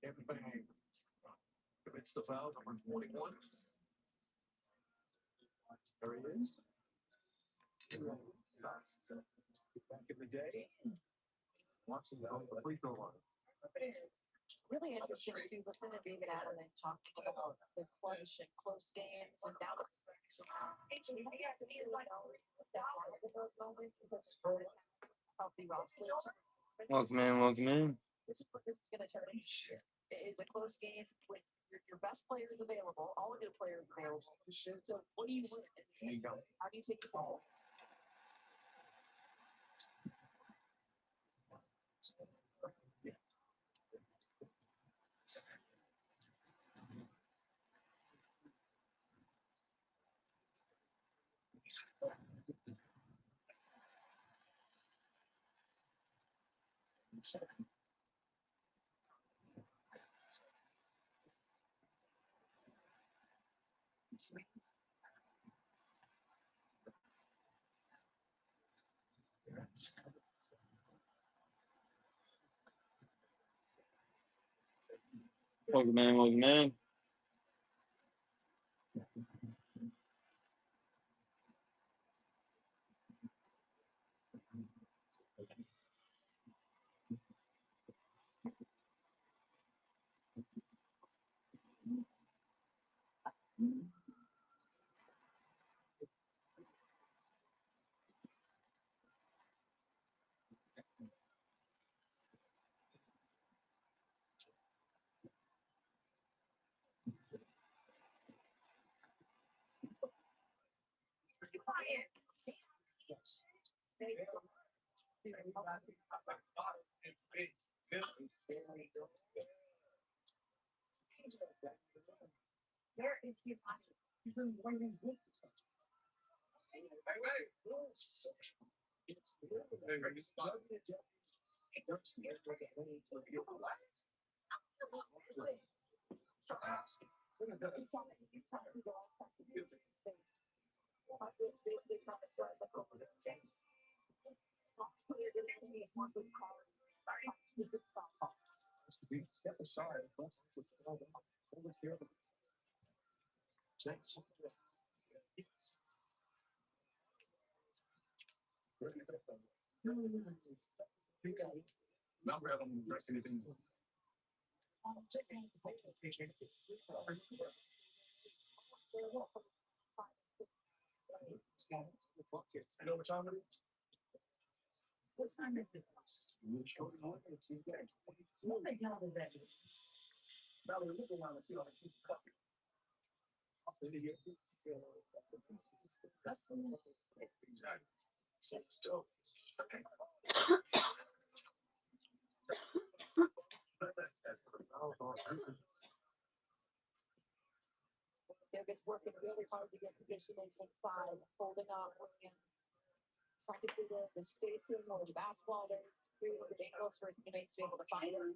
S7: Everybody commits the foul, number 21. There he is. Back in the day. Watson down the free throw line.
S16: Really interesting to listen to David Adams talk about the clutch and close games and down. Healthy roster.
S1: Welcome in, welcome in.
S16: This is what this is going to turn into. It is a close game with your best players available, all of your players available. So what do you win? How do you take the ball?
S1: Welcome in, welcome in.
S16: Where is your He's in winning
S7: Step aside.
S6: Not really anything. I know what time it is.
S2: What time is it? What the hell is that?
S6: Exactly. So still.
S16: It's working really hard to get positioning in five, holding up, practically the spacing or the basketball that it's creating the angles for his teammates to be able to find it.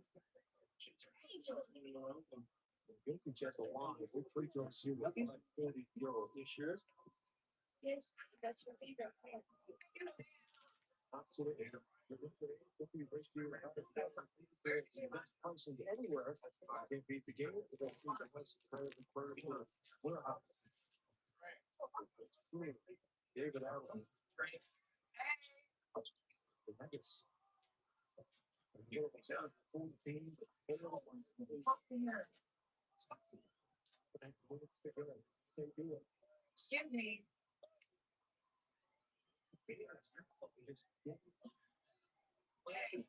S8: Just a lot. We're free throws here. Nothing like 40 euros. You sure?
S16: Yes, that's what they do.
S8: Absolutely. Anywhere, I can beat the game. We're out. David Allen. The Nuggets. 14.
S2: Excuse me. Wait.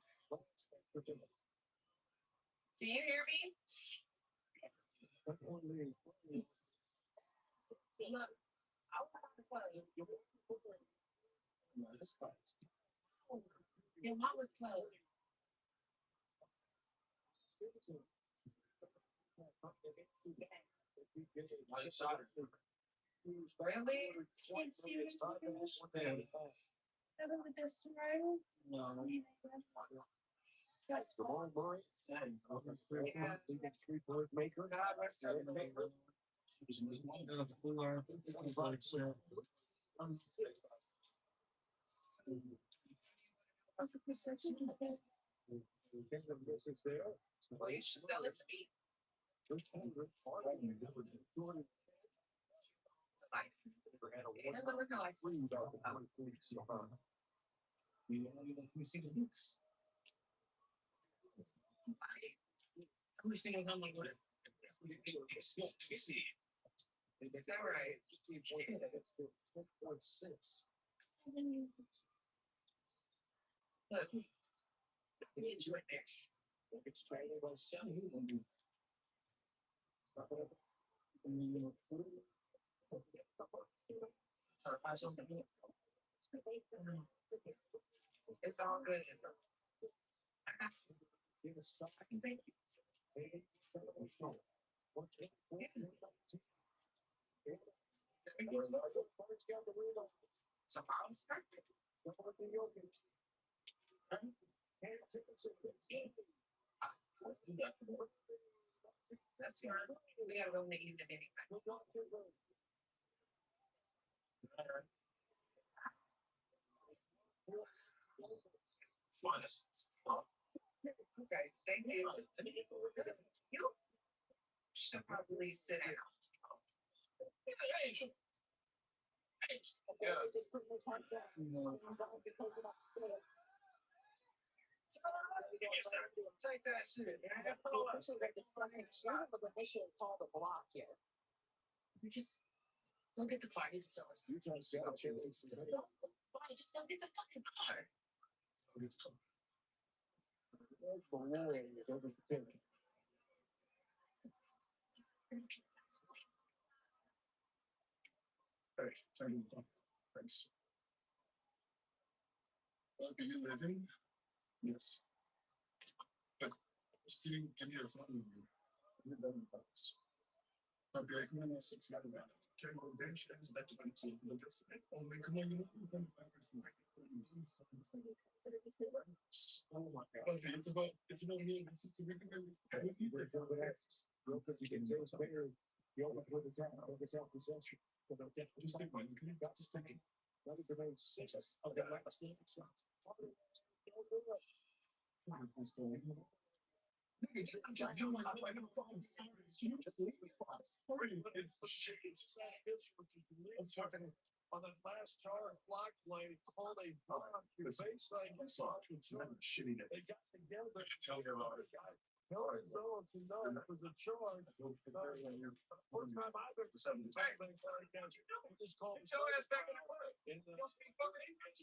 S2: Do you hear me? Look, I was on the phone. Your mom was close. Really? Can't see what with this tomorrow?
S8: No. That's the wrong boy. Three-point maker.
S2: What's the perception of that? Well, you should sell it to me. Life. It doesn't look like
S8: We see the Knicks. We see them like what? We see.
S2: Is that right? Look, it's right there.
S8: It's trying to sell you.
S2: It's all good. I got you. I can thank you. So I was perfect. That's yours. We gotta go in the evening anyway.
S6: Fun.
S2: Okay, thank you. You should probably sit down.
S6: Yeah.
S16: Just put his head down. Don't be taking up space.
S6: Take that shit, man.
S16: Officially, they're discussing shot, but when they should have called a block here.
S2: You just go get the car. You just tell us.
S8: You can't sell it.
S2: Fine, just go get the fucking car.
S6: Thanks. Are you living? Yes. But sitting in your phone, you don't pass. Обязательно социальная. Чем больше задачи only communication. Oh my God. Okay, it's about me. It's just a regular.
S8: You can take player. You always put it down. Focus out possession.
S6: Just take one. Just take it.
S8: Let it remain six. Okay, like a snake.
S6: It's the shades. It's fucking.
S7: on that last charge block play called a block. Baseline shitty. They got together. Tell me about it. No one to know it was a charge. First time I've ever seen something like that. Just called. Tell us back in the court. Must be fucking English.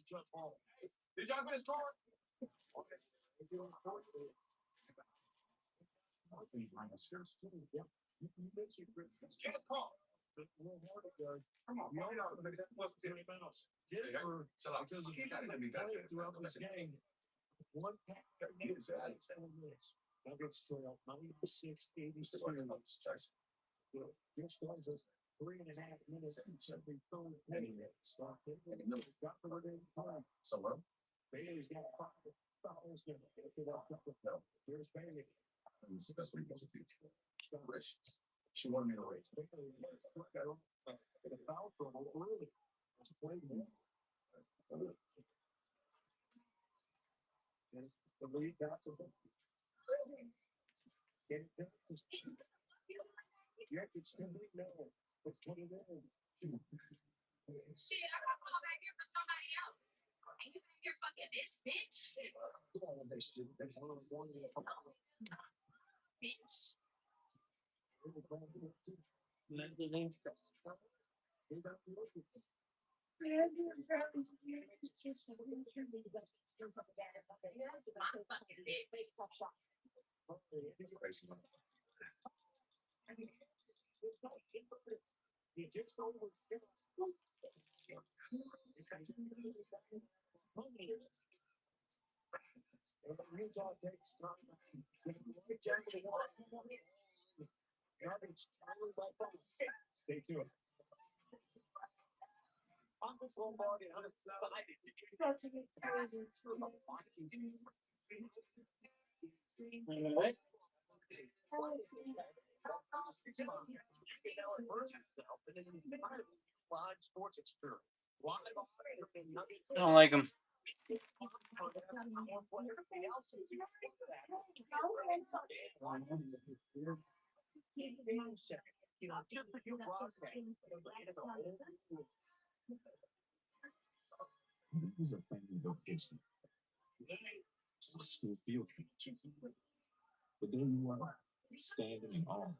S7: Did y'all get his car? Denver, because of play throughout this game, one pass minutes. Nuggets trail 96-82. Just was us 3.5 minutes and every third minutes. Got the within time. Bailey's got 5 fouls. Here's Bailey. That's what he goes to. She wanted me to wait. The foul trouble early. It's played more. The lead got to them. You can still be known. That's what it is.
S5: Shit, I gotta call back here for somebody else. And you back here fucking this bitch. Bitch.
S7: Utah takes time. Stay tuned. On this Lombardi, on its sports experience.
S1: I don't like him.
S8: This is a family vacation. It's a school field trip. But there you are, standing in awe.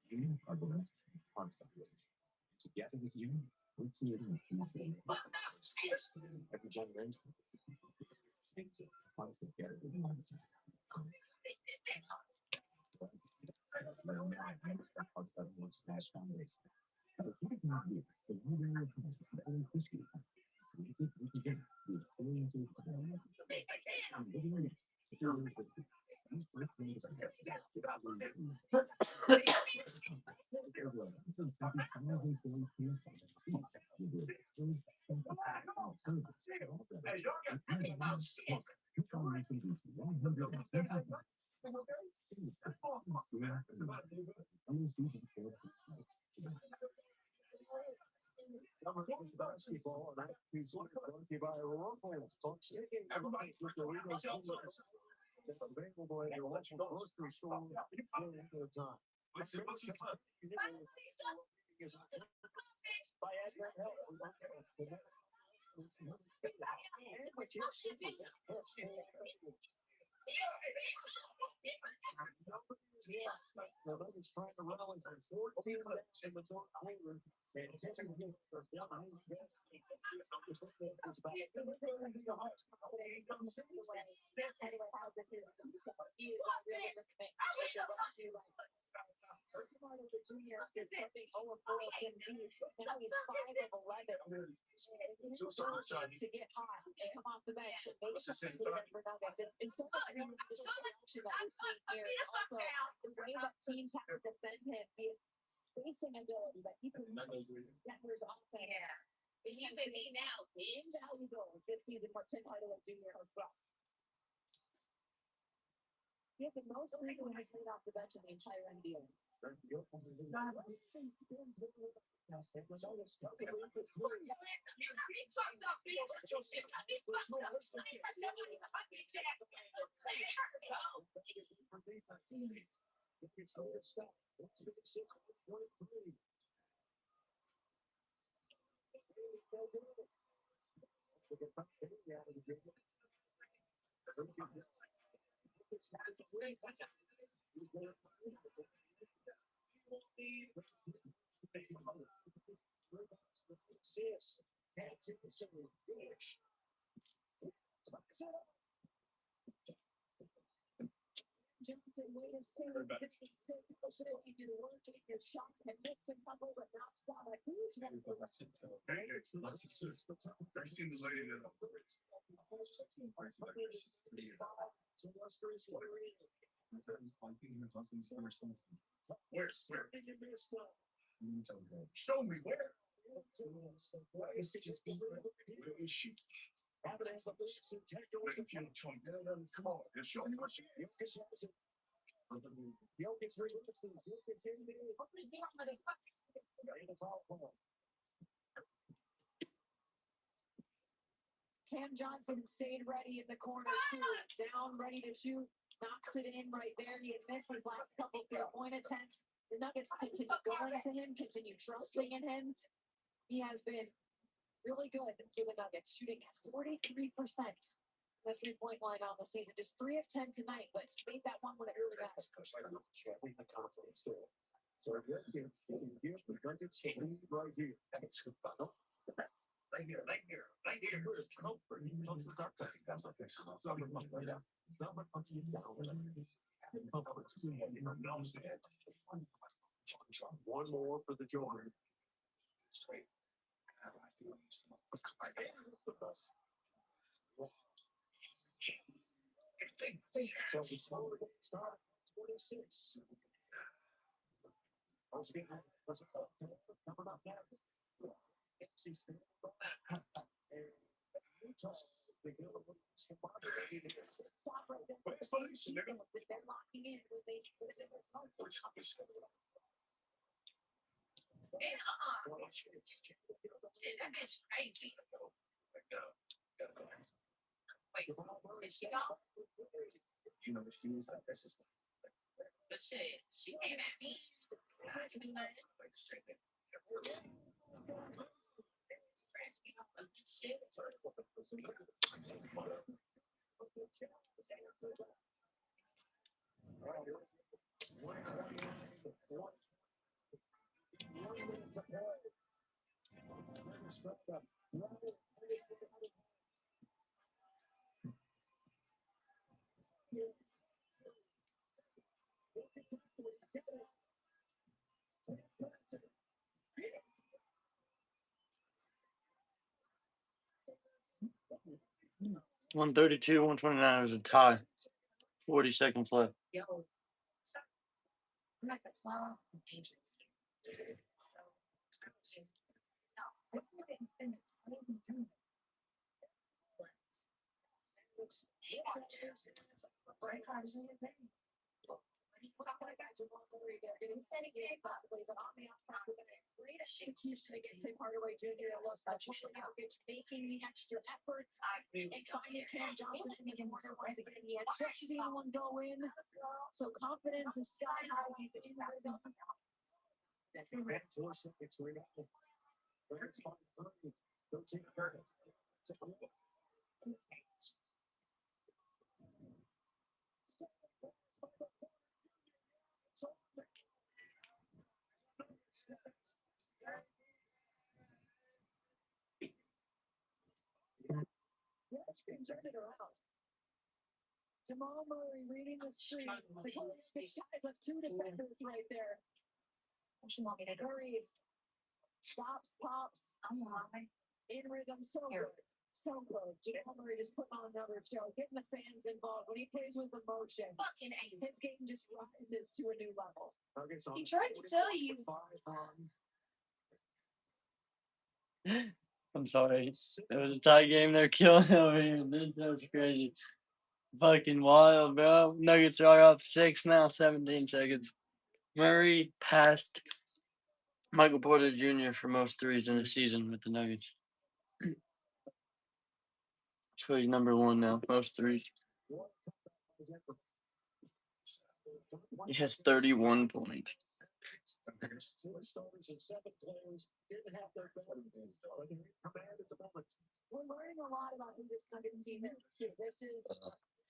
S8: You are the best part of it. Together with you, we're creating a future. Every generation. It's a part of together with mindset.
S7: Basketball, and he's brought to you by Royal folks. Everybody with the Reno Shelters. Available at your local grocery store at the time. By asking help. Nobody's trying to rally from 14 minutes in the third quarter. And taking the first down.
S16: To get hot and come off the bench and make something for Nuggets. It's so much action that we're seeing here. Also, the way that teams have to defend him, the spacing ability that he can Denver's offense.
S5: Yeah.
S16: He has been invaluable this season for Tim Hardaway Jr. as well. He has the most frequent played off the bench in the entire NBA. Johnson way to save the possibility to work in your shot and missed a couple, but not stop a huge number.
S6: I've seen the lady that where? Show me where. Where is she? Come on, show me what she is.
S16: Cam Johnson stayed ready in the corner too, down, ready to shoot, knocks it in right there. He had missed his last couple three-point attempts. The Nuggets continue going to him, continue trusting in him. He has been really good for the Nuggets, shooting 43% the three-point line on the season. Just 3 of 10 tonight, but he made that one when it really mattered.
S6: Right here. Where's comfort? That's the thing. It's not about right now. It's not about up you down.
S7: One more for the Joker.
S6: Straight.
S7: Chelsea scored start 26. Coming up next.
S2: That bitch crazy. Wait, is she gone?
S6: You know, she was like, this is
S2: But shit, she came at me. I can do nothing. Scratch me off of this shit.
S1: 132, 129 is a tie. 40 seconds left.
S16: Making the extra efforts and finding Cam Johnson to make him wonder once again. He had just seen one go in, so confidence is sky high. He's in the rhythm. Turn it around. Jamal Murray reading the screen. The Golden State guys have 2 defenders right there. Murray stops, pops, in rhythm, so good. So good. Jamal Murray just putting on another show, getting the fans involved. When he plays with emotion, his game just rises to a new level.
S2: He tried to tell you.
S1: I'm sorry. It was a tie game. They're killing over here. That was crazy. Fucking wild, bro. Nuggets are up 6 now, 17 seconds. Murray passed Michael Porter Jr. for most threes in the season with the Nuggets. So he's number 1 now, most threes. He has 31 points.
S7: Four starters and 7 players didn't have their best command at the moment.
S16: We're learning a lot about who this Nuggets team is. This is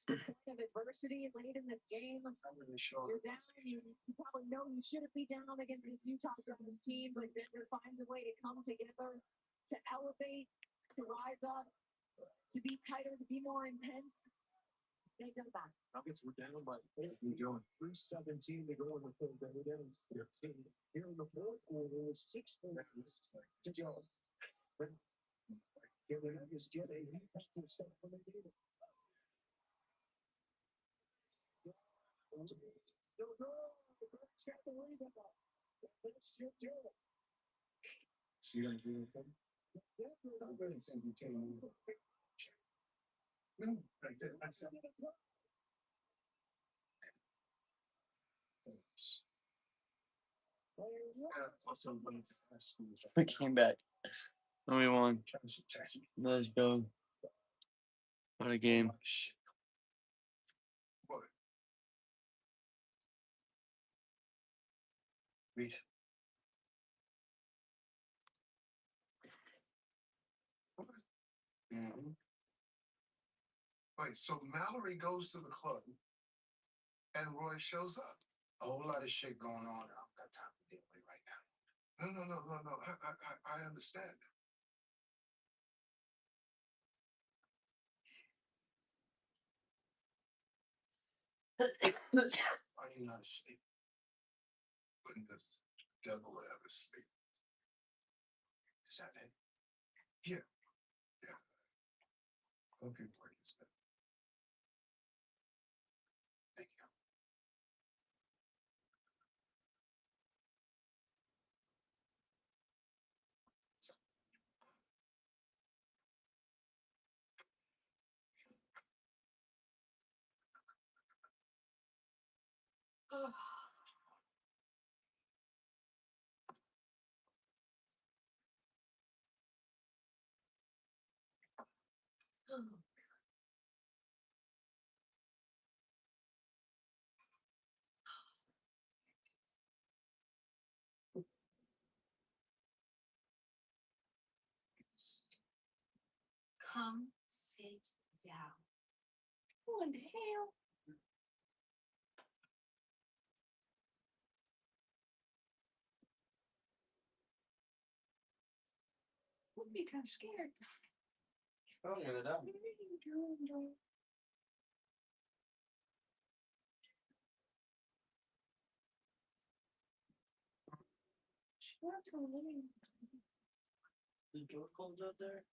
S16: the point of adversity late in this game. You're down. You probably know you shouldn't be down against this Utah Jazz team, but Denver finds a way to come together, to elevate, to rise up, to be tighter, to be more intense. They did that.
S7: Nuggets were down by 8. We're going 3:17 to go in the third. They were down 15. Here in the fourth quarter, it was 6 minutes to go. But here the Nuggets get a defensive step from the game. Still going. The Nuggets got the rebound. That's your deal. See you guys doing anything? I really think you came in. No, I did. I said it.
S1: We came back. And we won. Let's go. What a game.
S3: Read it. Mm-hmm. Wait, so Mallory goes to the club and Roy shows up. A whole lot of shit going on. I don't got time to deal with it right now. No. I understand. Why are you not asleep? When does the devil ever sleep? Is that it? Yeah. Hope your party is better. Thank you.
S13: Come sit down. What the hell? Would be kind of scared.
S1: Oh, get it up.
S13: She wants to leave.
S1: The door cold out there?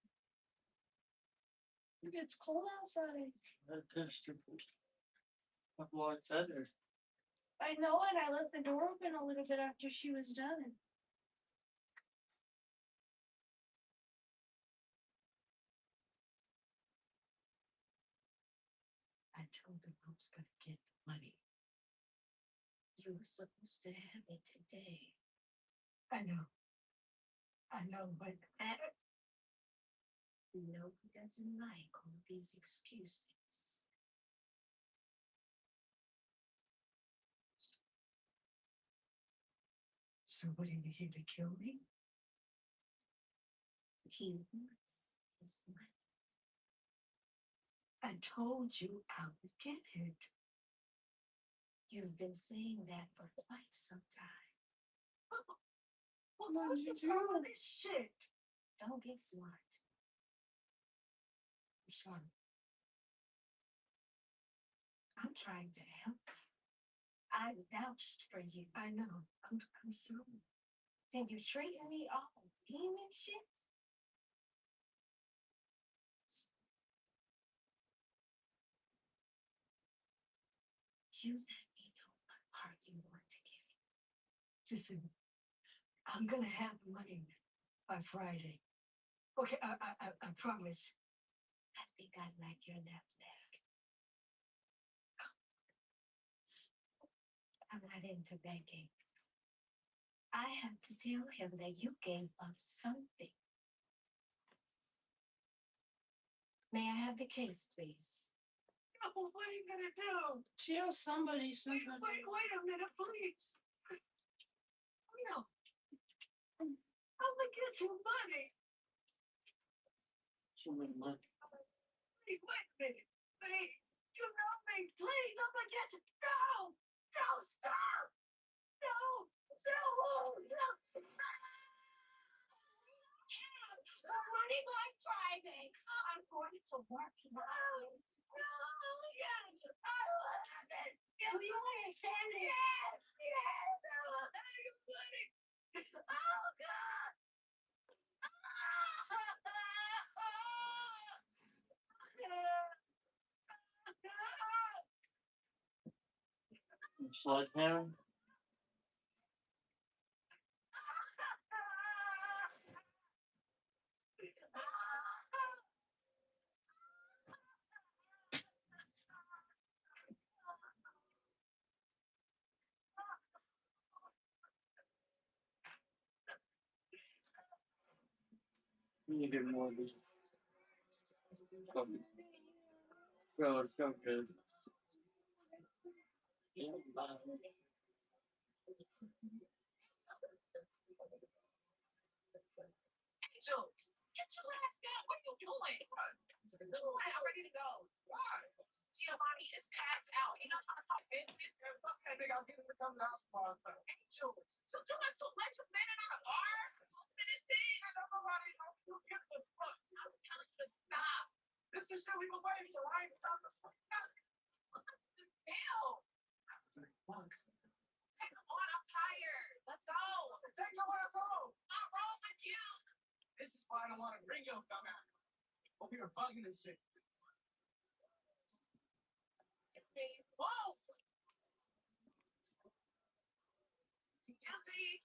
S13: It's cold outside.
S1: That pissed her. I've locked feathers.
S13: I know it. I left the door open a little bit after she was done.
S2: I told him I was going to get the money. You were supposed to have it today. I know, but you know he doesn't like all these excuses. So what are you here to kill me? He wants his money. I told you I would get it. You've been saying that for quite some time. What are you doing? This shit. Don't get smart. I'm sorry. I'm trying to help you. I vouched for you. I know. I'm sorry. Then you're treating me all mean and shit? You let me know what part you want to give me. Listen, I'm gonna have the money by Friday. Okay, I promise. I think I like your left leg. I'm not into begging. I have to tell him that you gave up something. May I have the case, please? No, what are you gonna do?
S13: She owes somebody something.
S2: Wait a minute, please.
S7: No. I'm gonna get you money. Please, wait a minute. Please. You know me. Please, I'm gonna get you. No! No, stop! No! No! No! I'm running on Friday. I'm going to work tomorrow. No, yes. I love it. Do you understand it? Yes, yes. I will have you money. Oh, God.
S1: Sledgehammer? You need to get more of these. Bro, it's so good.
S7: Angel, get your ass down. What are you doing? I'm ready to go. Why? Giovanni is packed out. He's not trying to talk business. Okay, nigga, I'll get him to come to the house tomorrow. Angel, so doing too much. You're standing on a bar. Finish it. I don't know why they don't do get the fuck. I'm telling you to stop. This is shit we've been waiting for, right? Stop the fuck up. Bill. Hey, come on, I'm tired. Let's go. Take your ass home. I'll roll with you. This is why I don't want to bring your dumbass. Hope you're bugging this shit. Whoa! Guilty.